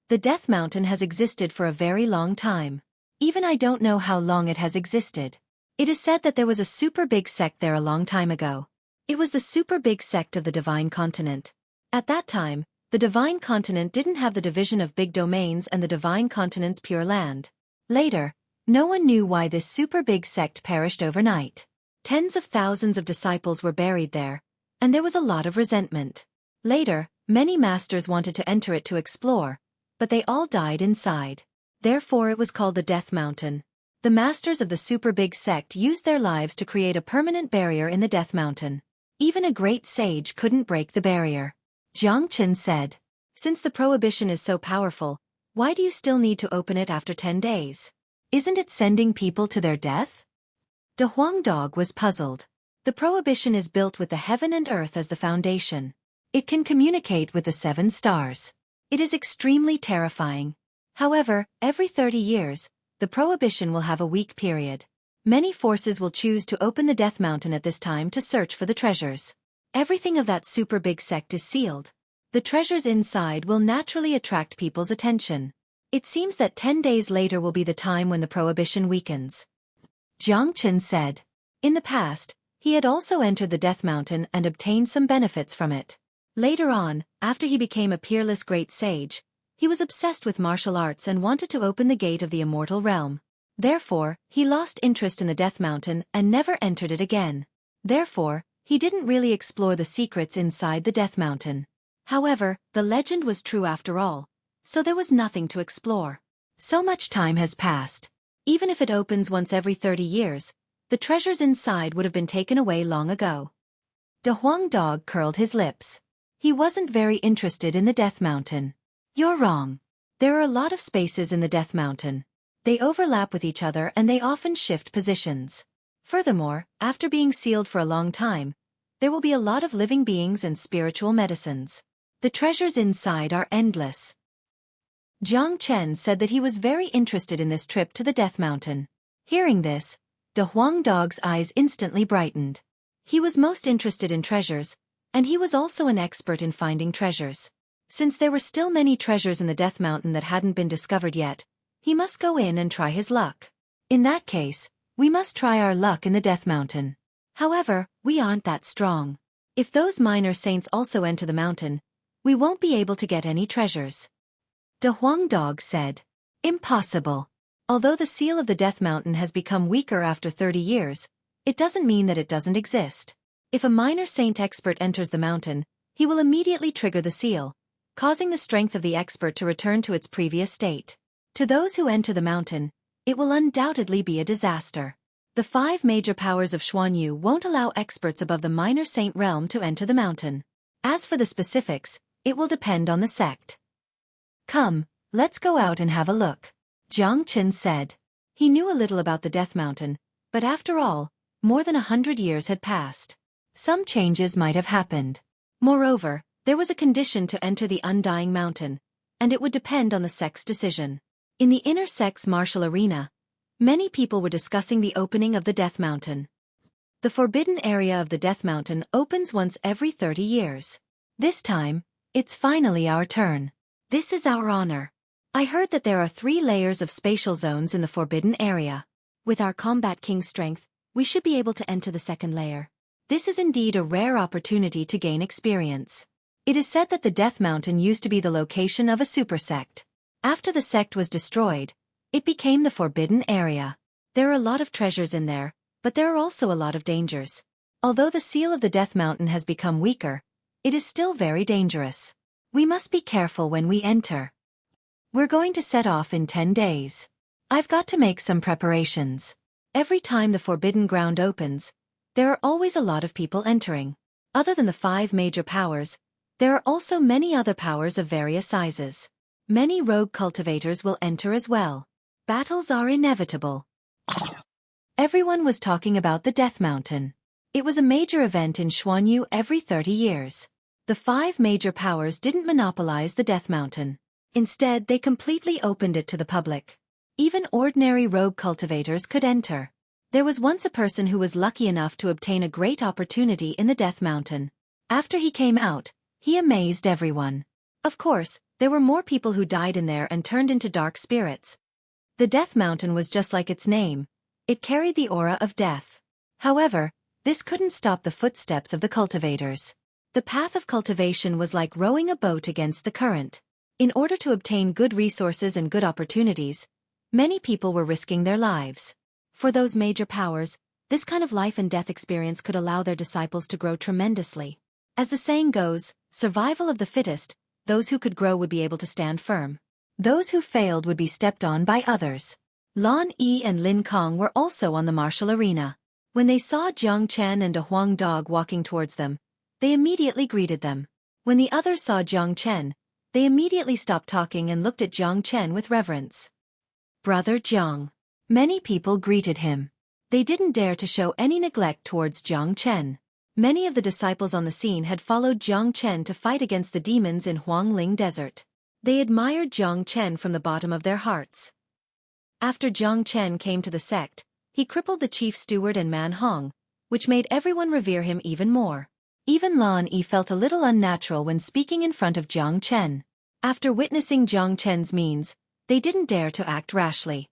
The Death Mountain has existed for a very long time. Even I don't know how long it has existed. It is said that there was a super big sect there a long time ago. It was the super big sect of the Divine Continent. At that time, the Divine Continent didn't have the division of big domains and the Divine Continent's pure land. Later, no one knew why this super big sect perished overnight. Tens of thousands of disciples were buried there, and there was a lot of resentment. Later, many masters wanted to enter it to explore, but they all died inside. Therefore it was called the Death Mountain. The masters of the super big sect used their lives to create a permanent barrier in the Death Mountain. Even a great sage couldn't break the barrier. Jiang Chen said, "Since the prohibition is so powerful, why do you still need to open it after 10 days? Isn't it sending people to their death?" De Huang Dog was puzzled. The prohibition is built with the heaven and earth as the foundation. It can communicate with the 7 stars. It is extremely terrifying. However, every 30 years, the prohibition will have a weak period. Many forces will choose to open the Death Mountain at this time to search for the treasures. Everything of that super big sect is sealed. The treasures inside will naturally attract people's attention. It seems that 10 days later will be the time when the prohibition weakens. Jiang Chen said. In the past, he had also entered the Death Mountain and obtained some benefits from it. Later on, after he became a peerless great sage, he was obsessed with martial arts and wanted to open the gate of the immortal realm. Therefore, he lost interest in the Death Mountain and never entered it again. Therefore, he didn't really explore the secrets inside the Death Mountain. However, the legend was true after all, so there was nothing to explore. So much time has passed. Even if it opens once every 30 years, the treasures inside would have been taken away long ago. De Huang Dog curled his lips. He wasn't very interested in the Death Mountain. You're wrong. There are a lot of spaces in the Death Mountain. They overlap with each other and they often shift positions. Furthermore, after being sealed for a long time, there will be a lot of living beings and spiritual medicines. The treasures inside are endless. Jiang Chen said that he was very interested in this trip to the Death Mountain. Hearing this, De Huang Dog's eyes instantly brightened. He was most interested in treasures, And he was also an expert in finding treasures. Since there were still many treasures in the Death Mountain that hadn't been discovered yet, he must go in and try his luck. In that case, we must try our luck in the Death Mountain. However, we aren't that strong. If those minor saints also enter the mountain, we won't be able to get any treasures. De Huang Dog said. Impossible. Although the seal of the Death Mountain has become weaker after 30 years, it doesn't mean that it doesn't exist. If a minor saint expert enters the mountain, he will immediately trigger the seal, causing the strength of the expert to return to its previous state. To those who enter the mountain, it will undoubtedly be a disaster. The 5 major powers of Xuanyu won't allow experts above the minor saint realm to enter the mountain. As for the specifics, it will depend on the sect. Come, let's go out and have a look, Jiang Chen said. He knew a little about the Death Mountain, but after all, more than 100 years had passed. Some changes might have happened. Moreover, there was a condition to enter the Undying Mountain, and it would depend on the sect's decision. In the inner sect's martial arena, many people were discussing the opening of the Death Mountain. The forbidden area of the Death Mountain opens once every 30 years. This time, it's finally our turn. This is our honor. I heard that there are 3 layers of spatial zones in the forbidden area. With our Combat King strength, we should be able to enter the second layer. This is indeed a rare opportunity to gain experience. It is said that the Death Mountain used to be the location of a super sect. After the sect was destroyed, it became the forbidden area. There are a lot of treasures in there, but there are also a lot of dangers. Although the seal of the Death Mountain has become weaker, it is still very dangerous. We must be careful when we enter. We're going to set off in 10 days. I've got to make some preparations. Every time the forbidden ground opens, there are always a lot of people entering. Other than the 5 major powers, there are also many other powers of various sizes. Many rogue cultivators will enter as well. Battles are inevitable. Everyone was talking about the Death Mountain. It was a major event in Xuanyu every 30 years. The 5 major powers didn't monopolize the Death Mountain. Instead, they completely opened it to the public. Even ordinary rogue cultivators could enter. There was once a person who was lucky enough to obtain a great opportunity in the Death Mountain. After he came out, he amazed everyone. Of course, there were more people who died in there and turned into dark spirits. The Death Mountain was just like its name. It carried the aura of death. However, this couldn't stop the footsteps of the cultivators. The path of cultivation was like rowing a boat against the current. In order to obtain good resources and good opportunities, many people were risking their lives. For those major powers, this kind of life and death experience could allow their disciples to grow tremendously. As the saying goes, survival of the fittest, those who could grow would be able to stand firm. Those who failed would be stepped on by others. Lan Yi and Lin Kong were also on the martial arena. When they saw Jiang Chen and a Huang Dog walking towards them, they immediately greeted them. When the others saw Jiang Chen, they immediately stopped talking and looked at Jiang Chen with reverence. Brother Jiang. Many people greeted him. They didn't dare to show any neglect towards Jiang Chen. Many of the disciples on the scene had followed Jiang Chen to fight against the demons in Huangling Desert. They admired Jiang Chen from the bottom of their hearts. After Jiang Chen came to the sect, he crippled the chief steward and Man Hong, which made everyone revere him even more. Even Lan Yi felt a little unnatural when speaking in front of Jiang Chen. After witnessing Jiang Chen's means, they didn't dare to act rashly.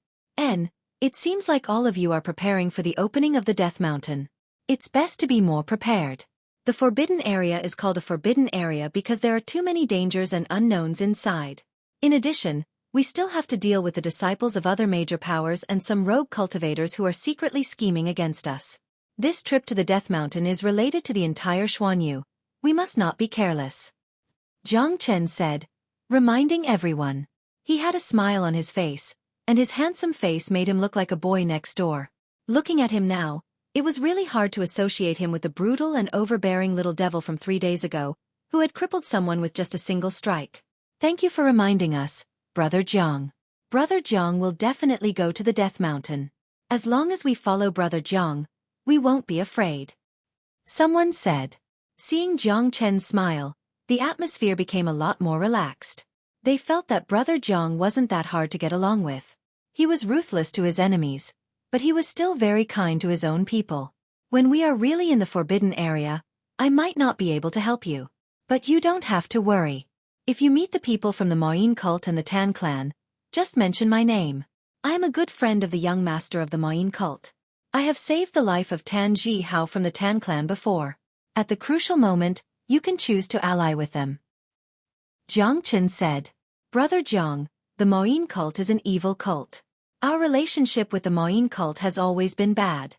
It seems like all of you are preparing for the opening of the Death Mountain. It's best to be more prepared. The forbidden area is called a forbidden area because there are too many dangers and unknowns inside. In addition, we still have to deal with the disciples of other major powers and some rogue cultivators who are secretly scheming against us. This trip to the Death Mountain is related to the entire Xuanyu. We must not be careless. Jiang Chen said, reminding everyone. He had a smile on his face, and his handsome face made him look like a boy next door. Looking at him now, it was really hard to associate him with the brutal and overbearing little devil from 3 days ago, who had crippled someone with just a single strike. Thank you for reminding us, Brother Jiang. Brother Jiang will definitely go to the Death Mountain. As long as we follow Brother Jiang, we won't be afraid. Someone said. Seeing Jiang Chen's smile, the atmosphere became a lot more relaxed. They felt that Brother Jiang wasn't that hard to get along with. He was ruthless to his enemies, but he was still very kind to his own people. When we are really in the forbidden area, I might not be able to help you. But you don't have to worry. If you meet the people from the Moyin cult and the Tan clan, just mention my name. I am a good friend of the young master of the Moyin cult. I have saved the life of Tan Ji Hao from the Tan clan before. At the crucial moment, you can choose to ally with them. Jiang Chen said, Brother Jiang, the Moyin cult is an evil cult. Our relationship with the Moyin cult has always been bad.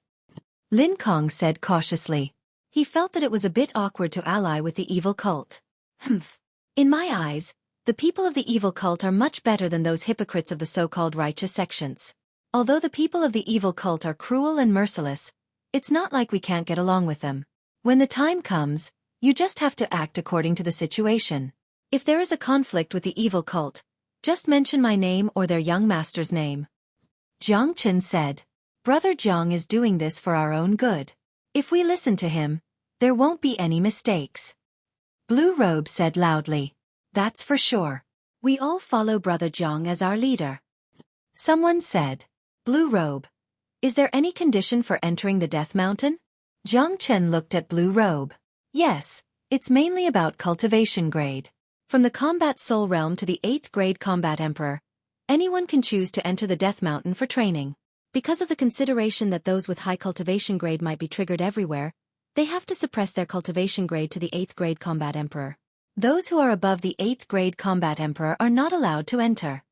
Lin Kong said cautiously. He felt that it was a bit awkward to ally with the evil cult. Humph. In my eyes, the people of the evil cult are much better than those hypocrites of the so-called righteous sections. Although the people of the evil cult are cruel and merciless, it's not like we can't get along with them. When the time comes, you just have to act according to the situation. If there is a conflict with the evil cult, just mention my name or their young master's name. Jiang Chen said, Brother Jiang is doing this for our own good. If we listen to him, there won't be any mistakes. Blue Robe said loudly, That's for sure. We all follow Brother Jiang as our leader. Someone said, Blue Robe, is there any condition for entering the Death Mountain? Jiang Chen looked at Blue Robe. Yes, it's mainly about cultivation grade. From the Combat Soul Realm to the 8th grade Combat Emperor, anyone can choose to enter the Death Mountain for training. Because of the consideration that those with high cultivation grade might be triggered everywhere, they have to suppress their cultivation grade to the 8th grade Combat Emperor. Those who are above the 8th grade Combat Emperor are not allowed to enter.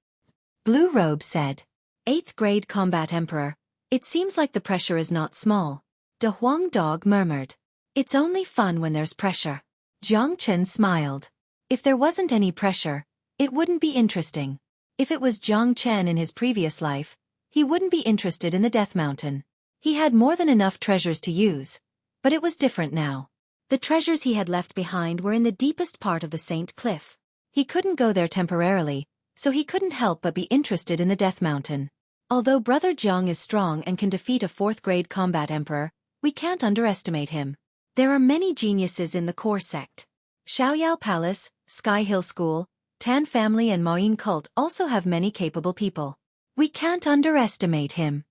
Blue Robe said, 8th grade Combat Emperor, it seems like the pressure is not small. De Huang Dog murmured, It's only fun when there's pressure. Jiang Chen smiled. If there wasn't any pressure, it wouldn't be interesting. If it was Jiang Chen in his previous life, he wouldn't be interested in the Death Mountain. He had more than enough treasures to use, but it was different now. The treasures he had left behind were in the deepest part of the Saint Cliff. He couldn't go there temporarily, so he couldn't help but be interested in the Death Mountain. Although Brother Jiang is strong and can defeat a 4th grade Combat Emperor, we can't underestimate him. There are many geniuses in the core sect. Xiaoyao Palace, Sky Hill School, Tan family and Moyin cult also have many capable people. We can't underestimate him.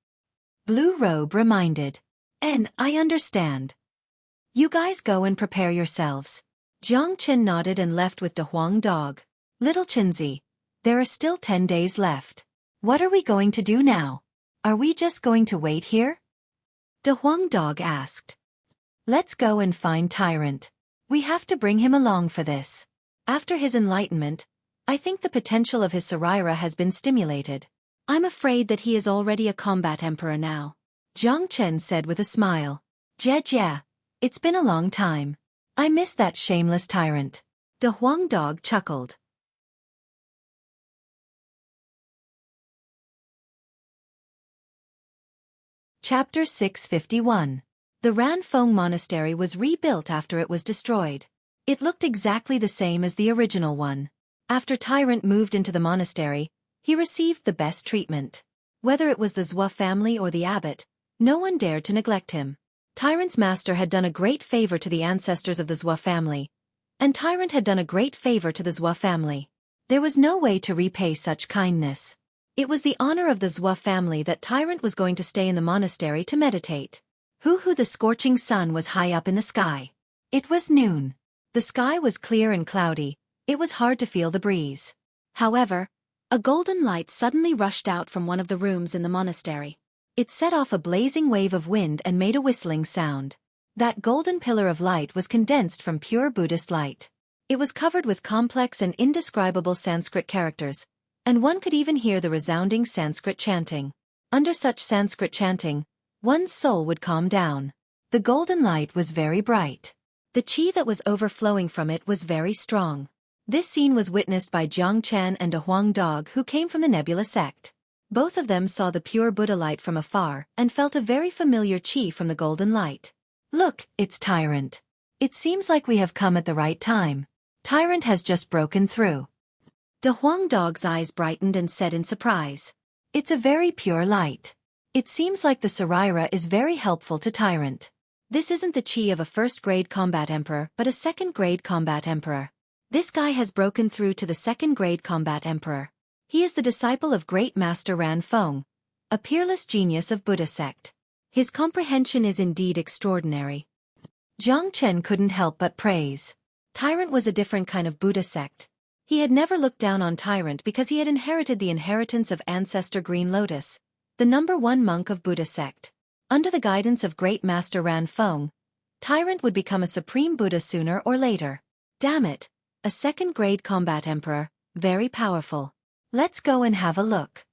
Blue Robe reminded. I understand. You guys go and prepare yourselves. Jiang Chen nodded and left with De Huang Dog. Little Chinzi, there are still 10 days left. What are we going to do now? Are we just going to wait here? De Huang Dog asked. Let's go and find Tyrant. We have to bring him along for this. After his enlightenment, I think the potential of his Saraira has been stimulated. I'm afraid that he is already a combat emperor now. Jiang Chen said with a smile. Jia, it's been a long time. I miss that shameless tyrant. De Huang Dog chuckled. Chapter 651. The Ranfeng Monastery was rebuilt after it was destroyed. It looked exactly the same as the original one. After Tyrant moved into the monastery, he received the best treatment. Whether it was the Zhua family or the abbot, no one dared to neglect him. Tyrant's master had done a great favor to the ancestors of the Zhua family, and Tyrant had done a great favor to the Zhua family. There was no way to repay such kindness. It was the honor of the Zhua family that Tyrant was going to stay in the monastery to meditate. The scorching sun was high up in the sky. It was noon. The sky was clear and cloudy. It was hard to feel the breeze. However, a golden light suddenly rushed out from one of the rooms in the monastery. It set off a blazing wave of wind and made a whistling sound. That golden pillar of light was condensed from pure Buddhist light. It was covered with complex and indescribable Sanskrit characters, and one could even hear the resounding Sanskrit chanting. Under such Sanskrit chanting, one's soul would calm down. The golden light was very bright. The qi that was overflowing from it was very strong. This scene was witnessed by Jiang Chen and De Huang Dog, who came from the Nebula sect. Both of them saw the pure Buddha light from afar and felt a very familiar qi from the golden light. Look, it's Tyrant. It seems like we have come at the right time. Tyrant has just broken through. De Huang Dog's eyes brightened and said in surprise. It's a very pure light. It seems like the Saraira is very helpful to Tyrant. This isn't the qi of a 1st grade combat emperor but a 2nd grade combat emperor. This guy has broken through to the 2nd grade combat emperor. He is the disciple of great master Ranfeng, a peerless genius of Buddha sect. His comprehension is indeed extraordinary. Jiang Chen couldn't help but praise. Tyrant was a different kind of Buddha sect. He had never looked down on Tyrant because he had inherited the inheritance of Ancestor Green Lotus, the #1 monk of Buddha sect. Under the guidance of Great Master Ran Feng, Tyrant would become a supreme Buddha sooner or later. Damn it, a second-grade combat emperor, very powerful. Let's go and have a look.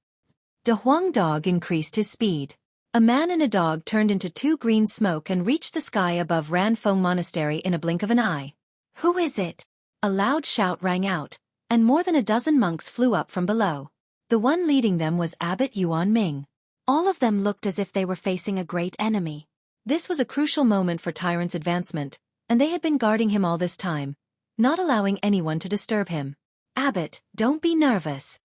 De Huang Dog increased his speed. A man and a dog turned into 2 green smoke and reached the sky above Ran Feng Monastery in a blink of an eye. Who is it? A loud shout rang out, and more than a dozen monks flew up from below. The one leading them was Abbot Yuan Ming. All of them looked as if they were facing a great enemy. This was a crucial moment for Tyrant's advancement, and they had been guarding him all this time, not allowing anyone to disturb him. Abbot, don't be nervous,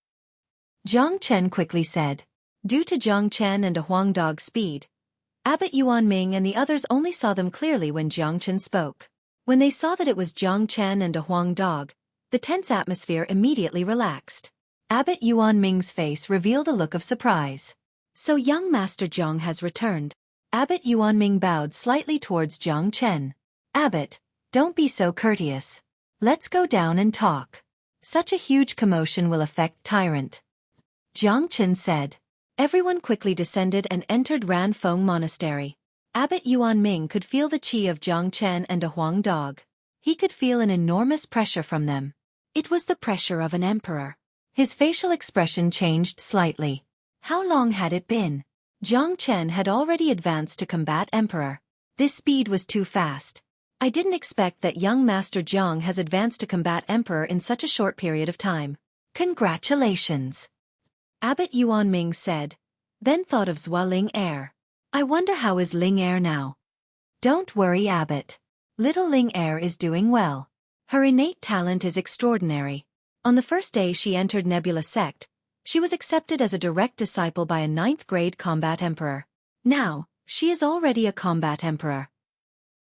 Jiang Chen quickly said. Due to Jiang Chen and De Huang Dog's speed, Abbot Yuan Ming and the others only saw them clearly when Jiang Chen spoke. When they saw that it was Jiang Chen and De Huang Dog, the tense atmosphere immediately relaxed. Abbot Yuan Ming's face revealed a look of surprise. So young Master Jiang has returned. Abbot Yuan Ming bowed slightly towards Jiang Chen. Abbot, don't be so courteous. Let's go down and talk. Such a huge commotion will affect Tyrant. Jiang Chen said. Everyone quickly descended and entered Ran Feng Monastery. Abbot Yuan Ming could feel the qi of Jiang Chen and De Huang Dog. He could feel an enormous pressure from them. It was the pressure of an emperor. His facial expression changed slightly. How long had it been? Jiang Chen had already advanced to combat emperor. This speed was too fast. I didn't expect that young Master Jiang has advanced to combat emperor in such a short period of time. Congratulations, Abbot Yuan Ming said, then thought of Zhua Ling Er. I wonder how is Ling Er now? Don't worry, Abbot. Little Ling Er is doing well. Her innate talent is extraordinary. On the first day she entered Nebula Sect, she was accepted as a direct disciple by a 9th-grade combat emperor. Now, she is already a combat emperor.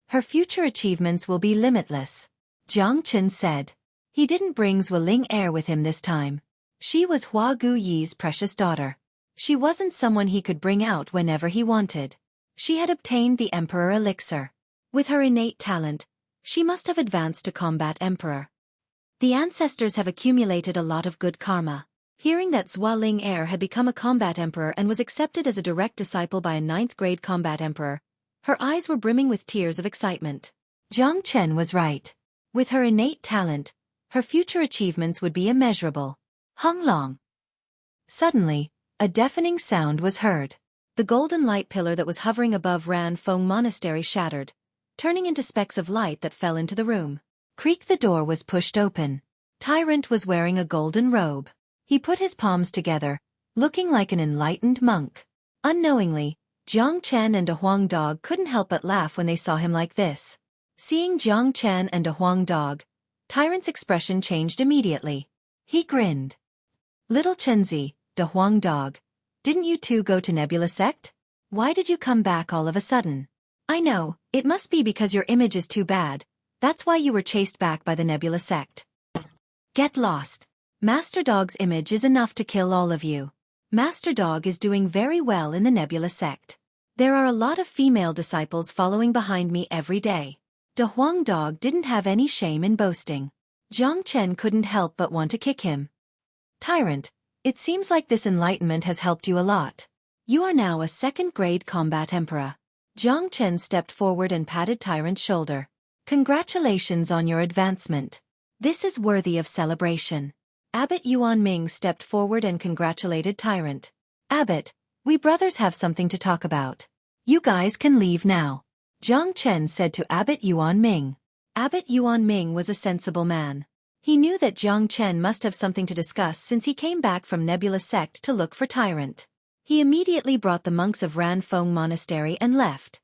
Her future achievements will be limitless, Jiang Chen said. He didn't bring Zhua Ling Er with him this time. She was Hua Gu Yi's precious daughter. She wasn't someone he could bring out whenever he wanted. She had obtained the Emperor Elixir. With her innate talent, she must have advanced to combat emperor. The ancestors have accumulated a lot of good karma. Hearing that Zhua Ling Er had become a combat emperor and was accepted as a direct disciple by a 9th-grade combat emperor, her eyes were brimming with tears of excitement. Jiang Chen was right. With her innate talent, her future achievements would be immeasurable. Hung Long. Suddenly, a deafening sound was heard. The golden light pillar that was hovering above Ran Feng Monastery shattered, turning into specks of light that fell into the room. Creak, the door was pushed open. Tyrant was wearing a golden robe. He put his palms together, looking like an enlightened monk. Unknowingly, Jiang Chen and De Huang Dog couldn't help but laugh when they saw him like this. Seeing Jiang Chen and De Huang Dog, Tyrant's expression changed immediately. He grinned. Little Chenzi, De Huang Dog, didn't you two go to Nebula Sect? Why did you come back all of a sudden? I know, it must be because your image is too bad. That's why you were chased back by the Nebula Sect. Get lost. Master Dog's image is enough to kill all of you. Master Dog is doing very well in the Nebula Sect. There are a lot of female disciples following behind me every day. De Huang Dog didn't have any shame in boasting. Jiang Chen couldn't help but want to kick him. Tyrant, it seems like this enlightenment has helped you a lot. You are now a 2nd-grade combat emperor. Jiang Chen stepped forward and patted Tyrant's shoulder. Congratulations on your advancement. This is worthy of celebration. Abbot Yuan Ming stepped forward and congratulated Tyrant. Abbot, we brothers have something to talk about. You guys can leave now, Jiang Chen said to Abbot Yuan Ming. Abbot Yuan Ming was a sensible man. He knew that Jiang Chen must have something to discuss since he came back from Nebula Sect to look for Tyrant. He immediately brought the monks of Ran Feng Monastery and left.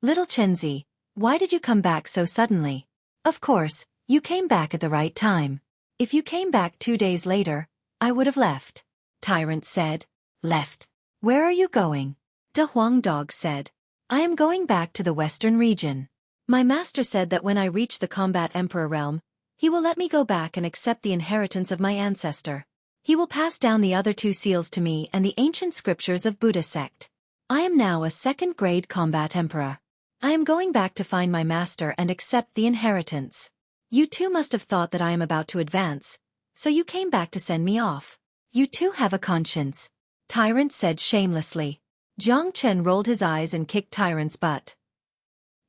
Little Chenzi, why did you come back so suddenly? Of course, you came back at the right time. If you came back 2 days later, I would have left. Tyrant said. Left? Where are you going? De Huang Dog said. I am going back to the western region. My master said that when I reach the combat emperor realm, he will let me go back and accept the inheritance of my ancestor. He will pass down the other 2 seals to me and the ancient scriptures of Buddha sect. I am now a 2nd-grade combat emperor. I am going back to find my master and accept the inheritance. You two must have thought that I am about to advance, so you came back to send me off. You two have a conscience, Tyrant said shamelessly. Jiang Chen rolled his eyes and kicked Tyrant's butt.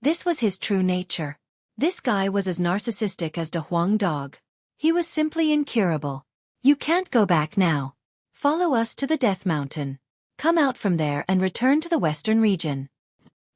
This was his true nature. This guy was as narcissistic as the Huang dog. He was simply incurable. You can't go back now. Follow us to the Death Mountain. Come out from there and return to the western region.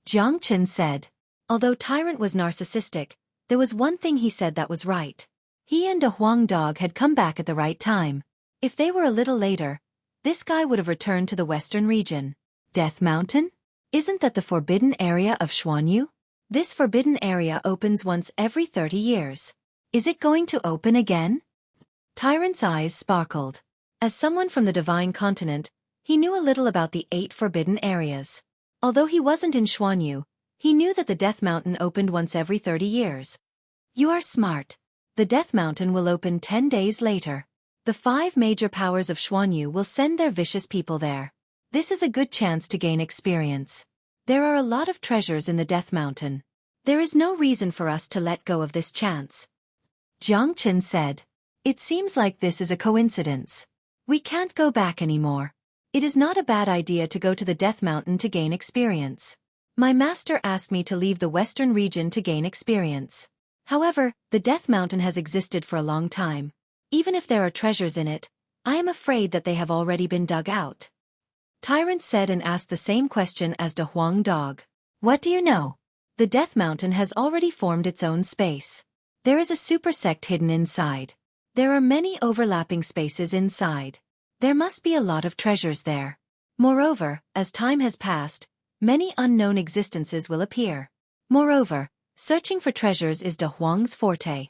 Jiang Chen said. Although Tyrant was narcissistic, there was one thing he said that was right. He and the Huang dog had come back at the right time. If they were a little later, this guy would have returned to the western region. Death Mountain? Isn't that the forbidden area of Xuanyu? This forbidden area opens once every 30 years. Is it going to open again? Tyrant's eyes sparkled. As someone from the Divine Continent, he knew a little about the 8 forbidden areas. Although he wasn't in Xuanyu, he knew that the Death Mountain opened once every 30 years. You are smart. The Death Mountain will open 10 days later. The 5 major powers of Xuanyu will send their vicious people there. This is a good chance to gain experience. There are a lot of treasures in the Death Mountain. There is no reason for us to let go of this chance. Jiang Chen said. It seems like this is a coincidence. We can't go back anymore. It is not a bad idea to go to the Death Mountain to gain experience. My master asked me to leave the western region to gain experience. However, the Death Mountain has existed for a long time. Even if there are treasures in it, I am afraid that they have already been dug out. Tyrant said and asked the same question as the Huang dog. What do you know? The Death Mountain has already formed its own space. There is a super sect hidden inside. There are many overlapping spaces inside. There must be a lot of treasures there. Moreover, as time has passed, many unknown existences will appear. Moreover, searching for treasures is De Huang's forte.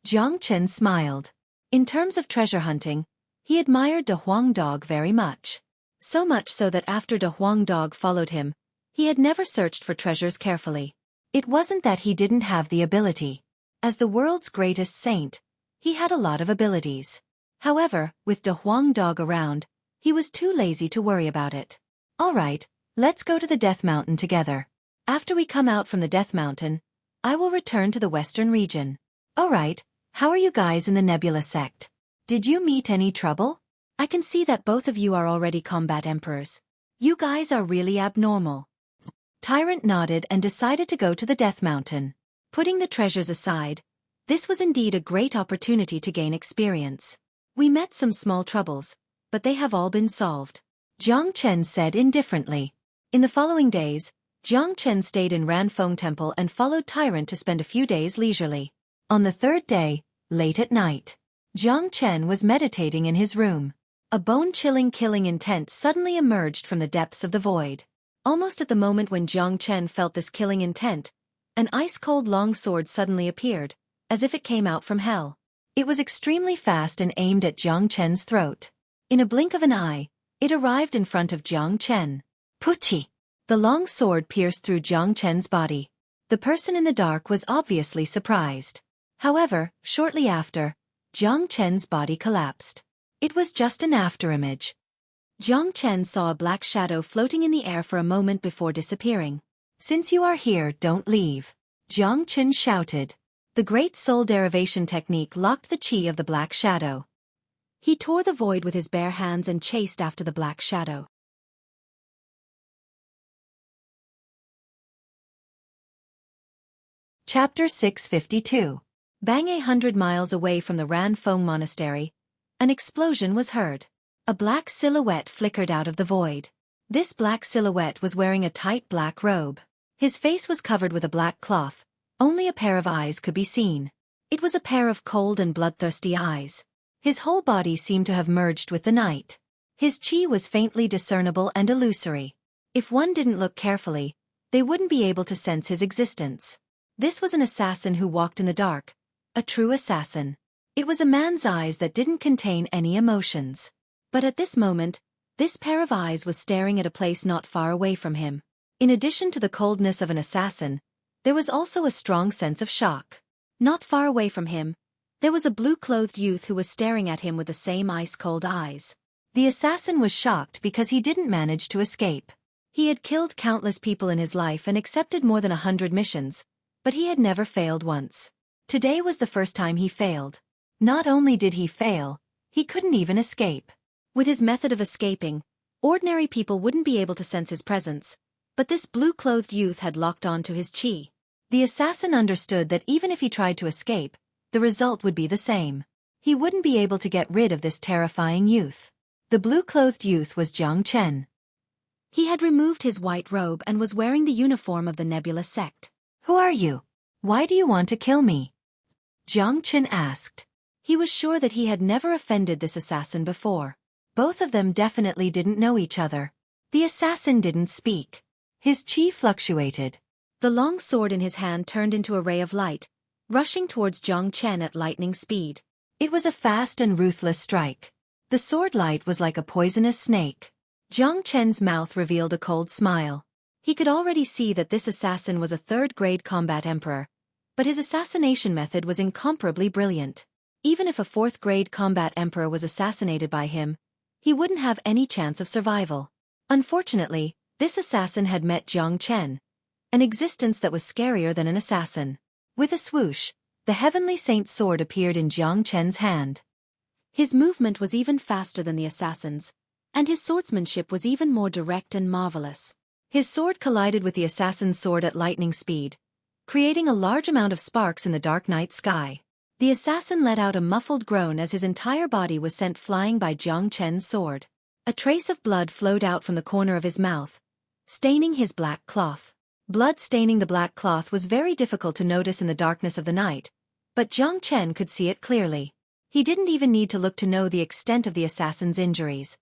Jiang Chen smiled. In terms of treasure hunting, he admired De Huang dog very much. So much so that after De Huang dog followed him, he had never searched for treasures carefully. It wasn't that he didn't have the ability. As the world's greatest saint, he had a lot of abilities. However, with De Huang dog around, he was too lazy to worry about it. Alright, let's go to the Death Mountain together. After we come out from the Death Mountain, I will return to the western region. Alright, how are you guys in the Nebula sect? Did you meet any trouble? I can see that both of you are already combat emperors. You guys are really abnormal. Tyrant nodded and decided to go to the Death Mountain. Putting the treasures aside, this was indeed a great opportunity to gain experience. We met some small troubles, but they have all been solved. Jiang Chen said indifferently. In the following days, Jiang Chen stayed in Ranfeng Temple and followed Tyrant to spend a few days leisurely. On the third day, late at night, Jiang Chen was meditating in his room. A bone-chilling killing intent suddenly emerged from the depths of the void. Almost at the moment when Jiang Chen felt this killing intent, an ice-cold long sword suddenly appeared, as if it came out from hell. It was extremely fast and aimed at Jiang Chen's throat. In a blink of an eye, it arrived in front of Jiang Chen. Puchi! The long sword pierced through Jiang Chen's body. The person in the dark was obviously surprised. However, shortly after, Jiang Chen's body collapsed. It was just an afterimage. Jiang Chen saw a black shadow floating in the air for a moment before disappearing. Since you are here, don't leave. Jiang Chen shouted. The Great Soul Derivation technique locked the chi of the black shadow. He tore the void with his bare hands and chased after the black shadow. Chapter 652. Bang 100 miles away from the Ranfeng Monastery, an explosion was heard. A black silhouette flickered out of the void. This black silhouette was wearing a tight black robe. His face was covered with a black cloth. Only a pair of eyes could be seen. It was a pair of cold and bloodthirsty eyes. His whole body seemed to have merged with the night. His chi was faintly discernible and illusory. If one didn't look carefully, they wouldn't be able to sense his existence. This was an assassin who walked in the dark. A true assassin. It was a man's eyes that didn't contain any emotions. But at this moment, this pair of eyes was staring at a place not far away from him. In addition to the coldness of an assassin, there was also a strong sense of shock. Not far away from him, there was a blue-clothed youth who was staring at him with the same ice-cold eyes. The assassin was shocked because he didn't manage to escape. He had killed countless people in his life and accepted more than 100 missions, but he had never failed once. Today was the first time he failed. Not only did he fail, he couldn't even escape. With his method of escaping, ordinary people wouldn't be able to sense his presence, but this blue-clothed youth had locked on to his chi. The assassin understood that even if he tried to escape, the result would be the same. He wouldn't be able to get rid of this terrifying youth. The blue-clothed youth was Jiang Chen. He had removed his white robe and was wearing the uniform of the Nebula sect. "Who are you? Why do you want to kill me?" Jiang Chen asked. He was sure that he had never offended this assassin before. Both of them definitely didn't know each other. The assassin didn't speak. His chi fluctuated. The long sword in his hand turned into a ray of light, rushing towards Jiang Chen at lightning speed. It was a fast and ruthless strike. The sword light was like a poisonous snake. Jiang Chen's mouth revealed a cold smile. He could already see that this assassin was a third-grade combat emperor, but his assassination method was incomparably brilliant. Even if a fourth-grade combat emperor was assassinated by him, he wouldn't have any chance of survival. Unfortunately, this assassin had met Jiang Chen, an existence that was scarier than an assassin. With a swoosh, the Heavenly Saint's sword appeared in Jiang Chen's hand. His movement was even faster than the assassin's, and his swordsmanship was even more direct and marvelous. His sword collided with the assassin's sword at lightning speed, creating a large amount of sparks in the dark night sky. The assassin let out a muffled groan as his entire body was sent flying by Jiang Chen's sword. A trace of blood flowed out from the corner of his mouth, staining his black cloth. Blood staining the black cloth was very difficult to notice in the darkness of the night, but Jiang Chen could see it clearly. He didn't even need to look to know the extent of the assassin's injuries.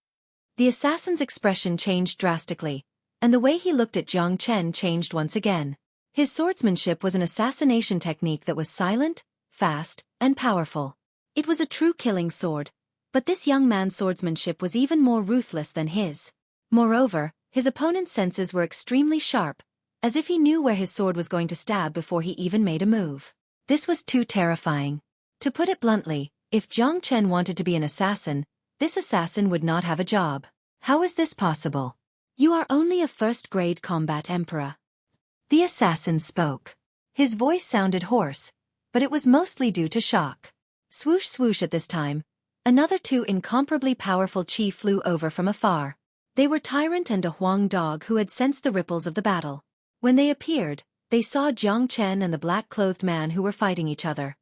The assassin's expression changed drastically, and the way he looked at Jiang Chen changed once again. His swordsmanship was an assassination technique that was silent, fast, and powerful. It was a true killing sword, but this young man's swordsmanship was even more ruthless than his. Moreover, his opponent's senses were extremely sharp, as if he knew where his sword was going to stab before he even made a move. This was too terrifying. To put it bluntly, if Jiang Chen wanted to be an assassin, this assassin would not have a job. How is this possible? You are only a first-grade combat emperor. The assassin spoke. His voice sounded hoarse, but it was mostly due to shock. Swoosh swoosh at this time, another two incomparably powerful chi flew over from afar. They were Tyrant and a Huang dog who had sensed the ripples of the battle. When they appeared, they saw Jiang Chen and the black-clothed man who were fighting each other.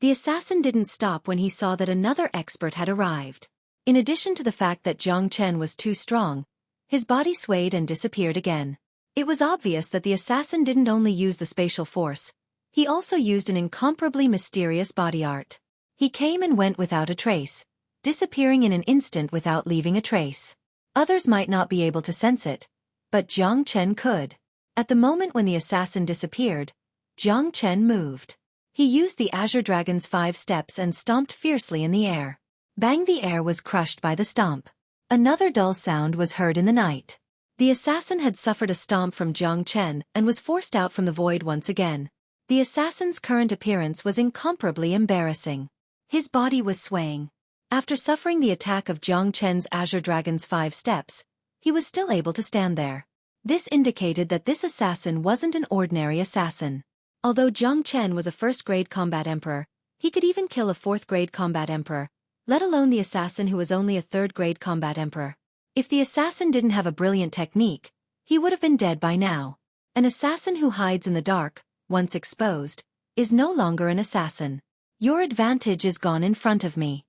The assassin didn't stop when he saw that another expert had arrived. In addition to the fact that Jiang Chen was too strong, his body swayed and disappeared again. It was obvious that the assassin didn't only use the spatial force, he also used an incomparably mysterious body art. He came and went without a trace, disappearing in an instant without leaving a trace. Others might not be able to sense it, but Jiang Chen could. At the moment when the assassin disappeared, Jiang Chen moved. He used the Azure Dragon's 5 steps and stomped fiercely in the air. Bang! The air was crushed by the stomp. Another dull sound was heard in the night. The assassin had suffered a stomp from Jiang Chen and was forced out from the void once again. The assassin's current appearance was incomparably embarrassing. His body was swaying. After suffering the attack of Jiang Chen's Azure Dragon's 5 steps, he was still able to stand there. This indicated that this assassin wasn't an ordinary assassin. Although Jiang Chen was a first-grade combat emperor, he could even kill a fourth-grade combat emperor, let alone the assassin who was only a third-grade combat emperor. If the assassin didn't have a brilliant technique, he would have been dead by now. An assassin who hides in the dark, once exposed, is no longer an assassin. Your advantage is gone in front of me.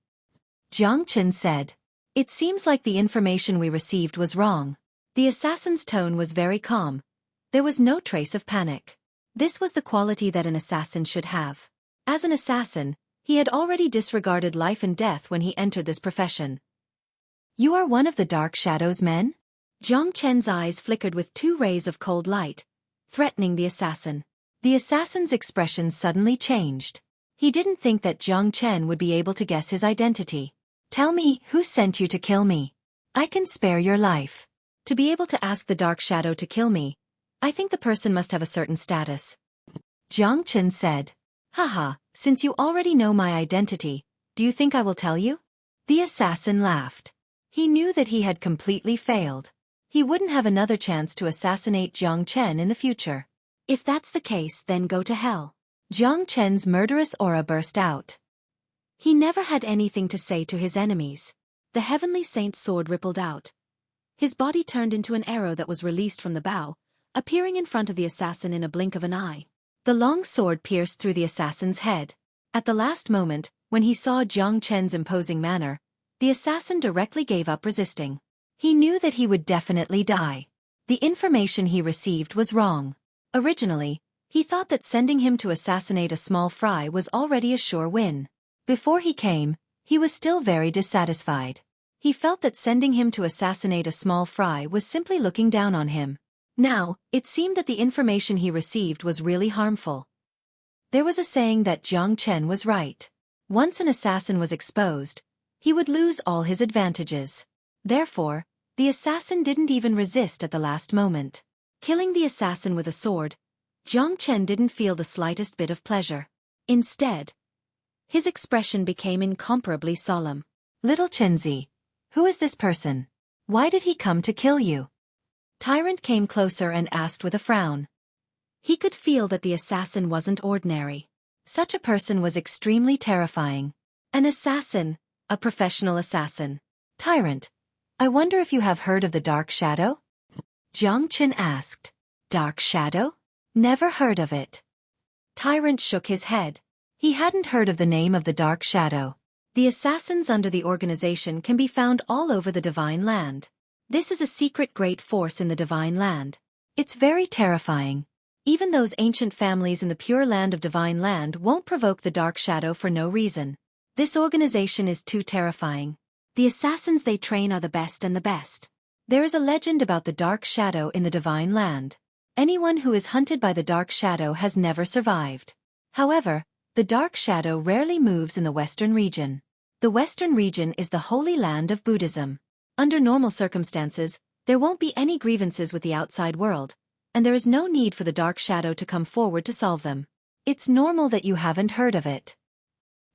Jiang Chen said. It seems like the information we received was wrong. The assassin's tone was very calm. There was no trace of panic. This was the quality that an assassin should have. As an assassin, he had already disregarded life and death when he entered this profession. You are one of the Dark Shadow's men? Jiang Chen's eyes flickered with 2 rays of cold light, threatening the assassin. The assassin's expression suddenly changed. He didn't think that Jiang Chen would be able to guess his identity. Tell me, who sent you to kill me? I can spare your life. To be able to ask the Dark Shadow to kill me, I think the person must have a certain status. Jiang Chen said. Haha, since you already know my identity, do you think I will tell you? The assassin laughed. He knew that he had completely failed. he wouldn't have another chance to assassinate Jiang Chen in the future. If that's the case, then go to hell. Jiang Chen's murderous aura burst out. He never had anything to say to his enemies. The heavenly saint's sword rippled out. His body turned into an arrow that was released from the bow, appearing in front of the assassin in a blink of an eye. The long sword pierced through the assassin's head. At the last moment, when he saw Jiang Chen's imposing manner, the assassin directly gave up resisting. He knew that he would definitely die. The information he received was wrong. Originally, he thought that sending him to assassinate a small fry was already a sure win. Before he came, he was still very dissatisfied. He felt that sending him to assassinate a small fry was simply looking down on him. Now, it seemed that the information he received was really harmful. There was a saying that Jiang Chen was right. Once an assassin was exposed, he would lose all his advantages. Therefore, the assassin didn't even resist at the last moment. Killing the assassin with a sword, Jiang Chen didn't feel the slightest bit of pleasure. Instead, his expression became incomparably solemn. Little Chenzi, who is this person? Why did he come to kill you? Tyrant came closer and asked with a frown. He could feel that the assassin wasn't ordinary. Such a person was extremely terrifying. An assassin, a professional assassin. Tyrant, I wonder if you have heard of the Dark Shadow? Jiang Chen asked. Dark Shadow? Never heard of it. Tyrant shook his head. He hadn't heard of the name of the Dark Shadow. The assassins under the organization can be found all over the Divine Land. This is a secret great force in the Divine Land. It's very terrifying. Even those ancient families in the pure land of Divine Land won't provoke the Dark Shadow for no reason. This organization is too terrifying. The assassins they train are the best and the best. There is a legend about the Dark Shadow in the Divine Land. Anyone who is hunted by the Dark Shadow has never survived. However, the Dark Shadow rarely moves in the Western region. The Western region is the holy land of Buddhism. Under normal circumstances, there won't be any grievances with the outside world, and there is no need for the Dark Shadow to come forward to solve them. It's normal that you haven't heard of it.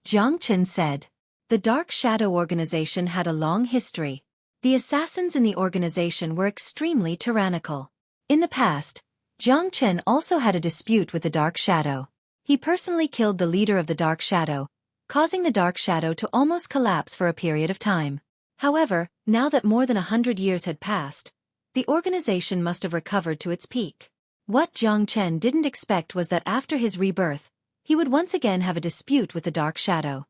Jiang Chen said. The Dark Shadow organization had a long history. The assassins in the organization were extremely tyrannical. In the past, Jiang Chen also had a dispute with the Dark Shadow. He personally killed the leader of the Dark Shadow, causing the Dark Shadow to almost collapse for a period of time. However, now that more than 100 years had passed, the organization must have recovered to its peak. What Jiang Chen didn't expect was that after his rebirth, he would once again have a dispute with the Dark Shadow.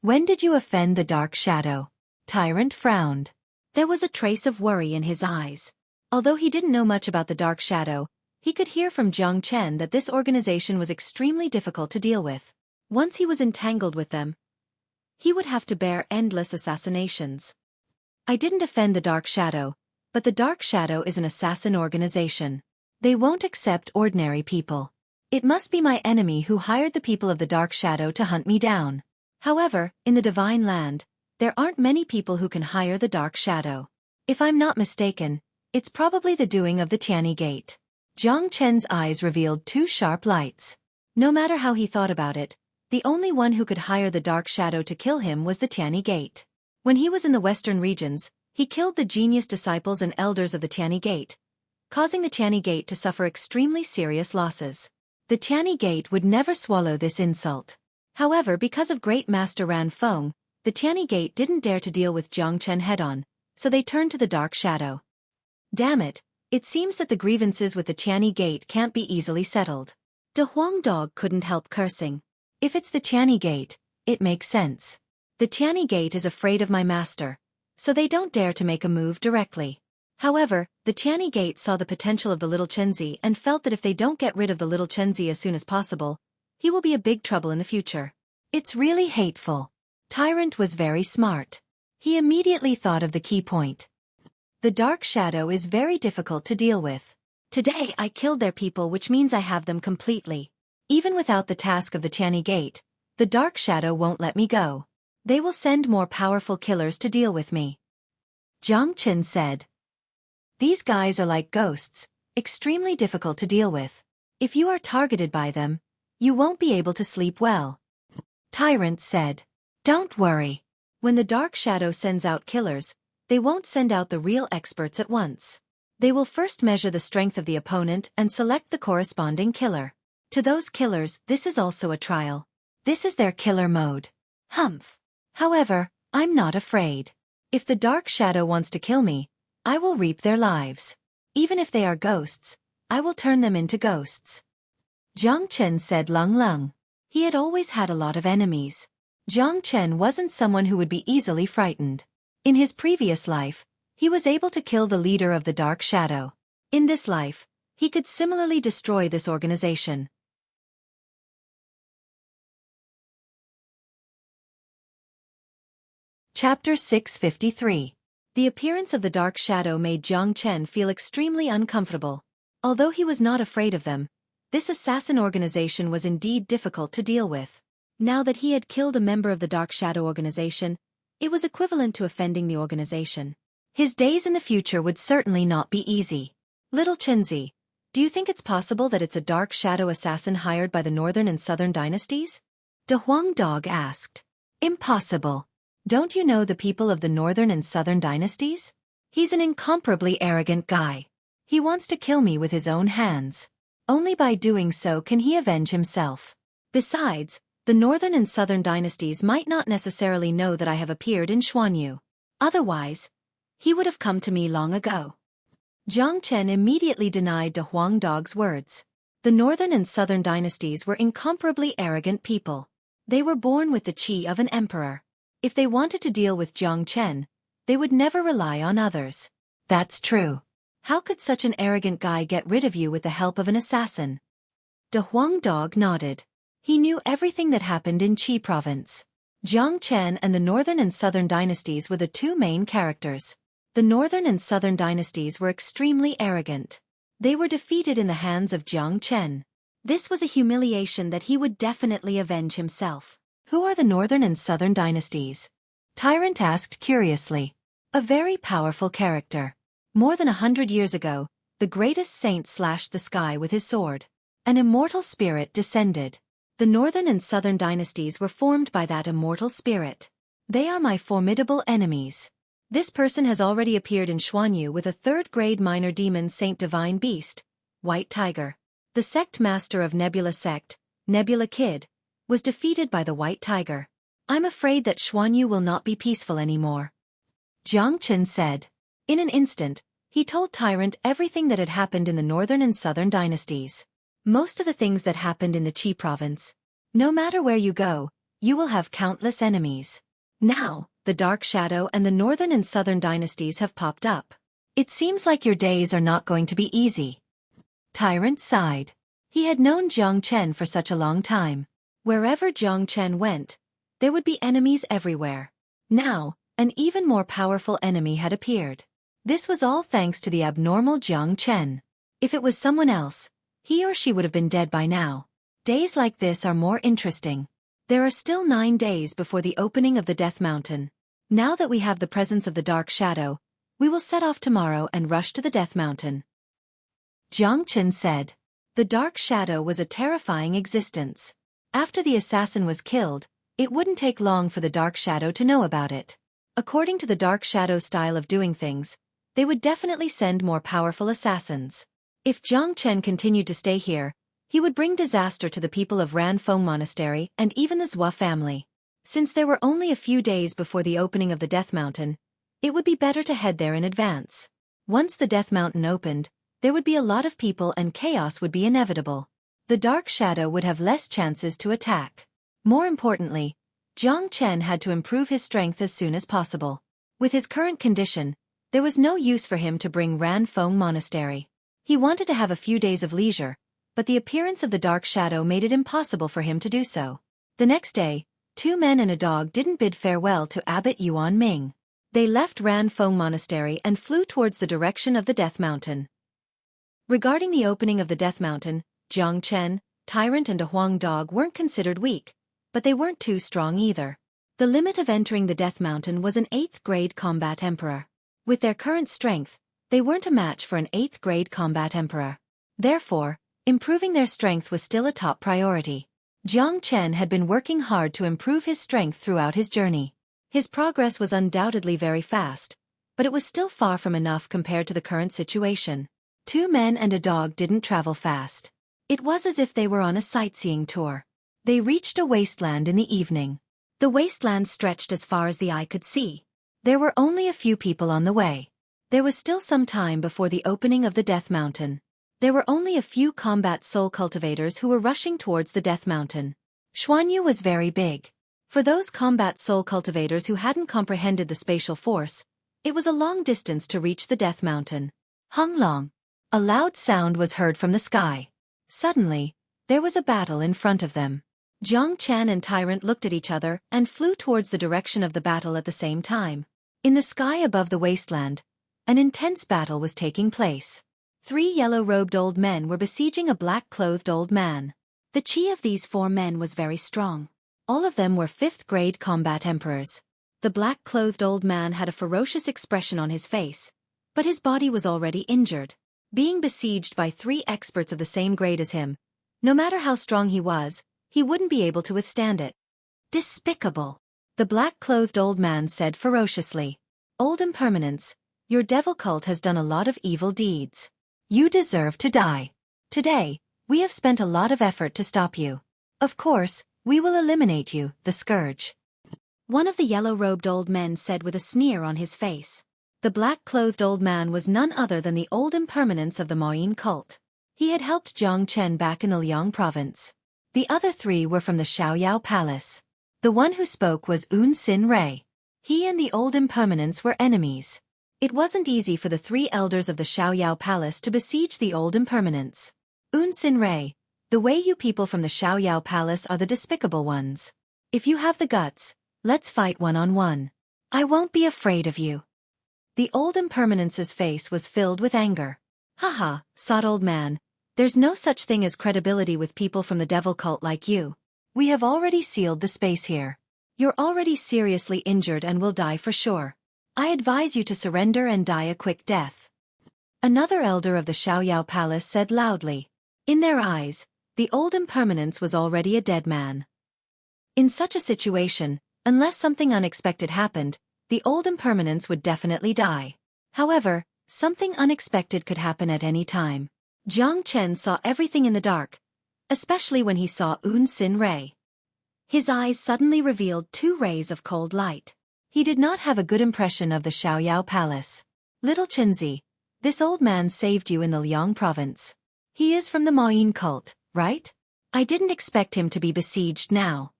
When did you offend the Dark Shadow? Tyrant frowned. There was a trace of worry in his eyes. Although he didn't know much about the Dark Shadow, he could hear from Jiang Chen that this organization was extremely difficult to deal with. Once he was entangled with them, he would have to bear endless assassinations. I didn't offend the Dark Shadow, but the Dark Shadow is an assassin organization. They won't accept ordinary people. It must be my enemy who hired the people of the Dark Shadow to hunt me down. However, in the Divine Land, there aren't many people who can hire the Dark Shadow. If I'm not mistaken, it's probably the doing of the Tianyi Gate. Jiang Chen's eyes revealed two sharp lights. No matter how he thought about it, the only one who could hire the Dark Shadow to kill him was the Tianyi Gate. When he was in the Western regions, he killed the genius disciples and elders of the Tianyi Gate, causing the Tianyi Gate to suffer extremely serious losses. The Tianyi Gate would never swallow this insult. However, because of Great Master Ran Feng, the Tianyi Gate didn't dare to deal with Jiang Chen head-on, so they turned to the Dark Shadow. Damn it, it seems that the grievances with the Tianyi Gate can't be easily settled. De Huang Dog couldn't help cursing. If it's the Tianyi Gate, it makes sense. The Tianyi Gate is afraid of my master, so they don't dare to make a move directly. However, the Tianyi Gate saw the potential of the little Chenzi and felt that if they don't get rid of the little Chenzi as soon as possible, he will be a big trouble in the future. It's really hateful. Tyrant was very smart. He immediately thought of the key point. The Dark Shadow is very difficult to deal with. Today I killed their people, which means I have them completely. Even without the task of the Tianyi Gate, the Dark Shadow won't let me go. They will send more powerful killers to deal with me. Jiang Chen said. These guys are like ghosts, extremely difficult to deal with. If you are targeted by them, you won't be able to sleep well. Tyrant said. Don't worry. When the Dark Shadow sends out killers, they won't send out the real experts at once. They will first measure the strength of the opponent and select the corresponding killer. To those killers, this is also a trial. This is their killer mode. Humph. However, I'm not afraid. If the dark shadow wants to kill me, I will reap their lives. Even if they are ghosts, I will turn them into ghosts. Jiang Chen said Lung Lung. He had always had a lot of enemies. Jiang Chen wasn't someone who would be easily frightened. In his previous life, he was able to kill the leader of the dark shadow. In this life, he could similarly destroy this organization. Chapter 653. The appearance of the dark shadow made Jiang Chen feel extremely uncomfortable. Although he was not afraid of them, this assassin organization was indeed difficult to deal with. Now that he had killed a member of the dark shadow organization, it was equivalent to offending the organization. His days in the future would certainly not be easy. Little Chenzi, do you think it's possible that it's a dark shadow assassin hired by the northern and southern dynasties? De Huang Dog asked. Impossible. Don't you know the people of the northern and southern dynasties? He's an incomparably arrogant guy. He wants to kill me with his own hands. Only by doing so can he avenge himself. Besides, the northern and southern dynasties might not necessarily know that I have appeared in Xuanyu. Otherwise, he would have come to me long ago. Jiang Chen immediately denied De Huang Dog's words. The northern and southern dynasties were incomparably arrogant people. They were born with the qi of an emperor. If they wanted to deal with Jiang Chen, they would never rely on others. That's true. How could such an arrogant guy get rid of you with the help of an assassin? De Huang Dog nodded. He knew everything that happened in Qi province. Jiang Chen and the northern and southern dynasties were the two main characters. The northern and southern dynasties were extremely arrogant. They were defeated in the hands of Jiang Chen. This was a humiliation that he would definitely avenge himself. Who are the northern and southern dynasties? Tyrant asked curiously. A very powerful character. More than 100 years ago, the greatest saint slashed the sky with his sword. An immortal spirit descended. The northern and southern dynasties were formed by that immortal spirit. They are my formidable enemies. This person has already appeared in Xuanyu with a third-grade minor demon saint divine beast, White Tiger. The sect master of Nebula Sect, Nebula Kid, was defeated by the White Tiger. I'm afraid that Xuanyu will not be peaceful anymore. Jiang Chen said. In an instant, he told Tyrant everything that had happened in the northern and southern dynasties. Most of the things that happened in the Qi province. No matter where you go, you will have countless enemies. Now, the Dark Shadow and the northern and southern dynasties have popped up. It seems like your days are not going to be easy. Tyrant sighed. He had known Jiang Chen for such a long time. Wherever Jiang Chen went, there would be enemies everywhere. Now, an even more powerful enemy had appeared. This was all thanks to the abnormal Jiang Chen. If it was someone else, he or she would have been dead by now. Days like this are more interesting. There are still 9 days before the opening of the Death Mountain. Now that we have the presence of the Dark Shadow, we will set off tomorrow and rush to the Death Mountain. Jiang Chen said. The Dark Shadow was a terrifying existence. After the assassin was killed, it wouldn't take long for the Dark Shadow to know about it. According to the Dark Shadow's style of doing things, they would definitely send more powerful assassins. If Jiang Chen continued to stay here, he would bring disaster to the people of Ranfeng Monastery and even the Zhua family. Since there were only a few days before the opening of the Death Mountain, it would be better to head there in advance. Once the Death Mountain opened, there would be a lot of people and chaos would be inevitable. The Dark Shadow would have less chances to attack. More importantly, Jiang Chen had to improve his strength as soon as possible. With his current condition, there was no use for him to bring Ranfeng Monastery. He wanted to have a few days of leisure, but the appearance of the Dark Shadow made it impossible for him to do so. The next day, 2 men and a dog didn't bid farewell to Abbot Yuan Ming. They left Ranfeng Monastery and flew towards the direction of the Death Mountain. Regarding the opening of the Death Mountain, Jiang Chen, Tyrant and a Huang Dog weren't considered weak, but they weren't too strong either. The limit of entering the Death Mountain was an 8th-grade combat emperor. With their current strength, they weren't a match for an 8th-grade combat emperor. Therefore, improving their strength was still a top priority. Jiang Chen had been working hard to improve his strength throughout his journey. His progress was undoubtedly very fast, but it was still far from enough compared to the current situation. 2 men and a dog didn't travel fast. It was as if they were on a sightseeing tour. They reached a wasteland in the evening. The wasteland stretched as far as the eye could see. There were only a few people on the way. There was still some time before the opening of the Death Mountain. There were only a few combat soul cultivators who were rushing towards the Death Mountain. Xuanyu was very big. For those combat soul cultivators who hadn't comprehended the spatial force, it was a long distance to reach the Death Mountain. Hung long. A loud sound was heard from the sky. Suddenly, there was a battle in front of them. Jiang Chen and Tyrant looked at each other and flew towards the direction of the battle at the same time. In the sky above the wasteland, an intense battle was taking place. 3 yellow-robed old men were besieging a black-clothed old man. The chi of these 4 men was very strong. All of them were 5th-grade combat emperors. The black-clothed old man had a ferocious expression on his face, but his body was already injured. Being besieged by 3 experts of the same grade as him, no matter how strong he was, he wouldn't be able to withstand it. Despicable! The black-clothed old man said ferociously. Old Impermanence, your devil cult has done a lot of evil deeds. You deserve to die. Today, we have spent a lot of effort to stop you. Of course, we will eliminate you, the Scourge. One of the yellow-robed old men said with a sneer on his face. The black-clothed old man was none other than the Old Impermanence of the Maoyin cult. He had helped Jiang Chen back in the Liang province. The other 3 were from the Xiaoyao Palace. The one who spoke was Un Sin Rei. He and the Old Impermanence were enemies. It wasn't easy for the 3 elders of the Xiaoyao Palace to besiege the Old Impermanence. Un Sin Rei, the way you people from the Xiaoyao Palace are the despicable ones. If you have the guts, let's fight one-on-one. I won't be afraid of you. The Old Impermanence's face was filled with anger. Haha, sot old man. There's no such thing as credibility with people from the devil cult like you. We have already sealed the space here. You're already seriously injured and will die for sure. I advise you to surrender and die a quick death. Another elder of the Xiaoyao Palace said loudly. In their eyes, the Old Impermanence was already a dead man. In such a situation, unless something unexpected happened, the Old Impermanence would definitely die. However, something unexpected could happen at any time. Jiang Chen saw everything in the dark, especially when he saw Un Sin Rei. His eyes suddenly revealed 2 rays of cold light. He did not have a good impression of the Xiaoyao Palace. Little Chenzi, this old man saved you in the Liang province. He is from the Maoyin cult, right? I didn't expect him to be besieged now.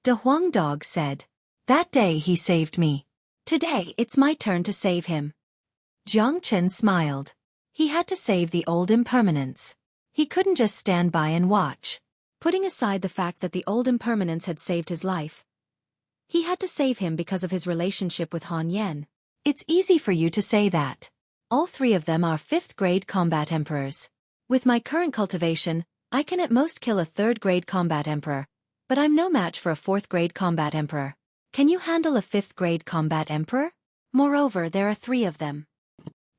De Huang Dog said. That day he saved me. Today it's my turn to save him. Jiang Chen smiled. He had to save the Old Impermanence. He couldn't just stand by and watch. Putting aside the fact that the Old Impermanence had saved his life, he had to save him because of his relationship with Han Yen. It's easy for you to say that. All 3 of them are 5th-grade combat emperors. With my current cultivation, I can at most kill a 3rd-grade combat emperor, but I'm no match for a 4th-grade combat emperor. Can you handle a 5th-grade combat emperor? Moreover, there are 3 of them.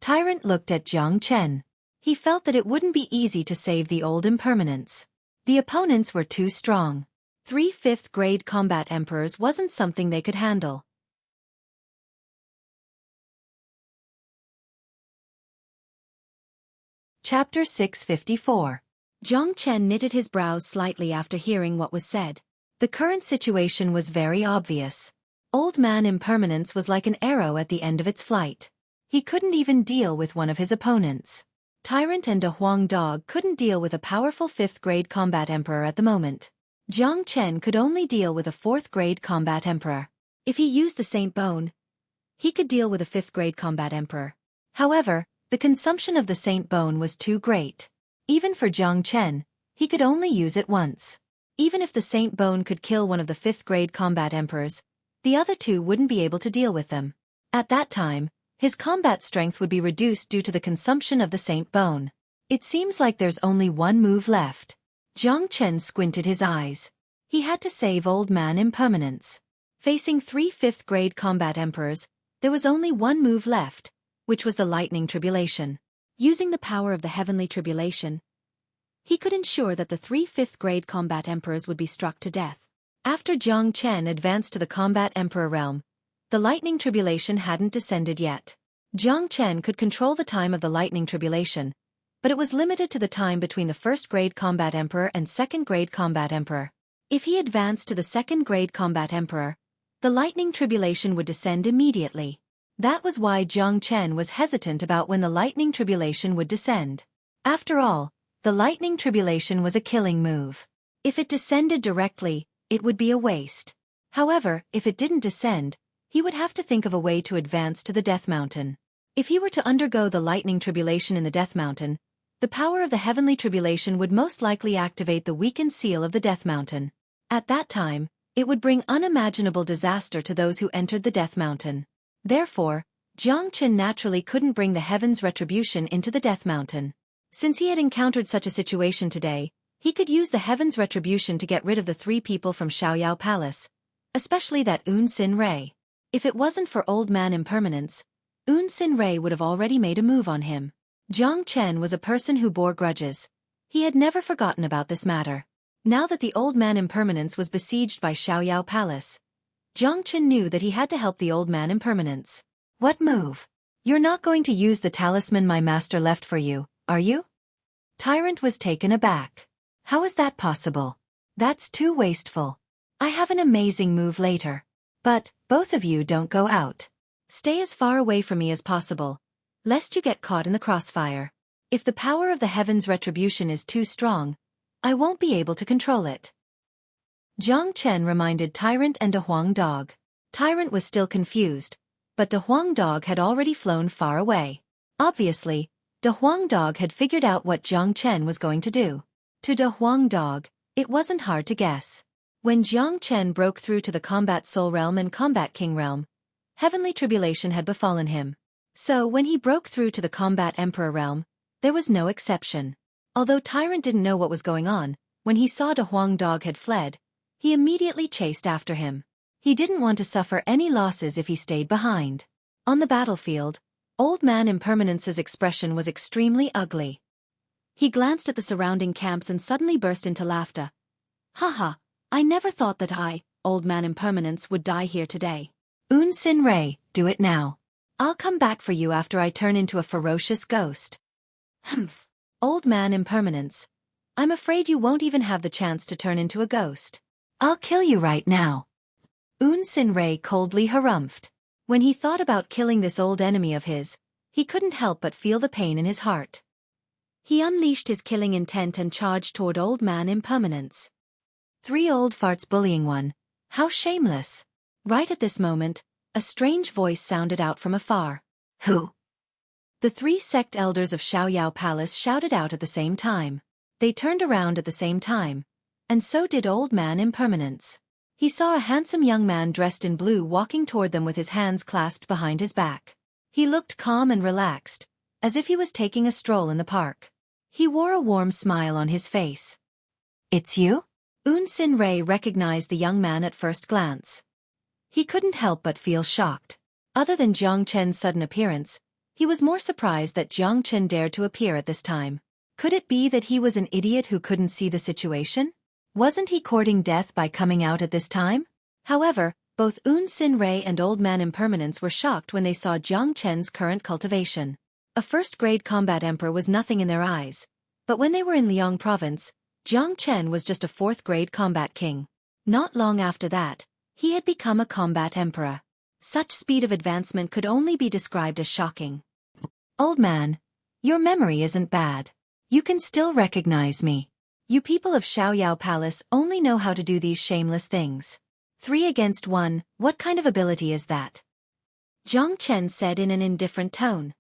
Tyrant looked at Jiang Chen. He felt that it wouldn't be easy to save the Old Impermanence. The opponents were too strong. 3 5th-grade combat emperors wasn't something they could handle. Chapter 654. Jiang Chen knitted his brows slightly after hearing what was said. The current situation was very obvious. Old Man Impermanence was like an arrow at the end of its flight. He couldn't even deal with one of his opponents. Tyrant and De Huang Dog couldn't deal with a powerful 5th-grade combat emperor at the moment. Jiang Chen could only deal with a 4th-grade combat emperor. If he used the Saint Bone, he could deal with a 5th-grade combat emperor. However, the consumption of the Saint Bone was too great. Even for Jiang Chen, he could only use it once. Even if the Saint Bone could kill one of the 5th-grade combat emperors, the other 2 wouldn't be able to deal with them. At that time, his combat strength would be reduced due to the consumption of the Saint Bone. It seems like there's only one move left. Jiang Chen squinted his eyes. He had to save Old Man Impermanence. Facing 3 5th-grade combat emperors, there was only one move left, which was the Lightning Tribulation. Using the power of the Heavenly Tribulation, he could ensure that the 3 5th-grade combat emperors would be struck to death. After Jiang Chen advanced to the combat emperor realm, the Lightning Tribulation hadn't descended yet. Jiang Chen could control the time of the lightning tribulation, but it was limited to the time between the first-grade combat emperor and second-grade combat emperor. If he advanced to the second-grade combat emperor, the lightning tribulation would descend immediately. That was why Jiang Chen was hesitant about when the lightning tribulation would descend. After all, the lightning tribulation was a killing move. If it descended directly, it would be a waste. However, if it didn't descend, he would have to think of a way to advance to the Death Mountain. If he were to undergo the lightning tribulation in the Death Mountain, the power of the heavenly tribulation would most likely activate the weakened seal of the Death Mountain. At that time, it would bring unimaginable disaster to those who entered the Death Mountain. Therefore, Jiang Chen naturally couldn't bring the heaven's retribution into the Death Mountain. Since he had encountered such a situation today, he could use the heaven's retribution to get rid of the 3 people from Xiaoyao Palace, especially that Un Sin Rei. If it wasn't for Old Man Impermanence, Un Sin Rei would have already made a move on him. Jiang Chen was a person who bore grudges. He had never forgotten about this matter. Now that the Old Man Impermanence was besieged by Xiaoyao Palace, Jiang Chen knew that he had to help the Old Man Impermanence. What move? You're not going to use the talisman my master left for you, are you? Tyrant was taken aback. How is that possible? That's too wasteful. I have an amazing move later. But, both of you don't go out. Stay as far away from me as possible, lest you get caught in the crossfire. If the power of the heaven's retribution is too strong, I won't be able to control it. Jiang Chen reminded Tyrant and De Huang Dog. Tyrant was still confused, but De Huang Dog had already flown far away. Obviously, De Huang Dog had figured out what Jiang Chen was going to do. To De Huang Dog, it wasn't hard to guess. When Jiang Chen broke through to the Combat Soul Realm and Combat King Realm, heavenly tribulation had befallen him. So when he broke through to the Combat Emperor Realm, there was no exception. Although Tyrant didn't know what was going on, when he saw De Huang Dog had fled, he immediately chased after him. He didn't want to suffer any losses if he stayed behind. On the battlefield, Old Man Impermanence's expression was extremely ugly. He glanced at the surrounding camps and suddenly burst into laughter. Haha, I never thought that I, Old Man Impermanence, would die here today. Un Sin Rei, do it now. I'll come back for you after I turn into a ferocious ghost. Humph. Old Man Impermanence, I'm afraid you won't even have the chance to turn into a ghost. I'll kill you right now. Un Sin Rei coldly harumphed. When he thought about killing this old enemy of his, he couldn't help but feel the pain in his heart. He unleashed his killing intent and charged toward Old Man Impermanence. 3 old farts bullying one. How shameless. Right at this moment, a strange voice sounded out from afar. Who? The 3 sect elders of Xiaoyao Palace shouted out at the same time. They turned around at the same time, and so did Old Man Impermanence. He saw a handsome young man dressed in blue walking toward them with his hands clasped behind his back. He looked calm and relaxed, as if he was taking a stroll in the park. He wore a warm smile on his face. It's you? Un Sin Rei recognized the young man at first glance. He couldn't help but feel shocked. Other than Jiang Chen's sudden appearance, he was more surprised that Jiang Chen dared to appear at this time. Could it be that he was an idiot who couldn't see the situation? Wasn't he courting death by coming out at this time? However, both Un Sin Rei and Old Man Impermanence were shocked when they saw Jiang Chen's current cultivation. A first-grade combat emperor was nothing in their eyes, but when they were in Liang Province, Jiang Chen was just a 4th-grade combat king. Not long after that, he had become a combat emperor. Such speed of advancement could only be described as shocking. Old man, your memory isn't bad. You can still recognize me. You people of Xiaoyao Palace only know how to do these shameless things. 3 against 1, what kind of ability is that? Jiang Chen said in an indifferent tone.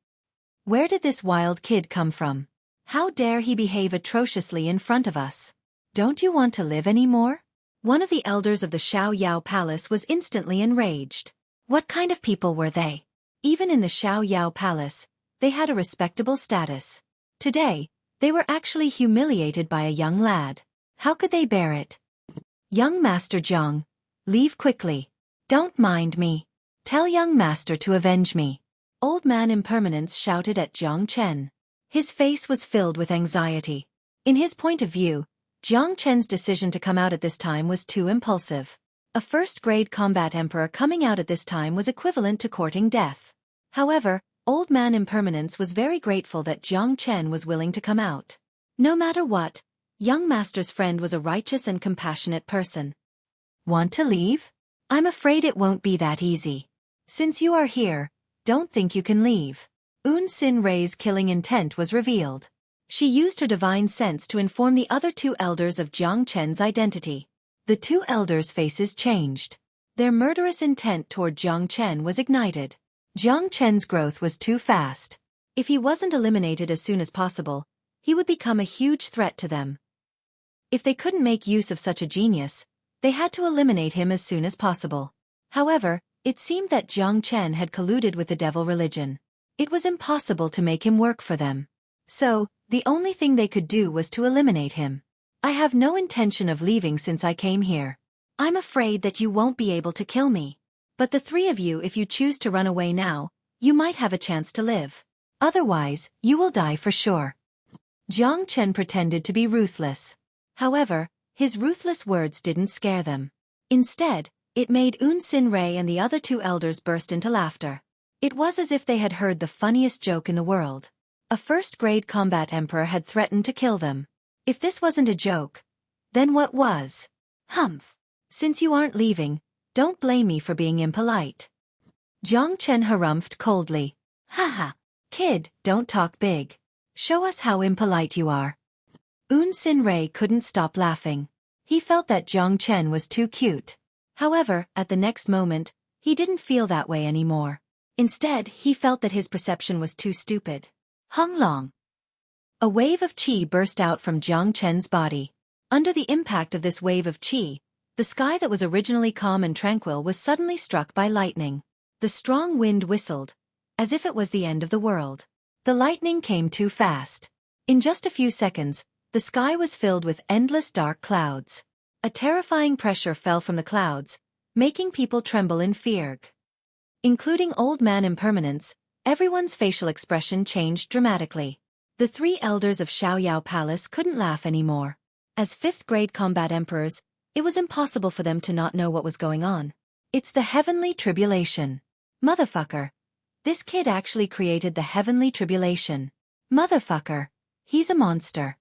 Where did this wild kid come from? How dare he behave atrociously in front of us? Don't you want to live anymore? One of the elders of the Xiaoyao Palace was instantly enraged. What kind of people were they? Even in the Xiaoyao Palace, they had a respectable status. Today, they were actually humiliated by a young lad. How could they bear it? Young Master Jiang, leave quickly. Don't mind me. Tell young master to avenge me. Old Man Impermanence shouted at Jiang Chen. His face was filled with anxiety. In his point of view, Jiang Chen's decision to come out at this time was too impulsive. A first-grade combat emperor coming out at this time was equivalent to courting death. However, Old Man Impermanence was very grateful that Jiang Chen was willing to come out. No matter what, young master's friend was a righteous and compassionate person. Want to leave? I'm afraid it won't be that easy. Since you are here, don't think you can leave. Un Sin Rei's killing intent was revealed. She used her divine sense to inform the other two elders of Jiang Chen's identity. The two elders' faces changed. Their murderous intent toward Jiang Chen was ignited. Jiang Chen's growth was too fast. If he wasn't eliminated as soon as possible, he would become a huge threat to them. If they couldn't make use of such a genius, they had to eliminate him as soon as possible. However, it seemed that Jiang Chen had colluded with the devil religion. It was impossible to make him work for them. So, the only thing they could do was to eliminate him. I have no intention of leaving since I came here. I'm afraid that you won't be able to kill me. But the three of you, if you choose to run away now, you might have a chance to live. Otherwise, you will die for sure. Jiang Chen pretended to be ruthless. However, his ruthless words didn't scare them. Instead, it made Un Sin Rei and the other two elders burst into laughter. It was as if they had heard the funniest joke in the world. A first-grade combat emperor had threatened to kill them. If this wasn't a joke, then what was? Humph. Since you aren't leaving, don't blame me for being impolite. Jiang Chen harumphed coldly. Haha. Kid, don't talk big. Show us how impolite you are. Un Sin Rei couldn't stop laughing. He felt that Jiang Chen was too cute. However, at the next moment, he didn't feel that way anymore. Instead, he felt that his perception was too stupid. Hung Long. A wave of qi burst out from Jiang Chen's body. Under the impact of this wave of qi, the sky that was originally calm and tranquil was suddenly struck by lightning. The strong wind whistled, as if it was the end of the world. The lightning came too fast. In just a few seconds, the sky was filled with endless dark clouds. A terrifying pressure fell from the clouds, making people tremble in fear. Including Old Man Impermanence, everyone's facial expression changed dramatically. The three elders of Xiaoyao Palace couldn't laugh anymore. As fifth-grade combat emperors, it was impossible for them to not know what was going on. It's the heavenly tribulation. Motherfucker. This kid actually created the heavenly tribulation. Motherfucker. He's a monster.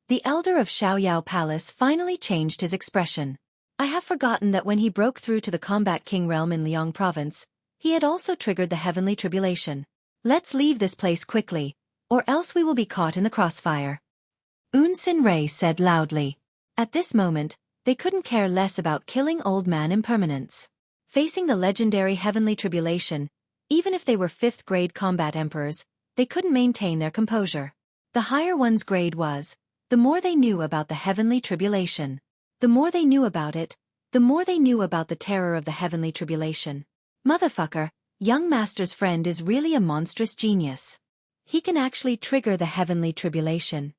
The elder of Xiaoyao Palace finally changed his expression. I have forgotten that when he broke through to the Combat King realm in Liang Province, he had also triggered the heavenly tribulation. Let's leave this place quickly, or else we will be caught in the crossfire. Un Sin Rei said loudly. At this moment, they couldn't care less about killing Old Man Impermanence. Facing the legendary heavenly tribulation, even if they were fifth-grade combat emperors, they couldn't maintain their composure. The higher one's grade was, the more they knew about the heavenly tribulation. The more they knew about it, the more they knew about the terror of the heavenly tribulation. Motherfucker, young master's friend is really a monstrous genius. He can actually trigger the heavenly tribulation.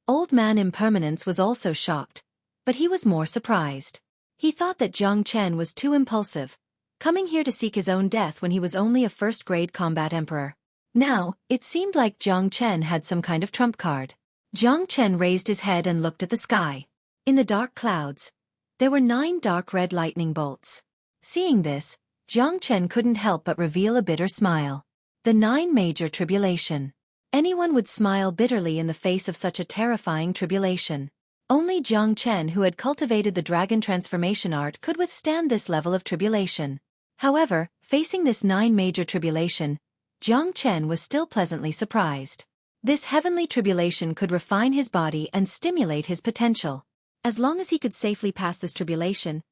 Old Man Impermanence was also shocked, but he was more surprised. He thought that Jiang Chen was too impulsive, coming here to seek his own death when he was only a first-grade combat emperor. Now, it seemed like Jiang Chen had some kind of trump card. Jiang Chen raised his head and looked at the sky. In the dark clouds, there were 9 dark red lightning bolts. Seeing this, Jiang Chen couldn't help but reveal a bitter smile. The 9 major tribulation. Anyone would smile bitterly in the face of such a terrifying tribulation. Only Jiang Chen, who had cultivated the dragon transformation art, could withstand this level of tribulation. However, facing this 9 major tribulation, Jiang Chen was still pleasantly surprised. This heavenly tribulation could refine his body and stimulate his potential. As long as he could safely pass this tribulation,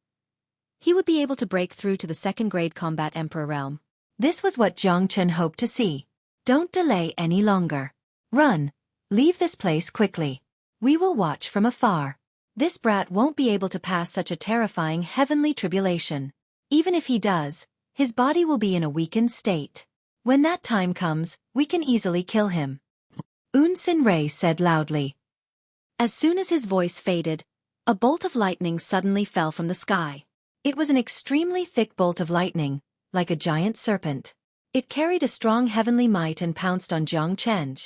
he would be able to break through to the second-grade combat emperor realm. This was what Jiang Chen hoped to see. Don't delay any longer. Run. Leave this place quickly. We will watch from afar. This brat won't be able to pass such a terrifying heavenly tribulation. Even if he does, his body will be in a weakened state. When that time comes, we can easily kill him. Un Sin Rei said loudly. As soon as his voice faded, a bolt of lightning suddenly fell from the sky. It was an extremely thick bolt of lightning, like a giant serpent. It carried a strong heavenly might and pounced on Jiang Chen.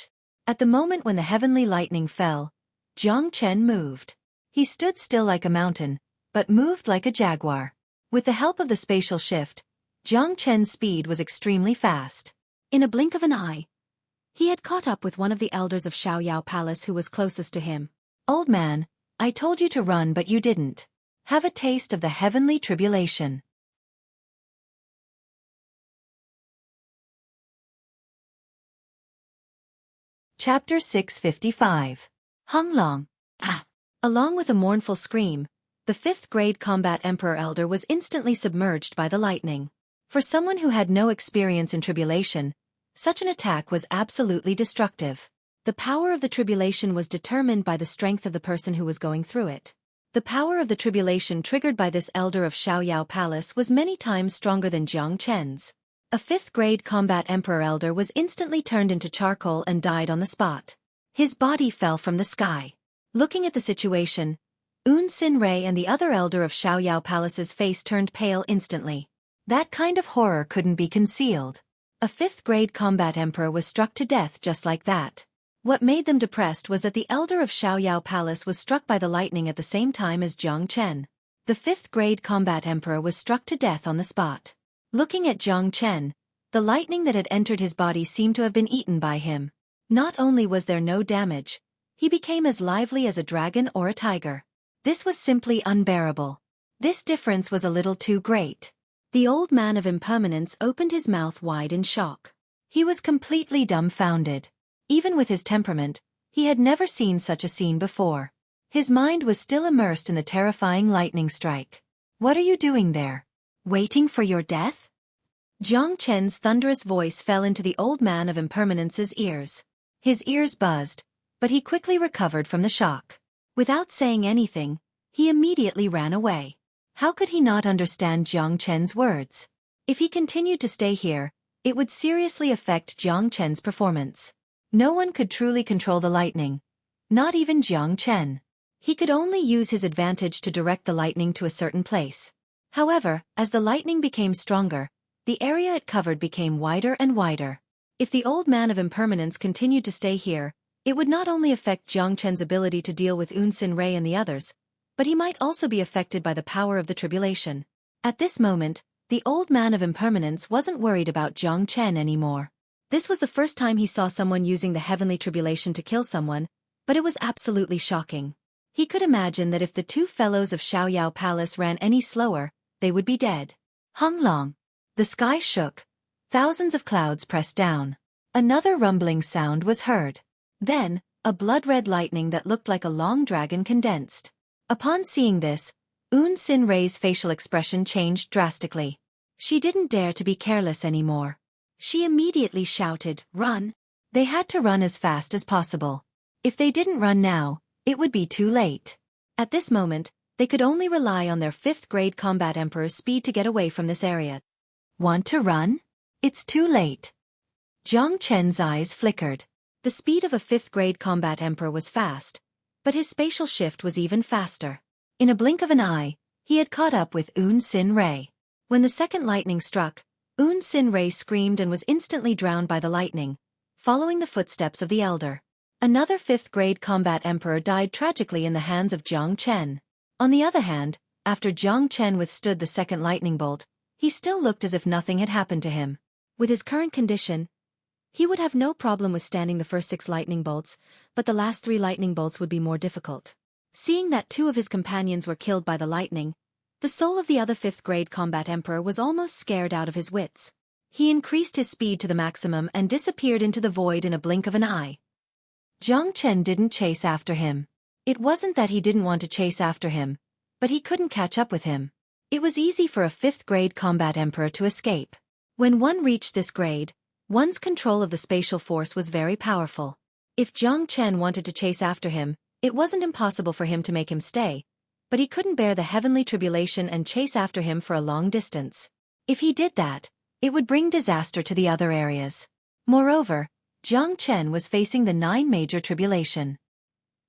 At the moment when the heavenly lightning fell, Jiang Chen moved. He stood still like a mountain, but moved like a jaguar. With the help of the spatial shift, Jiang Chen's speed was extremely fast. In a blink of an eye, he had caught up with one of the elders of Xiaoyao Palace who was closest to him. "Old man, I told you to run but you didn't. Have a taste of the heavenly tribulation." Chapter 655. Hung Long. Ah! Along with a mournful scream, the 5th grade combat emperor elder was instantly submerged by the lightning. For someone who had no experience in tribulation, such an attack was absolutely destructive. The power of the tribulation was determined by the strength of the person who was going through it. The power of the tribulation triggered by this elder of Xiaoyao Palace was many times stronger than Jiang Chen's. A 5th grade combat emperor elder was instantly turned into charcoal and died on the spot. His body fell from the sky. Looking at the situation, Xin Rei and the other elder of Xiaoyao Palace's face turned pale instantly. That kind of horror couldn't be concealed. A 5th grade combat emperor was struck to death just like that. What made them depressed was that the elder of Xiaoyao Palace was struck by the lightning at the same time as Jiang Chen. The 5th grade combat emperor was struck to death on the spot. Looking at Jiang Chen, the lightning that had entered his body seemed to have been eaten by him. Not only was there no damage, he became as lively as a dragon or a tiger. This was simply unbearable. This difference was a little too great. The old man of impermanence opened his mouth wide in shock. He was completely dumbfounded. Even with his temperament, he had never seen such a scene before. His mind was still immersed in the terrifying lightning strike. "What are you doing there? Waiting for your death?" Jiang Chen's thunderous voice fell into the old man of impermanence's ears. His ears buzzed, but he quickly recovered from the shock. Without saying anything, he immediately ran away. How could he not understand Jiang Chen's words? If he continued to stay here, it would seriously affect Jiang Chen's performance. No one could truly control the lightning, not even Jiang Chen. He could only use his advantage to direct the lightning to a certain place. However, as the lightning became stronger, the area it covered became wider and wider. If the old man of impermanence continued to stay here, it would not only affect Jiang Chen's ability to deal with Xin Rei and the others, but he might also be affected by the power of the tribulation. At this moment, the old man of impermanence wasn't worried about Jiang Chen anymore. This was the first time he saw someone using the heavenly tribulation to kill someone, but it was absolutely shocking. He could imagine that if the two fellows of Xiaoyao Palace ran any slower, they would be dead. Hung Long. The sky shook. Thousands of clouds pressed down. Another rumbling sound was heard. Then, a blood-red lightning that looked like a long dragon condensed. Upon seeing this, Xin Rei's facial expression changed drastically. She didn't dare to be careless anymore. She immediately shouted, "Run!" They had to run as fast as possible. If they didn't run now, it would be too late. At this moment, they could only rely on their 5th grade combat emperor's speed to get away from this area. Want to run? It's too late. Jiang Chen's eyes flickered. The speed of a 5th grade combat emperor was fast, but his spatial shift was even faster. In a blink of an eye, he had caught up with Xin Rei. When the second lightning struck, Xin Rei screamed and was instantly drowned by the lightning, following the footsteps of the elder. Another 5th grade combat emperor died tragically in the hands of Jiang Chen. On the other hand, after Jiang Chen withstood the second lightning bolt, he still looked as if nothing had happened to him. With his current condition, he would have no problem withstanding the first 6 lightning bolts, but the last 3 lightning bolts would be more difficult. Seeing that 2 of his companions were killed by the lightning, the soul of the other 5th grade combat emperor was almost scared out of his wits. He increased his speed to the maximum and disappeared into the void in a blink of an eye. Jiang Chen didn't chase after him. It wasn't that he didn't want to chase after him, but he couldn't catch up with him. It was easy for a 5th grade combat emperor to escape. When one reached this grade, one's control of the spatial force was very powerful. If Jiang Chen wanted to chase after him, it wasn't impossible for him to make him stay, but he couldn't bear the heavenly tribulation and chase after him for a long distance. If he did that, it would bring disaster to the other areas. Moreover, Jiang Chen was facing the 9 major tribulation.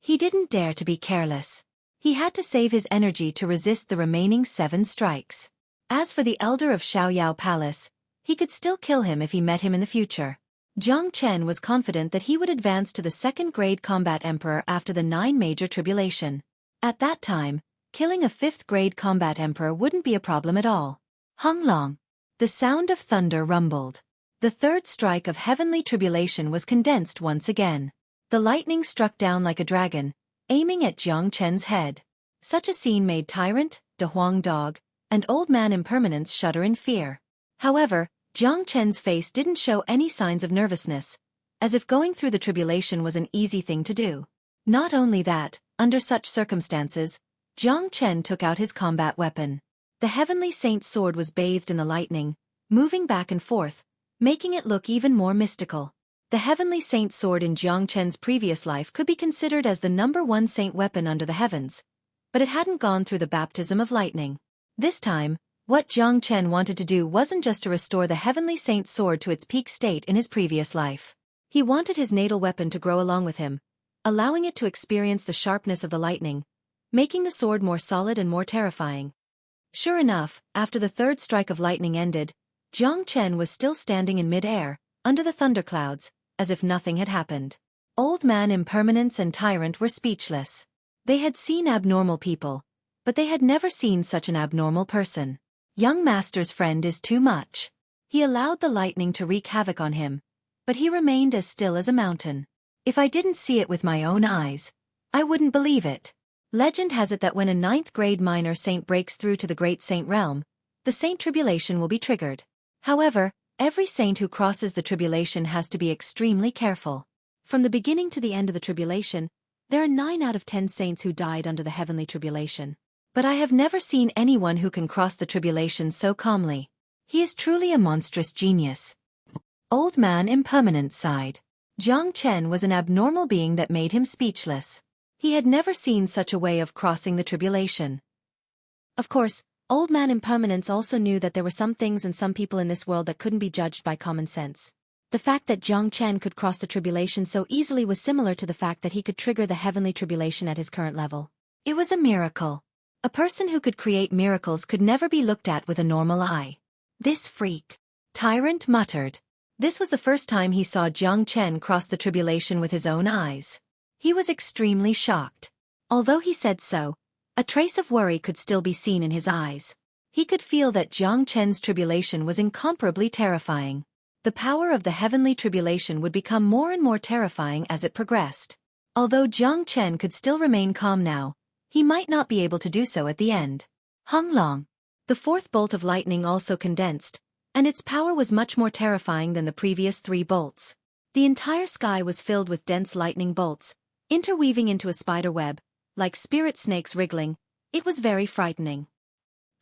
He didn't dare to be careless. He had to save his energy to resist the remaining 7 strikes. As for the elder of Xiaoyao Palace, he could still kill him if he met him in the future. Jiang Chen was confident that he would advance to the 2nd grade combat emperor after the 9 major tribulation. At that time, killing a 5th grade combat emperor wouldn't be a problem at all. Hung Long. The sound of thunder rumbled. The third strike of heavenly tribulation was condensed once again. The lightning struck down like a dragon, aiming at Jiang Chen's head. Such a scene made Tyrant, De Huang Dog, and Old Man Impermanence shudder in fear. However, Jiang Chen's face didn't show any signs of nervousness, as if going through the tribulation was an easy thing to do. Not only that, under such circumstances, Jiang Chen took out his combat weapon. The heavenly saint's sword was bathed in the lightning, moving back and forth, making it look even more mystical. The heavenly saint's sword in Jiang Chen's previous life could be considered as the #1 saint weapon under the heavens, but it hadn't gone through the baptism of lightning. This time, what Jiang Chen wanted to do wasn't just to restore the heavenly saint's sword to its peak state in his previous life. He wanted his natal weapon to grow along with him, allowing it to experience the sharpness of the lightning, making the sword more solid and more terrifying. Sure enough, after the third strike of lightning ended, Jiang Chen was still standing in mid-air, under the thunderclouds, as if nothing had happened. Old Man Impermanence and Tyrant were speechless. They had seen abnormal people, but they had never seen such an abnormal person. Young Master's friend is too much. He allowed the lightning to wreak havoc on him, but he remained as still as a mountain. If I didn't see it with my own eyes, I wouldn't believe it. Legend has it that when a 9th-grade minor saint breaks through to the great saint realm, the saint tribulation will be triggered. However, every saint who crosses the tribulation has to be extremely careful. From the beginning to the end of the tribulation, there are 9 out of 10 saints who died under the heavenly tribulation. But I have never seen anyone who can cross the tribulation so calmly. He is truly a monstrous genius. Old Man Impermanence sighed. Jiang Chen was an abnormal being that made him speechless. He had never seen such a way of crossing the tribulation. Of course, Old Man Impermanence also knew that there were some things and some people in this world that couldn't be judged by common sense. The fact that Jiang Chen could cross the tribulation so easily was similar to the fact that he could trigger the heavenly tribulation at his current level. It was a miracle. A person who could create miracles could never be looked at with a normal eye. This freak. Tyrant muttered. This was the first time he saw Jiang Chen cross the tribulation with his own eyes. He was extremely shocked. Although he said so, a trace of worry could still be seen in his eyes. He could feel that Jiang Chen's tribulation was incomparably terrifying. The power of the heavenly tribulation would become more and more terrifying as it progressed. Although Jiang Chen could still remain calm now, he might not be able to do so at the end. Hung Long. The fourth bolt of lightning also condensed, and its power was much more terrifying than the previous 3 bolts. The entire sky was filled with dense lightning bolts, interweaving into a spider web, like spirit snakes wriggling. It was very frightening.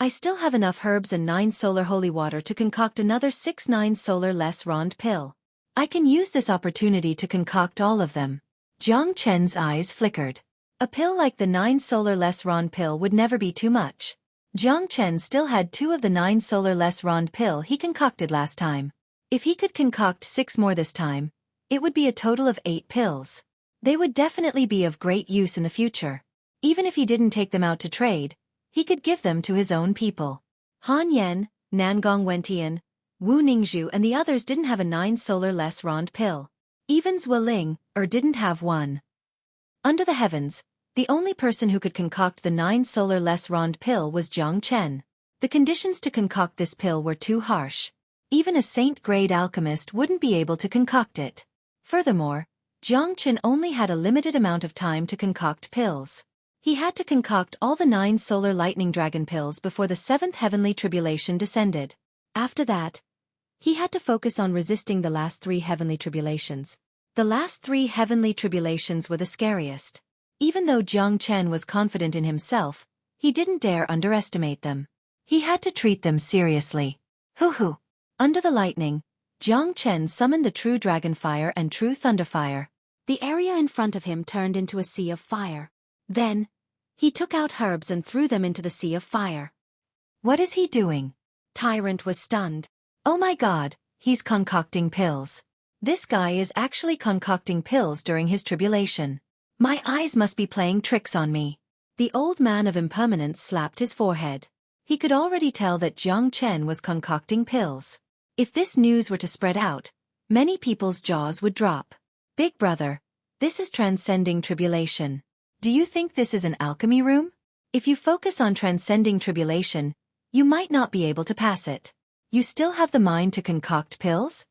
I still have enough herbs and 9 solar holy water to concoct another 6 9 solar less rond pill. I can use this opportunity to concoct all of them. Jiang Chen's eyes flickered. A pill like the 9 solar less rond pill would never be too much. Jiang Chen still had 2 of the 9 solar less rond pill he concocted last time. If he could concoct 6 more this time, it would be a total of 8 pills. They would definitely be of great use in the future. Even if he didn't take them out to trade, he could give them to his own people. Han Yen, Nangong Wentian, Wu Ningzhu and the others didn't have a 9 solar less rond pill. Even Zueling, didn't have one. Under the heavens, the only person who could concoct the 9 solar less rond pill was Jiang Chen. The conditions to concoct this pill were too harsh. Even a saint-grade alchemist wouldn't be able to concoct it. Furthermore, Jiang Chen only had a limited amount of time to concoct pills. He had to concoct all the 9 solar lightning dragon pills before the 7th heavenly tribulation descended. After that, he had to focus on resisting the last 3 heavenly tribulations. The last 3 heavenly tribulations were the scariest. Even though Jiang Chen was confident in himself, he didn't dare underestimate them. He had to treat them seriously. Hoo-hoo. Under the lightning, Jiang Chen summoned the true dragon fire and true thunder fire. The area in front of him turned into a sea of fire. Then, he took out herbs and threw them into the sea of fire. What is he doing? Tyrant was stunned. Oh my god, he's concocting pills. This guy is actually concocting pills during his tribulation. My eyes must be playing tricks on me. The old man of impermanence slapped his forehead. He could already tell that Jiang Chen was concocting pills. If this news were to spread out, many people's jaws would drop. Big brother, this is transcending tribulation. Do you think this is an alchemy room? If you focus on transcending tribulation, you might not be able to pass it. You still have the mind to concoct pills?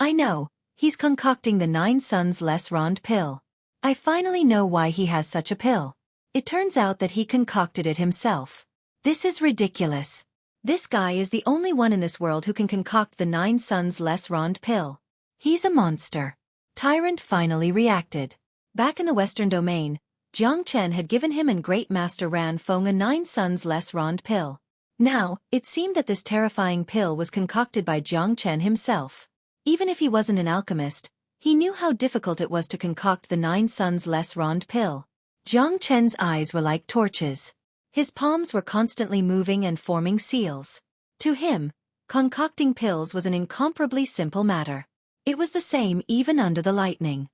I know, he's concocting the 9 suns less rond pill. I finally know why he has such a pill. It turns out that he concocted it himself. This is ridiculous. This guy is the only one in this world who can concoct the 9 suns less rond pill. He's a monster. Tyrant finally reacted. Back in the Western Domain, Jiang Chen had given him and Great Master Ran Feng a 9 suns less rond pill. Now, it seemed that this terrifying pill was concocted by Jiang Chen himself. Even if he wasn't an alchemist, he knew how difficult it was to concoct the 9 suns less rond pill. Jiang Chen's eyes were like torches. His palms were constantly moving and forming seals. To him, concocting pills was an incomparably simple matter. It was the same even under the lightning.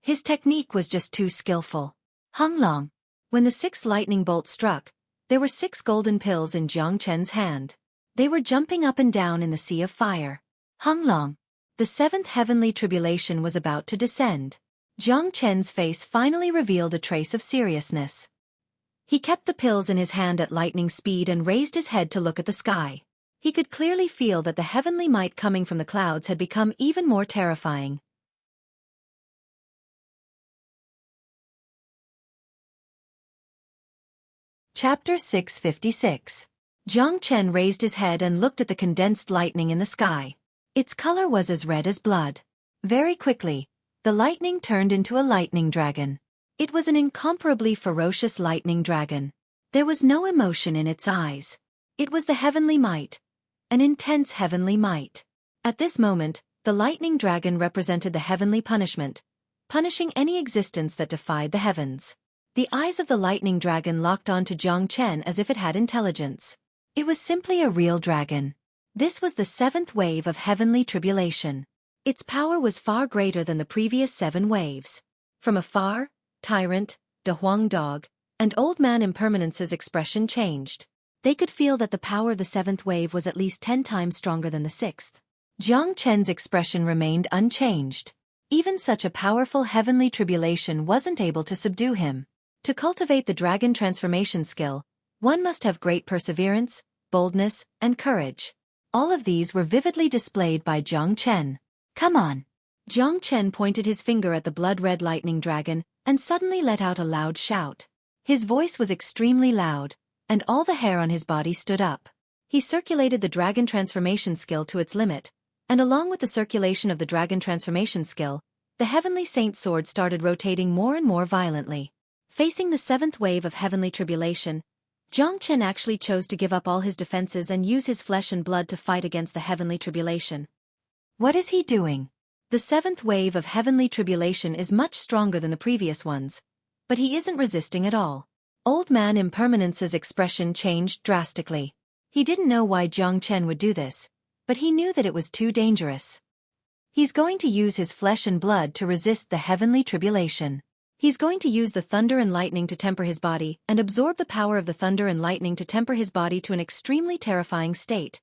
His technique was just too skillful. Hung Long. When the 6th lightning bolt struck, there were 6 golden pills in Jiang Chen's hand. They were jumping up and down in the sea of fire. Hung Long. The 7th heavenly tribulation was about to descend. Jiang Chen's face finally revealed a trace of seriousness. He kept the pills in his hand at lightning speed and raised his head to look at the sky. He could clearly feel that the heavenly might coming from the clouds had become even more terrifying. Chapter 656. Jiang Chen raised his head and looked at the condensed lightning in the sky. Its color was as red as blood. Very quickly, the lightning turned into a lightning dragon. It was an incomparably ferocious lightning dragon. There was no emotion in its eyes. It was the heavenly might. An intense heavenly might. At this moment, the lightning dragon represented the heavenly punishment, punishing any existence that defied the heavens. The eyes of the lightning dragon locked onto Jiang Chen as if it had intelligence. It was simply a real dragon. This was the 7th wave of heavenly tribulation. Its power was far greater than the previous 7 waves. From afar, Tyrant, De Huang Dog, and Old Man Impermanence's expression changed. They could feel that the power of the 7th wave was at least 10 times stronger than the 6th. Jiang Chen's expression remained unchanged. Even such a powerful heavenly tribulation wasn't able to subdue him. To cultivate the dragon transformation skill, one must have great perseverance, boldness, and courage. All of these were vividly displayed by Jiang Chen. Come on! Jiang Chen pointed his finger at the blood-red lightning dragon and suddenly let out a loud shout. His voice was extremely loud, and all the hair on his body stood up. He circulated the dragon transformation skill to its limit, and along with the circulation of the dragon transformation skill, the heavenly saint sword started rotating more and more violently. Facing the 7th wave of heavenly tribulation, Jiang Chen actually chose to give up all his defenses and use his flesh and blood to fight against the heavenly tribulation. What is he doing? The 7th wave of heavenly tribulation is much stronger than the previous ones, but he isn't resisting at all. Old Man Impermanence's expression changed drastically. He didn't know why Jiang Chen would do this, but he knew that it was too dangerous. He's going to use his flesh and blood to resist the heavenly tribulation. He's going to use the thunder and lightning to temper his body and absorb the power of the thunder and lightning to temper his body to an extremely terrifying state,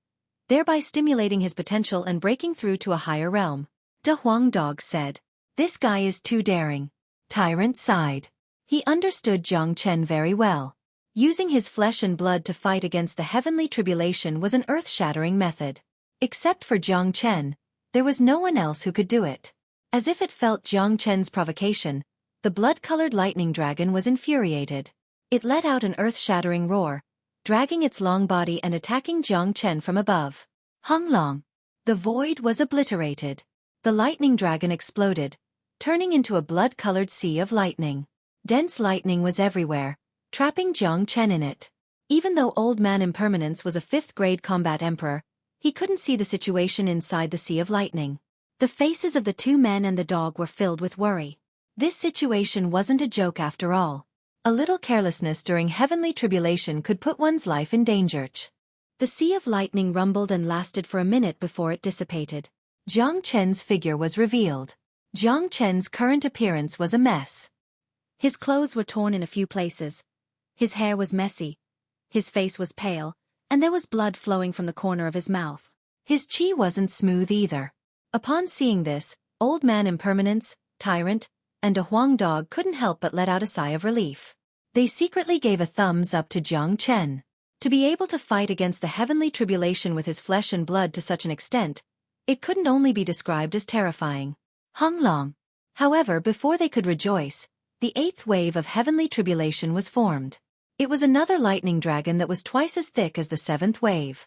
thereby stimulating his potential and breaking through to a higher realm. De Huang Dog said. This guy is too daring. Tyrant sighed. He understood Jiang Chen very well. Using his flesh and blood to fight against the heavenly tribulation was an earth-shattering method. Except for Jiang Chen, there was no one else who could do it. As if it felt Jiang Chen's provocation, the blood-colored lightning dragon was infuriated. It let out an earth-shattering roar, dragging its long body and attacking Jiang Chen from above. Hung Long. The void was obliterated. The lightning dragon exploded, turning into a blood-colored sea of lightning. Dense lightning was everywhere, trapping Jiang Chen in it. Even though Old Man Impermanence was a 5th-grade combat emperor, he couldn't see the situation inside the sea of lightning. The faces of the 2 men and the dog were filled with worry. This situation wasn't a joke after all. A little carelessness during heavenly tribulation could put one's life in danger. The sea of lightning rumbled and lasted for a minute before it dissipated. Jiang Chen's figure was revealed. Jiang Chen's current appearance was a mess. His clothes were torn in a few places. His hair was messy. His face was pale, and there was blood flowing from the corner of his mouth. His chi wasn't smooth either. Upon seeing this, Old Man Impermanence, Tyrant, and De Huang Dog couldn't help but let out a sigh of relief. They secretly gave a thumbs up to Jiang Chen. To be able to fight against the heavenly tribulation with his flesh and blood to such an extent, It couldn't only be described as terrifying. Hung long. However, before they could rejoice, the 8th wave of heavenly tribulation was formed. It was another lightning dragon that was twice as thick as the 7th wave.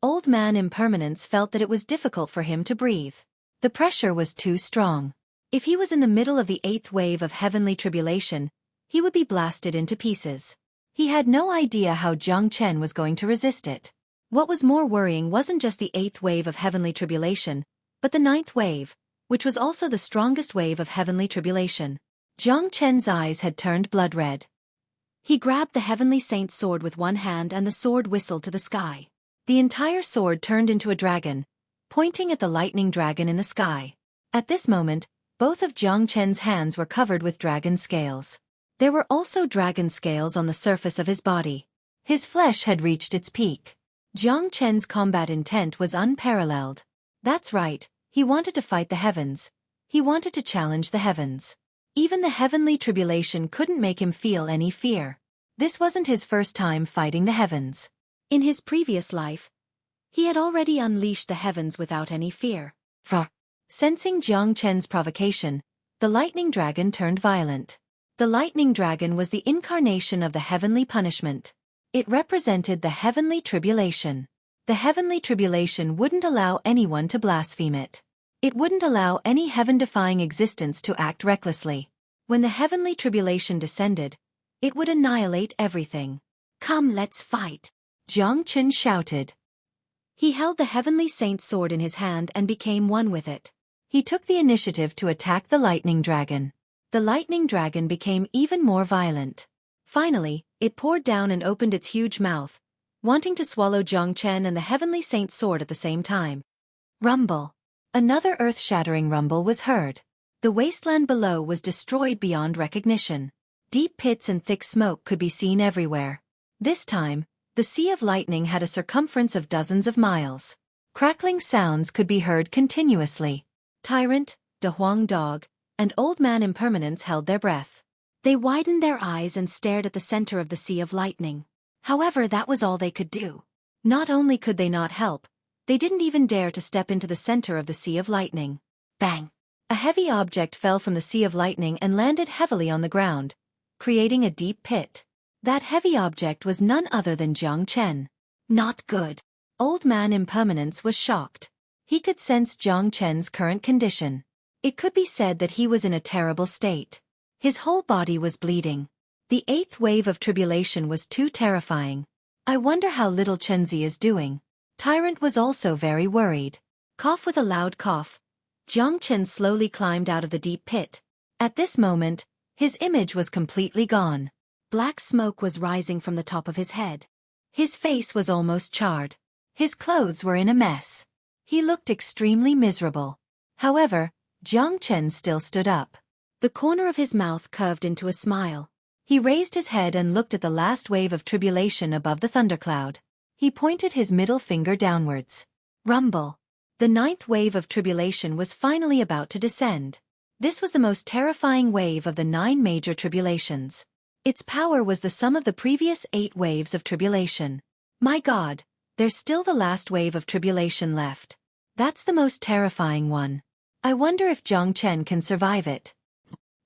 Old Man Impermanence felt that it was difficult for him to breathe. The pressure was too strong. If he was in the middle of the 8th wave of heavenly tribulation, he would be blasted into pieces. He had no idea how Jiang Chen was going to resist it. What was more worrying wasn't just the 8th wave of heavenly tribulation, but the 9th wave, which was also the strongest wave of heavenly tribulation. Jiang Chen's eyes had turned blood red. He grabbed the heavenly saint's sword with one hand and the sword whistled to the sky. The entire sword turned into a dragon, pointing at the lightning dragon in the sky. At this moment, both of Jiang Chen's hands were covered with dragon scales. There were also dragon scales on the surface of his body. His flesh had reached its peak. Jiang Chen's combat intent was unparalleled. That's right, he wanted to fight the heavens. He wanted to challenge the heavens. Even the heavenly tribulation couldn't make him feel any fear. This wasn't his first time fighting the heavens. In his previous life, he had already unleashed the heavens without any fear. Sensing Jiang Chen's provocation, the lightning dragon turned violent. The lightning dragon was the incarnation of the heavenly punishment. It represented the heavenly tribulation. The heavenly tribulation wouldn't allow anyone to blaspheme it. It wouldn't allow any heaven-defying existence to act recklessly. When the heavenly tribulation descended, it would annihilate everything. "Come, let's fight," Jiang Chen shouted. He held the heavenly saint's sword in his hand and became one with it. He took the initiative to attack the lightning dragon. The lightning dragon became even more violent. Finally, it poured down and opened its huge mouth, wanting to swallow Jiang Chen and the heavenly saint's sword at the same time. Rumble. Another earth-shattering rumble was heard. The wasteland below was destroyed beyond recognition. Deep pits and thick smoke could be seen everywhere. This time, the Sea of Lightning had a circumference of dozens of miles. Crackling sounds could be heard continuously. Tyrant, De Huang Dog, and Old Man Impermanence held their breath. They widened their eyes and stared at the center of the Sea of Lightning. However, that was all they could do. Not only could they not help, they didn't even dare to step into the center of the Sea of Lightning. Bang! A heavy object fell from the Sea of Lightning and landed heavily on the ground, creating a deep pit. That heavy object was none other than Jiang Chen. Not good. Old Man Impermanence was shocked. He could sense Jiang Chen's current condition. It could be said that he was in a terrible state. His whole body was bleeding. The 8th wave of tribulation was too terrifying. I wonder how little Chenzi is doing. Tyrant was also very worried. Cough with a loud cough. Jiang Chen slowly climbed out of the deep pit. At this moment, his image was completely gone. Black smoke was rising from the top of his head. His face was almost charred. His clothes were in a mess. He looked extremely miserable. However, Jiang Chen still stood up. The corner of his mouth curved into a smile. He raised his head and looked at the last wave of tribulation above the thundercloud. He pointed his middle finger downwards. Rumble. The 9th wave of tribulation was finally about to descend. This was the most terrifying wave of the 9 major tribulations. Its power was the sum of the previous 8 waves of tribulation. My God, there's still the last wave of tribulation left. That's the most terrifying one. I wonder if Jiang Chen can survive it.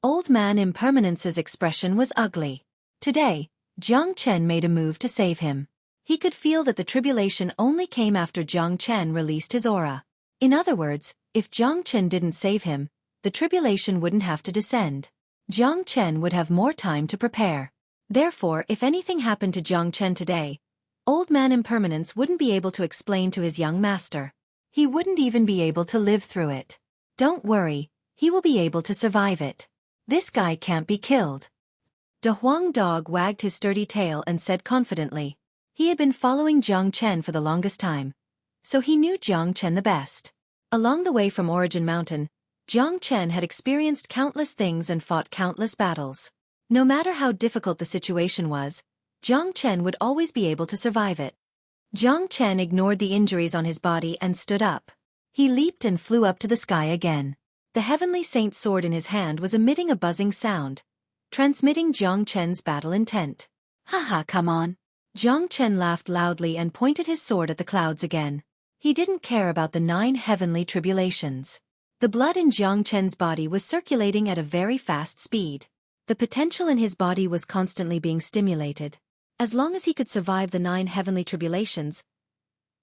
Old Man Impermanence's expression was ugly. Today, Jiang Chen made a move to save him. He could feel that the tribulation only came after Jiang Chen released his aura. In other words, if Jiang Chen didn't save him, the tribulation wouldn't have to descend. Jiang Chen would have more time to prepare. Therefore, if anything happened to Jiang Chen today, Old Man Impermanence wouldn't be able to explain to his young master. He wouldn't even be able to live through it. Don't worry, he will be able to survive it. This guy can't be killed. De Huang Dog wagged his sturdy tail and said confidently. He had been following Jiang Chen for the longest time, so he knew Jiang Chen the best. Along the way from Origin Mountain, Jiang Chen had experienced countless things and fought countless battles. No matter how difficult the situation was, Jiang Chen would always be able to survive it. Jiang Chen ignored the injuries on his body and stood up. He leaped and flew up to the sky again. The heavenly saint's sword in his hand was emitting a buzzing sound, transmitting Jiang Chen's battle intent. Haha, come on. Jiang Chen laughed loudly and pointed his sword at the clouds again. He didn't care about the 9 heavenly tribulations. The blood in Jiang Chen's body was circulating at a very fast speed. The potential in his body was constantly being stimulated. As long as he could survive the 9 heavenly tribulations,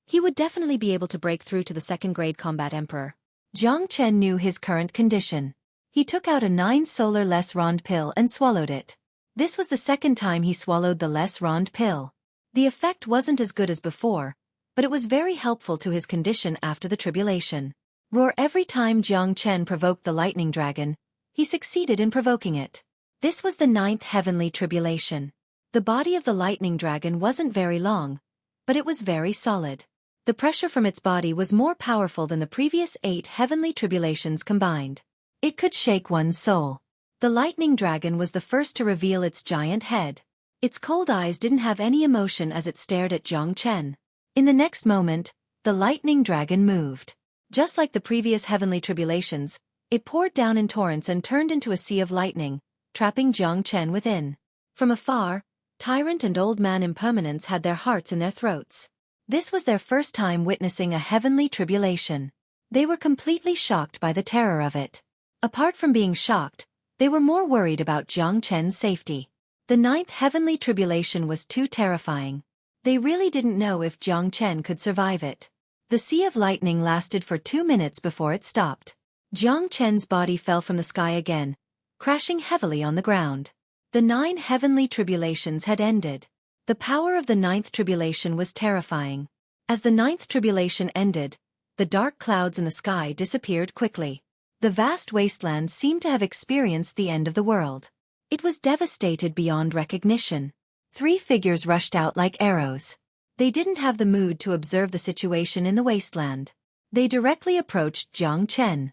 he would definitely be able to break through to the second-grade combat emperor. Jiang Chen knew his current condition. He took out a 9 solar less rond pill and swallowed it. This was the second time he swallowed the less rond pill. The effect wasn't as good as before, but it was very helpful to his condition after the tribulation. Roar every time Jiang Chen provoked the lightning dragon, he succeeded in provoking it. This was the 9th heavenly tribulation. The body of the lightning dragon wasn't very long, but it was very solid. The pressure from its body was more powerful than the previous 8 heavenly tribulations combined. It could shake one's soul. The lightning dragon was the first to reveal its giant head. Its cold eyes didn't have any emotion as it stared at Jiang Chen. In the next moment, the lightning dragon moved. Just like the previous heavenly tribulations, it poured down in torrents and turned into a sea of lightning, trapping Jiang Chen within. From afar, Tyrant and Old Man Impermanence had their hearts in their throats. This was their first time witnessing a heavenly tribulation. They were completely shocked by the terror of it. Apart from being shocked, they were more worried about Jiang Chen's safety. The 9th heavenly tribulation was too terrifying. They really didn't know if Jiang Chen could survive it. The sea of lightning lasted for 2 minutes before it stopped. Jiang Chen's body fell from the sky again, crashing heavily on the ground. The 9 heavenly tribulations had ended. The power of the 9th tribulation was terrifying. As the 9th tribulation ended, the dark clouds in the sky disappeared quickly. The vast wasteland seemed to have experienced the end of the world. It was devastated beyond recognition. 3 figures rushed out like arrows. They didn't have the mood to observe the situation in the wasteland. They directly approached Jiang Chen.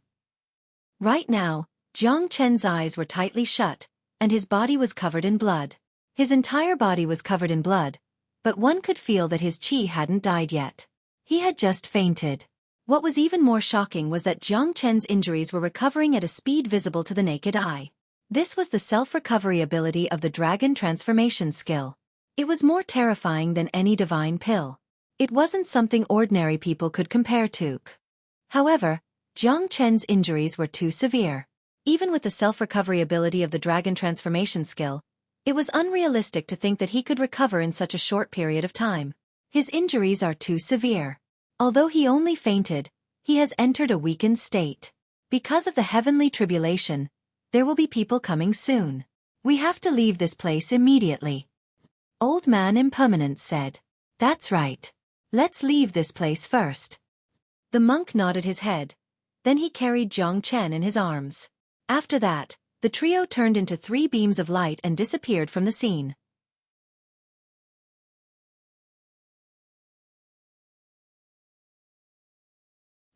Right now, Jiang Chen's eyes were tightly shut, and his body was covered in blood. His entire body was covered in blood, but one could feel that his qi hadn't died yet. He had just fainted. What was even more shocking was that Jiang Chen's injuries were recovering at a speed visible to the naked eye. This was the self-recovery ability of the dragon transformation skill. It was more terrifying than any divine pill. It wasn't something ordinary people could compare to. However, Jiang Chen's injuries were too severe. Even with the self-recovery ability of the dragon transformation skill, it was unrealistic to think that he could recover in such a short period of time. His injuries are too severe. Although he only fainted, he has entered a weakened state. Because of the heavenly tribulation, there will be people coming soon. We have to leave this place immediately. Old Man Impermanence said. That's right. Let's leave this place first. The monk nodded his head. Then he carried Jiang Chen in his arms. After that, the trio turned into 3 beams of light and disappeared from the scene.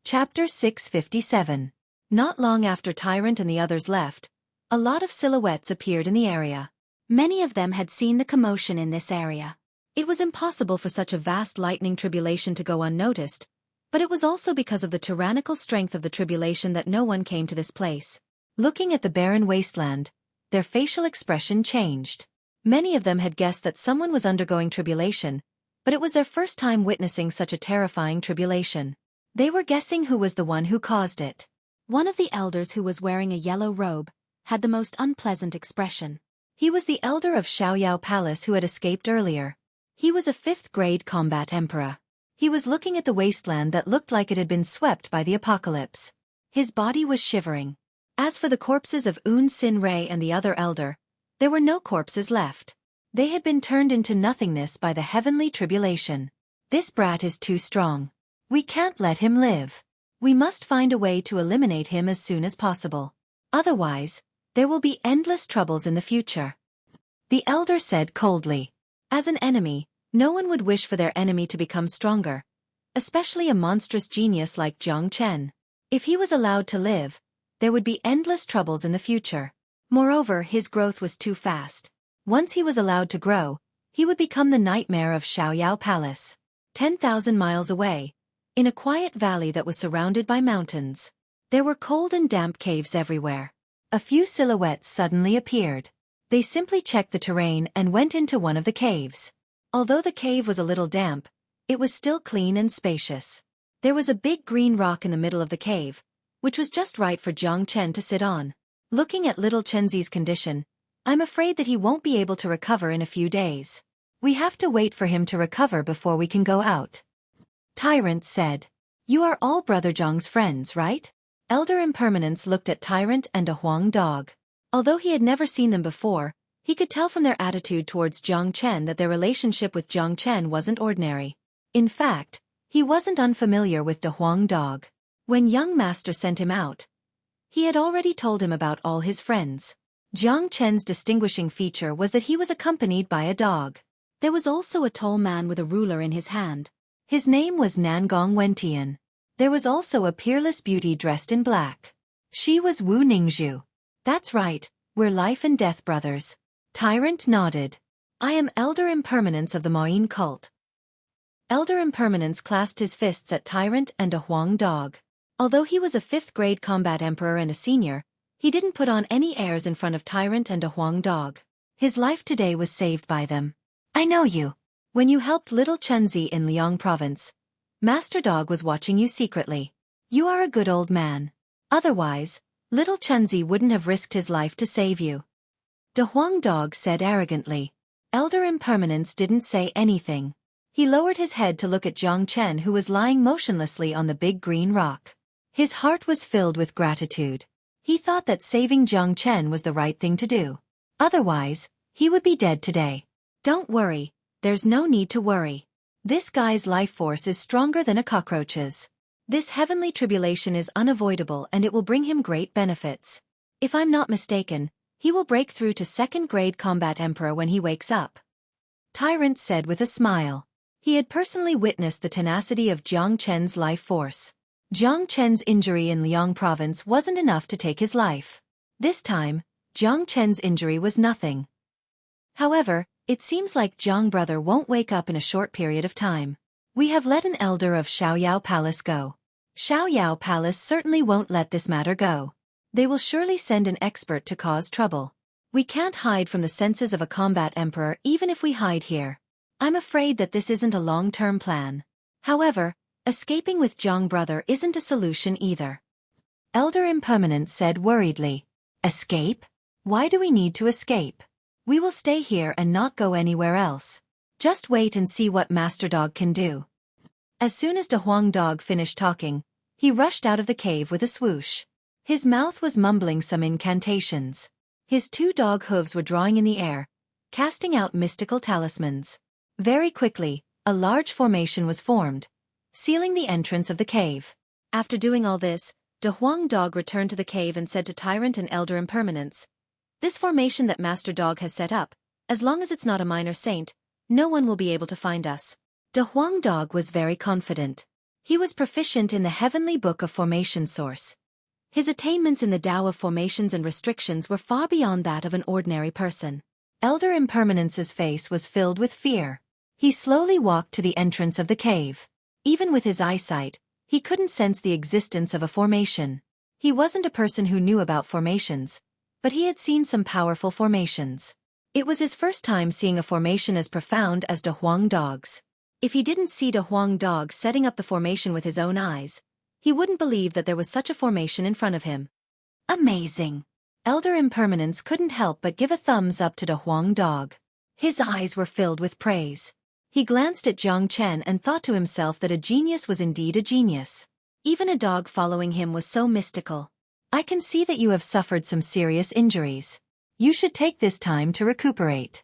Chapter 657. Not long after Tyrant and the others left, a lot of silhouettes appeared in the area. Many of them had seen the commotion in this area. It was impossible for such a vast lightning tribulation to go unnoticed, but it was also because of the tyrannical strength of the tribulation that no one came to this place. Looking at the barren wasteland, their facial expression changed. Many of them had guessed that someone was undergoing tribulation, but it was their first time witnessing such a terrifying tribulation. They were guessing who was the one who caused it. One of the elders, who was wearing a yellow robe, had the most unpleasant expression. He was the elder of Xiaoyao Palace who had escaped earlier. He was a 5th-grade combat emperor. He was looking at the wasteland that looked like it had been swept by the apocalypse. His body was shivering. As for the corpses of Un Sin Rei and the other elder, there were no corpses left. They had been turned into nothingness by the heavenly tribulation. This brat is too strong. We can't let him live. We must find a way to eliminate him as soon as possible. Otherwise, there will be endless troubles in the future. The elder said coldly. As an enemy, no one would wish for their enemy to become stronger, especially a monstrous genius like Jiang Chen. If he was allowed to live, there would be endless troubles in the future. Moreover, his growth was too fast. Once he was allowed to grow, he would become the nightmare of Xiaoyao Palace. 10,000 miles away, in a quiet valley that was surrounded by mountains, there were cold and damp caves everywhere. A few silhouettes suddenly appeared. They simply checked the terrain and went into one of the caves. Although the cave was a little damp, it was still clean and spacious. There was a big green rock in the middle of the cave, which was just right for Jiang Chen to sit on. Looking at little Chenzi's condition, I'm afraid that he won't be able to recover in a few days. We have to wait for him to recover before we can go out. Tyrant said. You are all Brother Zhang's friends, right? Elder Impermanence looked at Tyrant and a Huang dog. Although he had never seen them before, he could tell from their attitude towards Jiang Chen that their relationship with Jiang Chen wasn't ordinary. In fact, he wasn't unfamiliar with the Huang dog. When young master sent him out, he had already told him about all his friends. Jiang Chen's distinguishing feature was that he was accompanied by a dog. There was also a tall man with a ruler in his hand. His name was Nangong Wentian. There was also a peerless beauty dressed in black. She was Wu Ningzhu. That's right, we're life and death brothers. Tyrant nodded. I am Elder Impermanence of the Maoyin cult. Elder Impermanence clasped his fists at Tyrant and a Huang dog. Although he was a 5th-grade combat emperor and a senior, he didn't put on any airs in front of Tyrant and a Huang dog. His life today was saved by them. I know you. When you helped little Chenzi in Liang province, Master Dog was watching you secretly. You are a good old man. Otherwise, little Chenzi wouldn't have risked his life to save you. De Huang Dog said arrogantly. Elder Impermanence didn't say anything. He lowered his head to look at Jiang Chen, who was lying motionlessly on the big green rock. His heart was filled with gratitude. He thought that saving Jiang Chen was the right thing to do. Otherwise, he would be dead today. Don't worry, there's no need to worry. This guy's life force is stronger than a cockroach's. This heavenly tribulation is unavoidable and it will bring him great benefits. If I'm not mistaken, he will break through to 2nd-grade combat emperor when he wakes up. Tyrant said with a smile. He had personally witnessed the tenacity of Jiang Chen's life force. Jiang Chen's injury in Liang province wasn't enough to take his life. This time, Jiang Chen's injury was nothing. However, it seems like Jiang brother won't wake up in a short period of time. We have let an elder of Xiaoyao Palace go. Xiaoyao Palace certainly won't let this matter go. They will surely send an expert to cause trouble. We can't hide from the senses of a combat emperor even if we hide here. I'm afraid that this isn't a long-term plan. However, escaping with Jiang brother isn't a solution either. Elder Impermanence said worriedly. Escape? Why do we need to escape? We will stay here and not go anywhere else. Just wait and see what Master Dog can do. As soon as De Huang Dog finished talking, he rushed out of the cave with a swoosh. His mouth was mumbling some incantations. His 2 dog hooves were drawing in the air, casting out mystical talismans. Very quickly, a large formation was formed, sealing the entrance of the cave. After doing all this, De Huang Dog returned to the cave and said to Tyrant and Elder Impermanence, this formation that Master Dog has set up, as long as it's not a minor saint, no one will be able to find us. De Huang Dog was very confident. He was proficient in the heavenly book of formation source. His attainments in the Tao of formations and restrictions were far beyond that of an ordinary person. Elder Impermanence's face was filled with fear. He slowly walked to the entrance of the cave. Even with his eyesight, he couldn't sense the existence of a formation. He wasn't a person who knew about formations, but he had seen some powerful formations. It was his first time seeing a formation as profound as De Huang Dog's. If he didn't see De Huang Dog setting up the formation with his own eyes, he wouldn't believe that there was such a formation in front of him. Amazing! Elder Impermanence couldn't help but give a thumbs up to De Huang Dog. His eyes were filled with praise. He glanced at Jiang Chen and thought to himself that a genius was indeed a genius. Even a dog following him was so mystical. I can see that you have suffered some serious injuries. You should take this time to recuperate.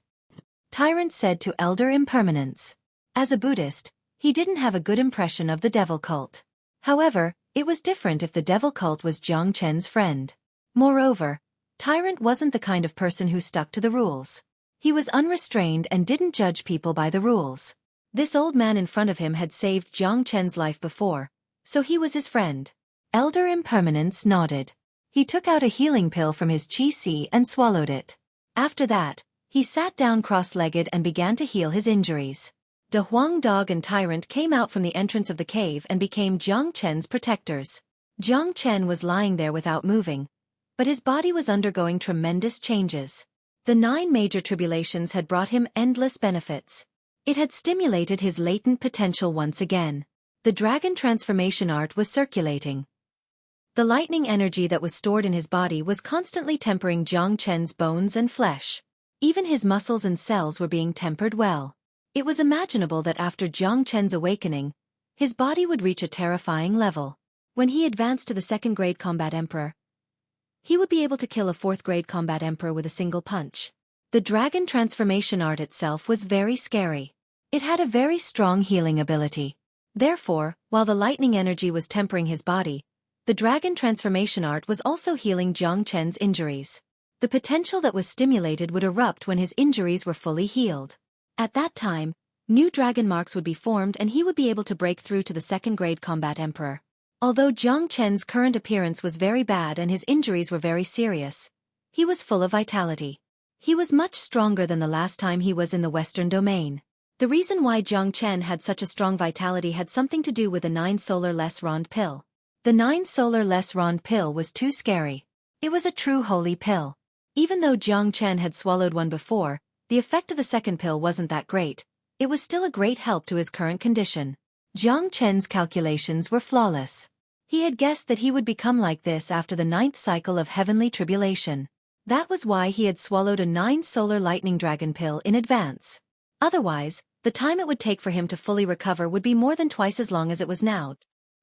Tyrant said to Elder Impermanence. As a Buddhist, he didn't have a good impression of the devil cult. However, it was different if the devil cult was Jiang Chen's friend. Moreover, Tyrant wasn't the kind of person who stuck to the rules. He was unrestrained and didn't judge people by the rules. This old man in front of him had saved Jiang Chen's life before, so he was his friend. Elder Impermanence nodded. He took out a healing pill from his chi-si and swallowed it. After that, he sat down cross-legged and began to heal his injuries. De Huang Dog and Tyrant came out from the entrance of the cave and became Jiang Chen's protectors. Jiang Chen was lying there without moving, but his body was undergoing tremendous changes. The 9 major tribulations had brought him endless benefits. It had stimulated his latent potential once again. The dragon transformation art was circulating. The lightning energy that was stored in his body was constantly tempering Jiang Chen's bones and flesh. Even his muscles and cells were being tempered well. It was imaginable that after Jiang Chen's awakening, his body would reach a terrifying level. When he advanced to the second-grade combat emperor, he would be able to kill a fourth-grade combat emperor with a single punch. The dragon transformation art itself was very scary. It had a very strong healing ability. Therefore, while the lightning energy was tempering his body, the dragon transformation art was also healing Jiang Chen's injuries. The potential that was stimulated would erupt when his injuries were fully healed. At that time, new dragon marks would be formed and he would be able to break through to the second-grade combat emperor. Although Jiang Chen's current appearance was very bad and his injuries were very serious, he was full of vitality. He was much stronger than the last time he was in the Western domain. The reason why Jiang Chen had such a strong vitality had something to do with the 9 solar less rond pill. The 9 solar less rond pill was too scary. It was a true holy pill. Even though Jiang Chen had swallowed one before, the effect of the second pill wasn't that great. It was still a great help to his current condition. Jiang Chen's calculations were flawless. He had guessed that he would become like this after the 9th cycle of heavenly tribulation. That was why he had swallowed a 9 solar lightning dragon pill in advance. Otherwise, the time it would take for him to fully recover would be more than twice as long as it was now.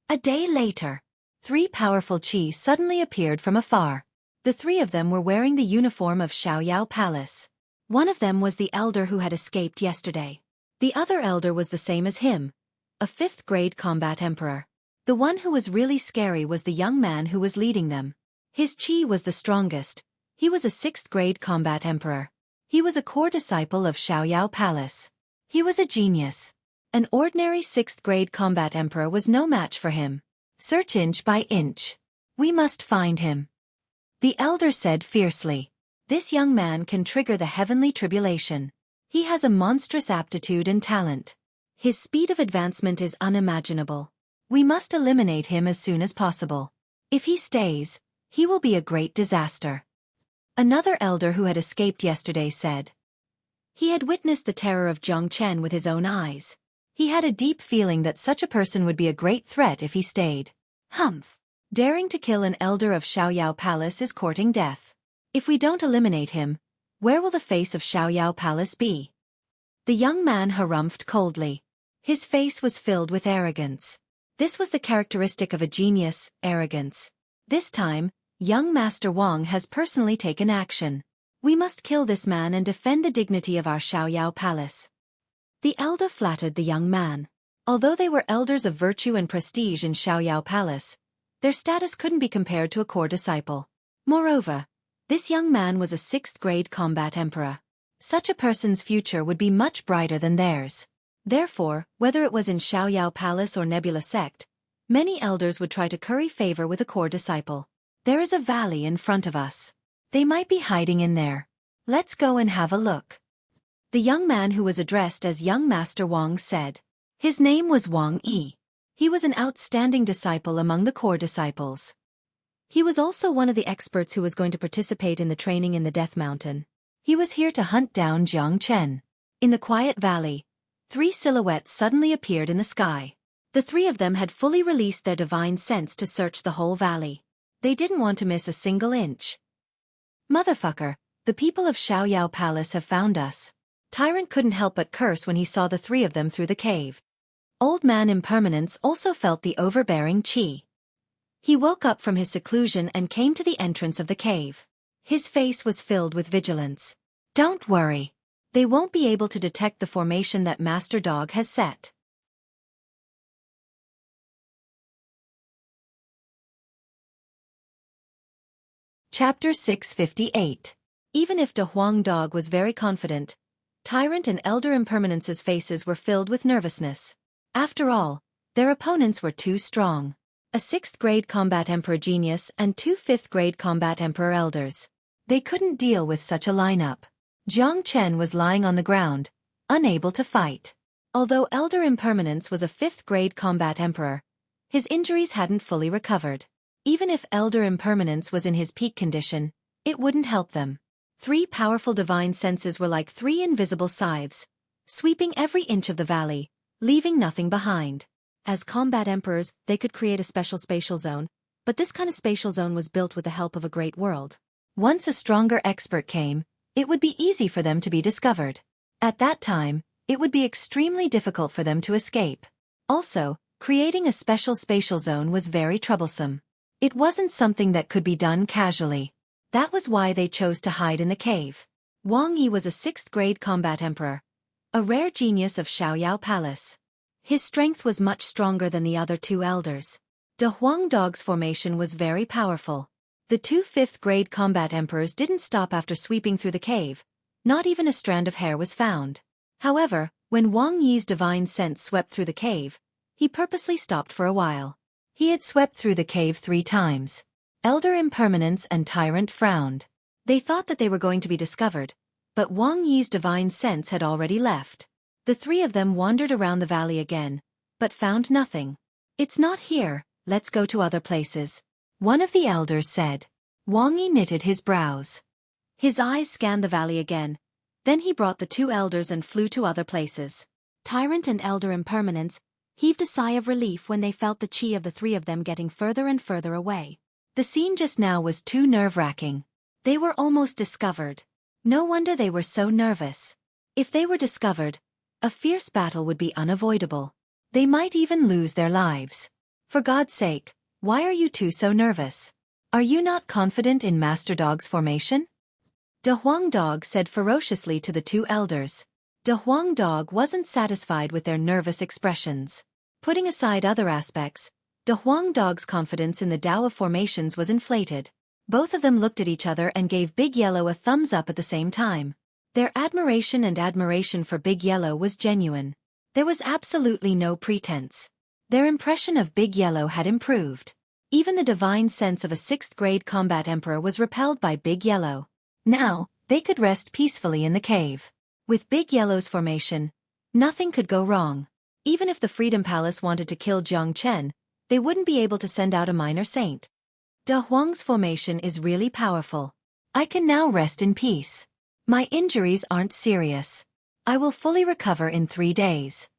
A day later, 3 powerful Qi suddenly appeared from afar. The 3 of them were wearing the uniform of Xiaoyao Palace. One of them was the elder who had escaped yesterday. The other elder was the same as him, a 5th-grade combat emperor. The one who was really scary was the young man who was leading them. His Qi was the strongest. He was a 6th-grade combat emperor. He was a core disciple of Xiaoyao Palace. He was a genius. An ordinary 6th-grade combat emperor was no match for him. Search inch by inch. We must find him. The elder said fiercely. This young man can trigger the heavenly tribulation. He has a monstrous aptitude and talent. His speed of advancement is unimaginable. We must eliminate him as soon as possible. If he stays, he will be a great disaster. Another elder who had escaped yesterday said. He had witnessed the terror of Jiang Chen with his own eyes. He had a deep feeling that such a person would be a great threat if he stayed. Humph! Daring to kill an elder of Xiaoyao Palace is courting death. If we don't eliminate him, where will the face of Xiaoyao Palace be? The young man harumphed coldly. His face was filled with arrogance. This was the characteristic of a genius, arrogance. This time, young Master Wang has personally taken action. We must kill this man and defend the dignity of our Xiaoyao Palace. The elder flattered the young man. Although they were elders of virtue and prestige in Xiaoyao Palace, their status couldn't be compared to a core disciple. Moreover, this young man was a 6th-grade combat emperor. Such a person's future would be much brighter than theirs. Therefore, whether it was in Xiaoyao Palace or Nebula Sect, many elders would try to curry favor with a core disciple. There is a valley in front of us. They might be hiding in there. Let's go and have a look. The young man who was addressed as young Master Wang said. His name was Wang Yi. He was an outstanding disciple among the core disciples. He was also one of the experts who was going to participate in the training in the Death Mountain. He was here to hunt down Jiang Chen. In the quiet valley, 3 silhouettes suddenly appeared in the sky. The 3 of them had fully released their divine sense to search the whole valley. They didn't want to miss a single inch. Motherfucker, the people of Xiaoyao Palace have found us. Tyrant couldn't help but curse when he saw the 3 of them through the cave. Old Man Impermanence also felt the overbearing Qi. He woke up from his seclusion and came to the entrance of the cave. His face was filled with vigilance. Don't worry. They won't be able to detect the formation that Master Dog has set. Chapter 658. Even if De Huang Dog was very confident, Tyrant and Elder Impermanence's faces were filled with nervousness. After all, their opponents were too strong. A 6th-grade combat emperor genius and 2 5th-grade combat emperor elders. They couldn't deal with such a lineup. Jiang Chen was lying on the ground, unable to fight. Although Elder Impermanence was a 5th-grade combat emperor, his injuries hadn't fully recovered. Even if Elder Impermanence was in his peak condition, it wouldn't help them. 3 powerful divine senses were like 3 invisible scythes, sweeping every inch of the valley, leaving nothing behind. As combat emperors, they could create a special spatial zone, but this kind of spatial zone was built with the help of a great world. Once a stronger expert came, it would be easy for them to be discovered. At that time, it would be extremely difficult for them to escape. Also, creating a special spatial zone was very troublesome. It wasn't something that could be done casually. That was why they chose to hide in the cave. Wang Yi was a 6th-grade combat emperor, a rare genius of Xiaoyao Palace. His strength was much stronger than the other 2 elders. De Huang Dog's formation was very powerful. The 2 5th-grade combat emperors didn't stop after sweeping through the cave. Not even a strand of hair was found. However, when Wang Yi's divine sense swept through the cave, he purposely stopped for a while. He had swept through the cave 3 times. Elder Impermanence and Tyrant frowned. They thought that they were going to be discovered, but Wang Yi's divine sense had already left. The 3 of them wandered around the valley again, but found nothing. "It's not here, let's go to other places," one of the elders said. Wang Yi knitted his brows. His eyes scanned the valley again. Then he brought the 2 elders and flew to other places. Tyrant and Elder Impermanence heaved a sigh of relief when they felt the chi of the 3 of them getting further and further away. The scene just now was too nerve-wracking. They were almost discovered. No wonder they were so nervous. If they were discovered, a fierce battle would be unavoidable. They might even lose their lives. For God's sake, why are you 2 so nervous? Are you not confident in Master Dog's formation? De Huang Dog said ferociously to the 2 elders. De Huang Dog wasn't satisfied with their nervous expressions. Putting aside other aspects, De Huang Dog's confidence in the Tao of formations was inflated. Both of them looked at each other and gave Big Yellow a thumbs up at the same time. Their admiration for Big Yellow was genuine. There was absolutely no pretense. Their impression of Big Yellow had improved. Even the divine sense of a 6th-grade combat emperor was repelled by Big Yellow. Now, they could rest peacefully in the cave. With Big Yellow's formation, nothing could go wrong. Even if the Freedom Palace wanted to kill Jiang Chen, they wouldn't be able to send out a minor saint. De Huang's formation is really powerful. I can now rest in peace. My injuries aren't serious. I will fully recover in 3 days.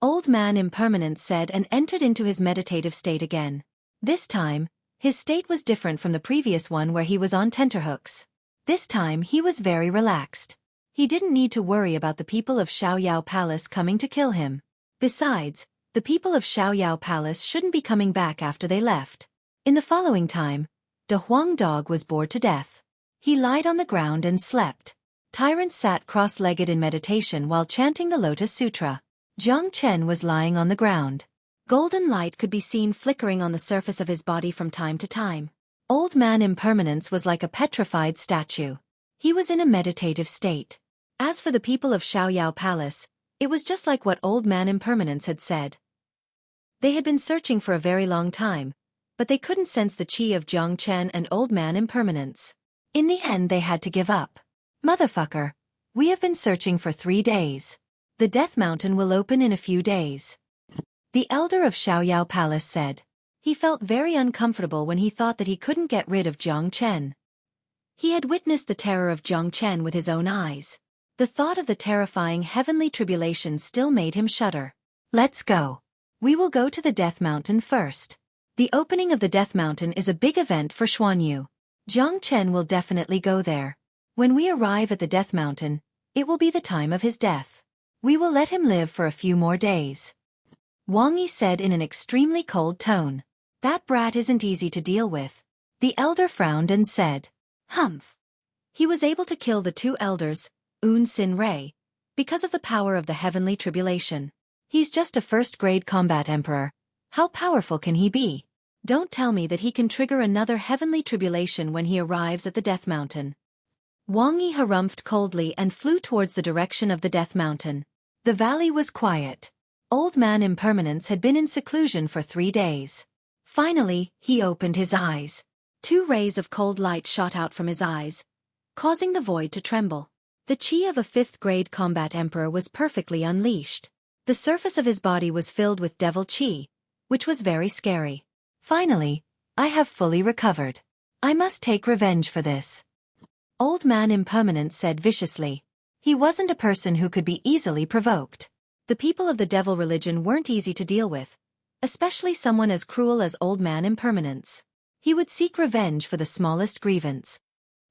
Old Man Impermanence said and entered into his meditative state again. This time, his state was different from the previous one where he was on tenterhooks. This time he was very relaxed. He didn't need to worry about the people of Xiaoyao Palace coming to kill him. Besides, the people of Xiaoyao Palace shouldn't be coming back after they left. In the following time, De Huang Dog was bored to death. He lied on the ground and slept. Tyrant sat cross-legged in meditation while chanting the Lotus Sutra. Jiang Chen was lying on the ground. Golden light could be seen flickering on the surface of his body from time to time. Old Man Impermanence was like a petrified statue. He was in a meditative state. As for the people of Xiaoyao Palace, it was just like what Old Man Impermanence had said. They had been searching for a very long time, but they couldn't sense the chi of Jiang Chen and Old Man Impermanence. In the end they had to give up. Motherfucker, we have been searching for 3 days. The Death Mountain will open in a few days. The elder of Xiaoyao Palace said. He felt very uncomfortable when he thought that he couldn't get rid of Jiang Chen. He had witnessed the terror of Jiang Chen with his own eyes. The thought of the terrifying heavenly tribulations still made him shudder. Let's go. We will go to the Death Mountain first. The opening of the Death Mountain is a big event for Xuanyu. Jiang Chen will definitely go there. When we arrive at the Death Mountain, it will be the time of his death. We will let him live for a few more days. Wang Yi said in an extremely cold tone. That brat isn't easy to deal with. The elder frowned and said, Humph. He was able to kill the 2 elders, Un Sin Rei, because of the power of the heavenly tribulation. He's just a 1st-grade combat emperor. How powerful can he be? Don't tell me that he can trigger another heavenly tribulation when he arrives at the Death Mountain. Wang Yi harumphed coldly and flew towards the direction of the Death Mountain. The valley was quiet. Old Man Impermanence had been in seclusion for 3 days. Finally, he opened his eyes. 2 rays of cold light shot out from his eyes, causing the void to tremble. The chi of a 5th-grade combat emperor was perfectly unleashed. The surface of his body was filled with devil chi, which was very scary. Finally, I have fully recovered. I must take revenge for this. Old Man Impermanence said viciously. He wasn't a person who could be easily provoked. The people of the devil religion weren't easy to deal with, especially someone as cruel as Old Man Impermanence. He would seek revenge for the smallest grievance.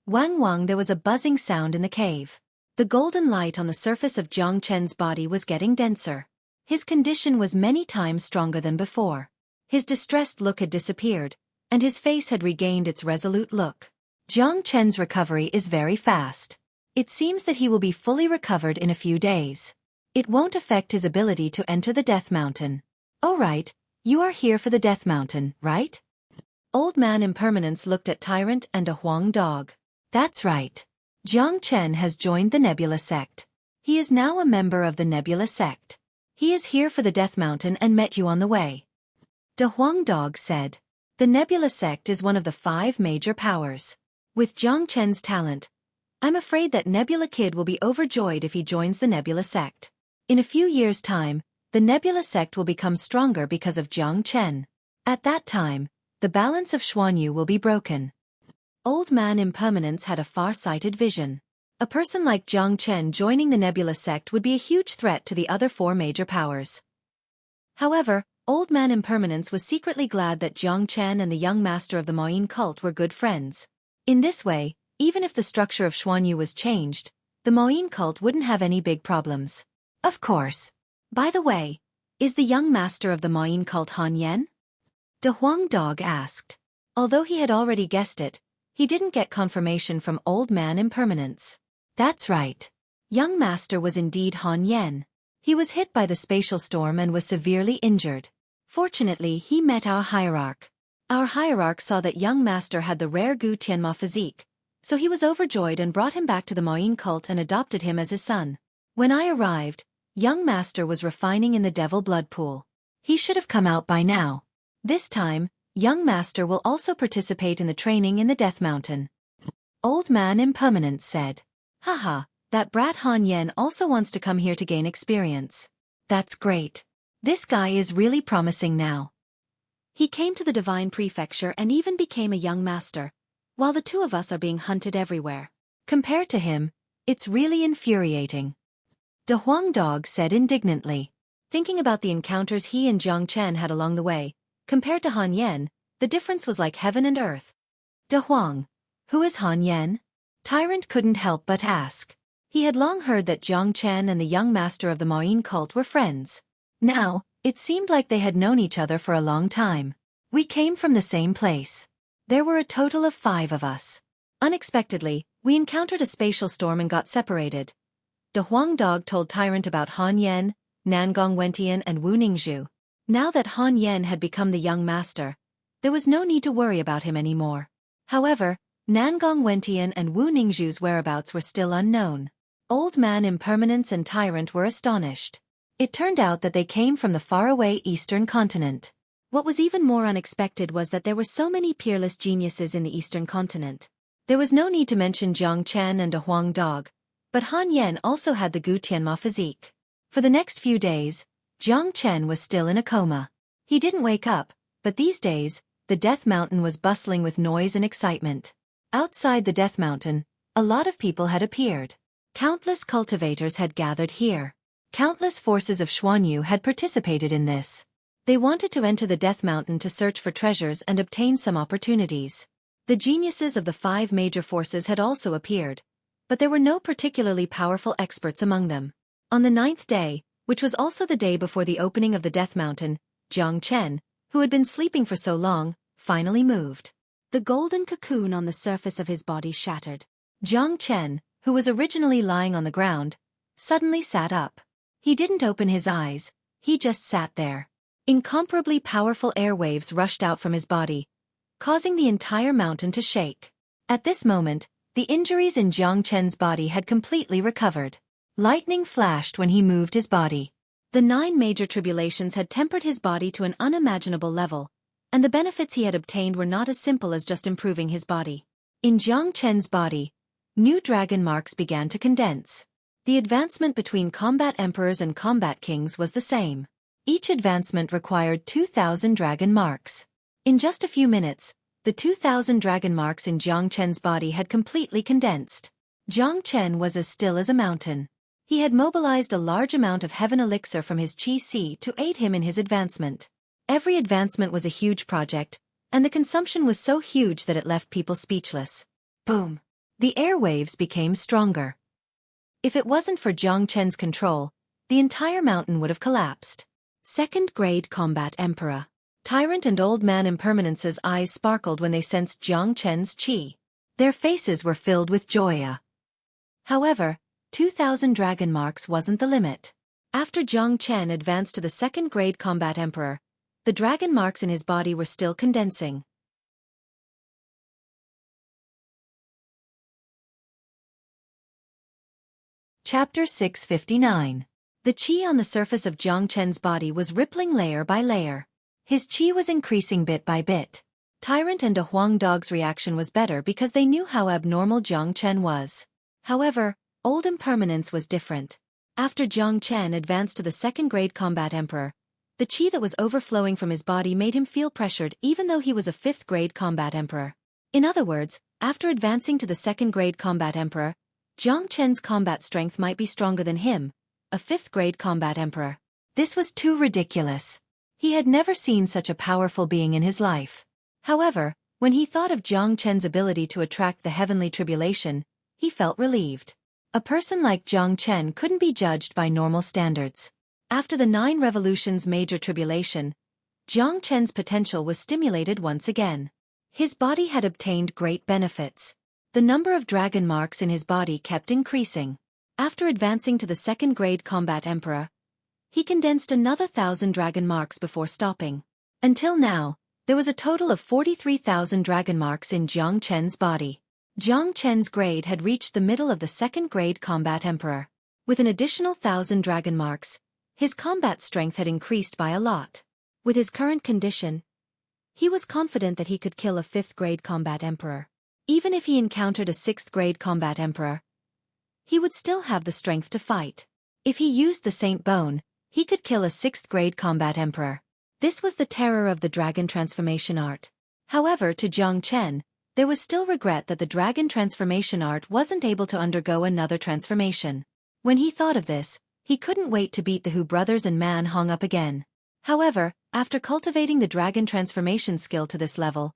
Wang Wang, there was a buzzing sound in the cave. The golden light on the surface of Jiang Chen's body was getting denser. His condition was many times stronger than before. His distressed look had disappeared, and his face had regained its resolute look. Jiang Chen's recovery is very fast. It seems that he will be fully recovered in a few days. It won't affect his ability to enter the Death Mountain. Oh right, you are here for the Death Mountain, right? Old Man Impermanence looked at Tyrant and a Huang dog. That's right. Jiang Chen has joined the Nebula sect. He is now a member of the Nebula sect. He is here for the Death Mountain and met you on the way. De Huang dog said. The Nebula sect is one of the 5 major powers. With Jiang Chen's talent, I'm afraid that Nebula Kid will be overjoyed if he joins the Nebula sect. In a few years' time, the Nebula sect will become stronger because of Jiang Chen. At that time, the balance of Xuanyu will be broken. Old Man Impermanence had a far-sighted vision. A person like Jiang Chen joining the Nebula sect would be a huge threat to the other 4 major powers. However, Old Man Impermanence was secretly glad that Jiang Chen and the young master of the Moyin cult were good friends. In this way, even if the structure of Xuanyu was changed, the Moyin cult wouldn't have any big problems. Of course. By the way, is the young master of the Moyin cult Han Yan? De Huang dog asked. Although he had already guessed it, he didn't get confirmation from Old Man Impermanence. That's right. Young master was indeed Han Yan. He was hit by the spatial storm and was severely injured. Fortunately, he met our hierarch. Our hierarch saw that young master had the rare Gu Tianma physique, so he was overjoyed and brought him back to the Moyin cult and adopted him as his son. When I arrived, young master was refining in the devil blood pool. He should have come out by now. This time, young master will also participate in the training in the Death Mountain. Old Man Impermanence said. Haha, that brat Han Yan also wants to come here to gain experience. That's great. This guy is really promising now. He came to the Divine Prefecture and even became a young master, while the 2 of us are being hunted everywhere. Compared to him, it's really infuriating. De Huang dog said indignantly. Thinking about the encounters he and Jiang Chen had along the way, compared to Han Yan, the difference was like heaven and earth. De Huang, who is Han Yan? Tyrant couldn't help but ask. He had long heard that Jiang Chen and the young master of the Moyin cult were friends. Now, it seemed like they had known each other for a long time. We came from the same place. There were a total of 5 of us. Unexpectedly, we encountered a spatial storm and got separated. De Huang dog told Tyrant about Han Yan, Nangong Wentian and Wu Ningzhu. Now that Han Yan had become the young master, there was no need to worry about him anymore. However, Nangong Wentian and Wu Ningzhu's whereabouts were still unknown. Old Man Impermanence and Tyrant were astonished. It turned out that they came from the faraway Eastern continent. What was even more unexpected was that there were so many peerless geniuses in the Eastern continent. There was no need to mention Jiang Chen and a Huang dog, but Han Yan also had the Gu Tianma physique. For the next few days, Jiang Chen was still in a coma. He didn't wake up, but these days, the Death Mountain was bustling with noise and excitement. Outside the Death Mountain, a lot of people had appeared. Countless cultivators had gathered here. Countless forces of Xuanyu had participated in this. They wanted to enter the Death Mountain to search for treasures and obtain some opportunities. The geniuses of the 5 major forces had also appeared, but there were no particularly powerful experts among them. On the 9th day, which was also the day before the opening of the Death Mountain, Jiang Chen, who had been sleeping for so long, finally moved. The golden cocoon on the surface of his body shattered. Jiang Chen, who was originally lying on the ground, suddenly sat up. He didn't open his eyes, he just sat there. Incomparably powerful airwaves rushed out from his body, causing the entire mountain to shake. At this moment, the injuries in Jiang Chen's body had completely recovered. Lightning flashed when he moved his body. The 9 major tribulations had tempered his body to an unimaginable level, and the benefits he had obtained were not as simple as just improving his body. In Jiang Chen's body, new dragon marks began to condense. The advancement between combat emperors and combat kings was the same. Each advancement required 2,000 dragon marks. In just a few minutes, the 2,000 dragon marks in Jiang Chen's body had completely condensed. Jiang Chen was as still as a mountain. He had mobilized a large amount of heaven elixir from his Qi Si to aid him in his advancement. Every advancement was a huge project, and the consumption was so huge that it left people speechless. Boom! The airwaves became stronger. If it wasn't for Jiang Chen's control, the entire mountain would have collapsed. Second-grade combat emperor. Tyrant and Old Man Impermanence's eyes sparkled when they sensed Jiang Chen's chi. Their faces were filled with joy. However, 2,000 dragon marks wasn't the limit. After Jiang Chen advanced to the second-grade combat emperor, the dragon marks in his body were still condensing. Chapter 659. The chi on the surface of Jiang Chen's body was rippling layer by layer. His chi was increasing bit by bit. Tyrant and a Huang Dog's reaction was better because they knew how abnormal Jiang Chen was. However, Old Impermanence was different. After Jiang Chen advanced to the second-grade combat emperor, the chi that was overflowing from his body made him feel pressured even though he was a fifth-grade combat emperor. In other words, after advancing to the second-grade combat emperor, Jiang Chen's combat strength might be stronger than him, a fifth-grade combat emperor. This was too ridiculous. He had never seen such a powerful being in his life. However, when he thought of Jiang Chen's ability to attract the heavenly tribulation, he felt relieved. A person like Jiang Chen couldn't be judged by normal standards. After the 9 revolutions major tribulation, Jiang Chen's potential was stimulated once again. His body had obtained great benefits. The number of dragon marks in his body kept increasing. After advancing to the second-grade combat emperor, he condensed another 1,000 dragon marks before stopping. Until now, there was a total of 43,000 dragon marks in Jiang Chen's body. Jiang Chen's grade had reached the middle of the second-grade combat emperor. With an additional 1,000 dragon marks, his combat strength had increased by a lot. With his current condition, he was confident that he could kill a fifth-grade combat emperor. Even if he encountered a sixth-grade combat emperor, he would still have the strength to fight. If he used the Saint Bone, he could kill a sixth-grade combat emperor. This was the terror of the dragon transformation art. However, to Jiang Chen, there was still regret that the dragon transformation art wasn't able to undergo another transformation. When he thought of this, he couldn't wait to beat the Hu brothers and Man Hong up again. However, after cultivating the dragon transformation skill to this level,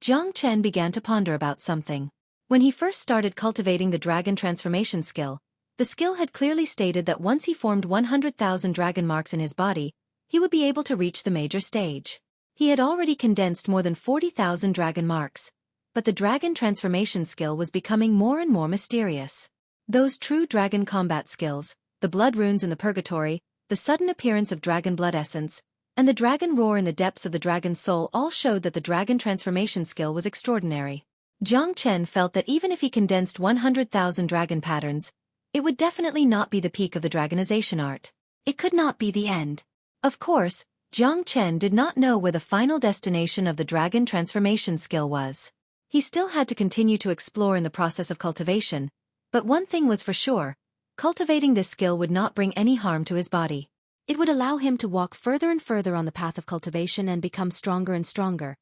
Jiang Chen began to ponder about something. When he first started cultivating the dragon transformation skill, the skill had clearly stated that once he formed 100,000 dragon marks in his body, he would be able to reach the major stage. He had already condensed more than 40,000 dragon marks, but the dragon transformation skill was becoming more and more mysterious. Those true dragon combat skills, the blood runes in the purgatory, the sudden appearance of dragon blood essence, and the dragon roar in the depths of the dragon's soul all showed that the dragon transformation skill was extraordinary. Jiang Chen felt that even if he condensed 100,000 dragon patterns, it would definitely not be the peak of the dragonization art. It could not be the end. Of course, Jiang Chen did not know where the final destination of the dragon transformation skill was. He still had to continue to explore in the process of cultivation, but one thing was for sure, cultivating this skill would not bring any harm to his body. It would allow him to walk further and further on the path of cultivation and become stronger and stronger.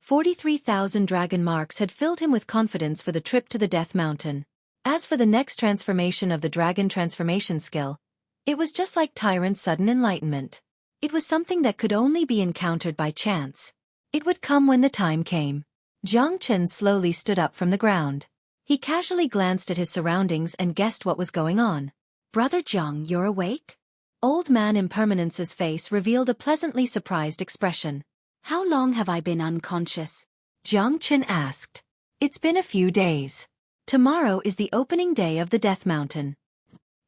43,000 dragon marks had filled him with confidence for the trip to the Death Mountain. As for the next transformation of the dragon transformation skill, it was just like Tyrant's sudden enlightenment. It was something that could only be encountered by chance. It would come when the time came. Jiang Chen slowly stood up from the ground. He casually glanced at his surroundings and guessed what was going on. "Brother Jiang, you're awake?" Old Man Impermanence's face revealed a pleasantly surprised expression. "How long have I been unconscious?" Jiang Chen asked. "It's been a few days. Tomorrow is the opening day of the Death Mountain."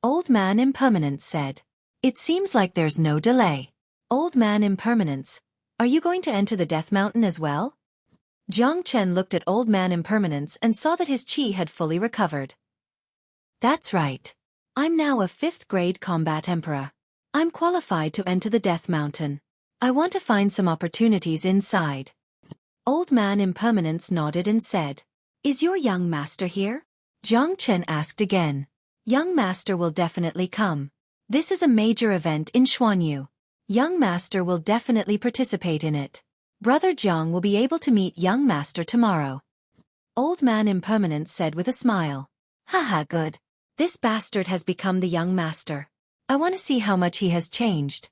Old Man Impermanence said. "It seems like there's no delay." "Old Man Impermanence, are you going to enter the Death Mountain as well?" Jiang Chen looked at Old Man Impermanence and saw that his chi had fully recovered. "That's right. I'm now a fifth-grade combat emperor. I'm qualified to enter the Death Mountain. I want to find some opportunities inside." Old Man Impermanence nodded and said, "Is your young master here?" Jiang Chen asked again. "Young master will definitely come. This is a major event in Xuanyu. Young master will definitely participate in it. Brother Jiang will be able to meet young master tomorrow." Old Man Impermanence said with a smile. "Haha, good. This bastard has become the young master. I want to see how much he has changed."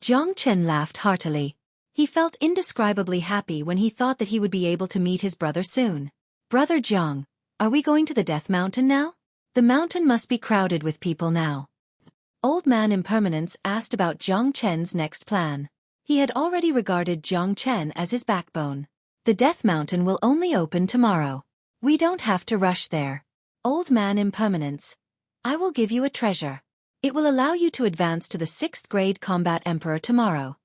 Jiang Chen laughed heartily. He felt indescribably happy when he thought that he would be able to meet his brother soon. Brother Jiang, are we going to the Death Mountain now? The mountain must be crowded with people now. Old Man Impermanence asked about Jiang Chen's next plan. He had already regarded Jiang Chen as his backbone. The Death Mountain will only open tomorrow. We don't have to rush there. Old Man Impermanence, I will give you a treasure. It will allow you to advance to the 6th grade Combat Emperor tomorrow.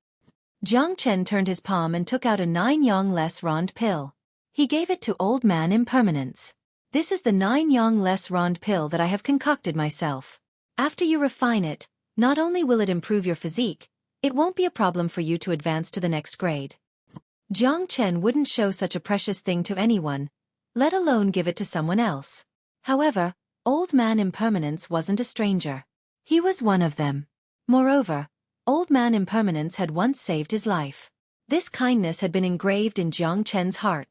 Jiang Chen turned his palm and took out a 9-yang-less rond pill. He gave it to Old Man Impermanence. This is the 9-yang-less rond pill that I have concocted myself. After you refine it, not only will it improve your physique, it won't be a problem for you to advance to the next grade. Jiang Chen wouldn't show such a precious thing to anyone, let alone give it to someone else. However, Old Man Impermanence wasn't a stranger. He was one of them. Moreover, Old Man Impermanence had once saved his life. This kindness had been engraved in Jiang Chen's heart.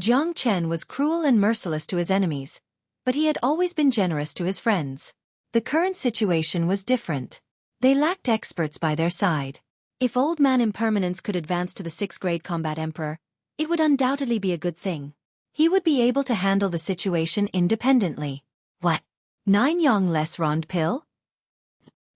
Jiang Chen was cruel and merciless to his enemies, but he had always been generous to his friends. The current situation was different. They lacked experts by their side. If Old Man Impermanence could advance to the 6th grade Combat Emperor, it would undoubtedly be a good thing. He would be able to handle the situation independently. What? 9-yang-less rond pill?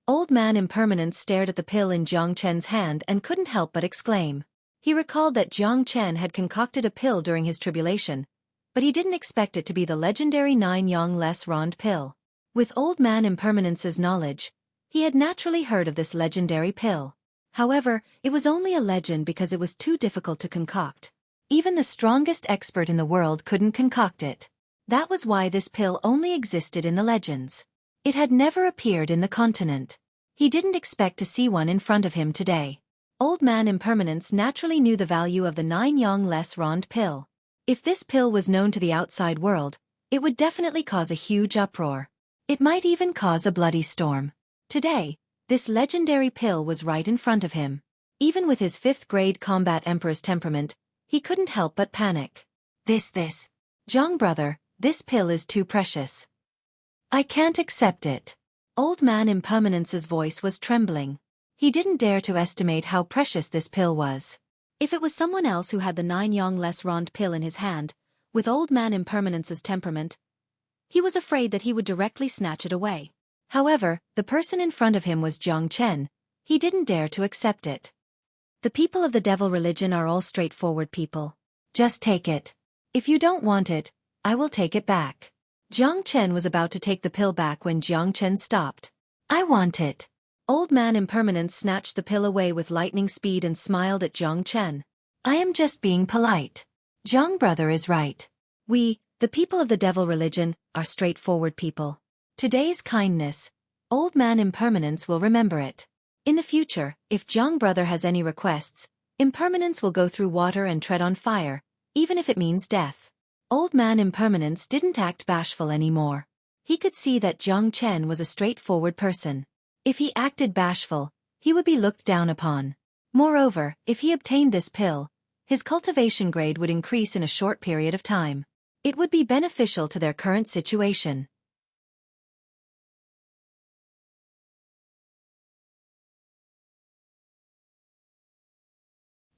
Old Man Impermanence stared at the pill in Jiang Chen's hand and couldn't help but exclaim. He recalled that Jiang Chen had concocted a pill during his tribulation, but he didn't expect it to be the legendary 9-yang-less rond pill. With Old Man Impermanence's knowledge, he had naturally heard of this legendary pill. However, it was only a legend because it was too difficult to concoct. Even the strongest expert in the world couldn't concoct it. That was why this pill only existed in the legends. It had never appeared in the continent. He didn't expect to see one in front of him today. Old Man Impermanence naturally knew the value of the 9-yang-less rond pill. If this pill was known to the outside world, it would definitely cause a huge uproar. It might even cause a bloody storm. Today, this legendary pill was right in front of him. Even with his 5th grade Combat Emperor's temperament, he couldn't help but panic. This. Jiang brother, this pill is too precious. I can't accept it. Old Man Impermanence's voice was trembling. He didn't dare to estimate how precious this pill was. If it was someone else who had the 9-yang-less rond pill in his hand, with Old Man Impermanence's temperament, he was afraid that he would directly snatch it away. However, the person in front of him was Jiang Chen. He didn't dare to accept it. The people of the devil religion are all straightforward people. Just take it. If you don't want it, I will take it back. Jiang Chen was about to take the pill back when Jiang Chen stopped. I want it. Old Man Impermanence snatched the pill away with lightning speed and smiled at Jiang Chen. I am just being polite. Jiang brother is right. We, the people of the devil religion, are straightforward people. Today's kindness, Old Man Impermanence will remember it. In the future, if Jiang brother has any requests, Impermanence will go through water and tread on fire, even if it means death. Old Man Impermanence didn't act bashful anymore. He could see that Jiang Chen was a straightforward person. If he acted bashful, he would be looked down upon. Moreover, if he obtained this pill, his cultivation grade would increase in a short period of time. It would be beneficial to their current situation.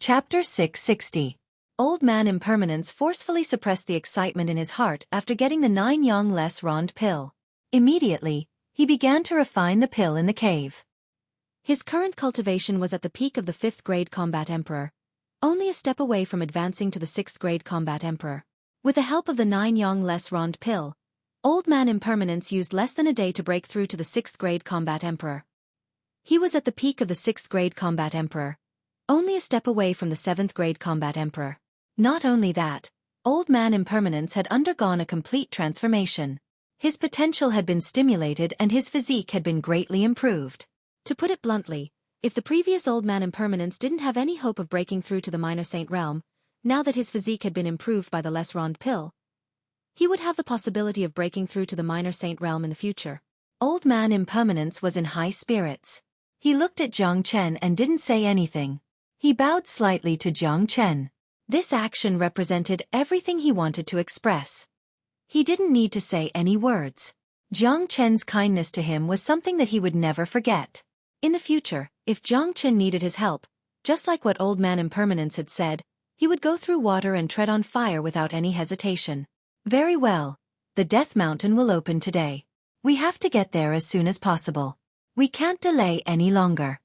Chapter 660. Old Man Impermanence forcefully suppressed the excitement in his heart after getting the 9-yang-less rond pill. Immediately, he began to refine the pill in the cave. His current cultivation was at the peak of the 5th grade Combat Emperor, only a step away from advancing to the 6th grade Combat Emperor. With the help of the 9-yang-less rond pill, Old Man Impermanence used less than a day to break through to the 6th grade Combat Emperor. He was at the peak of the 6th grade Combat Emperor, only a step away from the 7th grade Combat Emperor. Not only that, Old Man Impermanence had undergone a complete transformation. His potential had been stimulated and his physique had been greatly improved. To put it bluntly, if the previous Old Man Impermanence didn't have any hope of breaking through to the Minor Saint realm, now that his physique had been improved by the less rond pill, he would have the possibility of breaking through to the Minor Saint realm in the future. Old Man Impermanence was in high spirits. He looked at Jiang Chen and didn't say anything. He bowed slightly to Jiang Chen. This action represented everything he wanted to express. He didn't need to say any words. Jiang Chen's kindness to him was something that he would never forget. In the future, if Jiang Chen needed his help, Just like what Old Man Impermanence had said, he would go through water and tread on fire without any hesitation. Very well. The Death Mountain will open today. We have to get there as soon as possible. We can't delay any longer.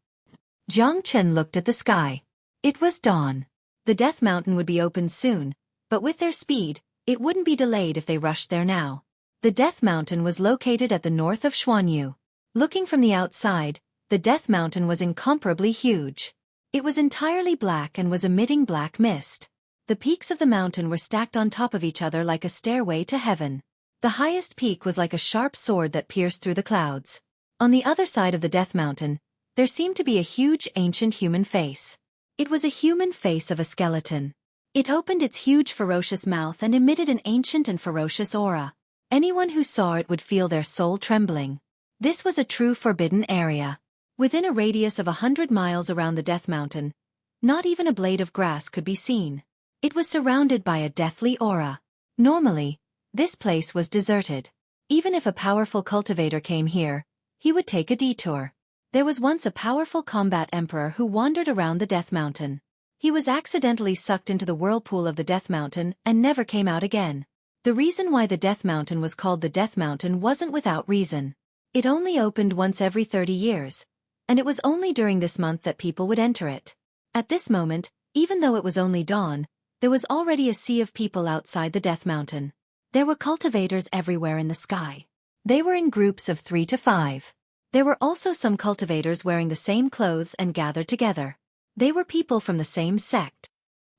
Jiang Chen looked at the sky. It was dawn. The Death Mountain would be opened soon, but with their speed, it wouldn't be delayed if they rushed there now. The Death Mountain was located at the north of Xuanyu. Looking from the outside, the Death Mountain was incomparably huge. It was entirely black and was emitting black mist. The peaks of the mountain were stacked on top of each other like a stairway to heaven. The highest peak was like a sharp sword that pierced through the clouds. On the other side of the Death Mountain, there seemed to be a huge ancient human face. It was a human face of a skeleton. It opened its huge ferocious mouth and emitted an ancient and ferocious aura. Anyone who saw it would feel their soul trembling. This was a true forbidden area. Within a radius of 100 miles around the Death Mountain, not even a blade of grass could be seen. It was surrounded by a deathly aura. Normally, this place was deserted. Even if a powerful cultivator came here, he would take a detour. There was once a powerful combat emperor who wandered around the Death Mountain. He was accidentally sucked into the whirlpool of the Death Mountain and never came out again. The reason why the Death Mountain was called the Death Mountain wasn't without reason. It only opened once every 30 years, and it was only during this month that people would enter it. At this moment, even though it was only dawn, there was already a sea of people outside the Death Mountain. There were cultivators everywhere in the sky. They were in groups of 3 to 5. There were also some cultivators wearing the same clothes and gathered together. They were people from the same sect.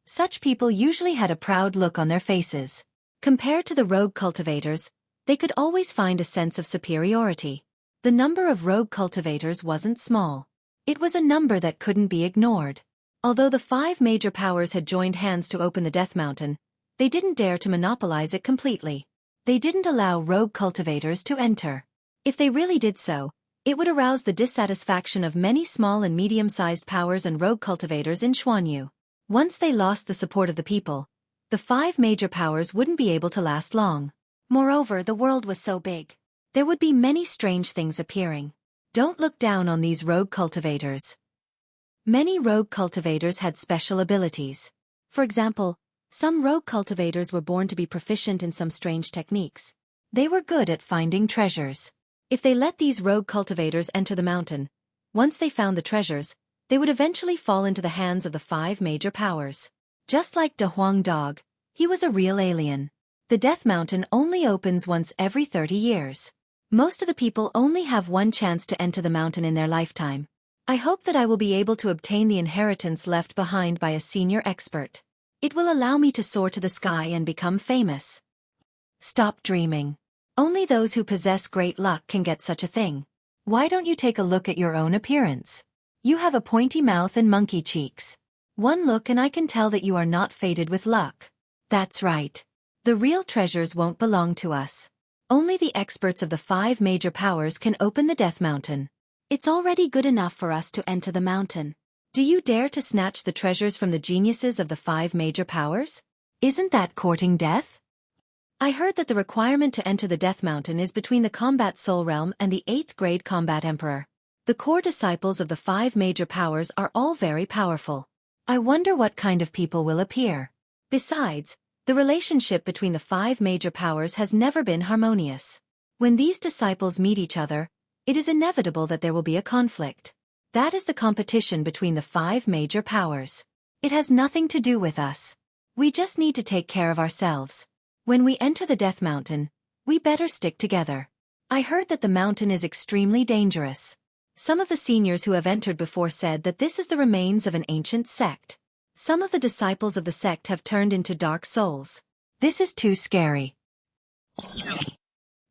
Such people usually had a proud look on their faces. Compared to the rogue cultivators, they could always find a sense of superiority. The number of rogue cultivators wasn't small. It was a number that couldn't be ignored. Although the 5 major powers had joined hands to open the Death Mountain, they didn't dare to monopolize it completely. They didn't allow rogue cultivators to enter. If they really did so, it would arouse the dissatisfaction of many small and medium-sized powers and rogue cultivators in Xuanyu. Once they lost the support of the people, the 5 major powers wouldn't be able to last long. Moreover, the world was so big. There would be many strange things appearing. Don't look down on these rogue cultivators. Many rogue cultivators had special abilities. For example, some rogue cultivators were born to be proficient in some strange techniques. They were good at finding treasures. If they let these rogue cultivators enter the mountain, once they found the treasures, they would eventually fall into the hands of the 5 major powers. Just like De Huang Dog, he was a real alien. The Death Mountain only opens once every 30 years. Most of the people only have one chance to enter the mountain in their lifetime. I hope that I will be able to obtain the inheritance left behind by a senior expert. It will allow me to soar to the sky and become famous. Stop dreaming. Only those who possess great luck can get such a thing. Why don't you take a look at your own appearance? You have a pointy mouth and monkey cheeks. One look and I can tell that you are not fated with luck. That's right. The real treasures won't belong to us. Only the experts of the 5 major powers can open the Death Mountain. It's already good enough for us to enter the mountain. Do you dare to snatch the treasures from the geniuses of the 5 major powers? Isn't that courting death? I heard that the requirement to enter the Death Mountain is between the Combat Soul Realm and the 8th grade Combat Emperor. The core disciples of the 5 major powers are all very powerful. I wonder what kind of people will appear. Besides, the relationship between the 5 major powers has never been harmonious. When these disciples meet each other, it is inevitable that there will be a conflict. That is the competition between the 5 major powers. It has nothing to do with us. We just need to take care of ourselves. When we enter the Death Mountain, we better stick together. I heard that the mountain is extremely dangerous. Some of the seniors who have entered before said that this is the remains of an ancient sect. Some of the disciples of the sect have turned into dark souls. This is too scary.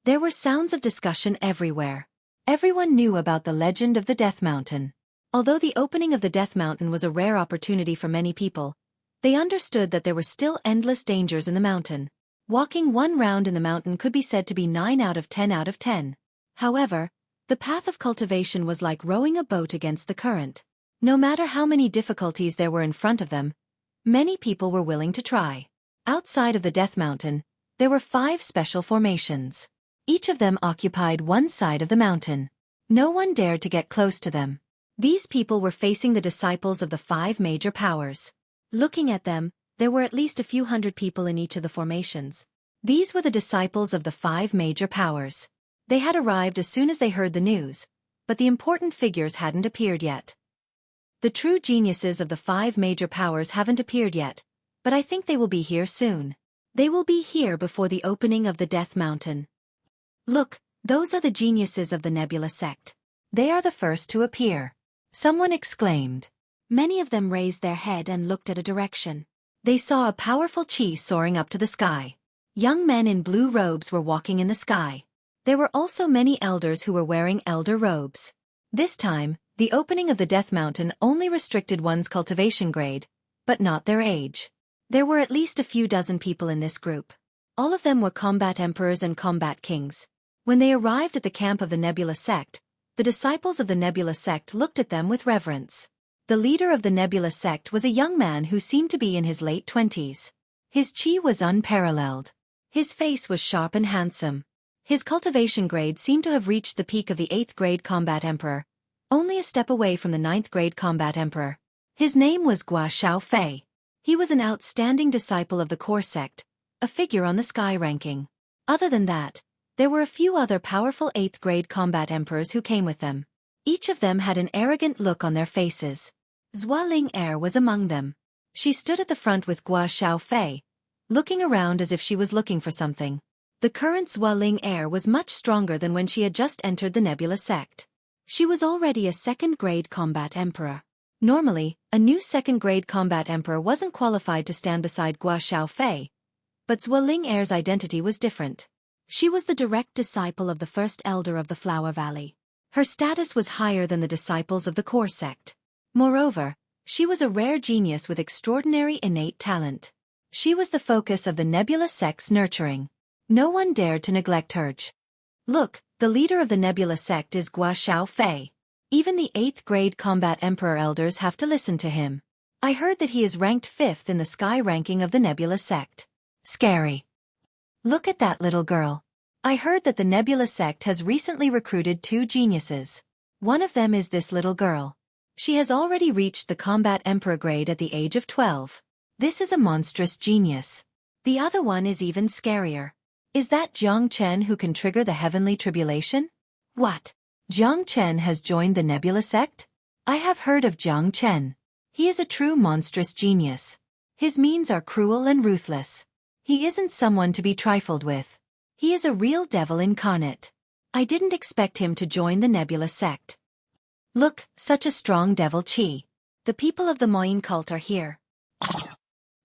There were sounds of discussion everywhere. Everyone knew about the legend of the Death Mountain. Although the opening of the Death Mountain was a rare opportunity for many people, they understood that there were still endless dangers in the mountain. Walking one round in the mountain could be said to be 9 out of 10 out of 10. However, the path of cultivation was like rowing a boat against the current. No matter how many difficulties there were in front of them, many people were willing to try. Outside of the Death Mountain, there were 5 special formations. Each of them occupied one side of the mountain. No one dared to get close to them. These people were facing the disciples of the 5 major powers. Looking at them, there were at least a few hundred people in each of the formations. These were the disciples of the 5 major powers. They had arrived as soon as they heard the news, but the important figures hadn't appeared yet. The true geniuses of the 5 major powers haven't appeared yet, but I think they will be here soon. They will be here before the opening of the Death Mountain. Look, those are the geniuses of the Nebula sect. They are the first to appear. Someone exclaimed. Many of them raised their head and looked at a direction. They saw a powerful chi soaring up to the sky. Young men in blue robes were walking in the sky. There were also many elders who were wearing elder robes. This time, the opening of the Death Mountain only restricted one's cultivation grade, but not their age. There were at least a few dozen people in this group. All of them were combat emperors and combat kings. When they arrived at the camp of the Nebula sect, the disciples of the Nebula sect looked at them with reverence. The leader of the Nebula sect was a young man who seemed to be in his late 20s. His chi was unparalleled. His face was sharp and handsome. His cultivation grade seemed to have reached the peak of the 8th grade combat emperor, only a step away from the 9th grade combat emperor. His name was Xueqi. He was an outstanding disciple of the core sect, a figure on the sky ranking. Other than that, there were a few other powerful 8th grade combat emperors who came with them. Each of them had an arrogant look on their faces. Xueqi was among them. She stood at the front with Xueqi, looking around as if she was looking for something. The current Xueqi was much stronger than when she had just entered the Nebula sect. She was already a 2nd grade combat emperor. Normally, a new 2nd grade combat emperor wasn't qualified to stand beside Xueqi, but Xueqi's identity was different. She was the direct disciple of the first elder of the Flower Valley. Her status was higher than the disciples of the core sect. Moreover, she was a rare genius with extraordinary innate talent. She was the focus of the Nebula sect's nurturing. No one dared to neglect her. Look, the leader of the Nebula sect is Xueqi. Even the 8th grade combat emperor elders have to listen to him. I heard that he is ranked 5th in the sky ranking of the Nebula sect. Scary. Look at that little girl. I heard that the Nebula sect has recently recruited 2 geniuses. One of them is this little girl. She has already reached the combat emperor grade at the age of 12. This is a monstrous genius. The other one is even scarier. Is that Jiang Chen who can trigger the heavenly tribulation? What? Jiang Chen has joined the Nebula sect? I have heard of Jiang Chen. He is a true monstrous genius. His means are cruel and ruthless. He isn't someone to be trifled with. He is a real devil incarnate. I didn't expect him to join the Nebula sect. Look, such a strong devil chi. The people of the Moyin cult are here.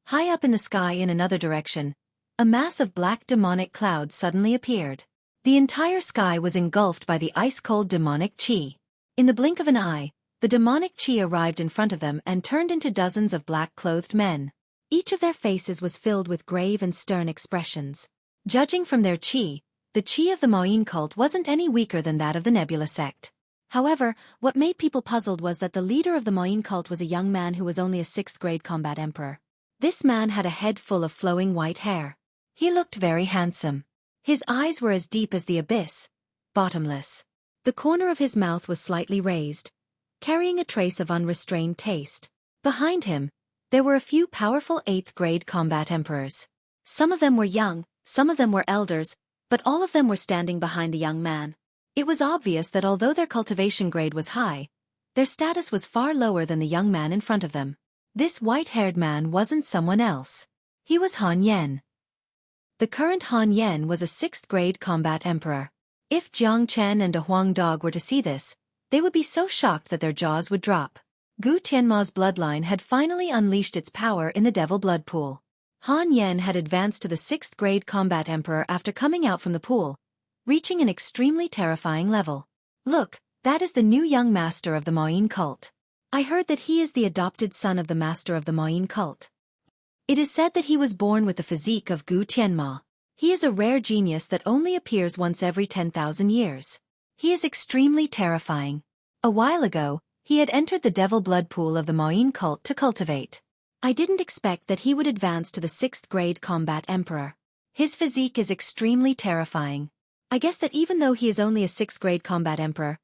High up in the sky in another direction, a mass of black demonic clouds suddenly appeared. The entire sky was engulfed by the ice-cold demonic chi. In the blink of an eye, the demonic chi arrived in front of them and turned into dozens of black-clothed men. Each of their faces was filled with grave and stern expressions. Judging from their chi, the chi of the Moyin cult wasn't any weaker than that of the Nebula sect. However, what made people puzzled was that the leader of the Moyin cult was a young man who was only a 6th grade combat emperor. This man had a head full of flowing white hair. He looked very handsome. His eyes were as deep as the abyss, bottomless. The corner of his mouth was slightly raised, carrying a trace of unrestrained taste. Behind him, there were a few powerful 8th grade combat emperors. Some of them were young, some of them were elders, but all of them were standing behind the young man. It was obvious that although their cultivation grade was high, their status was far lower than the young man in front of them. This white-haired man wasn't someone else. He was Han Yen. The current Han Yen was a 6th grade combat emperor. If Jiang Chen and a Huang Dog were to see this, they would be so shocked that their jaws would drop. Gu Tianma's bloodline had finally unleashed its power in the devil blood pool. Han Yen had advanced to the 6th grade combat emperor after coming out from the pool, reaching an extremely terrifying level. Look, that is the new young master of the Moyin cult. I heard that he is the adopted son of the master of the Moyin cult. It is said that he was born with the physique of Gu Tianma. He is a rare genius that only appears once every 10,000 years. He is extremely terrifying. A while ago, he had entered the devil blood pool of the Moyin cult to cultivate. I didn't expect that he would advance to the 6th grade combat emperor. His physique is extremely terrifying. I guess that even though he is only a 6th grade combat emperor,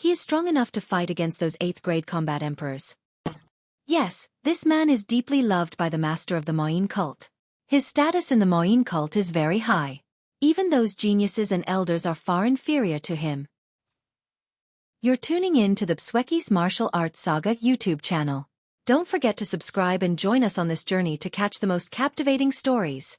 He is strong enough to fight against those 8th grade combat emperors. Yes, this man is deeply loved by the master of the Moin cult. His status in the Moin cult is very high. Even those geniuses and elders are far inferior to him. You're tuning in to the Xueqi's Martial Arts Saga YouTube channel. Don't forget to subscribe and join us on this journey to catch the most captivating stories.